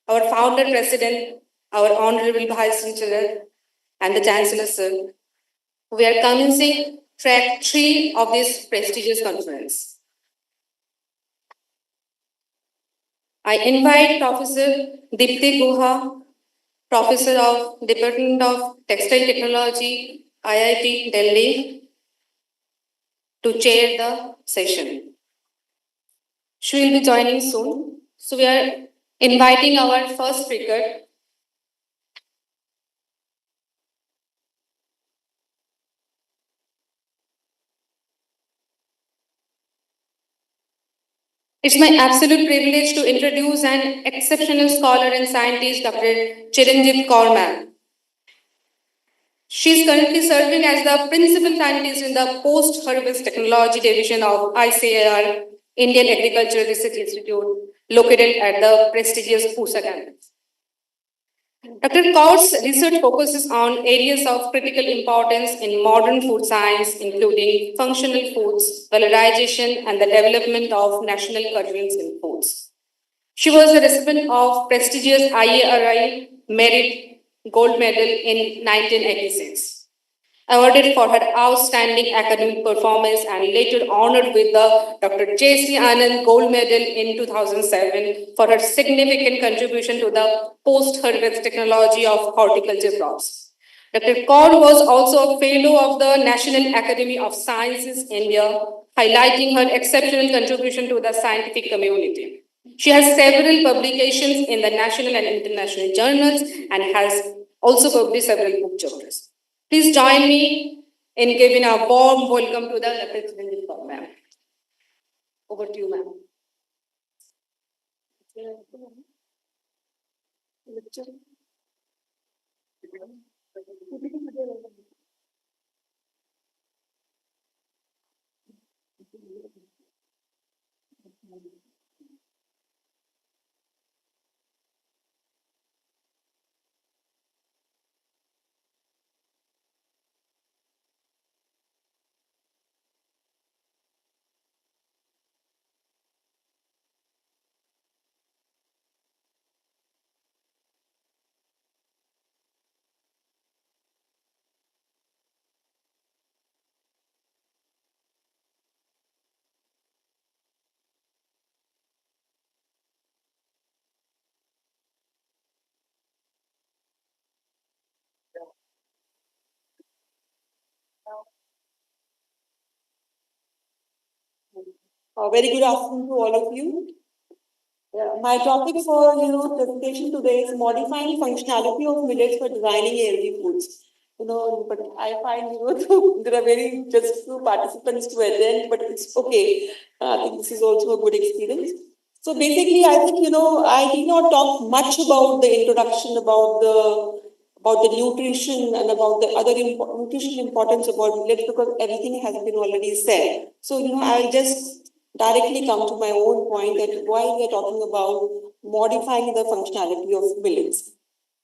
Speaker 15: our founder president, our honorable Vice Chancellor, and the Chancellor, sir, we are commencing track 3 of this prestigious conference. I invite Professor Dipti Guha, Professor of Department of Textile Technology, IIT Delhi, to chair the session. She will be joining soon. So we are inviting our first speaker. It's my absolute privilege to introduce an exceptional scholar and scientist, Dr. Chiranjeev Kaur ma'am. She is currently serving as the principal scientist in the post-harvest technology division of ICAR, Indian Agricultural Research Institute, located at the prestigious Pusa campus. Dr. Kaur's research focuses on areas of critical importance in modern food science, including functional foods, valorization, and the development of national curriculums in foods. She was the recipient of prestigious IARI Merit Gold Medal in 1986, awarded for her outstanding academic performance and later honored with the Dr. J.C. Anand Gold Medal in 2007 for her significant contribution to the post-harvest technology of horticulture crops. Dr. Kaur was also a fellow of the National Academy of Sciences, India, highlighting her exceptional contribution to the scientific community. She has several publications in the national and international journals and has also published several book chapters. Please join me in giving a warm welcome to the Dr. Chiranjeev Kaur ma'am. Over to you, ma'am.
Speaker 6: Very good afternoon to all of you. My topic for presentation today is modifying functionality of millets for designing healthy foods. But I find there are very just few participants to attend, but it's okay. I think this is also a good experience. So basically, I think I did not talk much about the introduction, about the nutrition and about the other nutritional importance about millets because everything has been already said. So I'll just directly come to my own point that why we are talking about modifying the functionality of millets.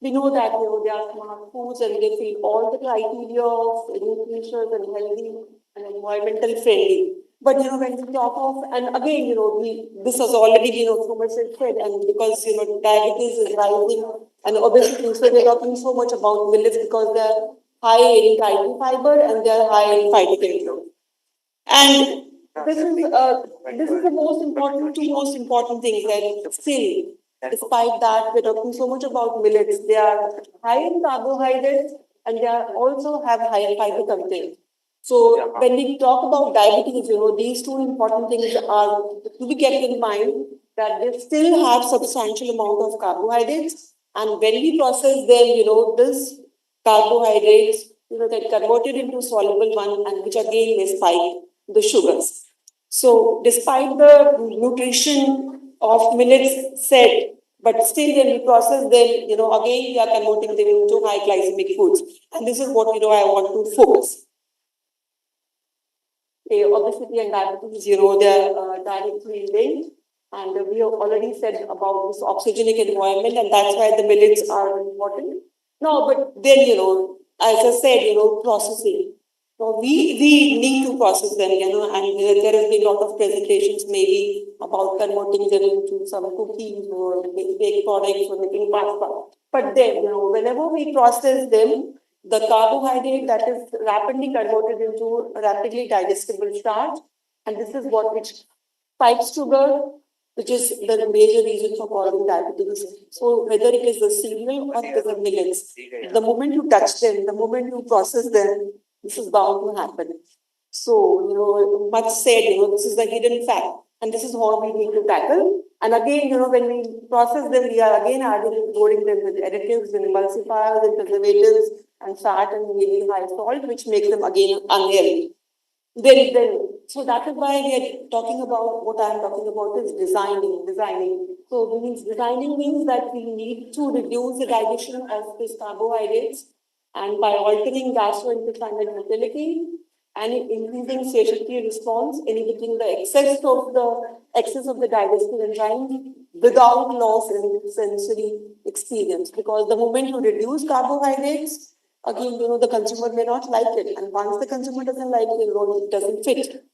Speaker 6: We know that they are smart foods and they fill all the criteria of nutritious and healthy and environmental friendly. But when we talk of, and again, this has already been so much said, and because diabetes is rising and obesity, so we're talking so much about millets because they're high in dietary fiber and they're high in phytochemicals. And this is the two most important things that still, despite that, we're talking so much about millets. They are high in carbohydrates and they are also have higher fiber content. So when we talk about diabetes, these two important things are to be kept in mind that they still have substantial amount of carbohydrates, and when we process them, this carbohydrates, get converted into soluble one, and which again may spike the sugars. So despite the nutrition of millets said, but still when we process them, again we are converting them into high glycemic foods. And this is what, I want to focus. Okay, obesity and diabetes, they are directly linked. And we have already said about this oxygenic environment, and that's why the millets are important. No, but then, as I said, processing. So we need to process them, and there has been a lot of presentations maybe about converting them into some cookies or baked products or making pasta. But then, whenever we process them, the carbohydrate that is rapidly converted into rapidly digestible starch, and this is what which spikes sugar, which is the major reason for causing diabetes. So whether it is the cereal or it is the millets, the moment you touch them, the moment you process them, this is bound to happen. So, much said, this is the hidden fact, and this is what we need to tackle. And again, when we process them, we are again loading them with additives and emulsifiers and preservatives and fat and really high salt, which makes them again unhealthy. So that is why we are talking about, what I am talking about is designing. So designing means that we need to reduce the digestion of these carbohydrates, and by altering gastrointestinal motility and increasing satiety response, inhibiting the excess of the digestive enzymes without loss in sensory experience. Because the moment you reduce carbohydrates, again, the consumer may not like it. And once the consumer doesn't like it, it doesn't fit.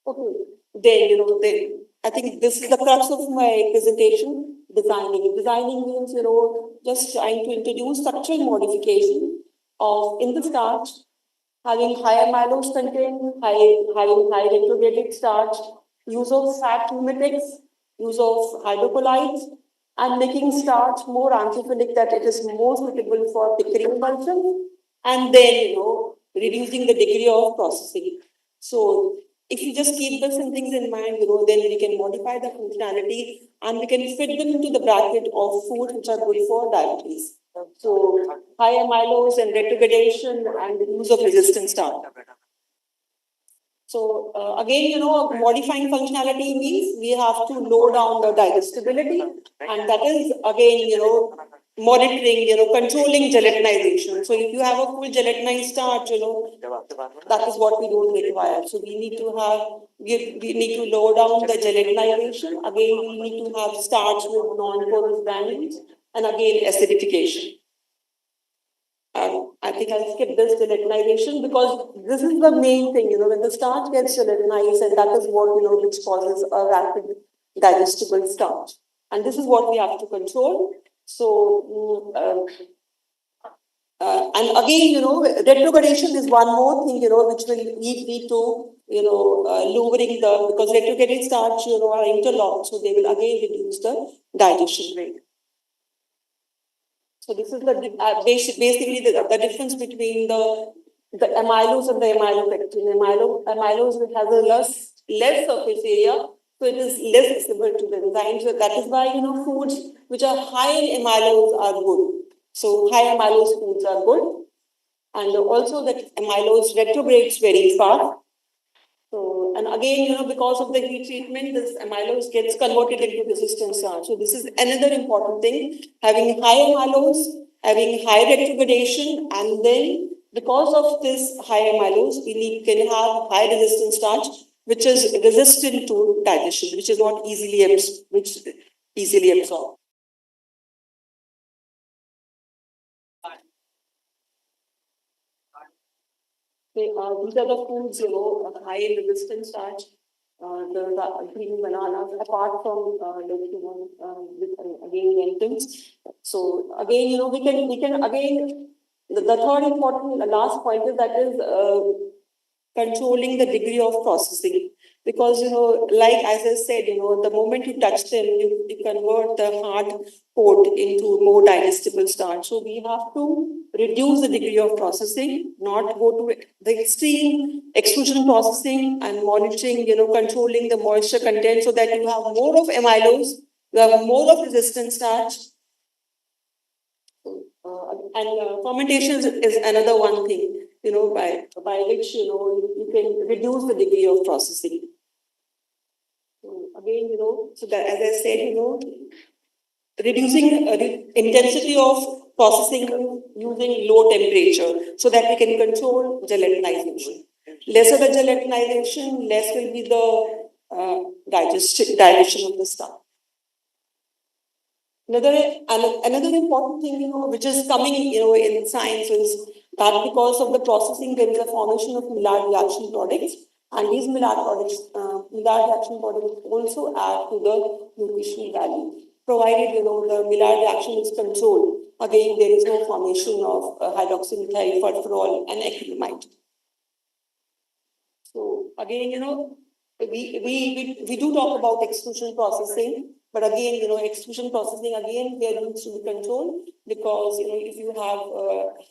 Speaker 6: Okay. Then I think this is the crux of my presentation, designing. Designing means, just trying to introduce structural modification of in the starch, having higher mallose content, having high retrograded starch, use of fat mimetics, use of hydrocolloids, and making starch more amphiphilic, that it is more suitable for pickling emulsion, and then, reducing the degree of processing. So if you just keep those things in mind, then we can modify the functionality and we can fit them into the bracket of foods which are good for diabetes. So high amylose and retrogradation and the use of resistant starch. So again, modifying functionality means we have to lower down the digestibility, and that is again, monitoring, controlling gelatinization. So if you have a full gelatinized starch, that is what we don't require. So we need to lower down the gelatinization. Again, we need to have starch with non-porous granules, and again, acidification. I think I'll skip this gelatinization because this is the main thing, when the starch gets gelatinized, and that is what, which causes a rapid digestible starch. And this is what we have to control. So, and again, retrogradation is one more thing, which will lead to, lowering because retrograded starch, are interlocked, so they will again reduce the digestion rate. So this is the basically the difference between the amylose and the amylopectin. Amylose has a less surface area, so it is less accessible to the enzymes. So that is why foods which are high in amylose are good. So high amylose foods are good, and also that amylose retrogrades very fast. So, and again, because of the heat treatment, this amylose gets converted into resistant starch. So this is another important thing, having high amylose, having high retrogradation, and then because of this high amylose, we can have high resistant starch, which is resistant to digestion, which is not easily absorbed. These are the foods, high in resistant starch. The green bananas, apart from again lentils. So again, we can again the third important, the last point is that is controlling the degree of processing. Because, like as I said, the moment you touch them, you convert the hard coat into more digestible starch. So we have to reduce the degree of processing, not go to the extreme extrusion processing, and monitoring, controlling the moisture content so that you have more of amylose, you have more of resistant starch. And fermentation is another one thing, by which, you can reduce the degree of processing. So again, so that, as I said, reducing intensity of processing using low temperature so that we can control gelatinization. Lesser the gelatinization, less will be the digestion of the starch. Another important thing, which is coming, in science is that because of the processing, there is a formation of Millet reaction products, and these Millet reaction products also add to the nutritional value, provided the Millet reaction is controlled. Again, there is no formation of hydroxymethyl furfural and acrylamide. So again, we do talk about extrusion processing, but again, extrusion processing again there needs to be controlled because if you have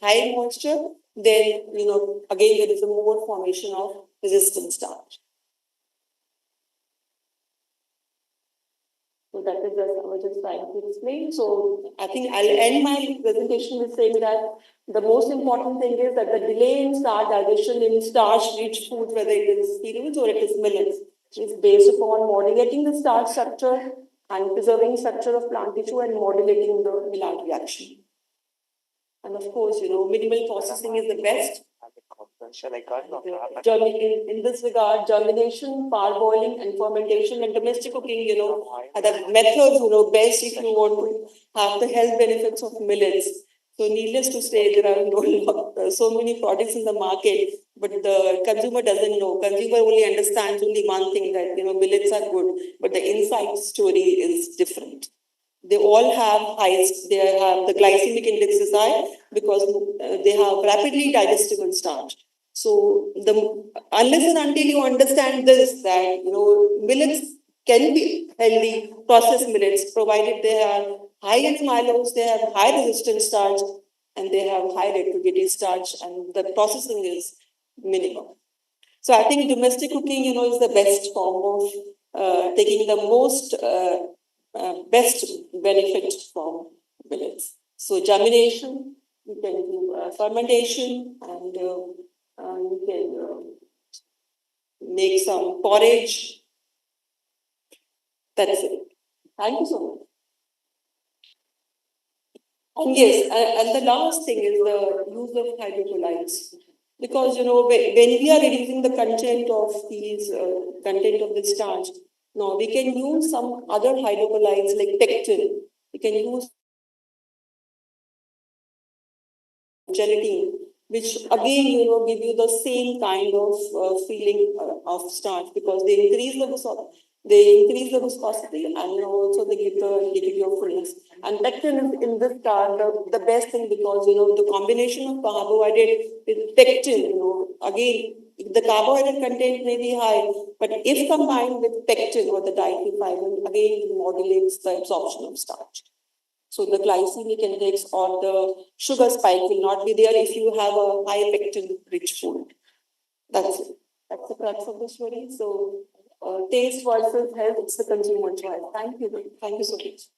Speaker 6: high moisture, then again there is a more formation of resistant starch. So that is just I was just trying to explain. So I think I'll end my presentation with saying that the most important thing is that the delay in starch digestion in starch-rich foods, whether it is cereals or it is millets, is based upon modulating the starch structure and preserving structure of plant tissue and modulating the Millet reaction. And of course, minimal processing is the best. In this regard, germination, parboiling, and fermentation and domestic cooking, are the methods, best if you want to have the health benefits of millets. So, needless to say, there are so many products in the market, but the consumer doesn't know. Consumer only understands only one thing that millets are good, but the inside story is different. They all have highs. They have the glycemic index is high because they have rapidly digestible starch. So unless and until you understand this, that millets can be healthy, processed millets, provided they have high in amylose, they have high resistant starch, and they have high reactivity starch, and the processing is minimal. So I think domestic cooking, is the best form of taking the most best benefit from millets. So germination, you can do fermentation, and you can make some porridge. That's it. Thank you so much. And yes, and the last thing is the use of hydrocolloids. Because when we are reducing the content of these content of the starch, now we can use some other hydrocolloids like pectin. We can use gelatin, which again give you the same kind of feeling of starch because they increase the viscosity and also they give you a fullness. And pectin is in this starch the best thing because the combination of carbohydrate with pectin, again the carbohydrate content may be high, but if combined with pectin or the dietary fiber, again it modulates the absorption of starch. So the glycemic index or the sugar spike will not be there if you have a high pectin-rich food. That's it. That's the crux of the story. So taste versus health, it's the consumer choice. Thank you. Thank you so much.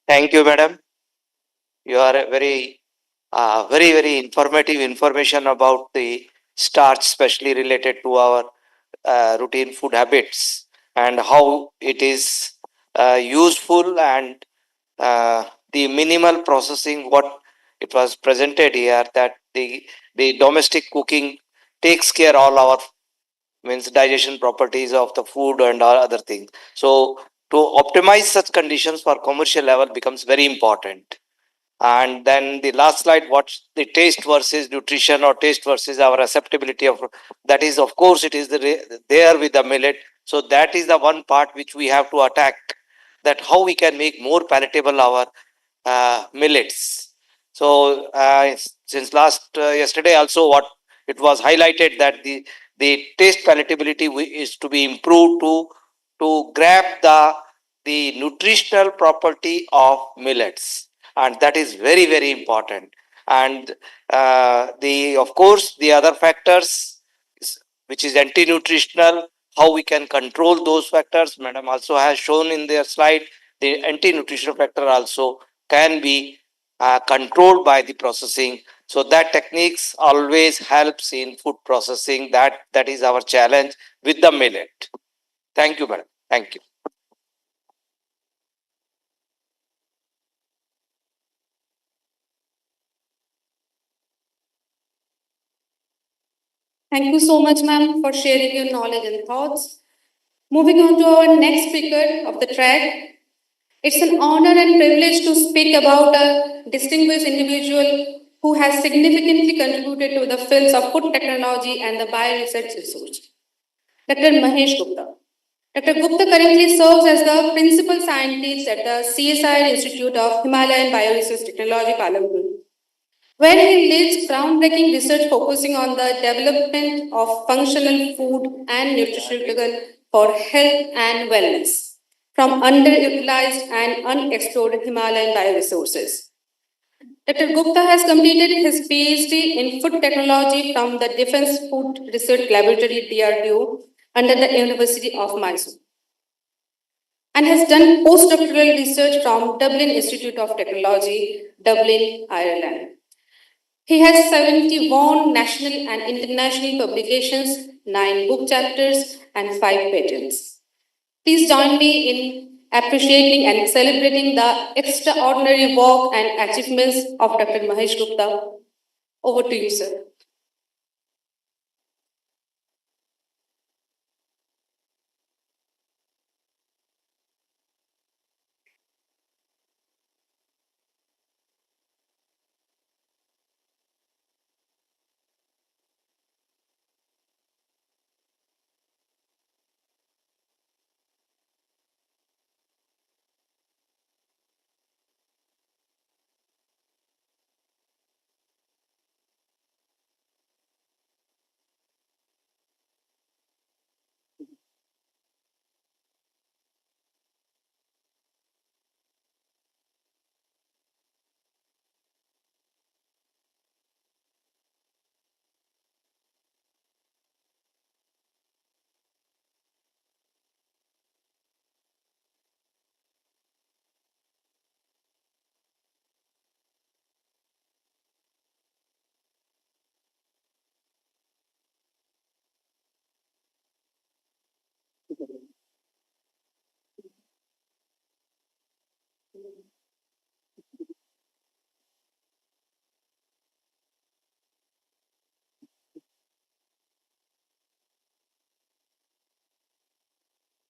Speaker 16: Thank you, madam. You are a very informative information about the starch, especially related to our routine food habits and how it is useful and the minimal processing what it was presented here, that the domestic cooking takes care all our means digestion properties of the food and all other things. So to optimize such conditions for commercial level becomes very important. And then the last slide, what's the taste versus nutrition or taste versus our acceptability of that is, of course, it is there with the millet. So that is the one part which we have to attack, that how we can make more palatable our millets. So since yesterday also what it was highlighted that the taste palatability is to be improved to grab the nutritional property of millets, and that is very important. And the of course the other factors which is anti-nutritional, how we can control those factors, madam also has shown in their slide. The anti-nutritional factor also can be controlled by the processing. So that techniques always helps in food processing. That is our challenge with the millet. Thank you, madam. Thank you.
Speaker 15: Thank you so much, ma'am, for sharing your knowledge and thoughts. Moving on to our next speaker of the track. It's an honor and privilege to speak about a distinguished individual who has significantly contributed to the fields of food technology and the bioresearch research. Dr. Mahesh Gupta. Dr. Gupta currently serves as the principal scientist at the CSIR Institute of Himalayan Bioresearch Technology, Palanpur. where he leads groundbreaking research focusing on the development of functional food and nutrition for health and wellness from underutilized and unexplored Himalayan bioresources. Dr. Gupta has completed his PhD in food technology from the Defense Food Research Laboratory DRDO under the University of Mysore and has done postdoctoral research from Dublin Institute of Technology, Dublin, Ireland. He has 71 national and international publications, 9 book chapters, and 5 patents. Please join me in appreciating and celebrating the extraordinary work and achievements of Dr. Mahesh Gupta. Over to you, sir.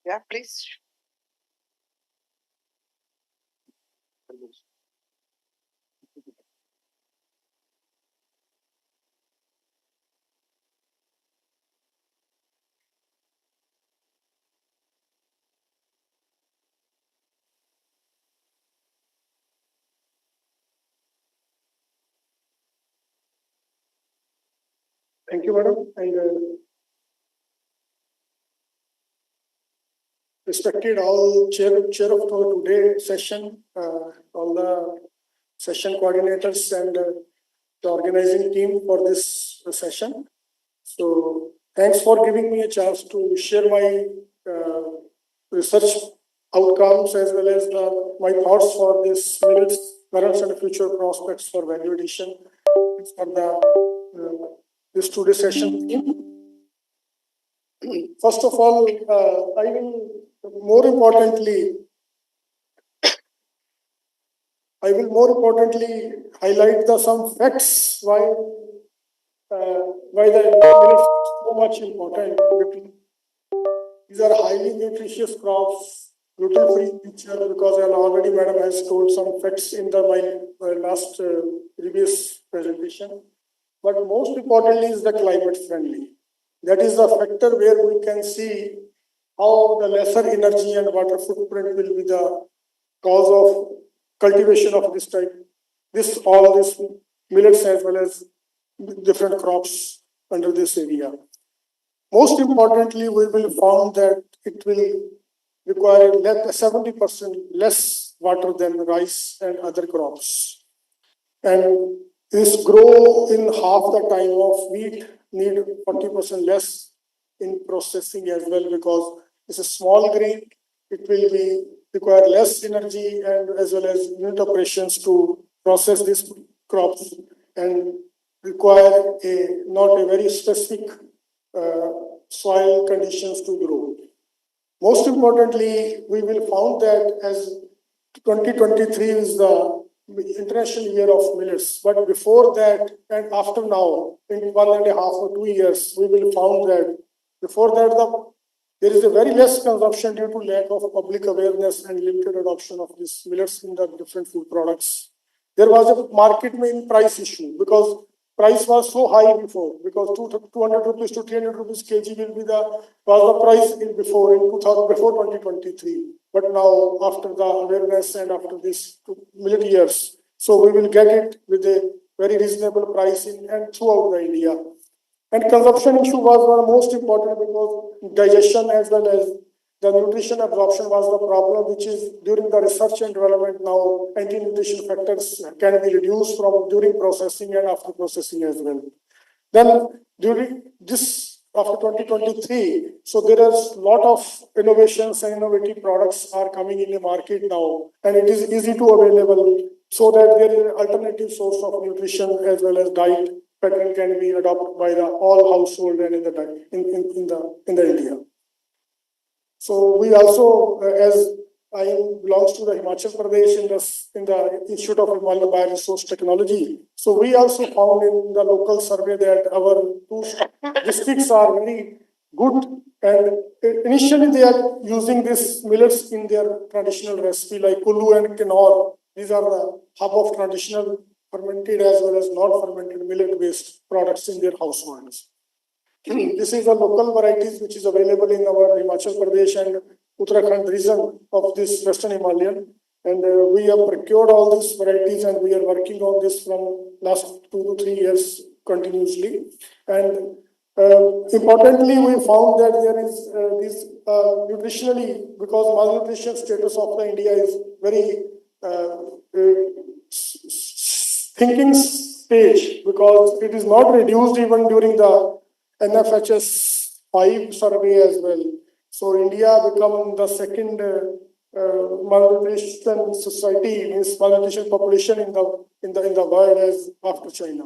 Speaker 6: Yeah, please.
Speaker 10: Thank you, madam. And respected all chair of today's session, all the session coordinators and the organizing team for this session. So thanks for giving me a chance to share my research outcomes as well as my thoughts for this Millet's current and future prospects for value addition for this today's session. First of all, I will more importantly highlight some facts why the millet is so much important. These are highly nutritious crops, gluten-free feature, because already madam has told some facts in my last previous presentation. But most importantly is the climate friendly. That is the factor where we can see how the lesser energy and water footprint will be the cause of cultivation of this type, all this millets as well as different crops under this area. Most importantly, we will found that it will require 70% less water than rice and other crops. And this grow in half the time of wheat, need 40% less in processing as well, because it's a small grain. It will be require less energy and as well as unit operations to process these crops and require not a very specific soil conditions to grow. Most importantly, we will found that as 2023 is the International Year of Millets, but before that and after now, in 1.5 or 2 years, we will found that before that there is a very less consumption due to lack of public awareness and limited adoption of these millets in the different food products. There was a market main price issue because price was so high before, because 200 rupees to 300 rupees kg will be the price before 2023. But now after the awareness and after this millet years, so we will get it with a very reasonable price and throughout the India. And consumption issue was one most important because digestion as well as the nutrition absorption was the problem, which is during the research and development now anti-nutrition factors can be reduced from during processing and after processing as well. Then during this after 2023, so there is a lot of innovations and innovative products are coming in the market now, and it is easy to available so that there is an alternative source of nutrition as well as diet pattern can be adopted by the all household and in the India. So we also, as I belongs to the Himachal Pradesh in the Institute of Himalayan Bioresource Technology. So we also found in the local survey that our two districts are very good, and initially they are using this millets in their traditional recipe like kullu and kinor. These are the hub of traditional fermented as well as non-fermented millet-based products in their households. This is the local varieties which is available in our Himachal Pradesh and Uttarakhand region of this Western Himalayan. And we have procured all these varieties and we are working on this from last 2 to 3 years continuously. And importantly, we found that there is this nutritionally, because malnutrition status of the India is very thinking stage, because it is not reduced even during the NFHS 5 survey as well. So India become the second malnutrition society, means malnutrition population in the world as after China.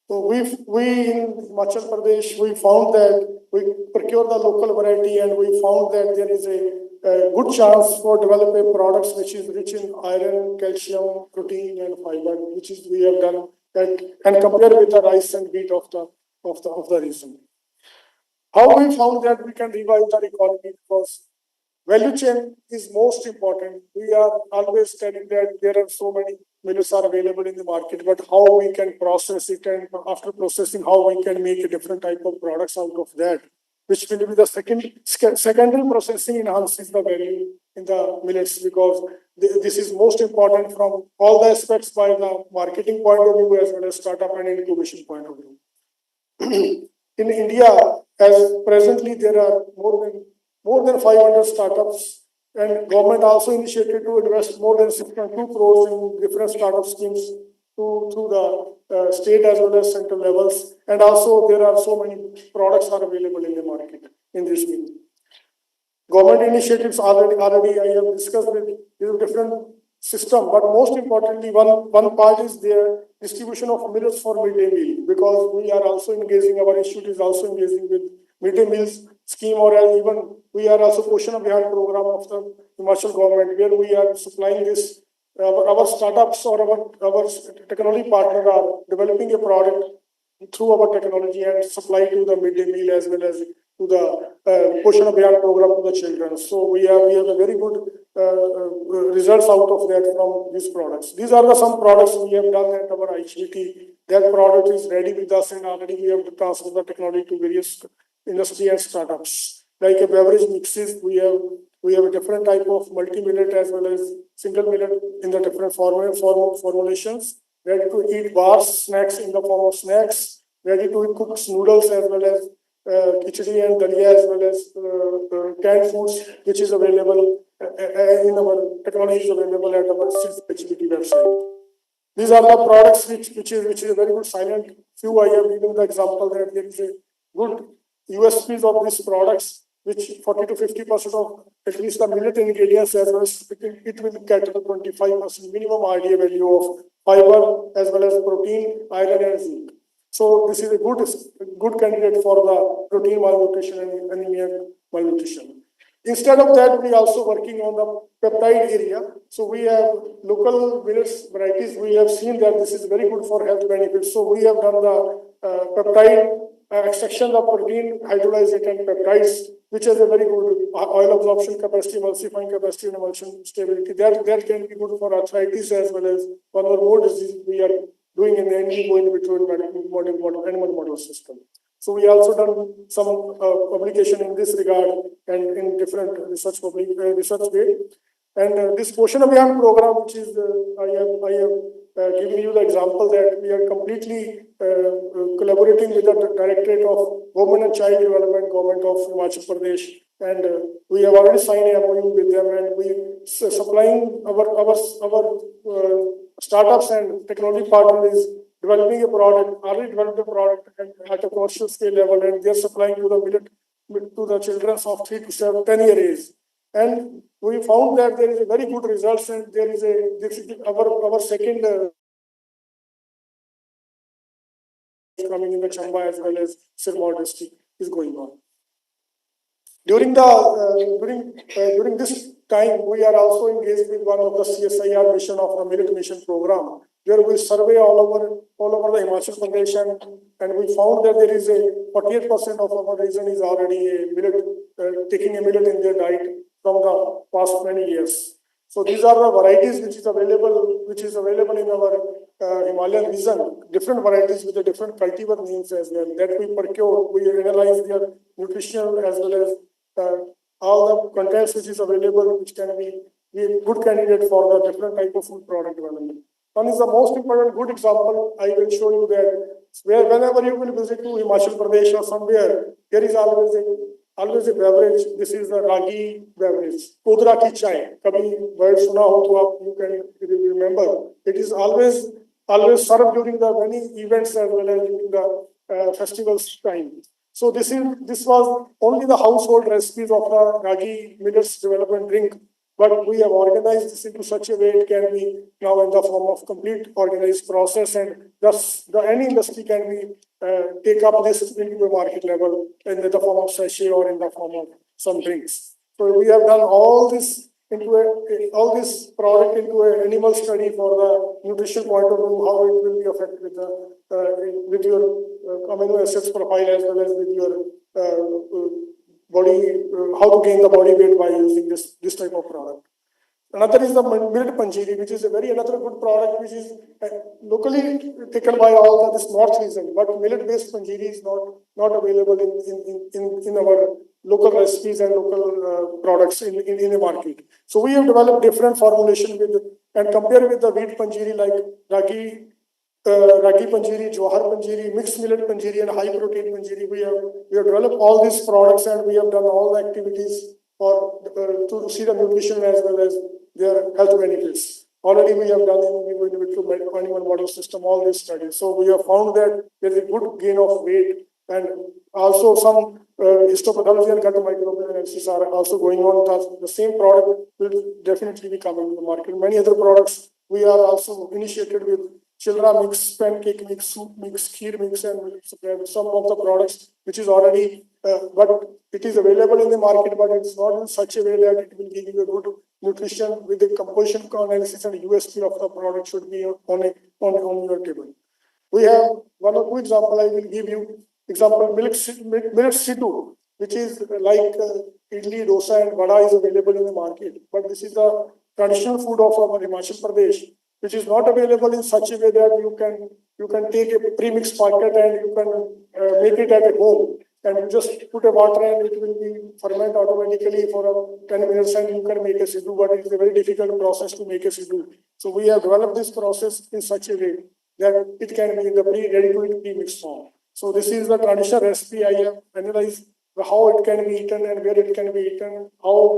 Speaker 10: So we in Himachal Pradesh, we found that we procure the local variety and we found that there is a good chance for developing products which is rich in iron, calcium, protein and fiber, which is we have done and compared with the rice and wheat of the region. How we found that we can revive the economy, because value chain is most important. We are always telling that there are so many millets are available in the market, but how we can process it, and after processing, how we can make a different type of products out of that, which will be the secondary processing enhances the value in the millets, because this is most important from all the aspects by the marketing point of view as well as startup and incubation point of view. In India, as presently there are more than 500 startups, and government also initiated to invest more than 6.2 crores in different startup schemes through the state as well as central levels. And also there are so many products are available in the market in this field. Government initiatives already I have discussed with different system, but most importantly, one part is their distribution of millets for midday meal, because we are also engaging, our institute is also engaging with midday meals scheme, or even we are also Poshan Abhiyan program of the Himachal government, where we are supplying this. Our startups or our technology partner are developing a product through our technology and supply to the midday meal as well as to the Poshan Abhiyan program to the children. So we have a very good results out of that from these products. These are some products we have done at our IHBT. That product is ready with us, and already we have to transfer the technology to various industry and startups. Like a beverage mixes, we have a different type of multi-millet as well as single millet in the different formulations. Ready to eat bars, snacks in the form of snacks. Ready to eat cooked noodles as well as khichdi and dalia as well as canned foods, which is available in our technology is available at our HBT website. These are the products which is a very good silent few. I have given the example that there is a good USPs of these products, which 40 to 50% of at least the millet ingredients as well as it will cater to 25% minimum RDA value of fiber as well as protein, iron and zinc. So this is a good candidate for the protein malnutrition and anemia malnutrition. Instead of that, we are also working on the peptide area. So we have local millets varieties. We have seen that this is very good for health benefits. So we have done the peptide extraction of protein, hydrolyze it and peptides, which has a very good oil absorption capacity, emulsifying capacity and emulsion stability. That can be good for arthritis as well as one or more disease we are doing in the in vitro animal model system. So we also done some publication in this regard and in different research way. And this Poshan Abhiyan program, which is I have giving you the example that we are completely collaborating with the Directorate of Women and Child Development, Government of Himachal Pradesh, and we have already signed a MOU with them, and we supplying our startups and technology partner is developing a product, already developed a product at a commercial scale level, and they are supplying to the millet to the children of 3 to 10 year age. And we found that there is a very good results, and there is our second coming in the Chamba as well as Sirmaur district is going on. During this time, we are also engaged with one of the CSIR mission of the Millet Mission program, where we survey all over the Himachal Pradesh, and we found that there is a 48% of our region is already a millet, taking a millet in their diet from the past many years. So these are the varieties which is available in our Himalayan region, different varieties with the different cultivar names as well, that we procure, we analyze their nutritional as well as all the contents which is available, which can be a good candidate for the different type of food product development. One is the most important good example. I will show you that whenever you will visit to Himachal Pradesh or somewhere, there is always a beverage. This is the ragi beverage, kodra ki chai. Kabhi word suna ho to you can remember. It is always served during the many events as well as during the festivals time. So this was only the household recipes of the ragi millets development drink, but we have organized this into such a way it can be now in the form of complete organized process, and thus any industry can be take up this into a market level in the form of sachet or in the form of some drinks. So we have done all this product into an animal study for the nutrition point of view, how it will be affected with your amino acids profile as well as with your body, how to gain the body weight by using this type of product. Another is the millet panjiri, which is another good product which is locally taken by all this north region, but millet-based panjiri is not available in our local recipes and local products in the market. So we have developed different formulation and compare with the wheat panjiri like ragi panjiri, jowar panjiri, mixed millet panjiri, and high protein panjiri. We have developed all these products, and we have done all the activities to see the nutrition as well as their health benefits. Already we have done in vitro animal model system all these studies. So we have found that there is a good gain of weight, and also some histopathology and gut microbiome analysis are also going on. The same product will definitely be coming to the market. Many other products we are also initiated with chilra mix, pancake mix, soup mix, kheer mix, and some of the products which is already, but it is available in the market, but it's not in such a way that it will give you a good nutrition with the composition analysis, and USP of the product should be on your table. We have one or two examples. I will give you example millet siddu, which is like idli, dosa, and vada is available in the market, but this is the traditional food of our Himachal Pradesh, which is not available in such a way that you can take a pre-mixed packet and you can make it at home, and you just put a water and it will be ferment automatically for 10 minutes and you can make a siddu, but it is a very difficult process to make a siddu. So we have developed this process in such a way that it can be in the ready-to-eat pre-mixed form. So this is the traditional recipe. I have analyzed how it can be eaten and where it can be eaten,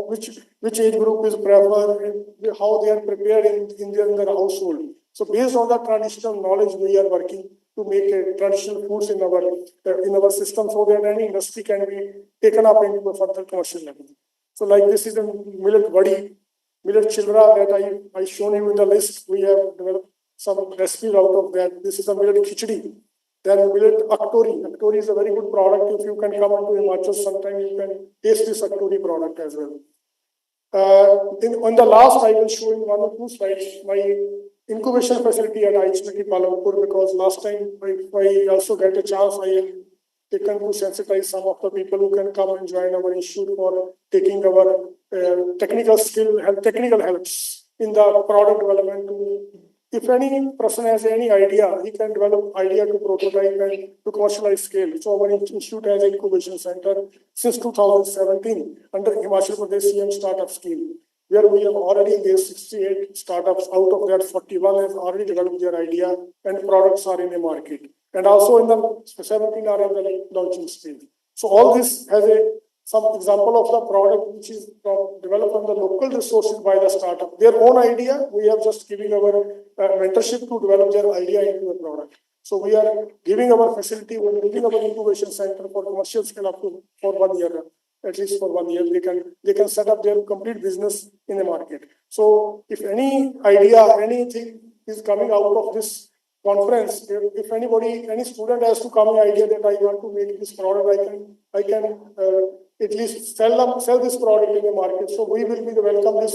Speaker 10: which age group is preferred, and how they are prepared in their household. So based on the traditional knowledge, we are working to make traditional foods in our system, so that any industry can be taken up into a further commercial level. So like this is a millet vadi, millet chilra that I shown you in the list. We have developed some recipes out of that. This is a millet khichdi. Then millet aktori. Aktori is a very good product. If you can come into Himachal sometime, you can taste this aktori product as well. On the last, I will show you one or two slides, my incubation facility at I-2 Palampur, because last time, if I also get a chance, I have taken to sensitize some of the people who can come and join our institute for taking our technical helps in the product development. If any person has any idea, he can develop idea to prototype and to commercialize scale. So our institute has an incubation center since 2017 under Himachal Pradesh CM Startup Scheme. where we have already engaged 68 startups. Out of that, 41 have already developed their idea and products are in the market. And also in the 17 are in the launching stage. So all this has some example of the product which is developed from the local resources by the startup. Their own idea, we are just giving our mentorship to develop their idea into a product. So we are giving our facility, we are giving our incubation center for commercial scale up to for 1 year. At least for 1 year, they can set up their complete business in the market. So if any idea, anything is coming out of this conference, if anybody, any student has to come an idea that I want to make this product, I can at least sell this product in the market. So we will be the welcome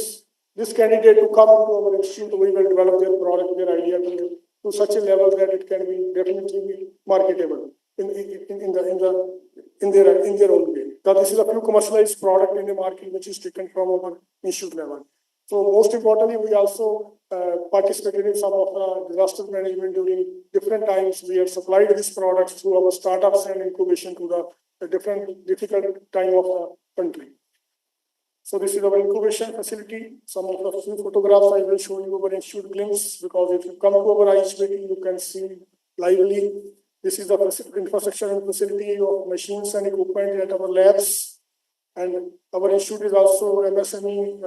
Speaker 10: this candidate to come into our institute. We will develop their product, their idea to such a level that it can be definitely be marketable in their own way. Now, this is a few commercialized product in the market which is taken from our institute level. So most importantly, we also participated in some of the disaster management during different times. We have supplied these products through our startups and incubation to the different difficult time of the country. So this is our incubation facility. Some of the few photographs I will show you our institute glimpse, because if you come to our IHBT, you can see lively. This is the infrastructure and facility of machines and equipment at our labs. And our institute is also MSME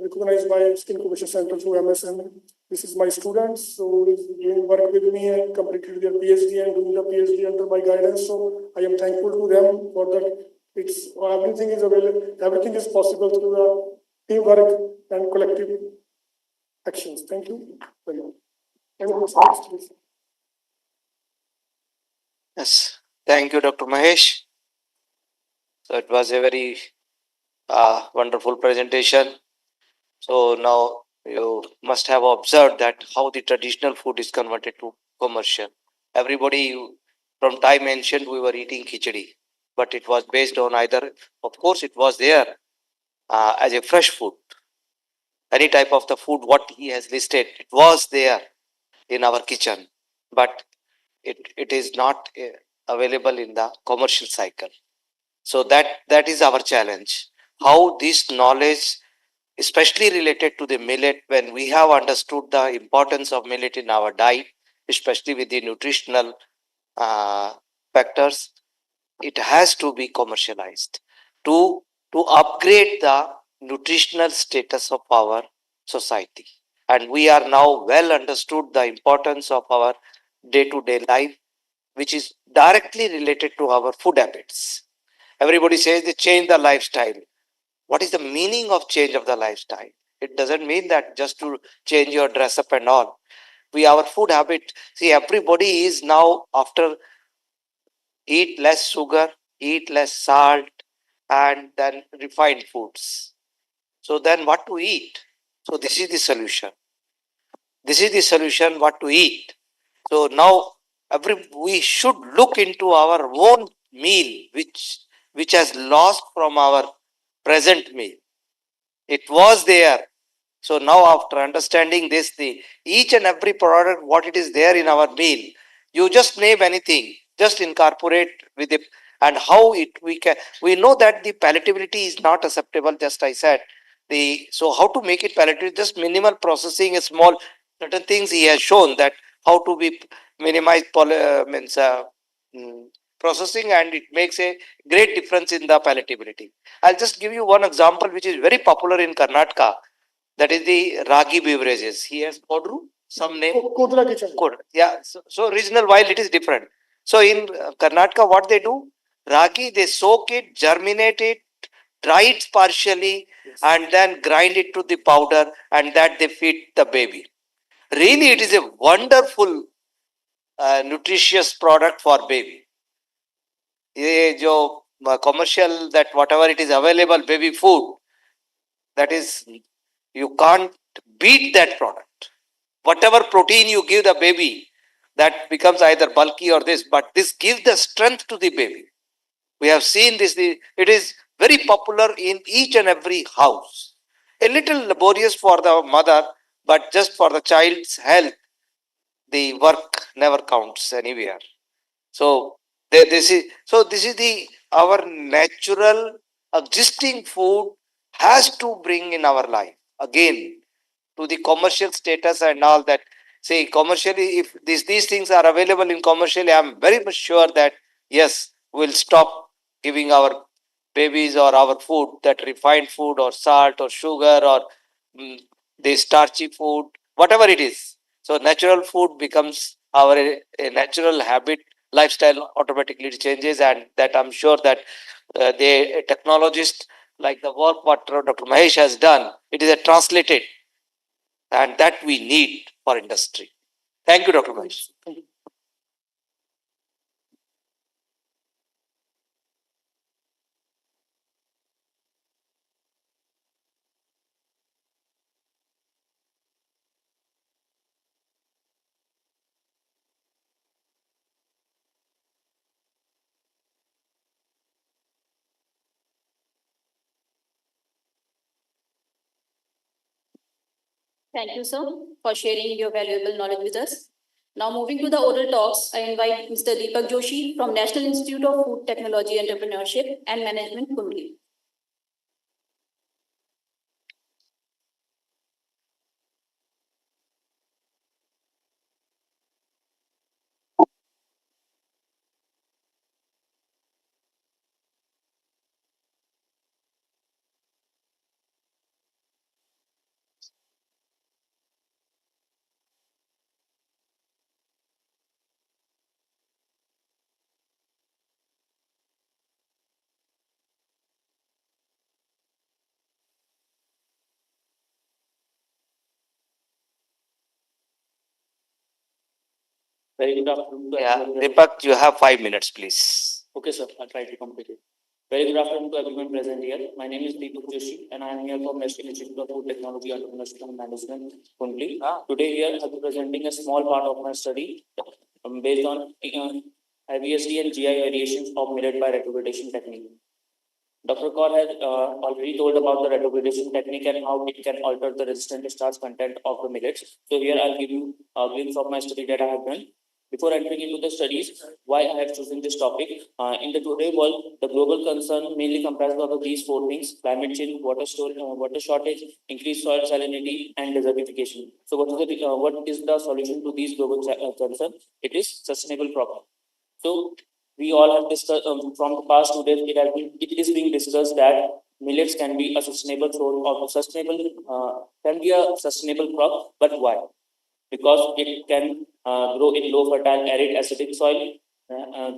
Speaker 10: recognized by Incubation Center through MSME. This is my students, so is doing work with me and completed their PhD and doing the PhD under my guidance. So I am thankful to them for that. It's everything is available, everything is possible through the teamwork and collective actions. Thank you.
Speaker 16: Yes, thank you, Dr. Mahesh. So it was a very wonderful presentation. So now you must have observed that how the traditional food is converted to commercial. Everybody from time ancient we were eating khichdi, but it was based on either, of course, it was there as a fresh food. Any type of the food what he has listed, it was there in our kitchen, but it is not available in the commercial cycle. So that is our challenge. How this knowledge, especially related to the millet, when we have understood the importance of millet in our diet, especially with the nutritional factors, it has to be commercialized to upgrade the nutritional status of our society. And we are now well understood the importance of our day-to-day life, which is directly related to our food habits. Everybody says they change the lifestyle. What is the meaning of change of the lifestyle? It doesn't mean that just to change your dress up and all. Our food habit, see, everybody is now after eat less sugar, eat less salt, and then refined foods. So then what to eat? So this is the solution. This is the solution what to eat. So now we should look into our own meal, which has lost from our present meal. It was there. So now after understanding this, each and every product, what it is there in our meal, you just name anything, just incorporate with it, and how we know that the palatability is not acceptable, just I said. So how to make it palatable, just minimal processing, a small certain things he has shown that how to be minimized processing, and it makes a great difference in the palatability. I'll just give you one example which is very popular in Karnataka. That is the ragi beverages. He has Kodru, some name.
Speaker 10: Kodra kitchen.
Speaker 16: Yeah. So regional, while it is different. So in Karnataka, what they do? Ragi, they soak it, germinate it, dry it partially, and then grind it to the powder, and that they feed the baby. Really, it is a wonderful, nutritious product for baby. ये जो commercial, that whatever it is available baby food, that is, you can't beat that product. Whatever protein you give the baby, that becomes either bulky or this, but this gives the strength to the baby. We have seen this, it is very popular in each and every house. A little laborious for the mother, but just for the child's health, the work never counts anywhere. So this is our natural existing food has to bring in our life again to the commercial status and all that. See, commercially, if these things are available in commercially, I'm very much sure that yes, we'll stop giving our babies or our food, that refined food or salt or sugar or the starchy food, whatever it is. So natural food becomes our a natural habit, lifestyle automatically changes, and that I'm sure that the technologist, like the work what Dr. Mahesh has done, it is a translated, and that we need for industry. Thank you, Dr. Mahesh.
Speaker 7: Thank you, sir, for sharing your valuable knowledge with us. Now, moving to the oral talks, I invite Mr. Deepak Joshi from National Institute of Food Technology, Entrepreneurship and Management, Kundli.
Speaker 14: Very good afternoon to
Speaker 16: Yeah,
Speaker 14: everyone.
Speaker 16: Deepak, you have 5 minutes, please.
Speaker 14: Okay, sir, I'll try to complete it. Very good afternoon to everyone present here. My name is Deepak Joshi, and I am here from National Institute of Food Technology, Entrepreneurship and Management, Kundli. Today, here I'll be presenting a small part of my study based on IBSD and GI variations of millet by retrogradation technique. Dr. Kaur has already told about the retrogradation technique and how it can alter the resistant starch content of the millets. So here I'll give you a glimpse of my study that I have done. Before entering into the studies, why I have chosen this topic. In the today world, the global concern mainly comprises of these four things: climate change, water shortage, increased soil salinity, and desertification. So what is the solution to these global concerns? It is sustainable crop. So we all have discussed from the past 2 days. It is being discussed that millets can be a sustainable source of sustainable can be a sustainable crop. But why? Because it can grow in low fertile, arid, acidic soil.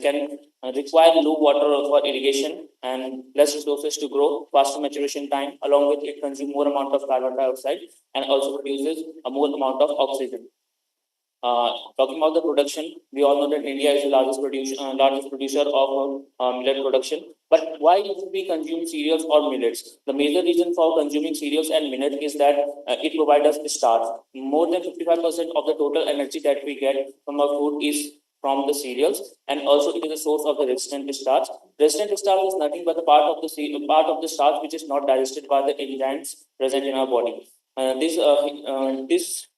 Speaker 14: Can require low water for irrigation and less resources to grow, faster maturation time. Along with it, consume more amount of carbon dioxide and also produces a more amount of oxygen. Talking about the production, we all know that India is the largest producer of millet production. But why do we consume cereals or millets? The major reason for consuming cereals and millet is that it provides us starch. More than 55% of the total energy that we get from our food is from the cereals, and also it is a source of the resistant starch. Resistant starch is nothing but the part of the starch which is not digested by the enzymes present in our body. This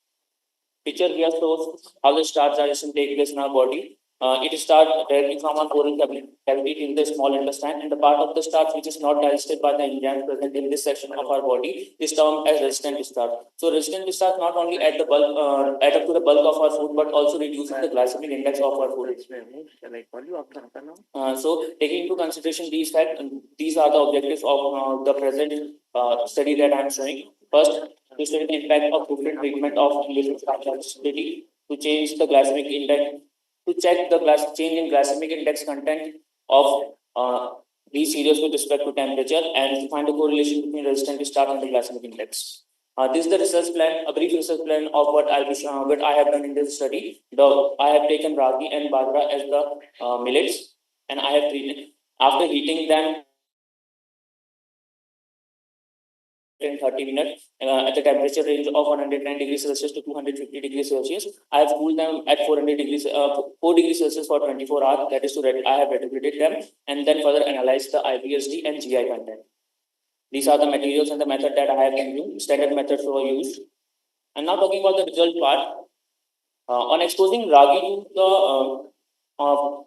Speaker 14: picture here shows how the starch digestion takes place in our body. It starts directly from our oral cavity in the small intestine, and the part of the starch which is not digested by the enzymes present in this section of our body is termed as resistant starch. So resistant starch not only add up to the bulk of our food, but also reduces the glycemic index of our food. So taking into consideration these facts, these are the objectives of the present study that I am showing. First, to study the impact of different treatment of liver toxicity, to change the glycemic index, to check the change in glycemic index content of these cereals with respect to temperature, and to find a correlation between resistant starch and the glycemic index. This is the research plan, a brief research plan of what I have done in this study. I have taken ragi and bajra as the millets, and I have treated after heating them in 30 minutes at the temperature range of 110 degrees Celsius to 250 degrees Celsius. I have cooled them at 4 degrees Celsius for 24 hours. That is to I have retrograded them and then further analyzed the IBSD and GI content. These are the materials and the method that I have used. Standard methods were used. And now talking about the result part. On exposing ragi to the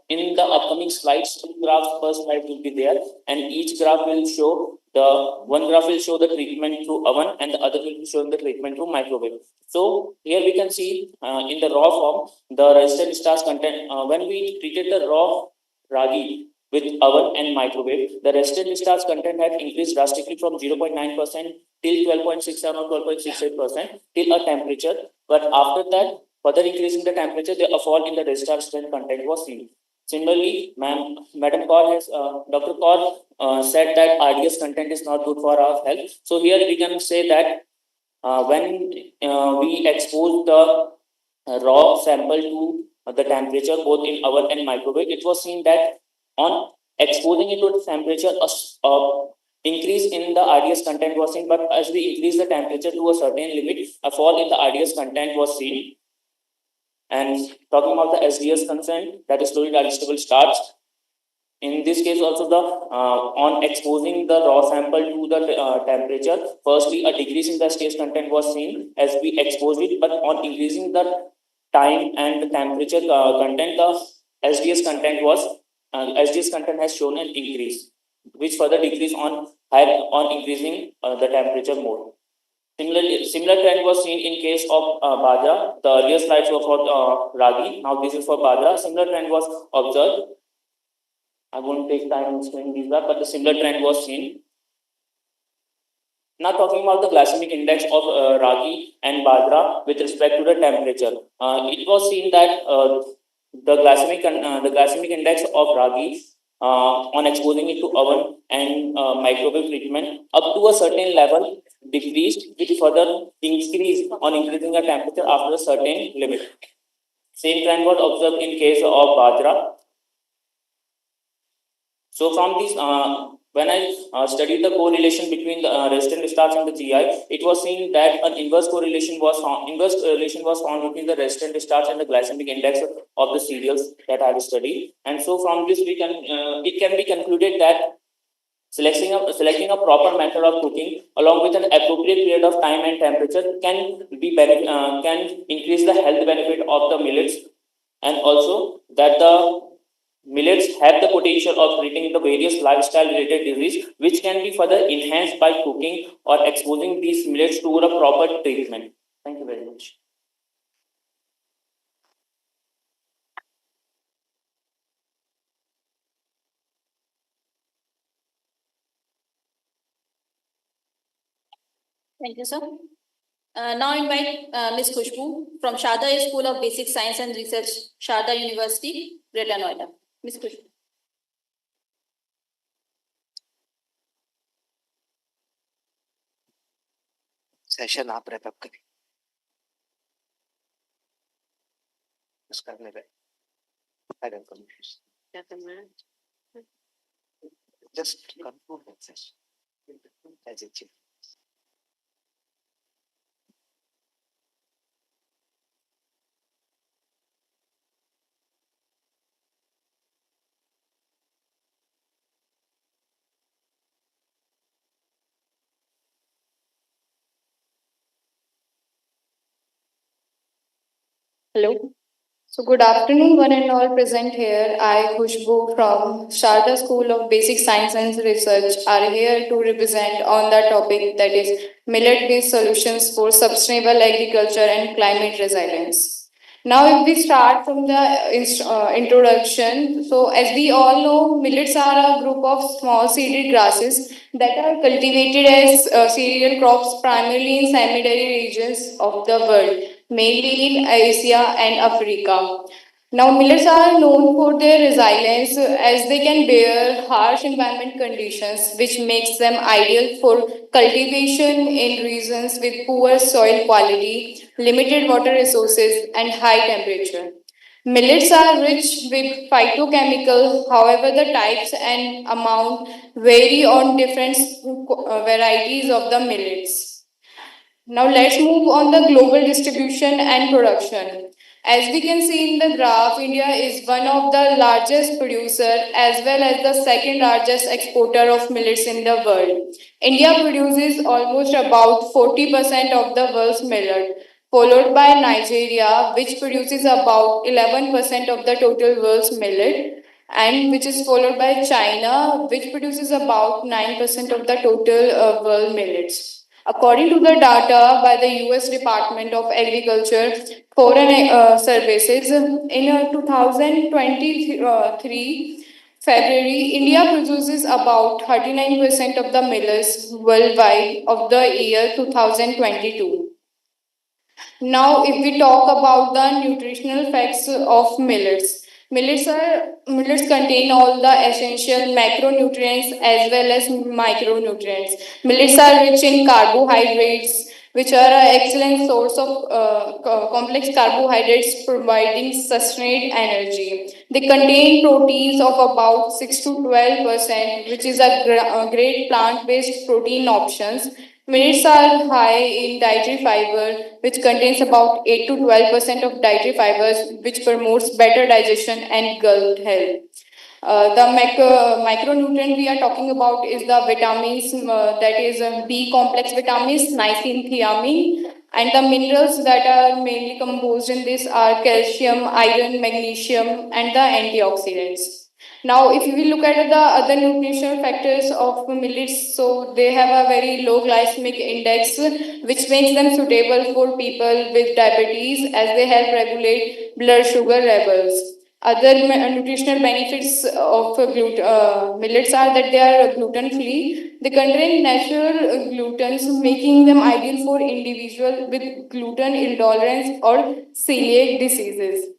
Speaker 14: in the upcoming slides, two graphs per slide will be there, and each graph will show one graph will show the treatment through oven, and the other will be showing the treatment through microwave. So here we can see in the raw form the resistant starch content. When we treated the raw ragi with oven and microwave, the resistant starch content had increased drastically from 0.9% till 12.67 or 12.68% till a temperature. But after that, further increasing the temperature, a fall in the resistor strength content was seen. Similarly, Madam Kaur has, Dr. Kaur said that RDS content is not good for our health. So here we can say that when we expose the raw sample to the temperature both in oven and microwave, it was seen that on exposing it to the temperature, a increase in the RDS content was seen, but as we increase the temperature to a certain limit, a fall in the RDS content was seen. And talking about the SDS consent, that is slowly digestible starch. In this case, also the on exposing the raw sample to the temperature, firstly a decrease in the SDS content was seen as we exposed it, but on increasing the time and the temperature content, the SDS content SDS content has shown an increase, which further decrease on increasing the temperature more. Similar trend was seen in case of bajra. The earlier slides were for ragi. Now this is for bajra. Similar trend was observed. I won't take time in explaining these, but the similar trend was seen. Now talking about the glycemic index of ragi and bajra with respect to the temperature, it was seen that the glycemic index of ragi on exposing it to oven and microwave treatment up to a certain level decreased, which further increased on increasing the temperature after a certain limit. Same trend was observed in case of bajra. So from this, when I studied the correlation between the resistant starch and the GI, it was seen that an inverse correlation was found between the resistant starch and the glycemic index of the cereals that I have studied. And so from this, it can be concluded that selecting a proper method of cooking along with an appropriate period of time and temperature can increase the health benefit of the millets, and also that the millets have the potential of treating the various lifestyle related disease, which can be further enhanced by cooking or exposing these millets to a proper treatment. Thank you very much.
Speaker 9: Thank you, sir. Now I invite Ms. Khushbu from Sharda School of Basic Science and Research, Sharda University, Greater Noida. Ms. Khushbu.
Speaker 16: Session आप wrap up करें बस करने पे I don't confuse क्या करना है just conclude that session as it is
Speaker 7: Hello. So good afternoon, one and all present here. I, Khushbu from Sharda School of Basic Science and Research, are here to represent on the topic that is millet-based solutions for sustainable agriculture and climate resilience. Now, if we start from the introduction, so as we all know, millets are a group of small seeded grasses that are cultivated as cereal crops primarily in semi-arid regions of the world, mainly in Asia and Africa. Now, millets are known for their resilience as they can bear harsh environment conditions, which makes them ideal for cultivation in regions with poor soil quality, limited water resources, and high temperature. Millets are rich with phytochemicals, however, the types and amount vary on different varieties of the millets. Now let's move on the global distribution and production. As we can see in the graph, India is one of the largest producer as well as the second largest exporter of millets in the world. India produces almost about 40% of the world's millet. followed by Nigeria, which produces about 11% of the total world's millet, and which is followed by China, which produces about 9% of the total world millets. According to the data by the US Department of Agriculture Foreign Services, in 2023 February, India produces about 39% of the millets worldwide of the year 2022. Now, if we talk about the nutritional facts of millets, millets contain all the essential macronutrients as well as micronutrients. Millets are rich in carbohydrates, which are an excellent source of complex carbohydrates providing sustained energy. They contain proteins of about 6 to 12%, which is a great plant-based protein options. Millets are high in dietary fiber, which contains about 8 to 12% of dietary fibers, which promotes better digestion and gut health. The micronutrient we are talking about is the vitamins, that is B complex vitamins, niacin, thiamine, and the minerals that are mainly composed in this are calcium, iron, magnesium, and the antioxidants. Now, if we look at the other nutritional factors of millets, so they have a very low glycemic index, which makes them suitable for people with diabetes as they help regulate blood sugar levels. Other nutritional benefits of millets are that they are gluten free. They contain natural glutens, making them ideal for individuals with gluten intolerance or celiac diseases.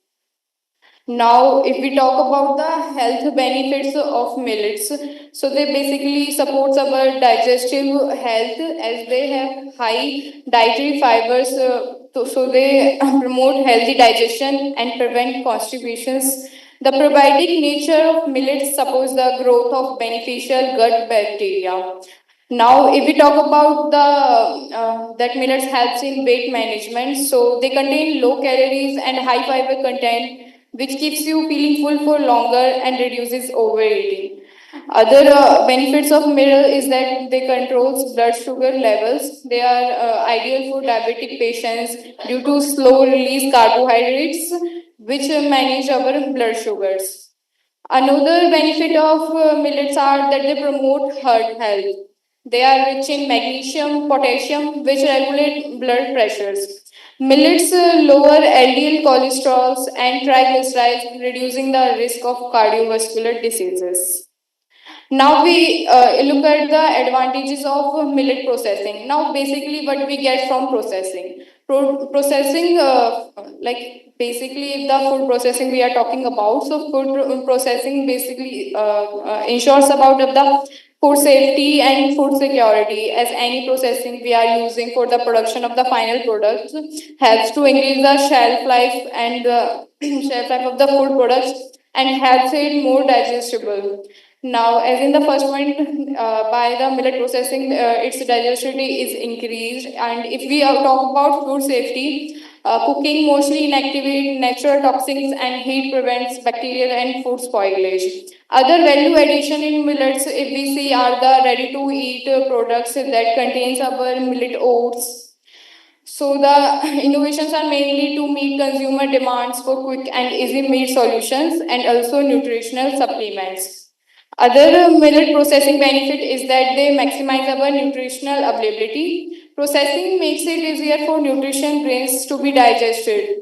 Speaker 7: Now, if we talk about the health benefits of millets, so they basically supports our digestive health as they have high dietary fibers, so they promote healthy digestion and prevent constipations. The probiotic nature of millets supports the growth of beneficial gut bacteria. Now, if we talk about the that millets helps in weight management, so they contain low calories and high fiber content, which keeps you feeling full for longer and reduces overeating. Other benefits of millet is that they controls blood sugar levels. They are ideal for diabetic patients due to slow release carbohydrates, which manage our blood sugars. Another benefit of millets are that they promote heart health. They are rich in magnesium, potassium, which regulate blood pressures. Millets lower LDL cholesterols and triglycerides, reducing the risk of cardiovascular diseases. Now we look at the advantages of millet processing. Now basically what we get from processing. Processing, like basically the food processing we are talking about. So food processing basically ensures about of the food safety and food security, as any processing we are using for the production of the final product helps to increase the shelf life and shelf life of the food products and helps it more digestible. Now, as in the first point, by the millet processing, its digestibility is increased. And if we talk about food safety, cooking mostly inactivate natural toxins and heat prevents bacterial and food spoilage. Other value addition in millets, if we see, are the ready-to-eat products that contains our millet oats. So the innovations are mainly to meet consumer demands for quick and easy meal solutions and also nutritional supplements. Other millet processing benefit is that they maximize our nutritional availability. Processing makes it easier for nutrition grains to be digested.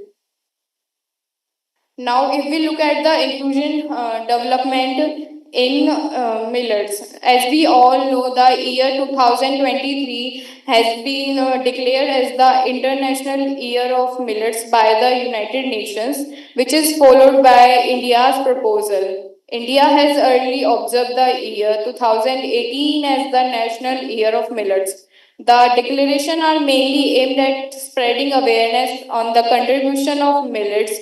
Speaker 7: Now, if we look at the inclusion development in millets, as we all know, the year 2023 has been declared as the International Year of Millets by the United Nations, which is followed by India's proposal. India has early observed the year 2018 as the National Year of Millets. The declaration are mainly aimed at spreading awareness on the contribution of millets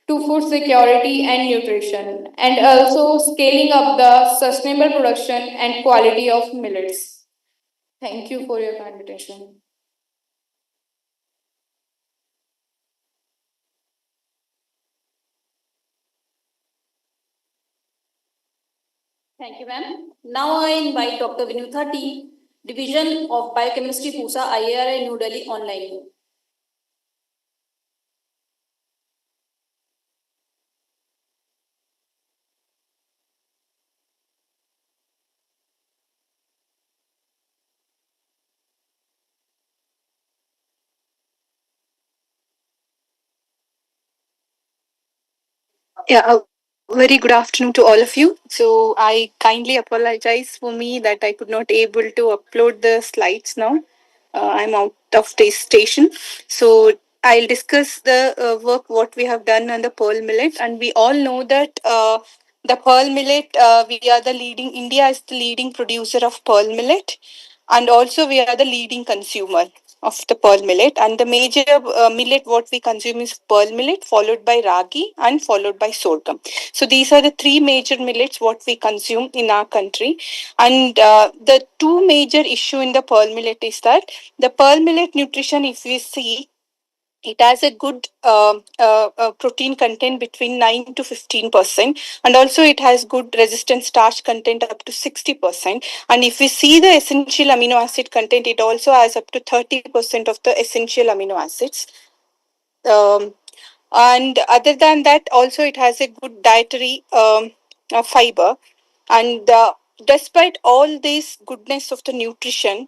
Speaker 7: to food security and nutrition, and also scaling up the sustainable production and quality of millets. Thank you for your kind attention.
Speaker 9: Thank you, ma'am. Now I invite Dr. Vinutha T, Division of Biochemistry, PUSA, IARI, New Delhi, online.
Speaker 17: Yeah, very good afternoon to all of you. So I kindly apologize for me that I could not able to upload the slides now. I'm out of the station. So I'll discuss the work what we have done on the pearl millet, and we all know that the pearl millet we are the leading. India is the leading producer of pearl millet, and also we are the leading consumer of the pearl millet, and the major millet what we consume is pearl millet, followed by ragi and followed by sorghum. So these are the three major millets what we consume in our country. And the two major issue in the pearl millet is that the pearl millet nutrition, if we see, it has a good protein content between 9 to 15%, and also it has good resistant starch content up to 60%. And if we see the essential amino acid content, it also has up to 30% of the essential amino acids. And other than that, also it has a good dietary fiber. And despite all this goodness of the nutrition,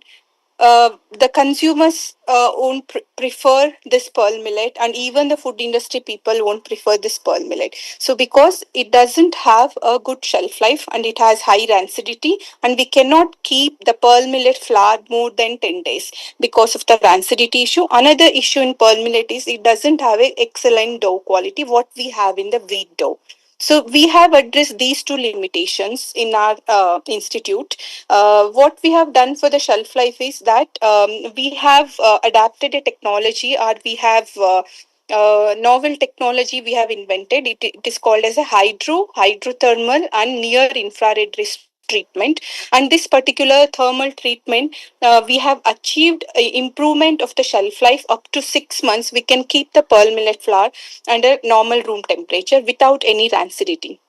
Speaker 17: the consumers won't prefer this pearl millet, and even the food industry people won't prefer this pearl millet. So because it doesn't have a good shelf life and it has high rancidity, and we cannot keep the pearl millet flour more than 10 days because of the rancidity issue. Another issue in pearl millet is it doesn't have an excellent dough quality what we have in the wheat dough. So we have addressed these two limitations in our institute. What we have done for the shelf life is that we have adapted a technology, or we have novel technology we have invented. It is called as a hydrothermal and near infrared treatment. And this particular thermal treatment, we have achieved improvement of the shelf life up to 6 months. We can keep the pearl millet flour under normal room temperature without any rancidity.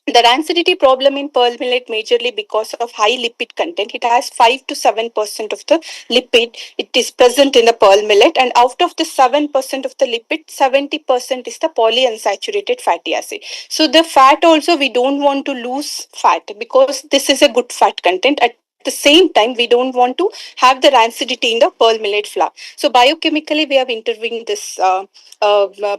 Speaker 17: The rancidity problem in pearl millet majorly because of high lipid content. It has 5 to 7% of the lipid. It is present in the pearl millet, and out of the 7% of the lipid, 70% is the polyunsaturated fatty acid. So the fat also, we don't want to lose fat because this is a good fat content. At the same time, we don't want to have the rancidity in the pearl millet flour. So biochemically, we have intervened this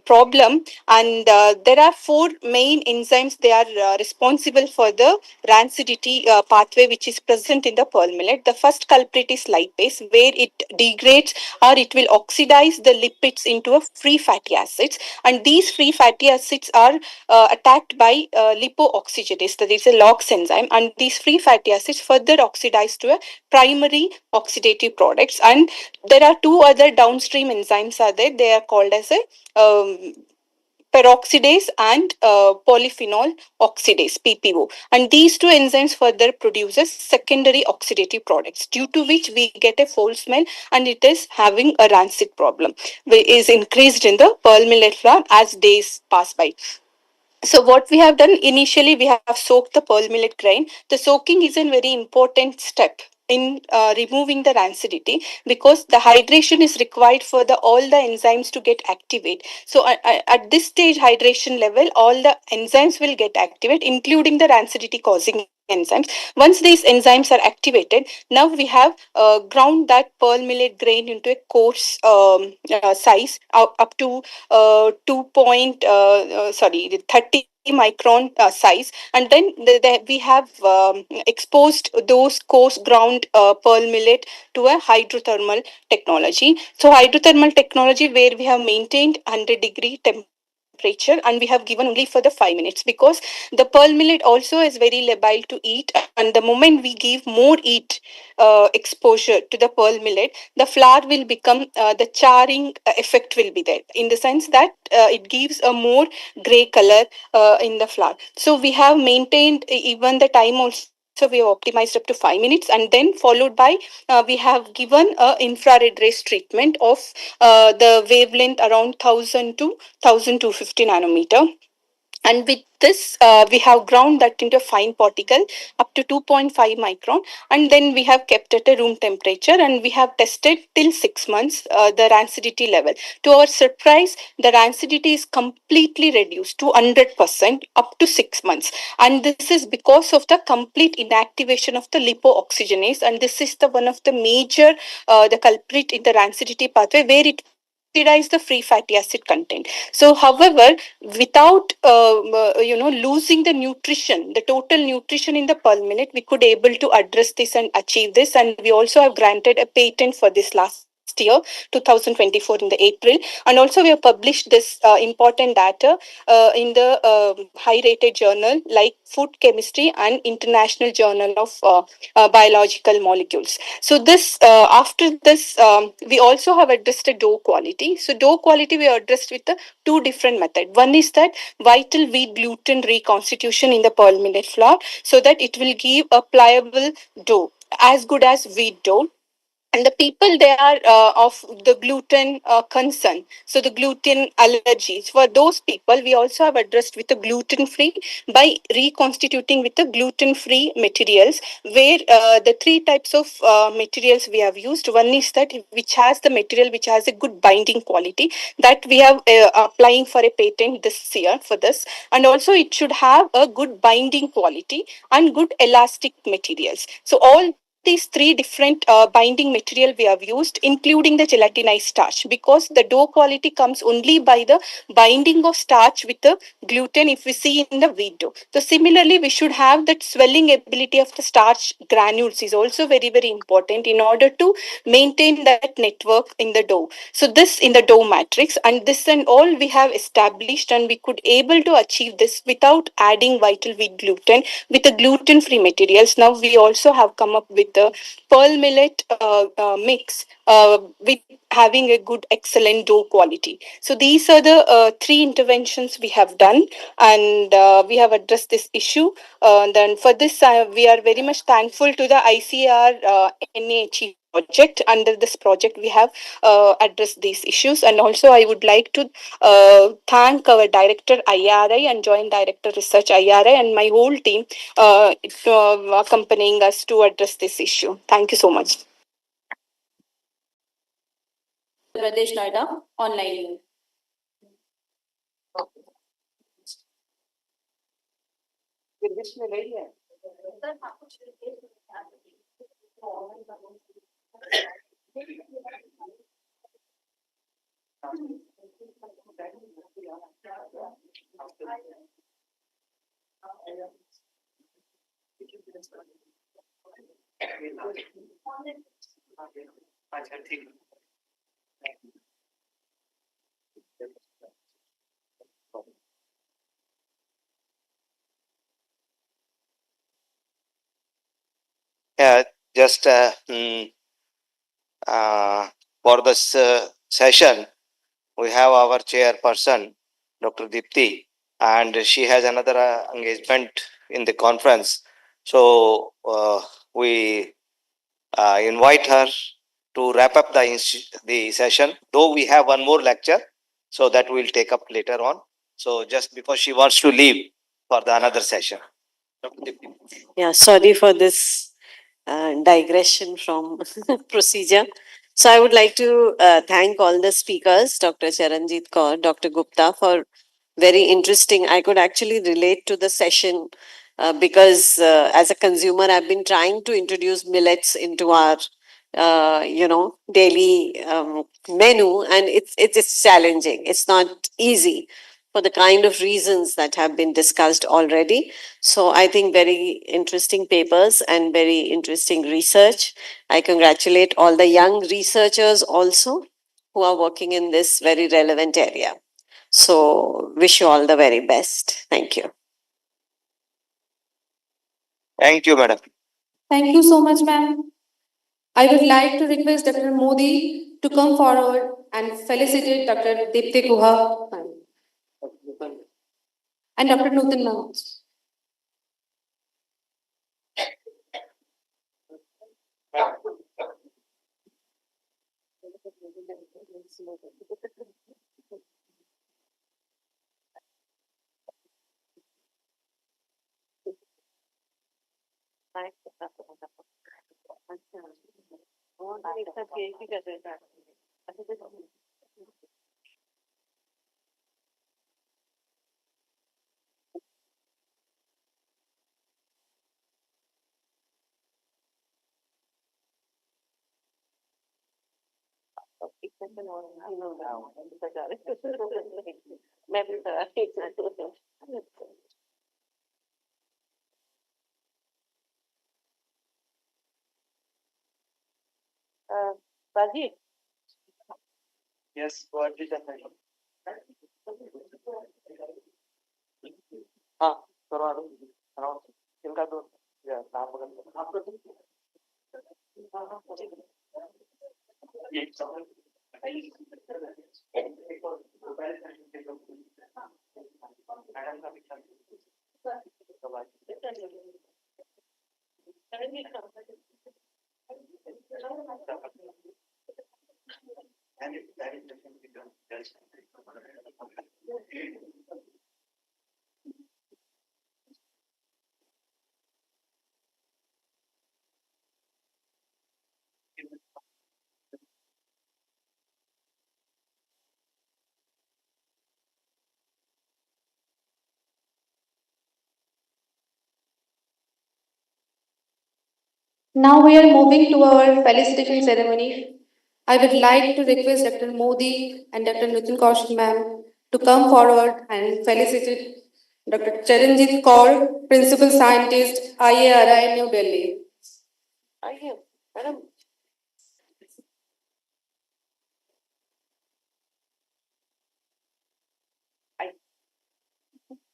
Speaker 17: problem, and there are four main enzymes. They are responsible for the rancidity pathway which is present in the pearl millet. The first culprit is lipase, where it degrades or it will oxidize the lipids into a free fatty acids, and these free fatty acids are attacked by lipooxygenase, that is a LOX enzyme, and these free fatty acids further oxidize to a primary oxidative products. And there are two other downstream enzymes are there. They are called as a peroxidase and polyphenol oxidase, PPO. And these two enzymes further produces secondary oxidative products, due to which we get a foul smell, and it is having a rancid problem, which is increased in the pearl millet flour as days pass by. So what we have done initially, we have soaked the pearl millet grain. The soaking is a very important step in removing the rancidity, because the hydration is required for the all the enzymes to get activate. So at this stage hydration level, all the enzymes will get activate, including the rancidity causing enzymes. Once these enzymes are activated, now we have ground that pearl millet grain into a coarse size up to 30 micron size, and then we have exposed those coarse ground pearl millet to a hydrothermal technology. So hydrothermal technology, where we have maintained 100-degree temperature, and we have given only for the 5 minutes, because the pearl millet also is very labile to eat, and the moment we give more heat exposure to the pearl millet, the flour will become the charring effect will be there, in the sense that it gives a more gray color in the flour. So we have maintained even the time also. We have optimized up to 5 minutes, and then followed by we have given a infrared rays treatment of the wavelength around 1000 to 1250 nanometer. And with this, we have ground that into a fine particle up to 2.5 micron, and then we have kept at a room temperature, and we have tested till 6 months the rancidity level. To our surprise, the rancidity is completely reduced to 100% up to 6 months, and this is because of the complete inactivation of the lipooxygenase, and this is the one of the major the culprit in the rancidity pathway, where it oxidize the free fatty acid content. So, however, without losing the nutrition, the total nutrition in the pearl millet, we could able to address this and achieve this. And we also have granted a patent for this last year, 2024 in the April, and also we have published this important data in the high rated journal like Food Chemistry and International Journal of Biological Molecules. So this after this we also have addressed the dough quality. So dough quality we addressed with the two different methods. One is that vital wheat gluten reconstitution in the pearl millet flour, so that it will give a pliable dough as good as wheat dough. And the people they are of the gluten concern, so the gluten allergies, for those people we also have addressed with the gluten free by reconstituting with the gluten free materials, where the three types of materials we have used. One is that which has the material which has a good binding quality, that we have applying for a patent this year for this. And also it should have a good binding quality and good elastic materials. So all these three different binding material we have used, including the gelatinized starch, because the dough quality comes only by the binding of starch with the gluten if we see in the wheat dough. So similarly we should have that swelling ability of the starch granules is also very very important in order to maintain that network in the dough. So this in the dough matrix, and this and all we have established, and we could able to achieve this without adding vital wheat gluten with the gluten free materials. Now we also have come up with the pearl millet mix with having a good excellent dough quality. So these are the three interventions we have done, and we have addressed this issue. Then for this we are very much thankful to the ICR NAH project. Under this project we have addressed these issues, and also I would like to thank our director IRI and joint director research IRI and my whole team accompanying us to address this issue. Thank you so much.
Speaker 7: Pradesh Noida, online.
Speaker 16: Yeah, just for this session, we have our chairperson, Dr. Deepti, and she has another engagement in the conference. So we invite her to wrap up the session, though we have one more lecture, so that we'll take up later on. So just because she wants to leave for the another session.
Speaker 3: Yeah, sorry for this digression from procedure. So I would like to thank all the speakers, Dr. Charanjit Kaur, Dr. Gupta, for very interesting. I could actually relate to the session because as a consumer, I've been trying to introduce millets into our, daily menu, and it's challenging. It's not easy for the kind of reasons that have been discussed already. So I think very interesting papers and very interesting research. I congratulate all the young researchers also who are working in this very relevant area. So wish you all the very best. Thank you.
Speaker 16: Thank you, madam.
Speaker 15: Thank you so much, ma'am. I would like to request Dr. Modi to come forward and felicitate Dr. Deepti Guha and Dr. Nutan ma'am.
Speaker 3: Rajiv? Yes, what did I हाँ करवा दो आराम से इनका तो या नाम वगैरह आपका तो ये सब मैडम का भी
Speaker 15: Now we are moving to our felicitation ceremony. I would like to request Dr. Modi and Dr. Nitin Kaushik ma'am to come forward and felicitate Dr. Charanjit Kaur, Principal Scientist, IARI, New Delhi.
Speaker 3: आइए madam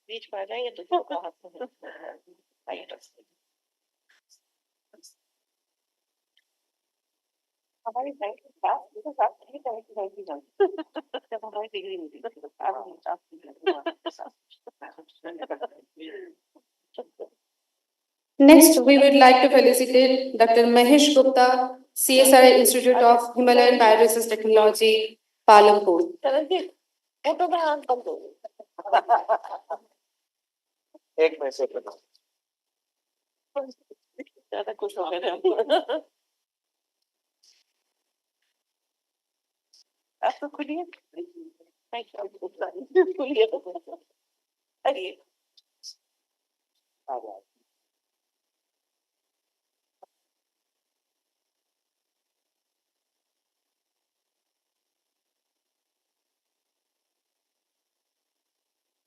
Speaker 3: बीच में आ जाएंगे तो आइए हमारी bank के साथ नहीं जब हमारी डिग्री मिली
Speaker 15: Next, we would like to felicitate Dr. Mahesh Gupta, CSI Institute of Himalayan Bioresource Technology, Palampur.
Speaker 3: Photo में हाथ बंद हो एक मिनट से ज्यादा खुश हो गए थे आप तो खुलिए खुलिए अरे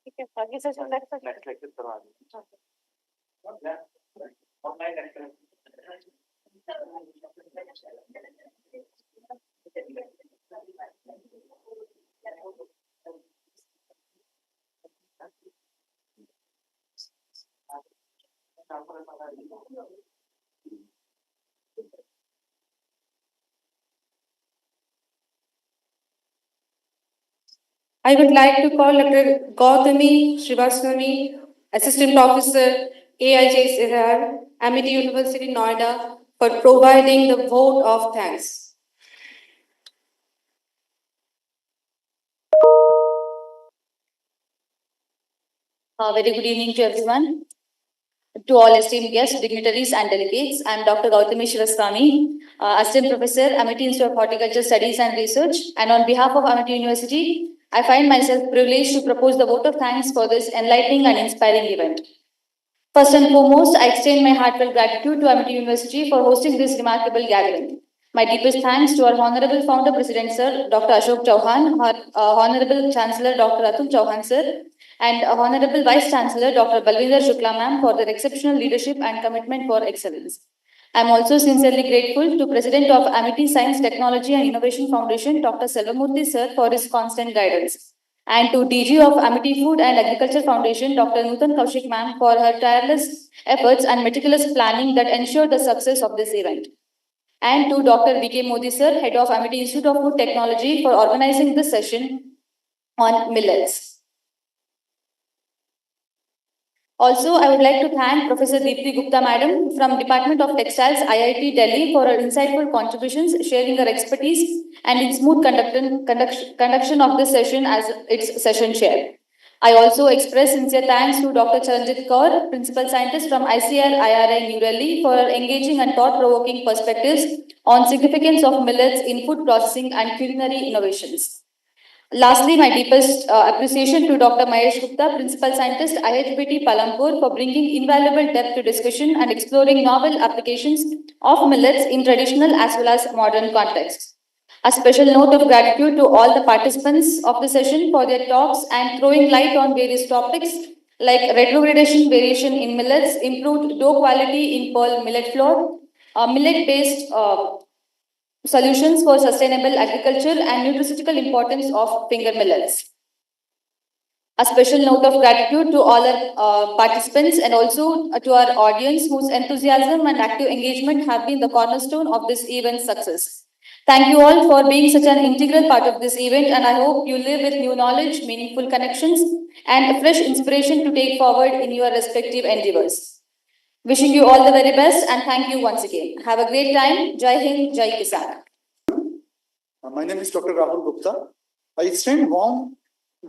Speaker 3: ठीक है आगे से जो नेक्स्ट लेक्चर करवा online lecture
Speaker 15: I would like to call Dr. Gautami Srivastava, Assistant Professor, AIJSR, Amity University, Noida, for providing the vote of thanks.
Speaker 9: Very good evening to everyone. To all esteemed guests, dignitaries, and delegates, I am Dr. Gautami Srivastava, Assistant Professor, Amity Institute of Horticulture Studies and Research, and on behalf of Amity University, I find myself privileged to propose the vote of thanks for this enlightening and inspiring event. First and foremost, I extend my heartfelt gratitude to Amity University for hosting this remarkable gathering. My deepest thanks to our Honorable Founder President Sir, Dr. Ashok Chauhan, our Honorable Chancellor Dr. Atul Chauhan Sir, and Honorable Vice Chancellor Dr. Balvinder Shukla Ma'am for their exceptional leadership and commitment for excellence. I am also sincerely grateful to President of Amity Science, Technology and Innovation Foundation, Dr. Selvamurthy Sir, for his constant guidance, and to DG of Amity Food and Agriculture Foundation, Dr. Nutan Kaushik Ma'am, for her tireless efforts and meticulous planning that ensured the success of this event, and to Dr. V.K. Modi Sir, Head of Amity Institute of Food Technology, for organizing this session on millets. Also, I would like to thank Professor Deepthi Gupta Madam from Department of Textiles, IIT Delhi, for her insightful contributions, sharing her expertise and in smooth conduction of this session as its session chair. I also express sincere thanks to Dr. Charanjit Kaur, Principal Scientist from ICR IRI New Delhi, for her engaging and thought-provoking perspectives on significance of millets in food processing and culinary innovations. Lastly, my deepest appreciation to Dr. Mahesh Gupta, Principal Scientist, IHBT Palampur, for bringing invaluable depth to discussion and exploring novel applications of millets in traditional as well as modern contexts.
Speaker 7: A special note of gratitude to all the participants of the session for their talks and throwing light on various topics like retrogradation variation in millets, improved dough quality in pearl millet flour, millet-based solutions for sustainable agriculture, and nutraceutical importance of finger millets. A special note of gratitude to all our participants and also to our audience whose enthusiasm and active engagement have been the cornerstone of this event's success. Thank you all for being such an integral part of this event, and I hope you live with new knowledge, meaningful connections, and a fresh inspiration to take forward in your respective endeavors. Wishing you all the very best and thank you once again. Have a great time. Jai Hind, Jai Kisan.
Speaker 18: My name is Dr. Rahul Gupta. I extend warm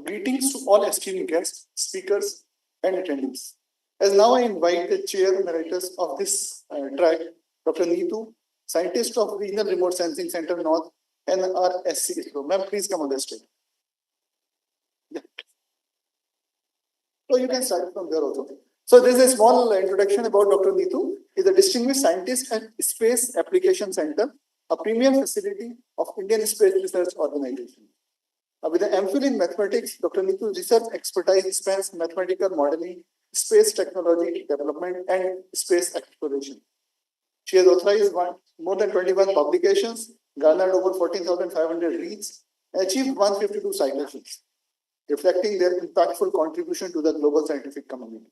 Speaker 18: greetings to all esteemed guests, speakers, and attendees. As now I invite the chair emeritus of this track, Dr. Neetu, scientist of Regional Remote Sensing Center North, NRSC ISRO. Ma'am, please come on the stage. Yeah. So you can start from there also. So this is a small introduction about Dr. Neetu. He is a distinguished scientist at Space Application Center, a premier facility of Indian Space Research Organization. With an MPhil in mathematics, Dr. Neetu's research expertise spans mathematical modeling, space technology development, and space exploration. She has authorized more than 21 publications, garnered over 14,500 reads, and achieved 152 citations, reflecting their impactful contribution to the global scientific community.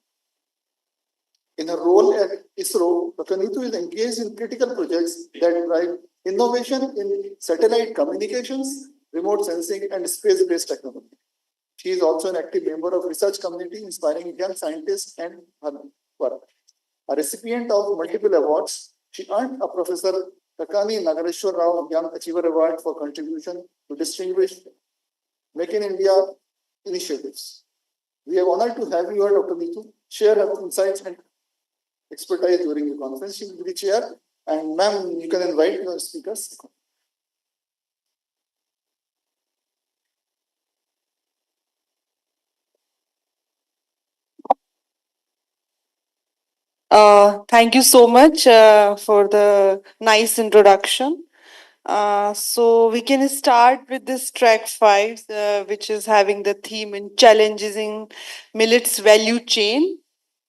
Speaker 18: In her role at ISRO, Dr. Neetu is engaged in critical projects that drive innovation in satellite communications, remote sensing, and space-based technology. She is also an active member of research community inspiring young scientists and her work. A recipient of multiple awards, she earned a Professor Takani Nagareshwar Rao Young Achiever Award for contribution to distinguished Make in India initiatives. We are honored to have you here, Dr. Neetu, share her insights and expertise during the conference. She will be the chair, and ma'am, you can invite your speakers.
Speaker 6: Thank you so much for the nice introduction. So we can start with this track 5, which is having the theme in challenges in millet's value chain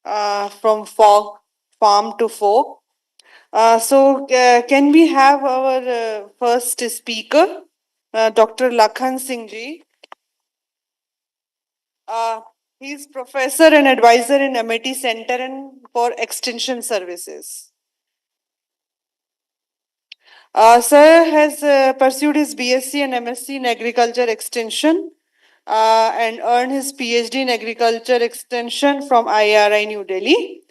Speaker 6: from farm to fork. Can we have our first speaker, Dr. Lakhan Singh ji? He's professor and advisor in MIT Center and for Extension Services. Sir has pursued his BSc and MSc in Agriculture Extension and earned his PhD in Agriculture Extension from IRI New Delhi.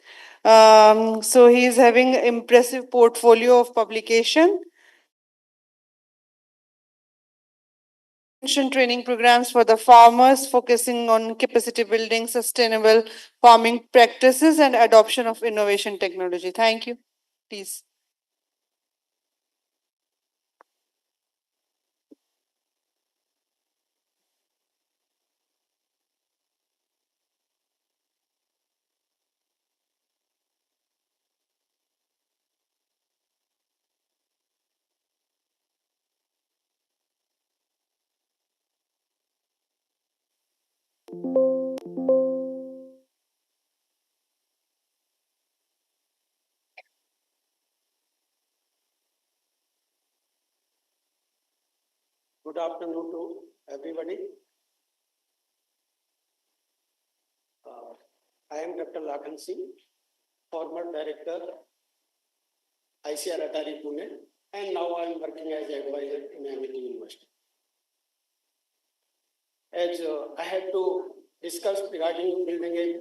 Speaker 6: So he is having an impressive portfolio of publication, training programs for the farmers, focusing on capacity building, sustainable farming practices, and adoption of innovation technology. Thank you. Please.
Speaker 19: Good afternoon to everybody. I am Dr. Lakhan Singh, former director, ICR Atari Pune, and now I am working as an advisor in MIT University. As I had to discuss regarding building a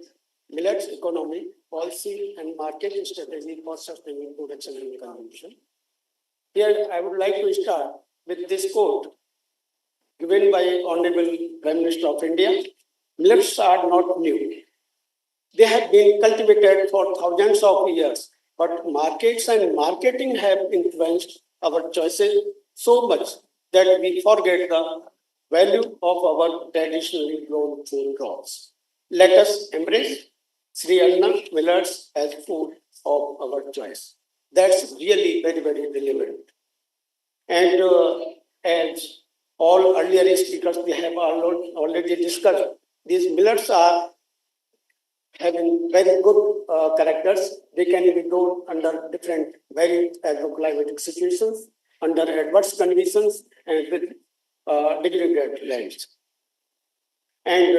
Speaker 19: millets economy, policy and market strategy for sustainable production and consumption. Here I would like to start with this quote given by Honorable Prime Minister of India. Millets are not new. They have been cultivated for thousands of years, but markets and marketing have influenced our choices so much that we forget the value of our traditionally grown food crops. Let us embrace Sri Anna millets as food of our choice. That's really very, very relevant. And as all earlier speakers we have already discussed, these millets are having very good characters. They can be grown under different very agroclimatic situations, under adverse conditions, and with degraded lands. And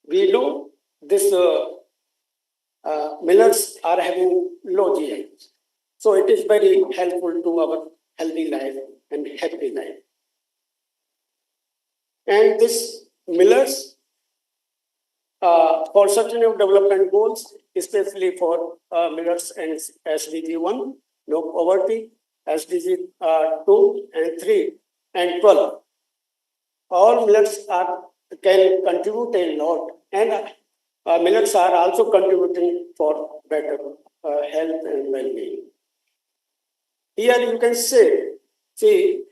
Speaker 19: we know this millets are having low GI. So it is very helpful to our healthy life and happy life. And this millets for sustainable development goals, especially for millets and SDG 1, no poverty, SDG 2 and 3 and 12. All millets can contribute a lot, and millets are also contributing for better health and well-being. Here you can see,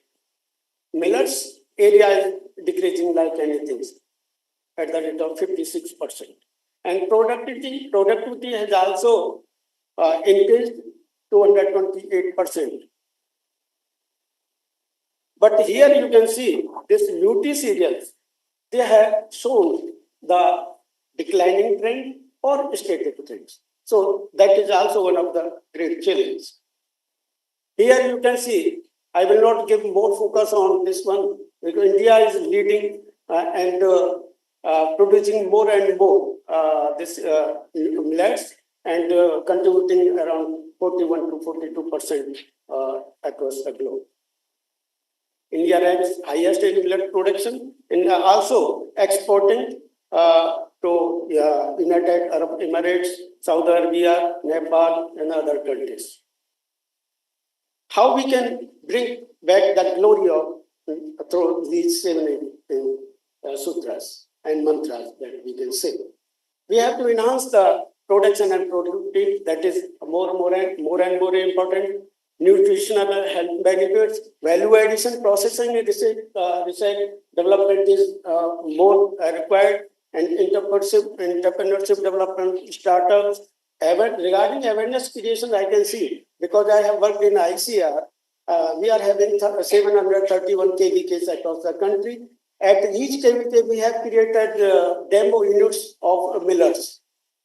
Speaker 19: millets area is decreasing like anything at the rate of 56%. And productivity has also increased 228%. But here you can see this Moot cereals, they have shown the declining trend or static trends. So that is also one of the great challenges. Here you can see, I will not give more focus on this one because India is leading and producing more and more this millets and contributing around 41 to 42% across the globe. India ranks highest in millet production and also exporting to United Arab Emirates, Saudi Arabia, Nepal, and other countries. How we can bring back that glory of through these 7 sutras and mantras that we can say. We have to enhance the production and productivity, that is more and more important. Nutritional health benefits, value addition, processing and research development is more required, and entrepreneurship development, startups. Regarding awareness creation, I can see, because I have worked in ICR, we are having 731 KVKs across the country. At each KVK, we have created demo units of millets.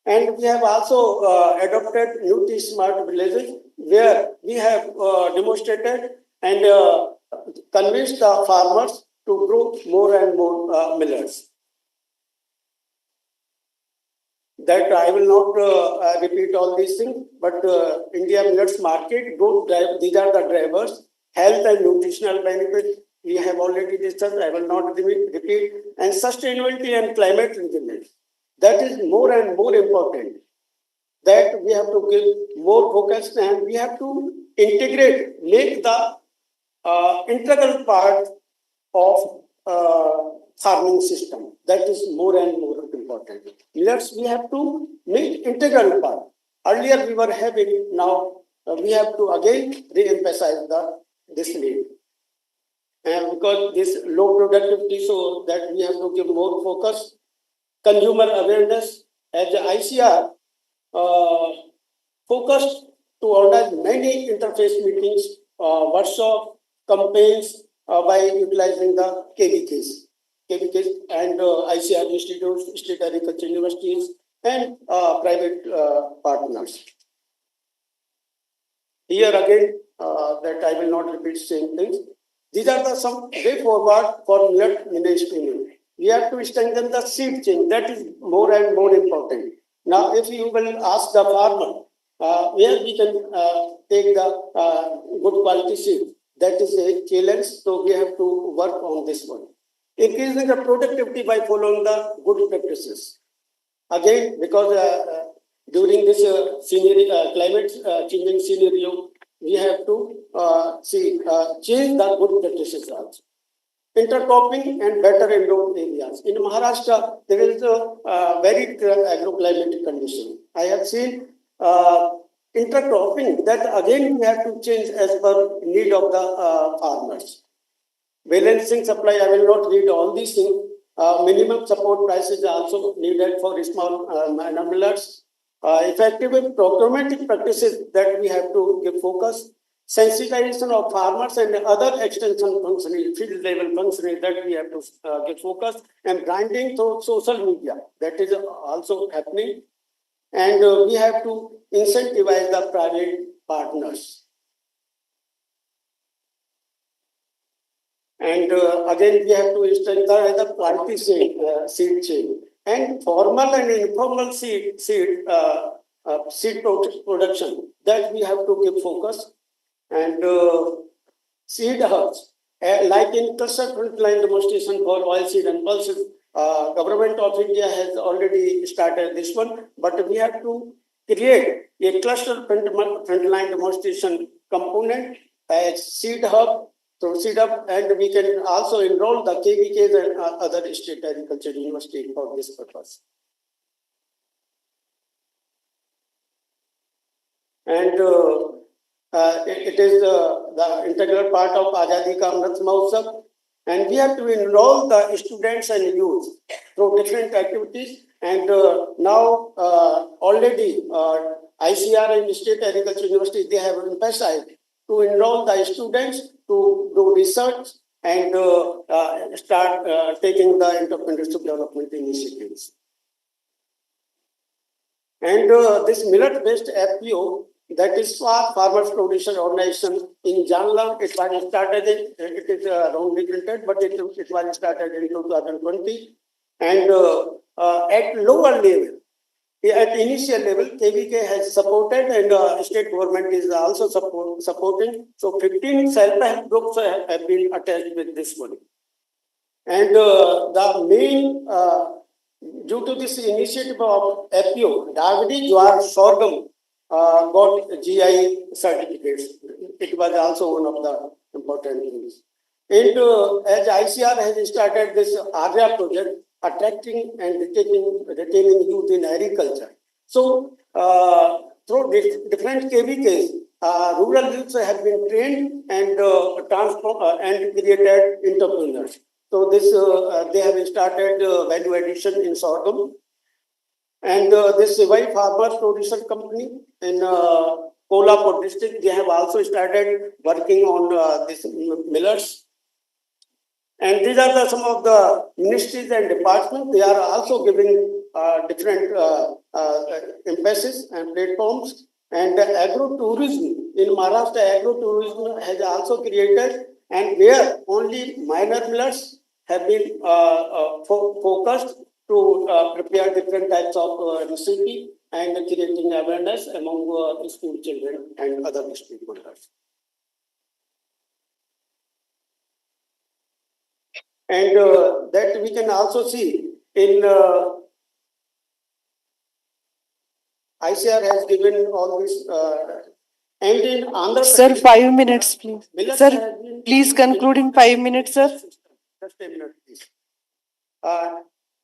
Speaker 19: And we have also adopted Nutri Smart Villages, where we have demonstrated and convinced the farmers to grow more and more millets. That I will not repeat all these things, but India millets market, these are the drivers. Health and nutritional benefits, we have already discussed, I will not repeat. And sustainability and climate resilience. That is more and more important, that we have to give more focus and we have to integrate, make the integral part of farming system. That is more and more important. Millets, we have to make integral part. Earlier we were having, now we have to again re-emphasize this need. And because this low productivity, so that we have to give more focus. Consumer awareness, as the ICR focused to organize many interface meetings, workshop, campaigns by utilizing the KVKs and ICR institutes, state agriculture universities, and private partners. Here again, that I will not repeat same things. These are some way forward for millet mainstreaming. We have to strengthen the seed chain. That is more and more important. Now, if you will ask the farmer where we can take the good quality seed, that is a challenge. So we have to work on this one. Increasing the productivity by following the good practices. Again, because during this climate changing scenario, we have to change the good practices also. Intercropping and better indoor areas. In Maharashtra, there is a very agroclimatic condition. I have seen intercropping, that again we have to change as per need of the farmers. Balancing supply, I will not read all these things. Minimum support prices are also needed for small millets. Effective procurement practices, that we have to give focus. sensitization of farmers and other extension functioning, field level functioning that we have to get focused, and branding through social media, that is also happening. And we have to incentivize the private partners. And again, we have to strengthen the quality seed chain. And formal and informal seed production, that we have to give focus. And seed hubs, like in cluster frontline demonstration for oilseed and pulses, Government of India has already started this one, but we have to create a cluster frontline demonstration component as seed hub. So seed hub, and we can also enroll the KVKs and other state agriculture university for this purpose. And it is the integral part of Azadi Ka Amrit Mahotsav. And we have to enroll the students and youth through different activities. And now already ICR and State Agriculture University, they have emphasized to enroll the students to do research and start taking the entrepreneurship development initiatives. And this millet-based FPO, that is for Farmers Producer Organization in Janla, it was started in, it is wrongly printed, but it was started in 2020. And at lower level, at initial level, KVK has supported, and state government is also supporting. So 15 self-help groups have been attached with this money. And the main, due to this initiative of FPO, Davidi Jwar Sorghum got GI certificates. It was also one of the important things. And as ICR has started this ARYA project, attracting and retaining youth in agriculture. So through different KVKs, rural youths have been trained and transformed and created entrepreneurs. So this they have started value addition in sorghum. And this Sivai Farmers Producer Company in Kolhapur district, they have also started working on this millets. And these are some of the ministries and departments. They are also giving different emphasis and platforms. And agro-tourism, in Maharashtra, agro-tourism has also created, and where only minor millets have been focused to prepare different types of recipe and creating awareness among school children and other stakeholders. And that we can also see in ICR has given all this, and in Andhra Pradesh.
Speaker 6: Sir, 5 minutes, please. Sir, please conclude in 5 minutes, sir.
Speaker 19: Just a minute, please.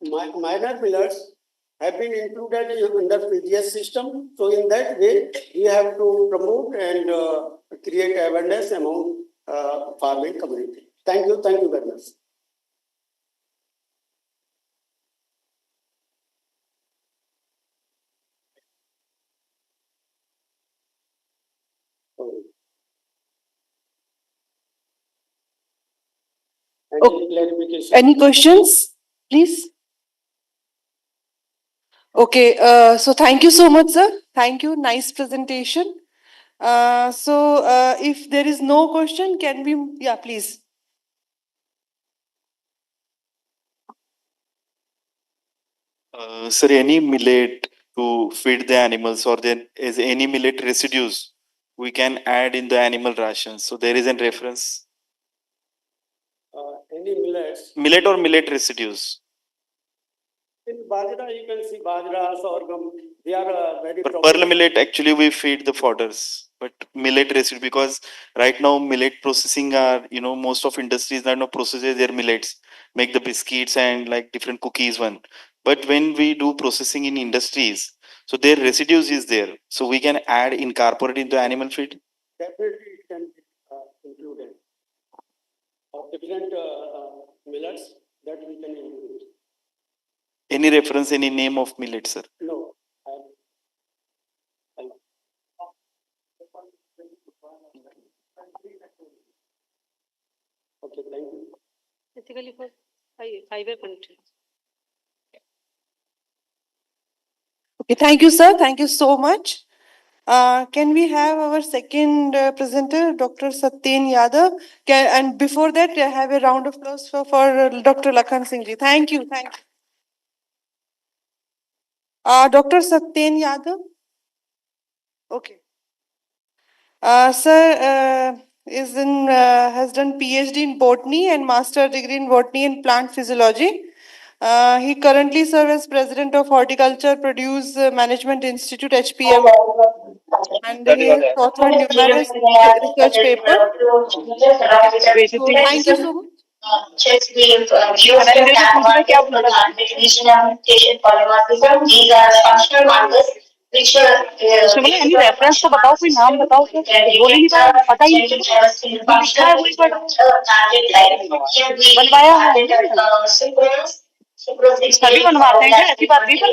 Speaker 19: Minor millets have been included in the PGS system. So in that way, we have to promote and create awareness among farming community. Thank you very much.
Speaker 6: Any questions, please? Okay, so thank you so much, sir. Thank you. Nice presentation. If there is no question, can we, yeah, please.
Speaker 20: Sir, any millet to feed the animals, or then is any millet residues we can add in the animal rations? So there is a reference.
Speaker 19: Any millets?
Speaker 20: Millet or millet residues.
Speaker 19: In bajra, you can see bajra, sorghum. They are very.
Speaker 20: But pearl millet, actually we feed the fodders. But millet residue, because right now millet processing are, most of industries that now processes their millets, make the biscuits and like different cookies one. But when we do processing in industries, so their residues is there. So we can incorporate into animal feed.
Speaker 19: Definitely it can be included. Of different millets that we can include.
Speaker 20: Any reference, any name of millet, sir?
Speaker 19: No.
Speaker 6: Okay, thank you, sir. Thank you so much. Can we have our second presenter, Dr. Satyen Yadav? And before that, have a round of applause for Dr. Lakhan Singh ji. Thank you. Thank you. Dr. Satyen Yadav? Okay. Sir has done PhD in botany and master degree in botany and plant physiology. He currently serves as president of Horticulture Produce Management Institute, HPM, and he has authored numerous research papers. So, thank you so much.
Speaker 21: Chess wave, geospatial definition of mutation polymorphism. These are functional markers which any reference तो बताओ कोई नाम बताओ क्या बोल नहीं पा रहा पता ही नहीं लिखा है वही पढ़ बनवाया है सभी बनवाते हैं क्या ऐसी बात नहीं पर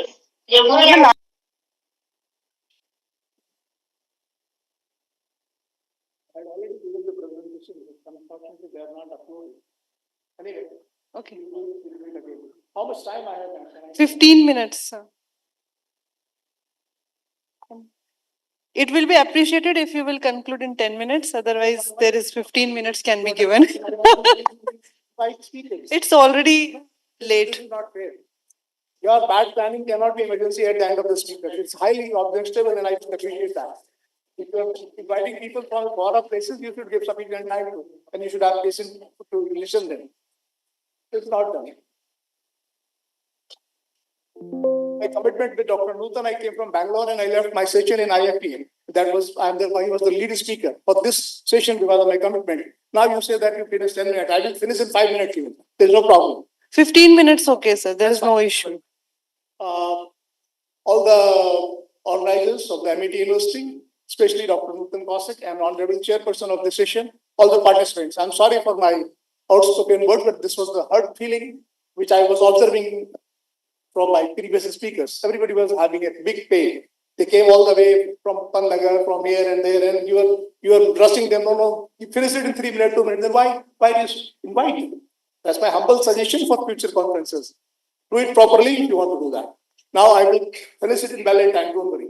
Speaker 10: I already given the presentation, but unfortunately they are not uploaded. Anyway,
Speaker 6: okay.
Speaker 10: We'll meet again. How much time I have?
Speaker 6: 15 minutes, sir. It will be appreciated if you will conclude in 10 minutes. Otherwise, there is 15 minutes can be given. It's already late.
Speaker 10: This is not fair. Your bad planning cannot be emergency at the end of the speaker. It's highly objectionable, and I appreciate that. If you're inviting people from far off places, you should give sufficient time to, and you should have patience to listen them. It's not done. My commitment with Dr. Newton, I came from Bangalore and I left my session in IFPM. He was the lead speaker for this session because of my commitment. Now you say that you finish 10 minutes. I will finish in 5 minutes even. There's no problem.
Speaker 6: 15 minutes, okay, sir. There is no issue.
Speaker 10: All the organizers of the MIT University, especially Dr. Newton Kosik and Honorable Chairperson of the session, all the participants. I'm sorry for my outspoken words, but this was the hurt feeling which I was observing from my previous speakers. Everybody was having a big pain. They came all the way from Panagar, from here and there, and you are rushing them. No, you finish it in 3 minutes, 2 minutes. Then why do you invite? That's my humble suggestion for future conferences. Do it properly if you want to do that. Now I will finish it in Millet time, don't worry.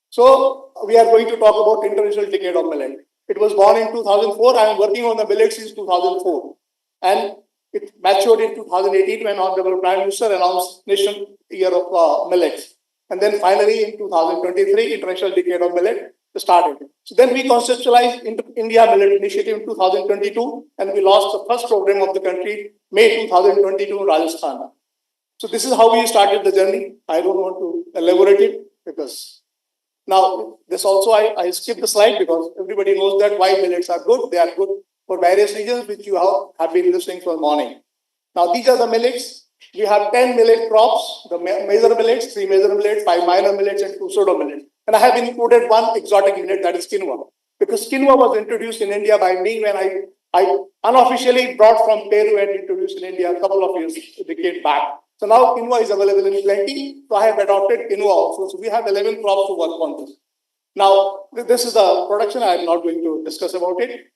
Speaker 10: So we are going to talk about International Decade of Millet. It was born in 2004. I am working on the millet since 2004. And it matured in 2018 when Honorable Prime Minister announced National Year of Millets. And then finally in 2023, International Decade of Millet started. So then we conceptualized India Millet Initiative in 2022, and we launched the first program of the country, May 2022 in Rajasthan. So this is how we started the journey. I don't want to elaborate it because now this also I skipped the slide because everybody knows that why millets are good. They are good for various reasons which you have been listening from morning. Now these are the millets. We have 10 millet crops, the major millets, 3 major millets, 5 minor millets, and 2 pseudo millets. And I have included one exotic millet, that is quinoa. Because quinoa was introduced in India by me when I unofficially brought from Peru and introduced in India a couple of years, a decade back. So now quinoa is available in plenty. So I have adopted quinoa also. So we have 11 crops to work on this. Now, this is the production. I am not going to discuss about it.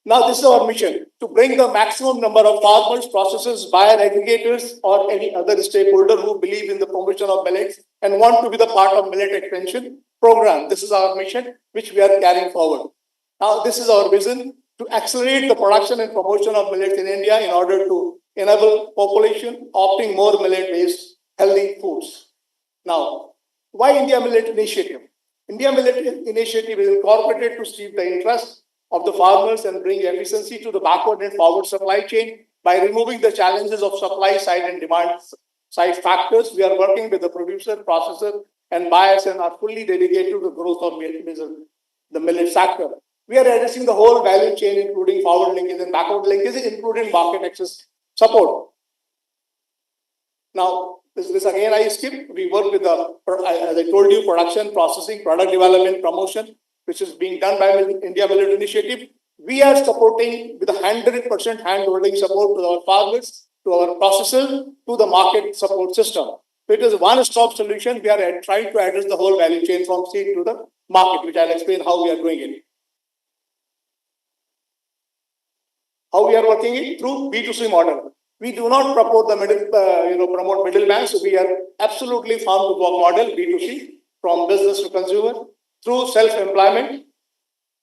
Speaker 10: Now, this is our mission, to bring the maximum number of farmers, processors, buyer aggregators, or any other stakeholder who believe in the promotion of millets and want to be the part of millet expansion program. This is our mission, which we are carrying forward. Now, this is our vision, to accelerate the production and promotion of millets in India in order to enable population opting more millet-based healthy foods. Now, why India Millet Initiative? India Millet Initiative is incorporated to serve the interests of the farmers and bring efficiency to the backward and forward supply chain by removing the challenges of supply side and demand side factors. We are working with the producer, processor, and buyers and are fully dedicated to the growth of the millet sector. We are addressing the whole value chain, including forward linkage and backward linkage, including market access support. Now, this again I skipped. We work with the, as I told you, production, processing, product development, promotion, which is being done by India Millet Initiative. We are supporting with 100% hand-holding support to our farmers, to our processors, to the market support system. So it is a one-stop solution. We are trying to address the whole value chain from seed to the market, which I'll explain how we are doing it. How we are working it? Through B2C model.
Speaker 11: We do not promote the promote middleman. So we are absolutely farm to fork model, B2C, from business to consumer, through self-employment,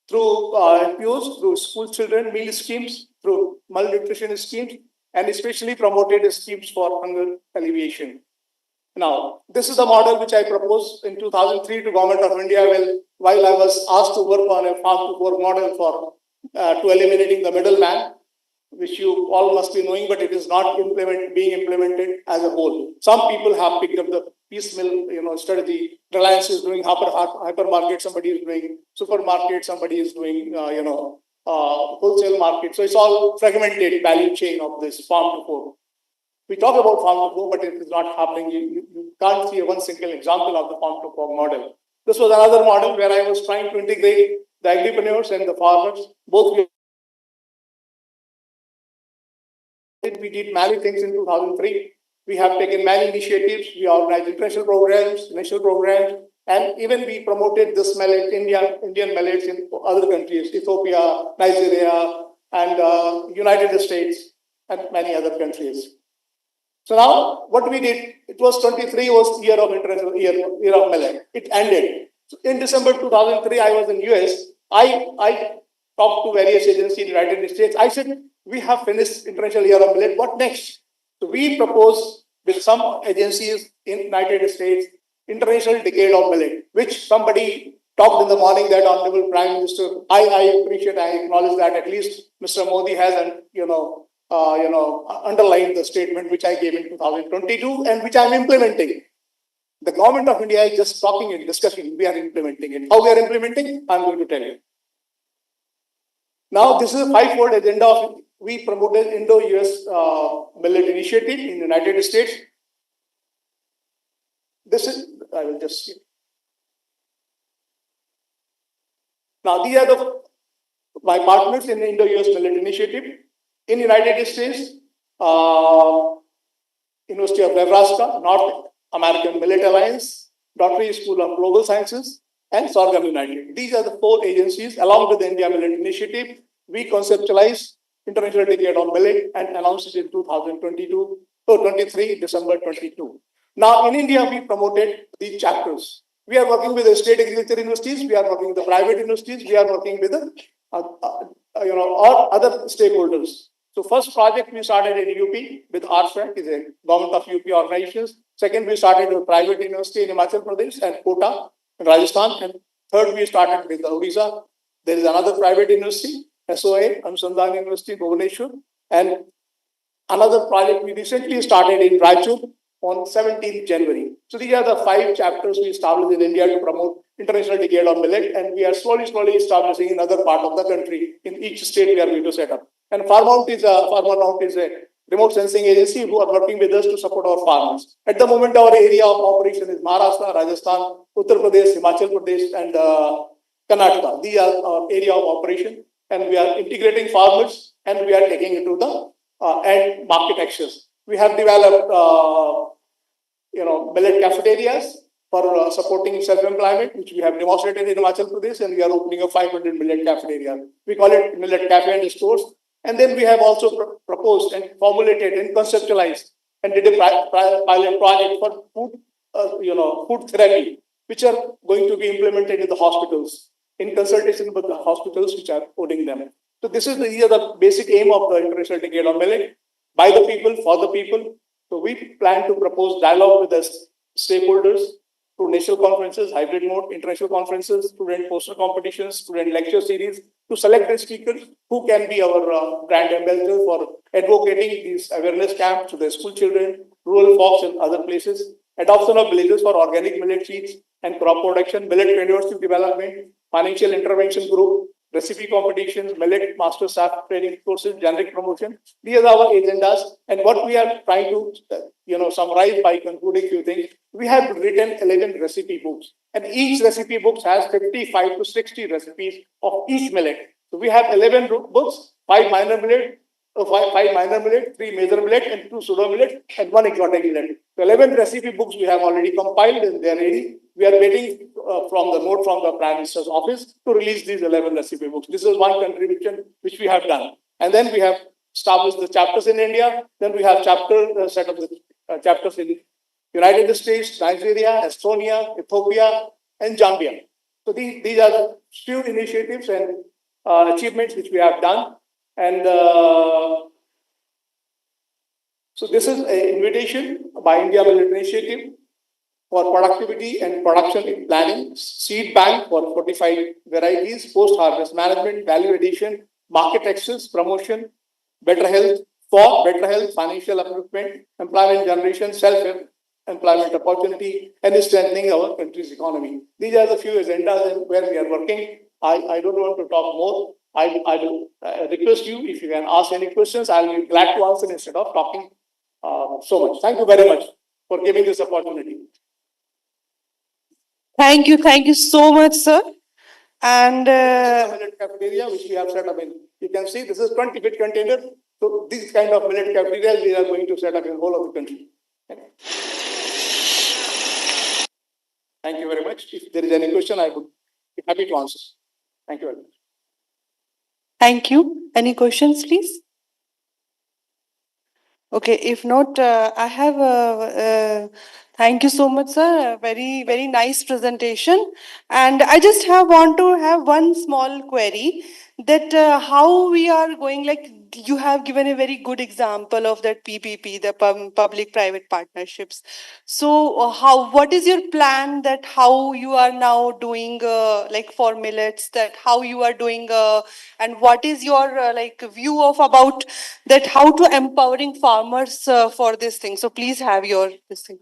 Speaker 11: through FPOs, through school children meal schemes, through malnutrition schemes, and especially promoted schemes for hunger alleviation. Now, this is the model which I proposed in 2003 to Government of India while I was asked to work on a farm to fork model for to eliminating the middleman, which you all must be knowing, but it is not being implemented as a whole. Some people have picked up the piecemeal, strategy. Reliance is doing hypermarket, somebody is doing supermarket, somebody is doing, wholesale market. So it's all fragmented value chain of this farm to fork. We talk about farm to fork, but it is not happening. You can't see one single example of the farm to fork model. This was another model where I was trying to integrate the agripreneurs and the farmers. Both we did many things in 2003. We have taken many initiatives. We organized international programs, national programs, and even we promoted this millet, Indian millets in other countries, Ethiopia, Nigeria, and United States, and many other countries. So now, what we did, it was 23 was year of international year of millet. It ended. So in December 2003, I was in US. I talked to various agencies in the United States. I said, we have finished international year of millet. What next? So we proposed with some agencies in the United States, international decade of millet, which somebody talked in the morning that Honorable Prime Minister, I appreciate, I acknowledge that at least Mr. Modi has, underlined the statement which I gave in 2022 and which I am implementing. The Government of India is just talking and discussing. We are implementing it. How we are implementing, I am going to tell you. Now, this is a five-fold agenda of we promoted Indo-US Millet Initiative in the United States. This is, I will just see. Now, these are my partners in the Indo-US Millet Initiative. In the United States, University of Nebraska, North American Millet Alliance, Daughtry School of Global Sciences, and Sorghum United. These are the four agencies, along with the India Millet Initiative. We conceptualized International Decade on Millet and announced it in 23, December 22. Now, in India, we promoted these chapters. We are working with the state agriculture universities, we are working with the private universities, we are working with the, or other stakeholders. So first project we started in UP with RFAC, is a government of UP organizations. Second, we started with a private university in Himachal Pradesh and Kota in Rajasthan. And third, we started with Odisha. There is another private university, SOA, Anusandhan University, Bhubaneswar. And another project we recently started in Raichur on 17th January. So these are the 5 chapters we established in India to promote International Decade on Millet. And we are slowly establishing in other part of the country. In each state, we are going to set up. And Farmout is a remote sensing agency who are working with us to support our farmers. At the moment, our area of operation is Maharashtra, Rajasthan, Uttar Pradesh, Himachal Pradesh, and Karnataka. These are our area of operation. And we are integrating farmers and we are taking it to the end market access. We have developed, millet cafeterias for supporting self-employment, which we have demonstrated in Himachal Pradesh, and we are opening a 500 millet cafeteria. We call it Millet Cafe and Stores. And then we have also proposed and formulated and conceptualized and did a pilot project for food therapy, which are going to be implemented in the hospitals in consultation with the hospitals which are owning them. So this is the basic aim of the International Decade on Millet, by the people, for the people. So we plan to propose dialogue with the stakeholders through national conferences, hybrid mode, international conferences, student poster competitions, student lecture series, to select the speakers who can be our brand ambassador for advocating these awareness camps to the school children, rural folks and other places, adoption of villages for organic millet seeds and crop production, millet entrepreneurship development, financial intervention group, recipe competitions, millet master staff training courses, generic promotion. These are our agendas. And what we are trying to summarize by concluding few things. We have written 11 recipe books, and each recipe book has 55 to 60 recipes of each millet. So we have 11 books, 5 minor millet, 3 major millet, and 2 pseudo millet, and 1 exotic millet. So 11 recipe books we have already compiled, and they are ready. We are waiting from the note from the Prime Minister's office to release these 11 recipe books. This is one contribution which we have done. And then we have established the chapters in India. Then we have set up the chapters in United States, Nigeria, Estonia, Ethiopia, and Zambia. So these are the few initiatives and achievements which we have done. And so this is an invitation by India Millet Initiative for productivity and production planning, seed bank for 45 varieties, post-harvest management, value addition, market access, promotion, better health, financial upliftment, employment generation, self-employment opportunity, and strengthening our country's economy. These are the few agendas where we are working. I don't want to talk more. I will request you, if you can ask any questions, I will be glad to answer instead of talking so much. Thank you very much for giving this opportunity.
Speaker 6: Thank you so much, sir. And
Speaker 11: millet cafeteria which we have set up in. You can see this is 20-feet container. So this kind of millet cafeteria we are going to set up in the whole of the country. Thank you very much. If there is any question, I would be happy to answer. Thank you very much.
Speaker 6: thank you. Any questions, please? Okay, if not, I have. Thank you so much, sir. Very nice presentation. And I just want to have one small query that how we are going, like you have given a very good example of that PPP, the public-private partnerships. So what is your plan that how you are now doing like for millets, that how you are doing and what is your like view of about that how to empowering farmers for this thing? So please have your this thing.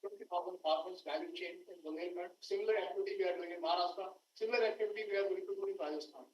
Speaker 11: 20,000 farmers value chain in Bundelkhand. Similar activity we are doing in Maharashtra. Similar activity we are going to do in Rajasthan.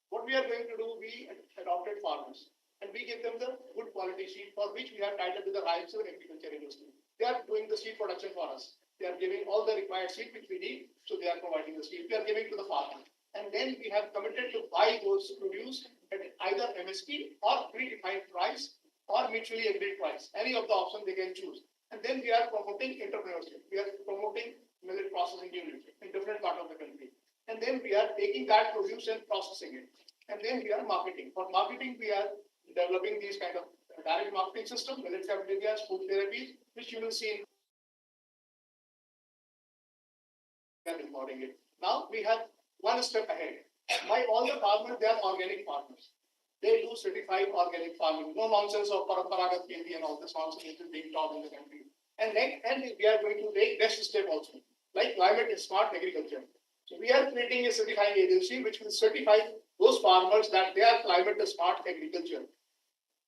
Speaker 11: What we are going to do, we adopted farmers and we give them the good quality seed for which we have tied up with the I-2 agriculture industry. They are doing the seed production for us. They are giving all the required seed which we need, so they are providing the seed. We are giving to the farmer. And then we have committed to buy those produce at either MSP or predefined price or mutually agreed price. Any of the options they can choose. And then we are promoting entrepreneurship. We are promoting millet processing units in different parts of the country. And then we are taking that produce and processing it. And then we are marketing. For marketing, we are developing these kind of direct marketing system, millet cafeterias, food therapies, which you will see in importing it. Now we have one step ahead. All the farmers, they are organic farmers. They do certified organic farming. No nonsense of paramparagat kheti and all this nonsense which is being taught in the country. And we are going to take next step also, like climate smart agriculture. So we are creating a certifying agency which will certify those farmers that they are climate smart agriculture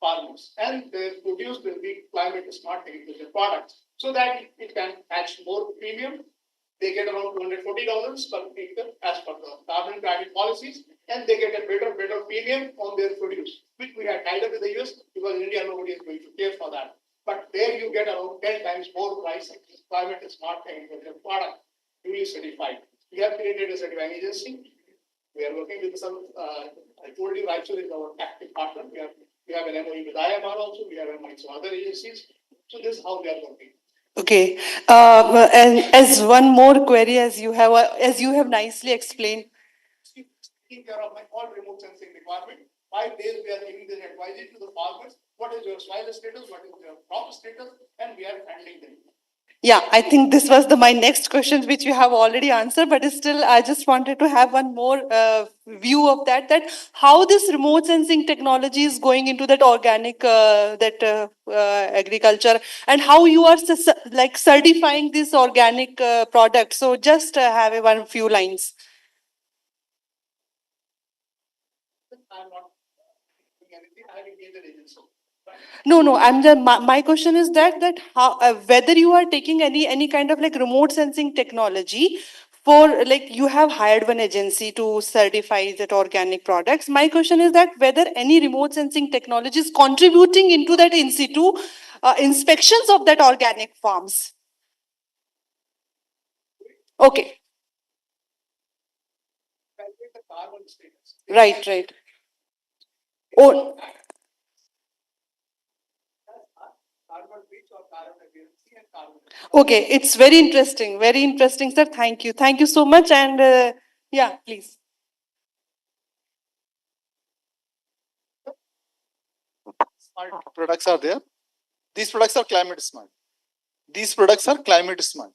Speaker 11: farmers and they produce the climate smart agriculture products so that it can fetch more premium. They get around $240 per acre as per the carbon credit policies, and they get a better premium on their produce, which we have tied up with the US because in India nobody is going to care for that. But there you get around 10 times more price of climate smart agriculture product, newly certified. We have created a certifying agency. We are working with some. I told you, actually, is our active partner. We have an MOU with IMR also. We have MOU with some other agencies. So this is how we are working.
Speaker 6: Okay, and as one more query, as you have nicely explained.
Speaker 11: Taking care of my all remote sensing requirement. 5 days we are giving this advisory to the farmers. What is your soil status? What is your crop status? And we are handling them.
Speaker 6: Yeah, I think this was my next question, which you have already answered, but still, I just wanted to have one more view of that how this remote sensing technology is going into that organic, agriculture, and how you are like certifying this organic product. So just have one few lines.
Speaker 11: I'm not doing anything. I have engaged an agency.
Speaker 6: No. I'm just my question is that how whether you are taking any kind of like remote sensing technology for like you have hired one agency to certify that organic products. My question is that whether any remote sensing technology is contributing into that in situ inspections of that organic farms. Okay. Right. Oh. Okay, it's very interesting, sir. Thank you so much. And yeah, please.
Speaker 11: products are there. These products are climate smart. These products are climate smart.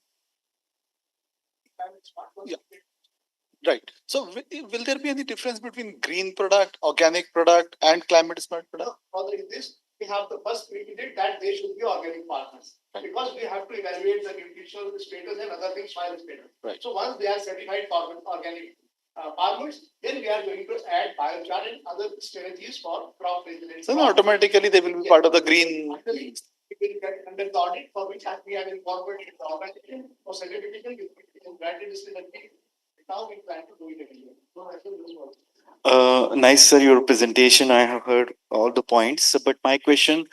Speaker 11: Yeah. Right. So will there be any difference between green product, organic product, and climate smart product?
Speaker 10: Further in this, we have the first prerequisite that they should be organic partners. Because we have to evaluate the nutritional status and other things soil status.
Speaker 11: Right.
Speaker 10: So once they are certified for organic farmers, then we are going to add biochar and other strategies for crop resilience.
Speaker 11: So automatically they will be part of the green.
Speaker 10: It will get under the audit for which we have incorporated the organization for certification. We granted this in a now we plan to do it every year. So I think this works.
Speaker 20: Nice, sir, your presentation. I have heard all the points, but my question,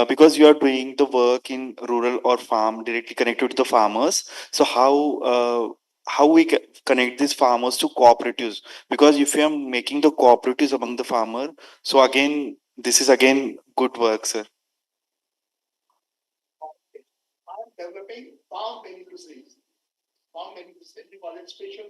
Speaker 20: because you are doing the work in rural or farm directly connected to the farmers, so how we connect these farmers to cooperatives? Because if you are making the cooperatives among the farmer, so again, this is again good work, sir.
Speaker 10: Developing farm beneficiaries. Farm beneficiaries, we call it special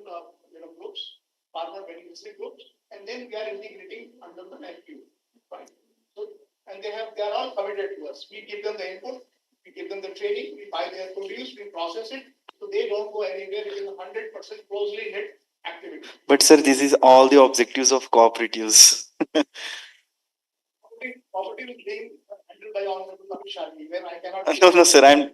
Speaker 10: groups, farmer beneficiary groups, and then we are integrating under the I-2. Right. So, and they are all committed to us. We give them the input, we give them the training, we buy their produce, we process it, so they don't go anywhere. It is 100% closely knit activity.
Speaker 20: But sir, this is all the objectives of cooperatives.
Speaker 10: Cooperative is being handled by Honorable Amit Shah, when I cannot.
Speaker 20: No, sir, I'm.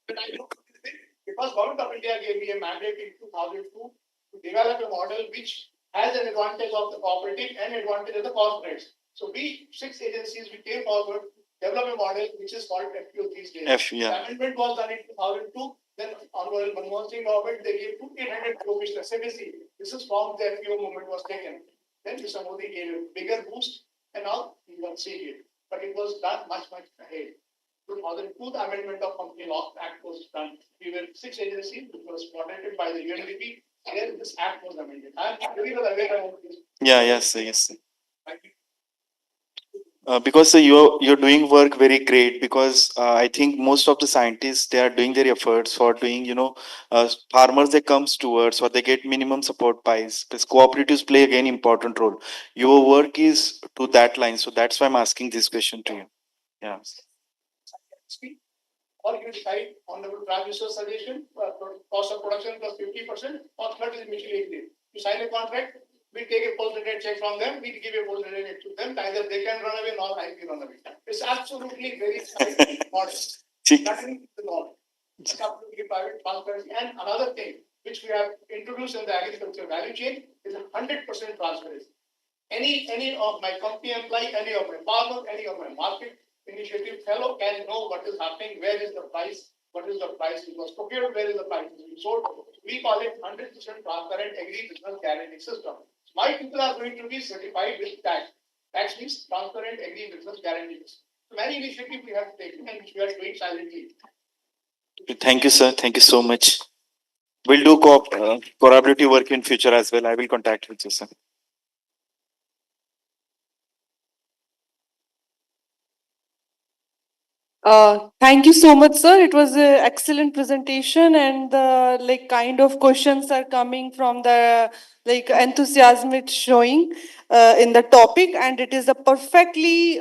Speaker 10: But I look at this because Government of India gave me a mandate in 2002 to develop a model which has an advantage of the cooperative and advantage of the corporates. So we 6 agencies we came forward, develop a model which is called FPO these days.
Speaker 20: Yeah.
Speaker 10: The amendment was done in 2002. Then Honorable Manmohan Singh government they gave 2,800 crore which the CBC. This is from the FPO movement was taken. Then Mr. Modi gave a bigger boost, and now you can see it. But it was done much ahead. 2002, the amendment of Company Law Act was done. We were 6 agencies, which was coordinated by the UNDP, and then this act was amended. I am very well aware of this.
Speaker 20: Yeah, yes, sir, yes, sir. Because you're doing work very great, because I think most of the scientists, they are doing their efforts for doing, farmers they comes towards or they get minimum support price. Because cooperatives play again important role. Your work is to that line, so that's why I'm asking this question to you. Yeah.
Speaker 10: Or you decide on the Prime Minister's suggestion, cost of production plus 50%, or 30 is mutually agreed. You sign a contract, we take a post-dated check from them, we give a post-dated check to them, neither they can run away nor I can run away. It's absolutely very modest. That is the law. It's absolutely private transparency. And another thing which we have introduced in the agriculture value chain is 100% transparency. Any of my company employee, any of my farmer, any of my market initiative fellow can know what is happening, where is the price, what is the price it was procured, where is the price being sold. We call it 100% transparent agri-business guarantee system. My people are going to be certified with tax. Tax means transparent agri-business guarantees. So many initiatives we have taken and which we are doing silently.
Speaker 20: Thank you, sir. Thank you so much. We'll do collaborative work in future as well. I will contact with you, sir.
Speaker 6: Thank you so much, sir. It was an excellent presentation, and the kind of questions are coming from the enthusiasm it's showing in the topic, and it is a perfectly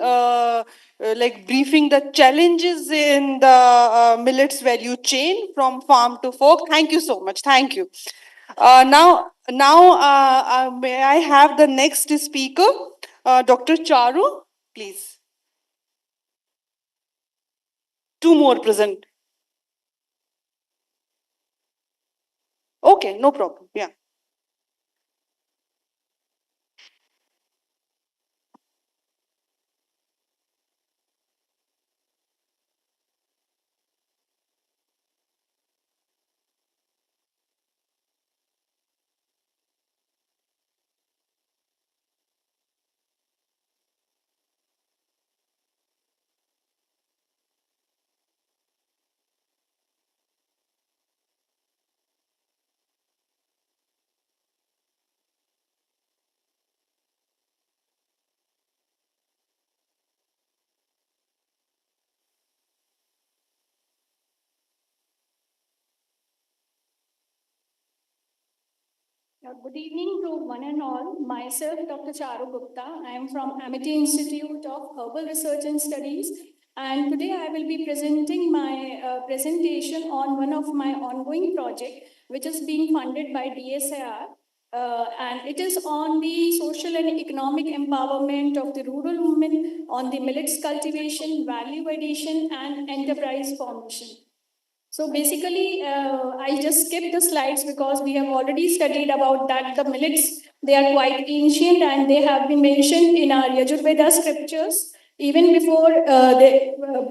Speaker 6: briefing the challenges in the millets value chain from farm to fork. Thank you so much. Thank you. Now, may I have the next speaker, Dr. Charu, please. 2 more present. Okay, no problem. Yeah.
Speaker 2: Good evening to one and all. Myself, Dr. Charu Gupta. I am from Amity Institute of Herbal Research and Studies. And today I will be presenting my presentation on one of my ongoing project, which is being funded by DSIR. And it is on the social and economic empowerment of the rural women, on the millets cultivation, value addition, and enterprise formation. So basically, I'll just skip the slides because we have already studied about that. The millets, they are quite ancient and they have been mentioned in our Yajurveda scriptures even before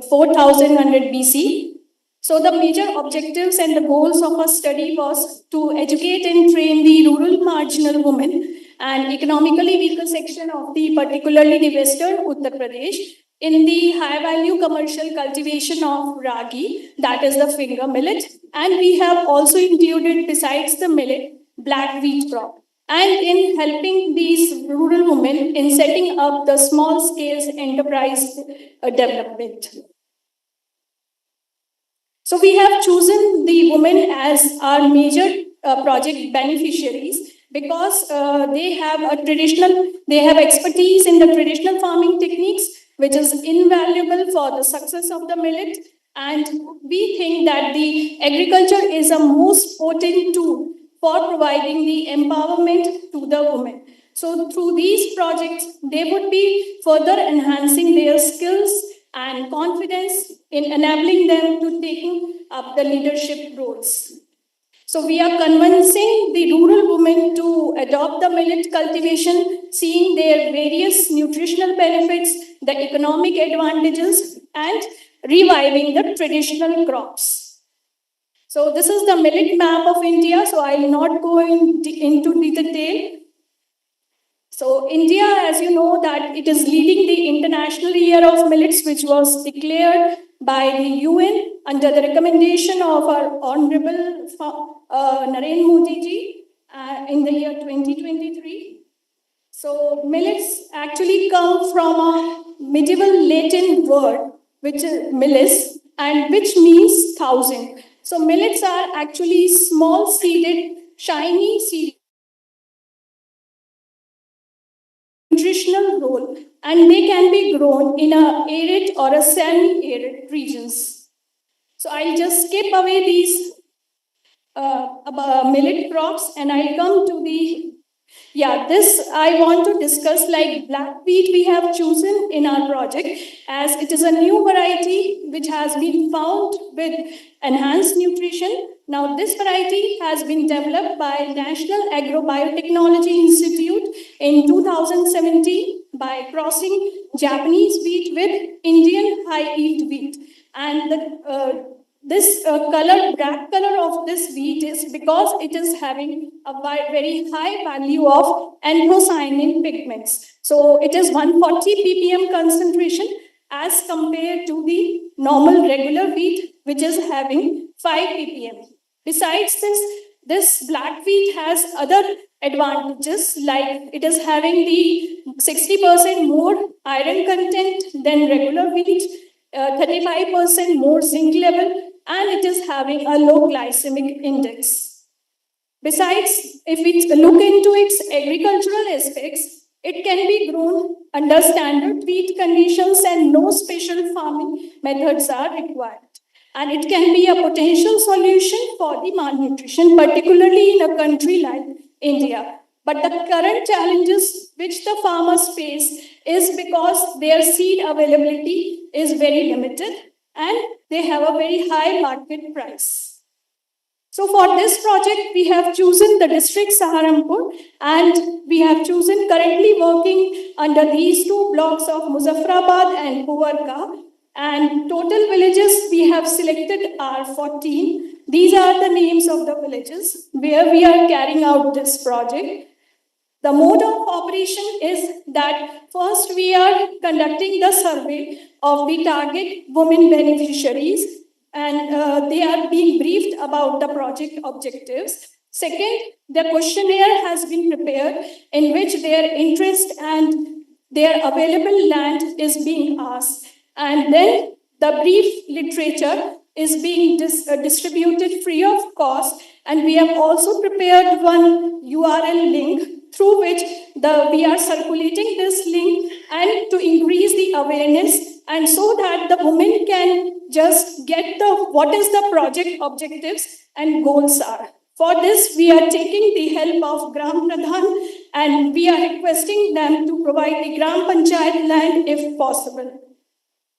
Speaker 2: 4100 BC. So the major objectives and the goals of our study was to educate and train the rural marginal women and economically weaker section of the particularly the western Uttar Pradesh in the high value commercial cultivation of ragi, that is the finger millet, and we have also included besides the millet black wheat crop, and in helping these rural women in setting up the small scale enterprise development. So we have chosen the women as our major project beneficiaries because they have expertise in the traditional farming techniques, which is invaluable for the success of the millet. And we think that the agriculture is a most potent tool for providing the empowerment to the women. So through these projects, they would be further enhancing their skills and confidence in enabling them to taking up the leadership roles. So we are convincing the rural women to adopt the millet cultivation, seeing their various nutritional benefits, the economic advantages, and reviving the traditional crops. So this is the millet map of India, so I will not go into the detail. So India, as you know, that it is leading the International Year of Millets, which was declared by the UN under the recommendation of our Honorable Narendra Modi ji in the year 2023. So millets actually come from a medieval Latin word, which is millis, and which means thousand. So millets are actually small seeded, shiny seed nutritional role, and they can be grown in a arid or a semi-arid regions. So I'll just skip away these millet crops and I'll come to the this I want to discuss like black wheat we have chosen in our project as it is a new variety which has been found with enhanced nutrition. Now this variety has been developed by National Agrobiotechnology Institute in 2017 by crossing Japanese wheat with Indian high yield wheat. And this black color of this wheat is because it is having a very high value of anthocyanin pigments. So it is 140 ppm concentration as compared to the normal regular wheat, which is having 5 ppm. Besides this black wheat has other advantages like it is having the 60% more iron content than regular wheat, 35% more zinc level, and it is having a low glycemic index. Besides, if we look into its agricultural aspects, it can be grown under standard wheat conditions and no special farming methods are required. And it can be a potential solution for the malnutrition, particularly in a country like India. But the current challenges which the farmers face is because their seed availability is very limited and they have a very high market price. So for this project, we have chosen the district Saharanpur and we have chosen currently working under these two blocks of Muzaffarabad and Kuvarka. And total villages we have selected are 14. These are the names of the villages where we are carrying out this project. The mode of operation is that first we are conducting the survey of the target women beneficiaries and they are being briefed about the project objectives. Second, the questionnaire has been prepared in which their interest and their available land is being asked. And then the brief literature is being distributed free of cost, and we have also prepared one URL link through which we are circulating this link and to increase the awareness, and so that the women can just get what is the project objectives and goals are. For this, we are taking the help of Gram Pradhan, and we are requesting them to provide the Gram Panchayat land if possible.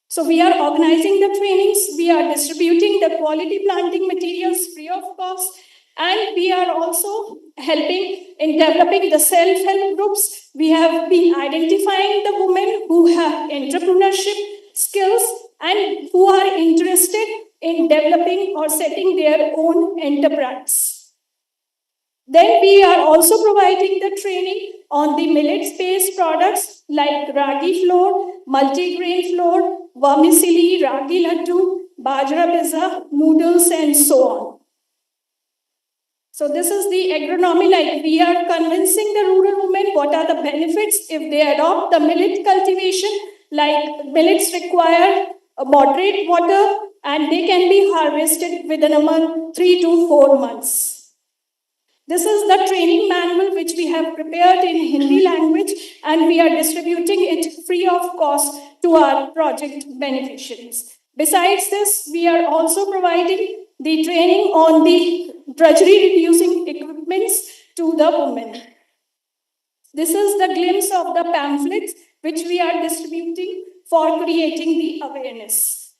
Speaker 2: So we are organizing the trainings, we are distributing the quality planting materials free of cost, and we are also helping in developing the self-help groups. We have been identifying the women who have entrepreneurship skills and who are interested in developing or setting their own enterprise. Then we are also providing the training on the millet-based products like ragi flour, multigrain flour, vermicelli, ragi laddu, bajra pizza, noodles, and so on. So this is the agronomy, like we are convincing the rural women what are the benefits if they adopt the millet cultivation, like millets require a moderate water and they can be harvested within a month, 3 to 4 months. This is the training manual which we have prepared in Hindi language, and we are distributing it free of cost to our project beneficiaries. Besides this, we are also providing the training on the drudgery reducing equipments to the women. This is the glimpse of the pamphlets which we are distributing for creating the awareness.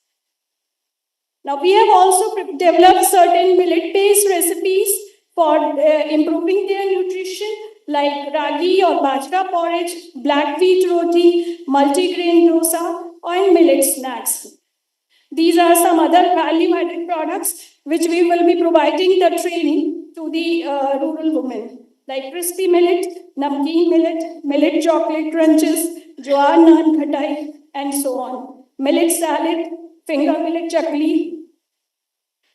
Speaker 2: Now, we have also developed certain millet-based recipes for improving their nutrition, like ragi or bajra porridge, black wheat roti, multigrain dosa, and millet snacks. These are some other value-added products which we will be providing the training to the rural women, like crispy millet, namkeen millet, millet chocolate crunches, jowar naan khatai, and so on. Millet salad, finger millet chakli.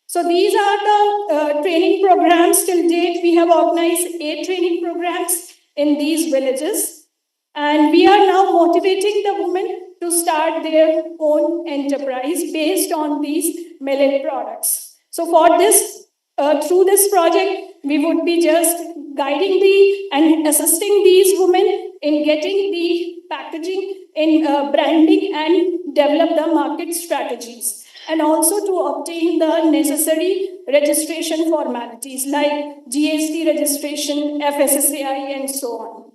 Speaker 2: So these are the training programs. Till date, we have organized 8 training programs in these villages. And we are now motivating the women to start their own enterprise based on these millet products. So for this, through this project, we would be just guiding and assisting these women in getting the packaging, in branding, and develop the market strategies, and also to obtain the necessary registration formalities like GST registration, FSSAI, and so on.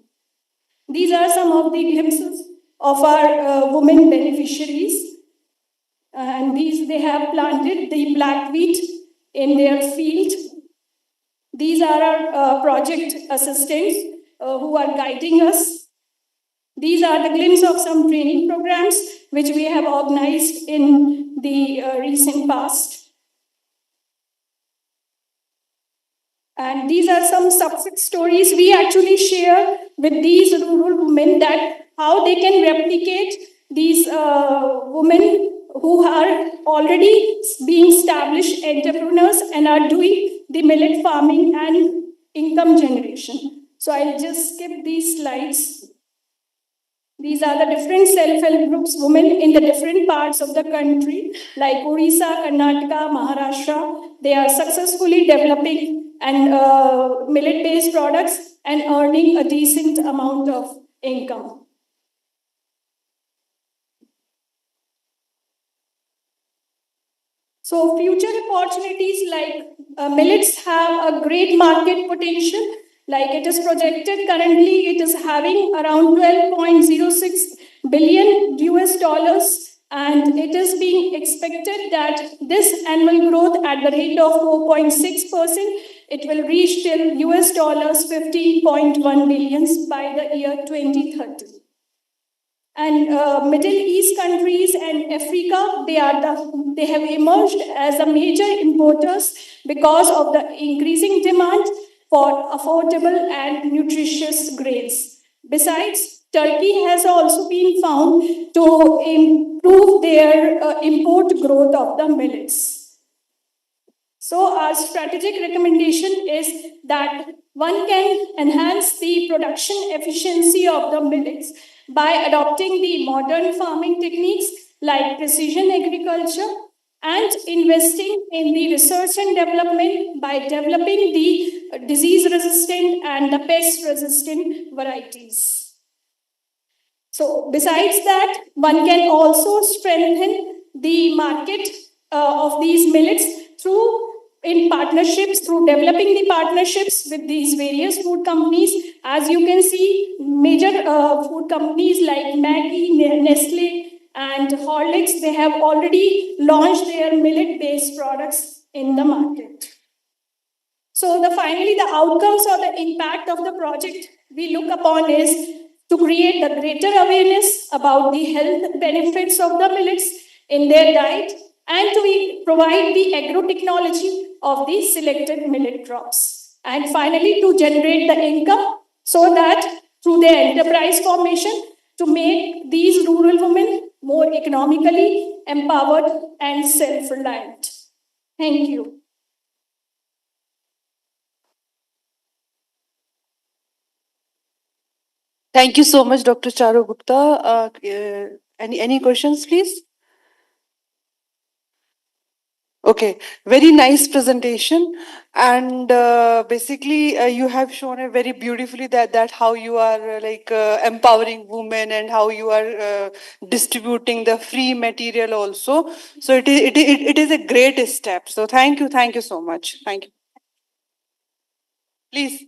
Speaker 2: These are some of the glimpses of our women beneficiaries. And they have planted the black wheat in their field. These are our project assistants who are guiding us. These are the glimpses of some training programs which we have organized in the recent past. And these are some success stories we actually share with these rural women, that how they can replicate these women who are already being established entrepreneurs and are doing the millet farming and income generation. So I'll just skip these slides. These are the different self-help groups, women in the different parts of the country, like Odisha, Karnataka, Maharashtra. They are successfully developing and millet-based products and earning a decent amount of income. So future opportunities, like millets have a great market potential. Like it is projected currently, it is having around 12.06 billion US dollars, and it is being expected that this annual growth at the rate of 4.6%, it will reach till US dollars 15.1 billions by the year 2030. And Middle East countries and Africa, they have emerged as the major importers because of the increasing demand for affordable and nutritious grains. Besides, Turkey has also been found to improve their import growth of the millets. So our strategic recommendation is that one can enhance the production efficiency of the millets by adopting the modern farming techniques like precision agriculture and investing in the research and development by developing the disease-resistant and the pest-resistant varieties. So besides that, one can also strengthen the market of these millets through partnerships, through developing the partnerships with these various food companies. As you can see, major food companies like Maggi, Nestle, and Horlicks, they have already launched their millet-based products in the market. So finally, the outcomes or the impact of the project we look upon is to create the greater awareness about the health benefits of the millets in their diet and to provide the agro-technology of the selected millet crops. And finally, to generate the income so that through their enterprise formation to make these rural women more economically empowered and self-reliant. Thank you.
Speaker 6: Thank you so much, Dr. Charu Gupta. Any questions, please? Okay, very nice presentation, and basically you have shown it very beautifully that how you are empowering women and how you are distributing the free material also. So it is a great step. So thank you so much. Thank you. Please.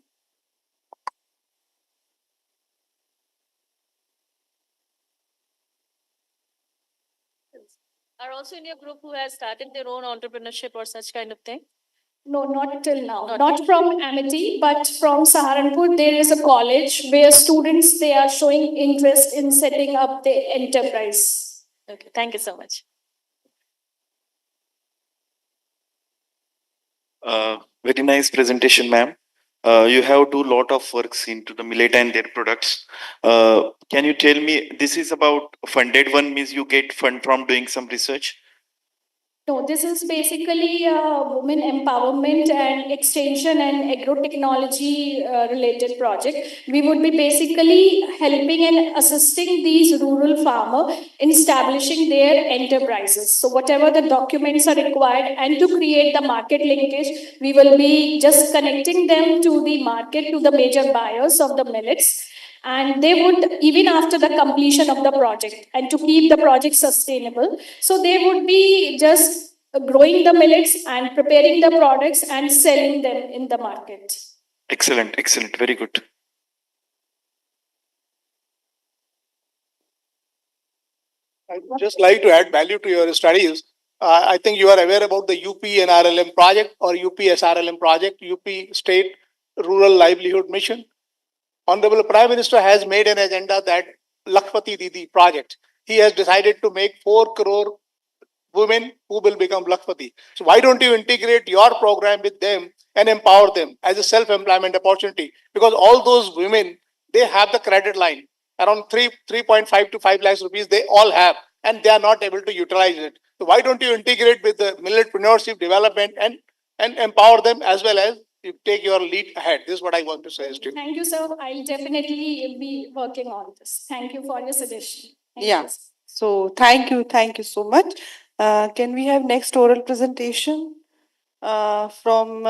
Speaker 9: Are also in your group who has started their own entrepreneurship or such kind of thing?
Speaker 2: No, not till now. Not from Amity, but from Saharanpur, there is a college where students, they are showing interest in setting up the enterprise.
Speaker 9: Okay, thank you so much.
Speaker 20: Very nice presentation, ma'am. You have do lot of works into the millet and their products. Can you tell me, this is about funded one, means you get fund from doing some research?
Speaker 2: No, this is basically a women empowerment and extension and agro-technology related project. We would be basically helping and assisting these rural farmers in establishing their enterprises. So whatever the documents are required and to create the market linkage, we will be just connecting them to the market, to the major buyers of the millets. And they would, even after the completion of the project and to keep the project sustainable, so they would be just growing the millets and preparing the products and selling them in the market.
Speaker 20: Excellent, excellent, very good.
Speaker 11: I would just like to add value to your studies. I think you are aware about the UP NRLM project or UP SRLM project, UP State Rural Livelihood Mission. Honorable Prime Minister has made an agenda that Lakshpati Didi project. He has decided to make 4 crore women who will become Lakshpati. So why don't you integrate your program with them and empower them as a self-employment opportunity? Because all those women, they have the credit line around 3.5 to 5 lakhs rupees. They all have, and they are not able to utilize it. So why don't you integrate with the milletpreneurship development and empower them as well as you take your lead ahead? This is what I want to suggest to you.
Speaker 2: Thank you, sir. I'll definitely be working on this. Thank you for your suggestion.
Speaker 6: Yeah. So thank you so much. Can we have next oral presentation from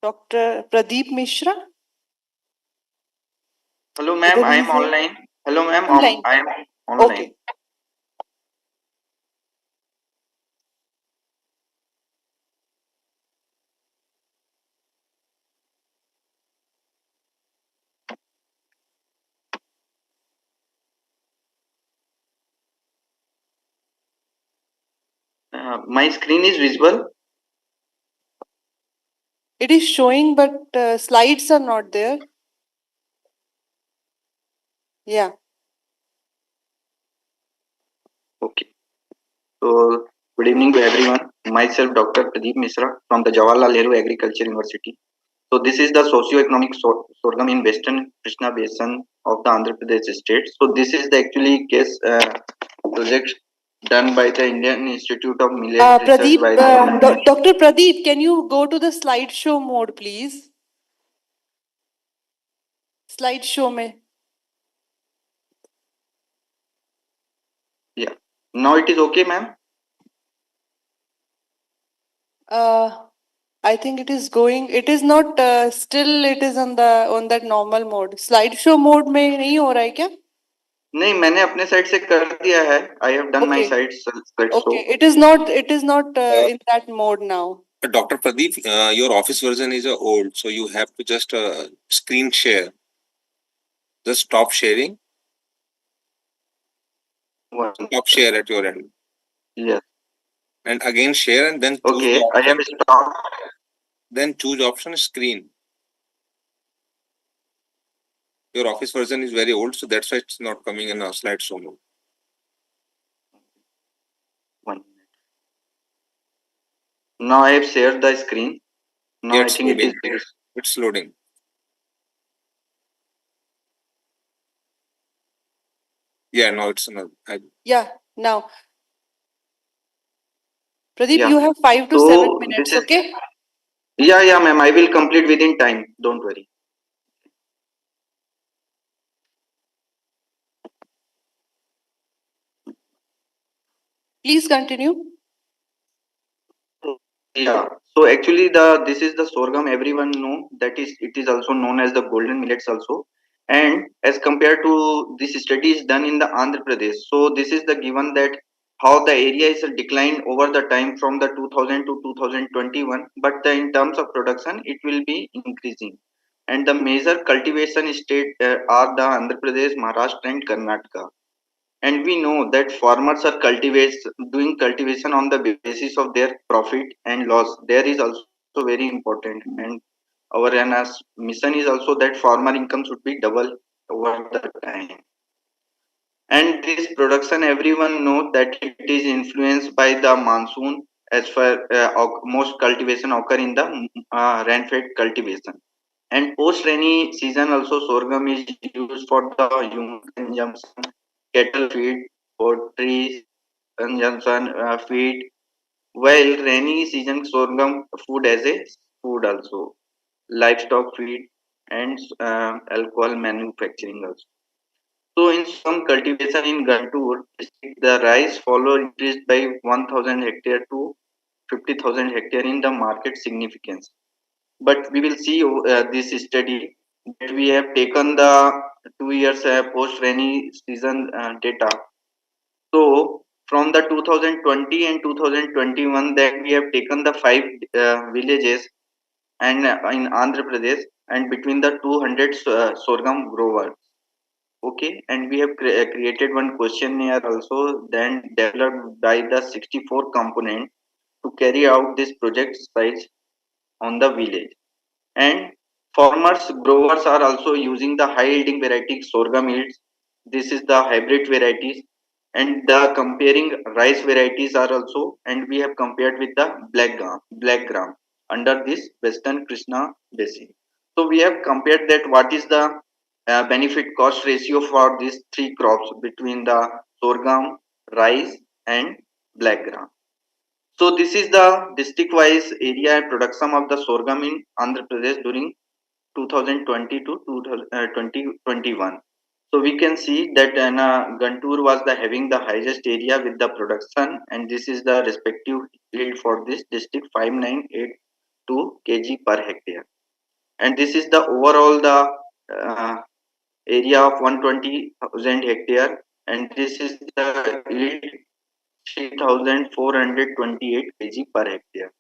Speaker 6: Dr. Pradeep Mishra?
Speaker 16: Hello, ma'am. I am online. Hello, ma'am. I am online.
Speaker 6: Okay.
Speaker 16: My screen is visible.
Speaker 6: It is showing, but slides are not there. Yeah.
Speaker 16: Okay. So, good evening to everyone. Myself, Dr. Pradeep Mishra from the Jawaharlal Nehru Agriculture University. So, this is the socio-economic sorghum in Western Krishna Basin of the Andhra Pradesh state. So, this is the actually case project done by the Indian Institute of Millet Research.
Speaker 6: Pradeep, Dr. Pradeep, can you go to the slideshow mode, please? Slideshow mein.
Speaker 16: Yeah. Now it is okay, ma'am?
Speaker 6: I think it is going. It is not still. It is on that normal mode. Slideshow mode में नहीं हो रहा है क्या?
Speaker 4: नहीं, मैंने अपने side से कर दिया है. I have done my side slideshow.
Speaker 6: Okay, it is not. It is not in that mode now.
Speaker 22: Dr. Pradeep, your office version is old, so you have to just screen share. Just stop sharing. Stop share at your end.
Speaker 4: Yes.
Speaker 22: And again share and then choose
Speaker 4: Okay,
Speaker 22: the
Speaker 4: I
Speaker 22: option.
Speaker 4: have stopped.
Speaker 22: Then choose option screen. Your office version is very old, so that's why it's not coming in a slideshow mode.
Speaker 4: Now I have shared the screen. Now
Speaker 22: Yeah,
Speaker 4: I think it is there.
Speaker 22: It's loading. Yeah, now it's not.
Speaker 6: Yeah, now. Pradeep,
Speaker 4: Yeah.
Speaker 6: you have 5 to
Speaker 4: So,
Speaker 6: 7 minutes,
Speaker 4: this is-
Speaker 6: okay?
Speaker 4: Yeah, ma'am. I will complete within time. Don't worry.
Speaker 6: Please continue.
Speaker 4: Yeah. So actually, this is the sorghum. Everyone know that it is also known as the golden millets also. And as compared to this study is done in the Andhra Pradesh. So this is the given that how the area is declined over the time from the 2000 to 2021. But in terms of production, it will be increasing. And the major cultivation state are the Andhra Pradesh, Maharashtra, and Karnataka. And we know that farmers are doing cultivation on the basis of their profit and loss. There is also very important, and our mission is also that farmer income should be double over the time. And this production, everyone know that it is influenced by the monsoon. As far most cultivation occur in the rain-fed cultivation. And post rainy season also sorghum is used for the human consumption, cattle feed, poultry consumption feed. While rainy season sorghum food as a food also, livestock feed and alcohol manufacturing also. So in some cultivation in Guntur, the rice follow increased by 1,000 hectare to 50,000 hectare in the market significance. But we will see this study that we have taken the 2 years post rainy season data. So from the 2020 and 2021 that we have taken the 5 villages and in Andhra Pradesh and between the 200 sorghum growers. Okay, and we have created one questionnaire also then developed by the 64 component to carry out this project size on the village. And farmers growers are also using the high yielding variety sorghum yields. This is the hybrid varieties, and the comparing rice varieties are also, and we have compared with the black gram under this Western Krishna basin. So we have compared that what is the benefit cost ratio for these three crops between the sorghum, rice, and black gram. So this is the district-wise area and production of the sorghum in Andhra Pradesh during 2020 to 2021. So we can see that Guntur was having the highest area with the production, and this is the respective yield for this district 5982 kg per hectare. And this is the overall the area of 120,000 hectare, and this is the yield 3,428 kg per hectare.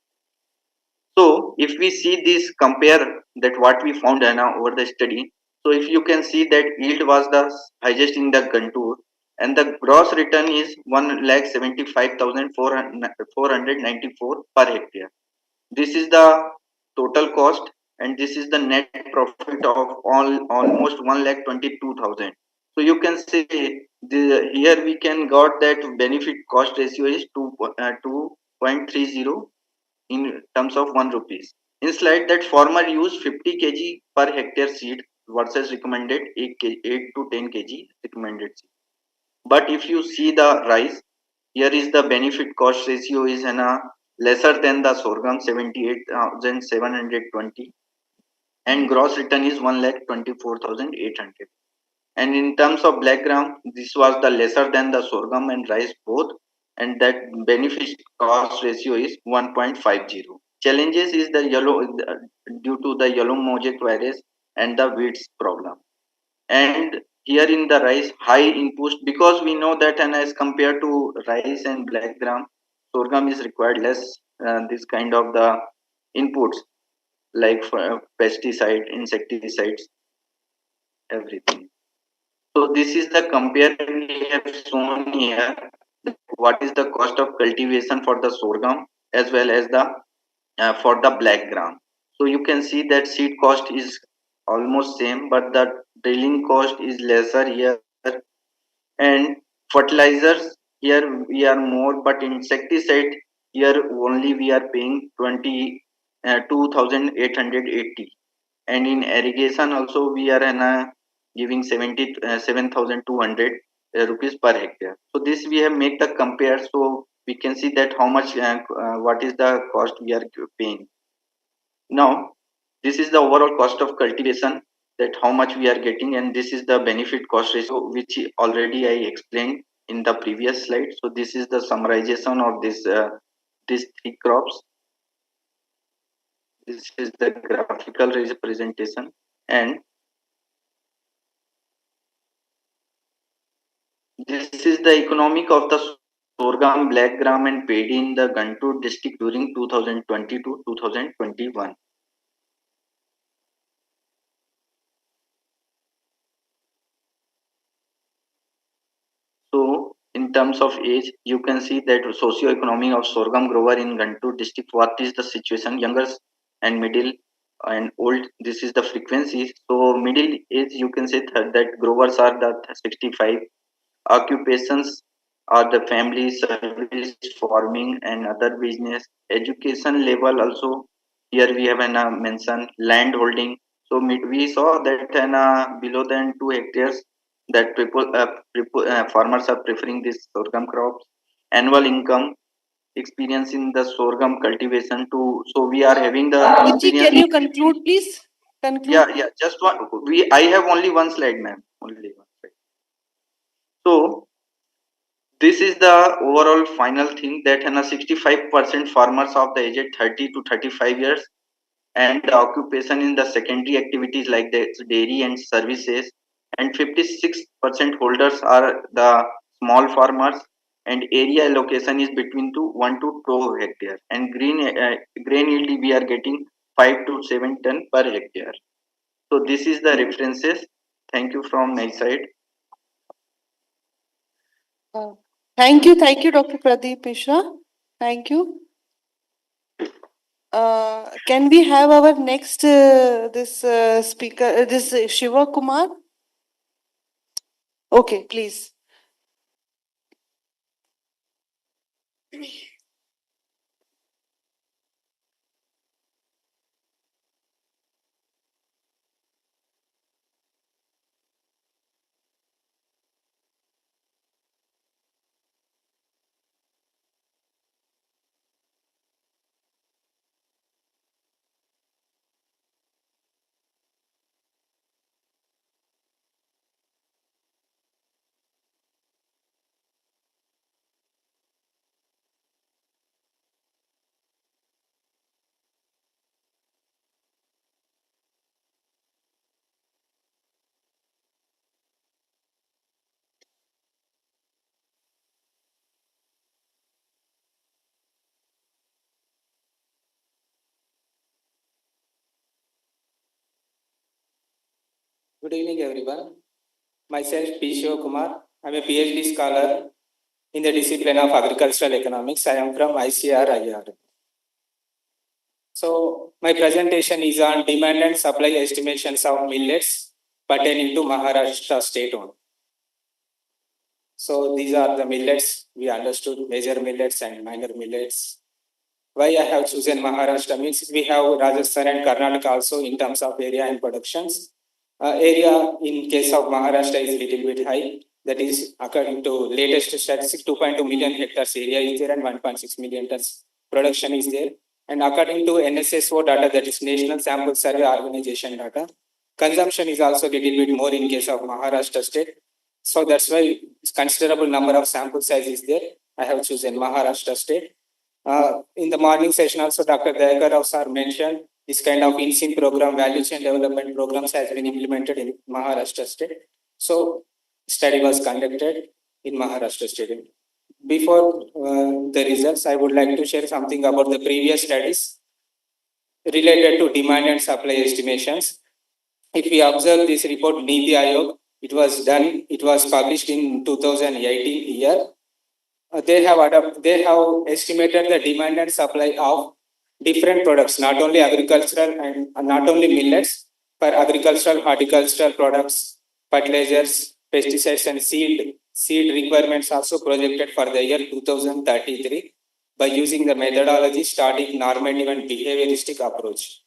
Speaker 4: So if we see this compare that what we found over the study, so if you can see that yield was the highest in the Guntur and the gross return is 1,75,494 per hectare. This is the total cost and this is the net profit of almost 1,22,000. So you can see here we can got that benefit cost ratio is 2.30 in terms of 1 rupees. In slide that farmer use 50 kg per hectare seed versus recommended 8 to 10 kg recommended seed. But if you see the rice, here is the benefit cost ratio is lesser than the sorghum 78,720 and gross return is 1,24,800. And in terms of black gram, this was the lesser than the sorghum and rice both and that benefit cost ratio is 1.50. Challenges is the due to the yellow mosaic virus and the weeds problem. And here in the rice, high inputs, because we know that, and as compared to rice and black gram, sorghum is required less this kind of the inputs like for pesticide, insecticides, everything. So this is the compare we have shown here. What is the cost of cultivation for the sorghum as well as the for the black gram. So you can see that seed cost is almost same, but the drilling cost is lesser here, and fertilizers here we are more, but insecticide here only we are paying 2880, and in irrigation also we are giving 7,200 rupees per hectare. So this we have make the compare, so we can see that how much what is the cost we are paying. Now this is the overall cost of cultivation, that how much we are getting, and this is the benefit cost ratio which already I explained in the previous slide. So this is the summarization of this these three crops. This is the graphical representation, and this is the economic of the sorghum, black gram and paddy in the Guntur district during 2020 to 2021. So in terms of age, you can see that socio-economic of sorghum grower in Guntur district, what is the situation, younger and middle and old, this is the frequency. So middle age, you can say that growers are the 65, occupations are the family, service, farming and other business. Education level also, here we have an mention land holding. So we saw that below than 2 hectares, that farmers are preferring this sorghum crops. Annual income, experience in the sorghum cultivation too. So we are having the experience.
Speaker 6: Can you conclude, please? Conclude.
Speaker 4: Yeah, just one. I have only one slide, ma'am. Only one slide. So this is the overall final thing, that 65% farmers of the age 30 to 35 years, and the occupation in the secondary activities like the dairy and services, and 56% holders are the small farmers, and area allocation is between 1 to 2 hectare, and grain yield we are getting 5 to 7 ton per hectare. So this is the references. Thank you from my side.
Speaker 6: Thank you, Dr. Pradeep Mishra. Thank you. Can we have our next this speaker, this Shiva Kumar? Okay, please.
Speaker 1: Good evening, everyone. Myself, P. Shiva Kumar. I'm a PhD scholar in the discipline of agricultural economics. I am from ICR. So, my presentation is on demand and supply estimations of millets pertaining to Maharashtra state only. So, these are the millets we understood, major millets and minor millets. Why I have chosen Maharashtra means we have Rajasthan and Karnataka also in terms of area and productions. Area in case of Maharashtra is a little bit high. That is, according to latest statistics, 2.2 million hectares area is there and 1.6 million tons production is there. And according to NSSO data, that is National Sample Survey Organization data, consumption is also a little bit more in case of Maharashtra state. So that's why considerable number of sample size is there. I have chosen Maharashtra state. In the morning session also, Dr. Dayakar Rao sir mentioned this kind of INSIN program, value chain development programs has been implemented in Maharashtra state. So study was conducted in Maharashtra state. Before the results, I would like to share something about the previous studies related to demand and supply estimations. If we observe this report, Niti Aayog, it was published in 2018 year. They have estimated the demand and supply of different products, not only agricultural and not only millets, for agricultural, horticultural products, fertilizers, pesticides, and seed requirements also projected for the year 2033 by using the methodology, static, normative, and behavioristic approach.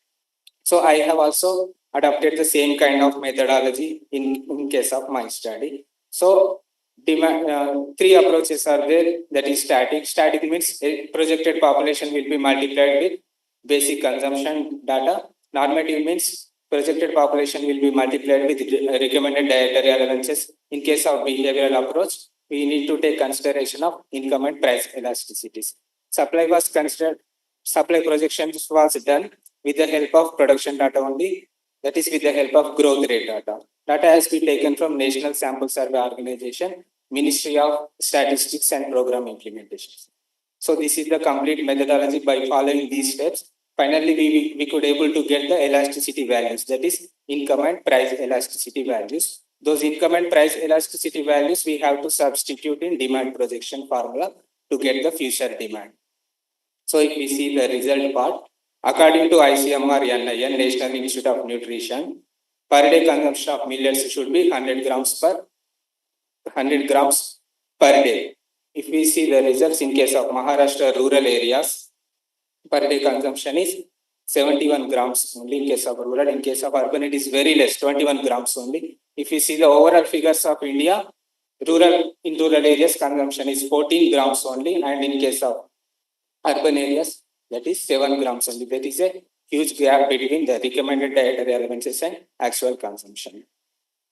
Speaker 1: So I have also adopted the same kind of methodology in case of my study. So three approaches are there. That is static. Static means a projected population will be multiplied with basic consumption data. Normative means projected population will be multiplied with recommended dietary allowances. In case of behavioral approach, we need to take consideration of income and price elasticities. Supply was considered. Supply projections was done with the help of production data only. That is with the help of growth rate data. Data has been taken from National Sample Survey Organization, Ministry of Statistics and Program Implementation. So this is the complete methodology. By following these steps, finally we could able to get the elasticity values, that is income and price elasticity values. Those income and price elasticity values we have to substitute in demand projection formula to get the future demand. So if we see the result part, according to ICMR NIN, National Institute of Nutrition, per day consumption of millets should be 100 grams per day. If we see the results in case of Maharashtra rural areas, per day consumption is 71 grams only in case of rural. In case of urban, it is very less, 21 grams only. If you see the overall figures of India, in rural areas consumption is 14 grams only, and in case of urban areas, that is 7 grams only. That is a huge gap between the recommended dietary allowances and actual consumption.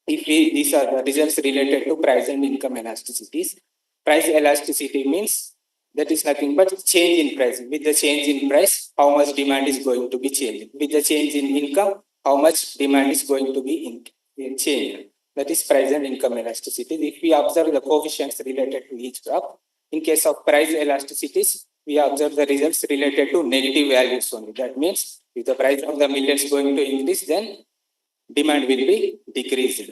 Speaker 1: These are the results related to price and income elasticities. Price elasticity means that is nothing but change in price. With the change in price, how much demand is going to be changed. With the change in income, how much demand is going to be changed. That is price and income elasticity. If we observe the coefficients related to each crop, in case of price elasticities, we observe the results related to negative values only. That means if the price of the millet is going to increase, then demand will be decreased.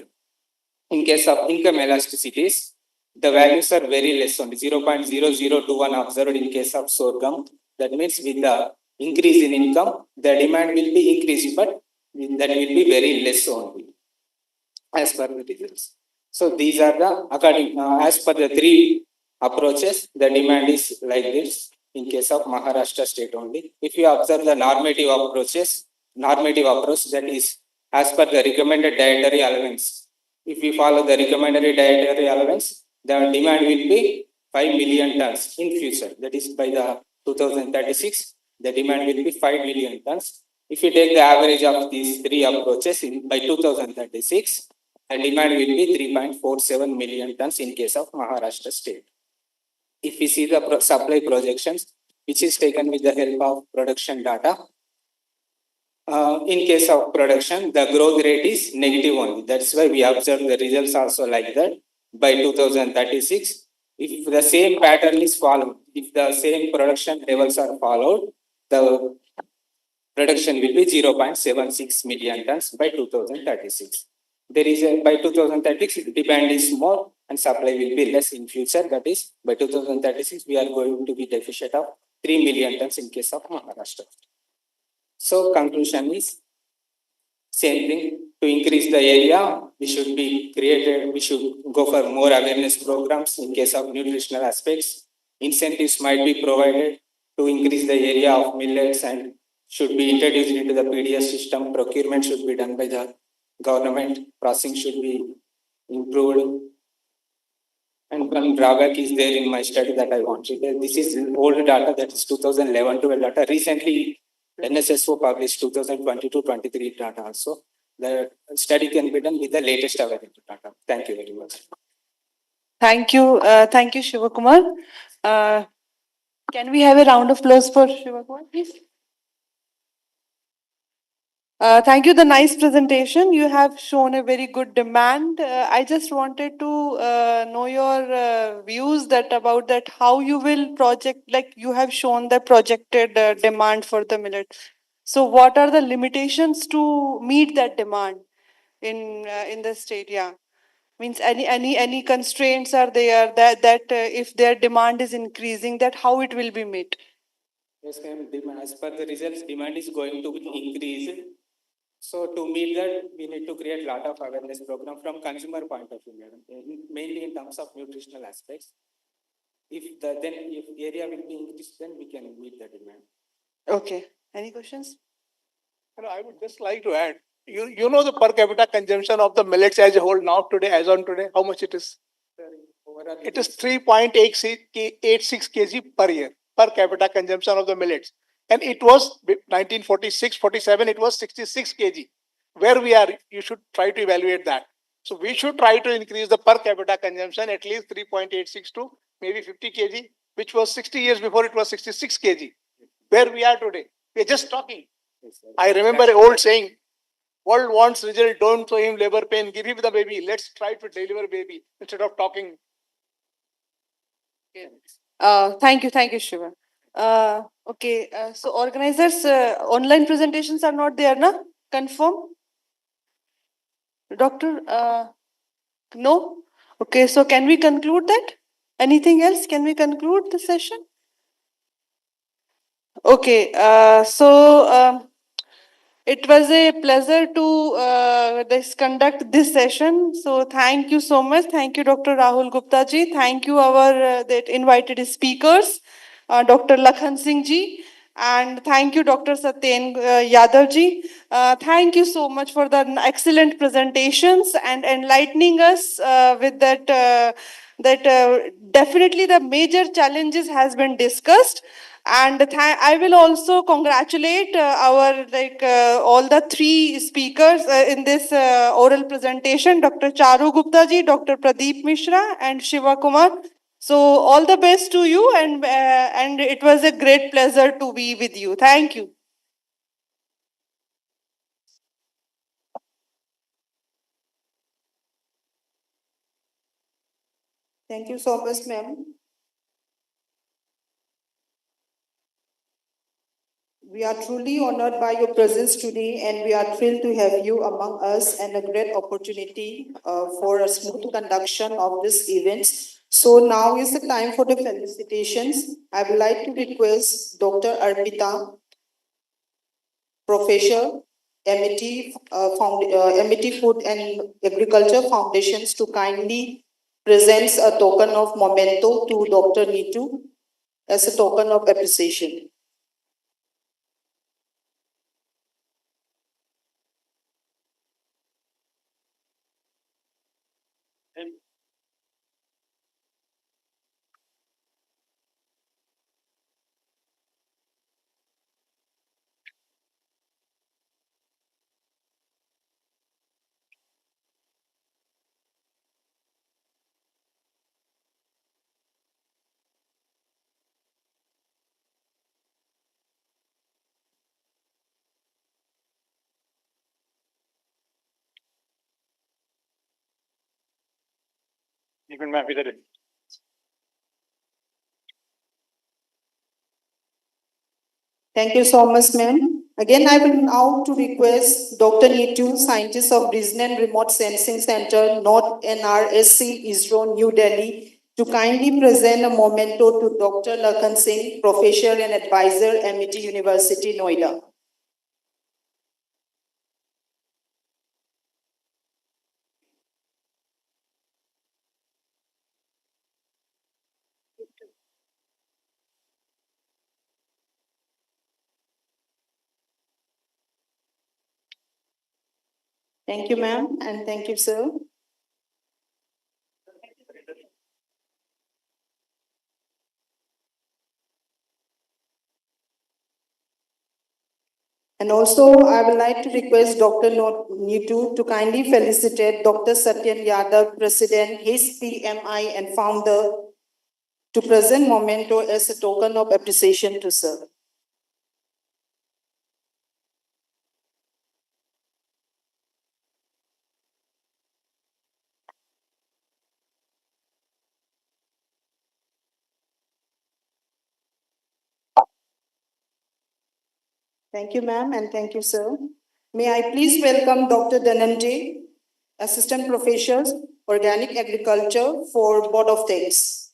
Speaker 1: In case of income elasticities, the values are very less only, 0.0021 observed in case of sorghum. That means with the increase in income, the demand will be increased, but that will be very less only as per the results. So these are the according as per the three approaches, the demand is like this in case of Maharashtra state only. If you observe the normative approach, that is as per the recommended dietary allowance. If we follow the recommended dietary allowance, the demand will be 5 million tons in future. That is by the 2036, the demand will be 5 million tons. If you take the average of these three approaches by 2036, the demand will be 3.47 million tons in case of Maharashtra state. If we see the supply projections, which is taken with the help of production data, in case of production, the growth rate is negative only. That's why we observe the results also like that. By 2036, if the same pattern is followed, if the same production levels are followed, the production will be 0.76 million tons by 2036. There is by 2036, demand is more and supply will be less in future. That is, by 2036, we are going to be deficit of 3 million tons in case of Maharashtra. So conclusion is same thing. To increase the area, we should go for more awareness programs in case of nutritional aspects. Incentives might be provided to increase the area of millets and should be introduced into the PDS system. Procurement should be done by the government. Processing should be improved. And one drawback is there in my study that I want to share. This is old data, that is 2011-12 data. Recently, NSSO published 2022-23 data also. The study can be done with the latest available data. Thank you very much.
Speaker 6: Thank you, Shivakumar. Can we have a round of applause for Shiva Kumar, please? Thank you. The nice presentation. You have shown a very good demand. I just wanted to know your views that about that how you will project, like you have shown the projected demand for the millet. So what are the limitations to meet that demand in the state? Yeah, means any constraints are there that if their demand is increasing, that how it will be met?
Speaker 1: Yes, ma'am. As per the results, demand is going to increase. So to meet that, we need to create a lot of awareness program from consumer point of view, madam, mainly in terms of nutritional aspects. If area will be increased, then we can meet the demand.
Speaker 6: Okay. Any questions?
Speaker 11: I would just like to add, you know the per capita consumption of the millets as a whole now today, as on today, how much it is? It is 3.86 kg per year, per capita consumption of the millets. And it was 1946-47, it was 66 kg. Where we are, you should try to evaluate that. So we should try to increase the per capita consumption at least 3.86 to maybe 50 kg, which was 60 years before it was 66 kg. Where we are today, we are just talking. I remember an old saying, world wants result, don't show him labor pain, give him the baby. Let's try to deliver baby instead of talking.
Speaker 6: Thank you, Shiva. Okay, so organizers, online presentations are not there, na? Confirm? Doctor, no? Okay, so can we conclude that? Anything else? Can we conclude the session? Okay, it was a pleasure to conduct this session. So thank you so much. Thank you, Dr. Rahul Gupta ji. Thank you, our invited speakers, Dr. Lakhan Singh ji. And thank you, Dr. Satyen Yadav ji. Thank you so much for the excellent presentations and enlightening us with that. Definitely the major challenges has been discussed. And I will also congratulate our all the three speakers in this oral presentation, Dr. Charu Gupta ji, Dr. Pradeep Mishra, and Shiva Kumar. So all the best to you, and it was a great pleasure to be with you. Thank you.
Speaker 12: Thank you so much, ma'am. We are truly honored by your presence today, and we are thrilled to have you among us and a great opportunity for a smooth conduction of this event. So now is the time for the felicitations. I would like to request Dr. Arpita, Professor, MIT Food and Agriculture Foundations, to kindly present a token of memento to Dr. Neetu as a token of appreciation. Thank you so much, ma'am. Again, I will now to request Dr. Neetu, scientist of Region and Remote Sensing Center, North NRSC, ISRO, New Delhi, to kindly present a memento to Dr. Lakhan Singh, professor and advisor, MIT University, Noida. Thank you, ma'am, and thank you, sir. And also, I would like to request Dr. Neetu to kindly felicitate Dr. Satyen Yadav, President, his PMI and founder, to present memento as a token of appreciation to sir. Thank you, ma'am, and thank you, sir. May I please welcome Dr. Dhananjay, Assistant Professor, Organic Agriculture for Board of Tax.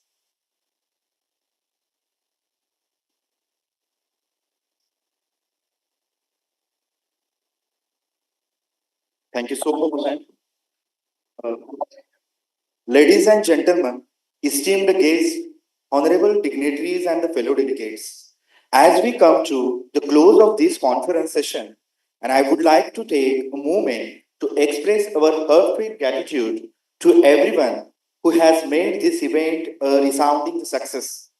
Speaker 8: Thank you so much, ma'am. Ladies and gentlemen, esteemed guests, honorable dignitaries, and the fellow delegates, as we come to the close of this conference session, and I would like to take a moment to express our heartfelt gratitude to everyone who has made this event a resounding success.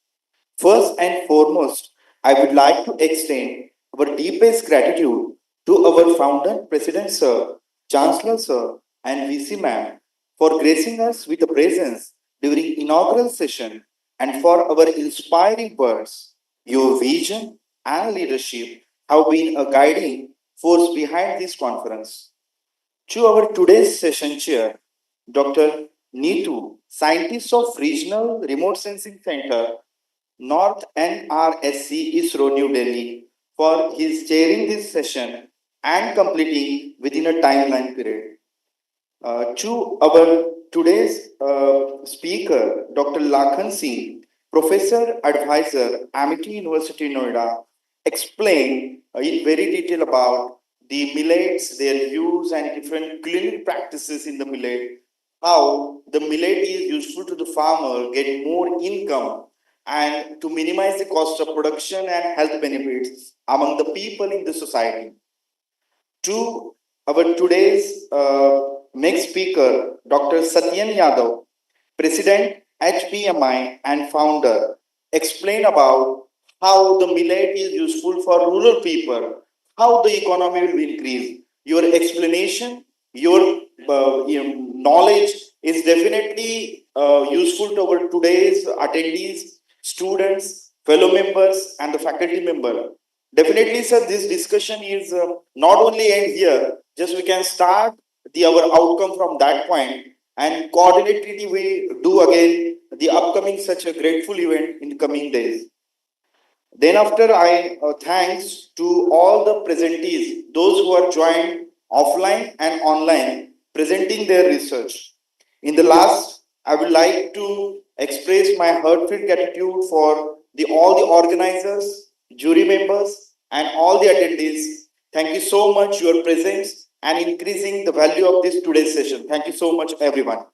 Speaker 8: First and foremost, I would like to extend our deepest gratitude to our founder, President Sir, Chancellor Sir, and VC Ma'am for gracing us with a presence during inaugural session and for our inspiring words. Your vision and leadership have been a guiding force behind this conference. To our today's session chair, Dr. Neetu, scientist of Regional Remote Sensing Center, North NRSC ISRO New Delhi, for his chairing this session and completing within a timeline period. To our today's speaker, Dr. Lakhan Singh, Professor Advisor, Amity University, Noida, explained in very detail about the millets, their use and different clinical practices in the millet, how the millet is useful to the farmer, get more income, and to minimize the cost of production and health benefits among the people in the society. To our today's next speaker, Dr. Satyan Yadav, President HPMI and founder, explain about how the millet is useful for rural people, how the economy will increase. Your explanation, your knowledge is definitely useful to our today's attendees, students, fellow members, and the faculty member. Definitely, sir, this discussion is not only end here, just we can start our outcome from that point and coordinatively we do again the upcoming such a grateful event in the coming days. Then after I thanks to all the presentees, those who are joined offline and online presenting their research. In the last, I would like to express my heartfelt gratitude for all the organizers, jury members, and all the attendees. Thank you so much your presence and increasing the value of this today's session. Thank you so much, everyone.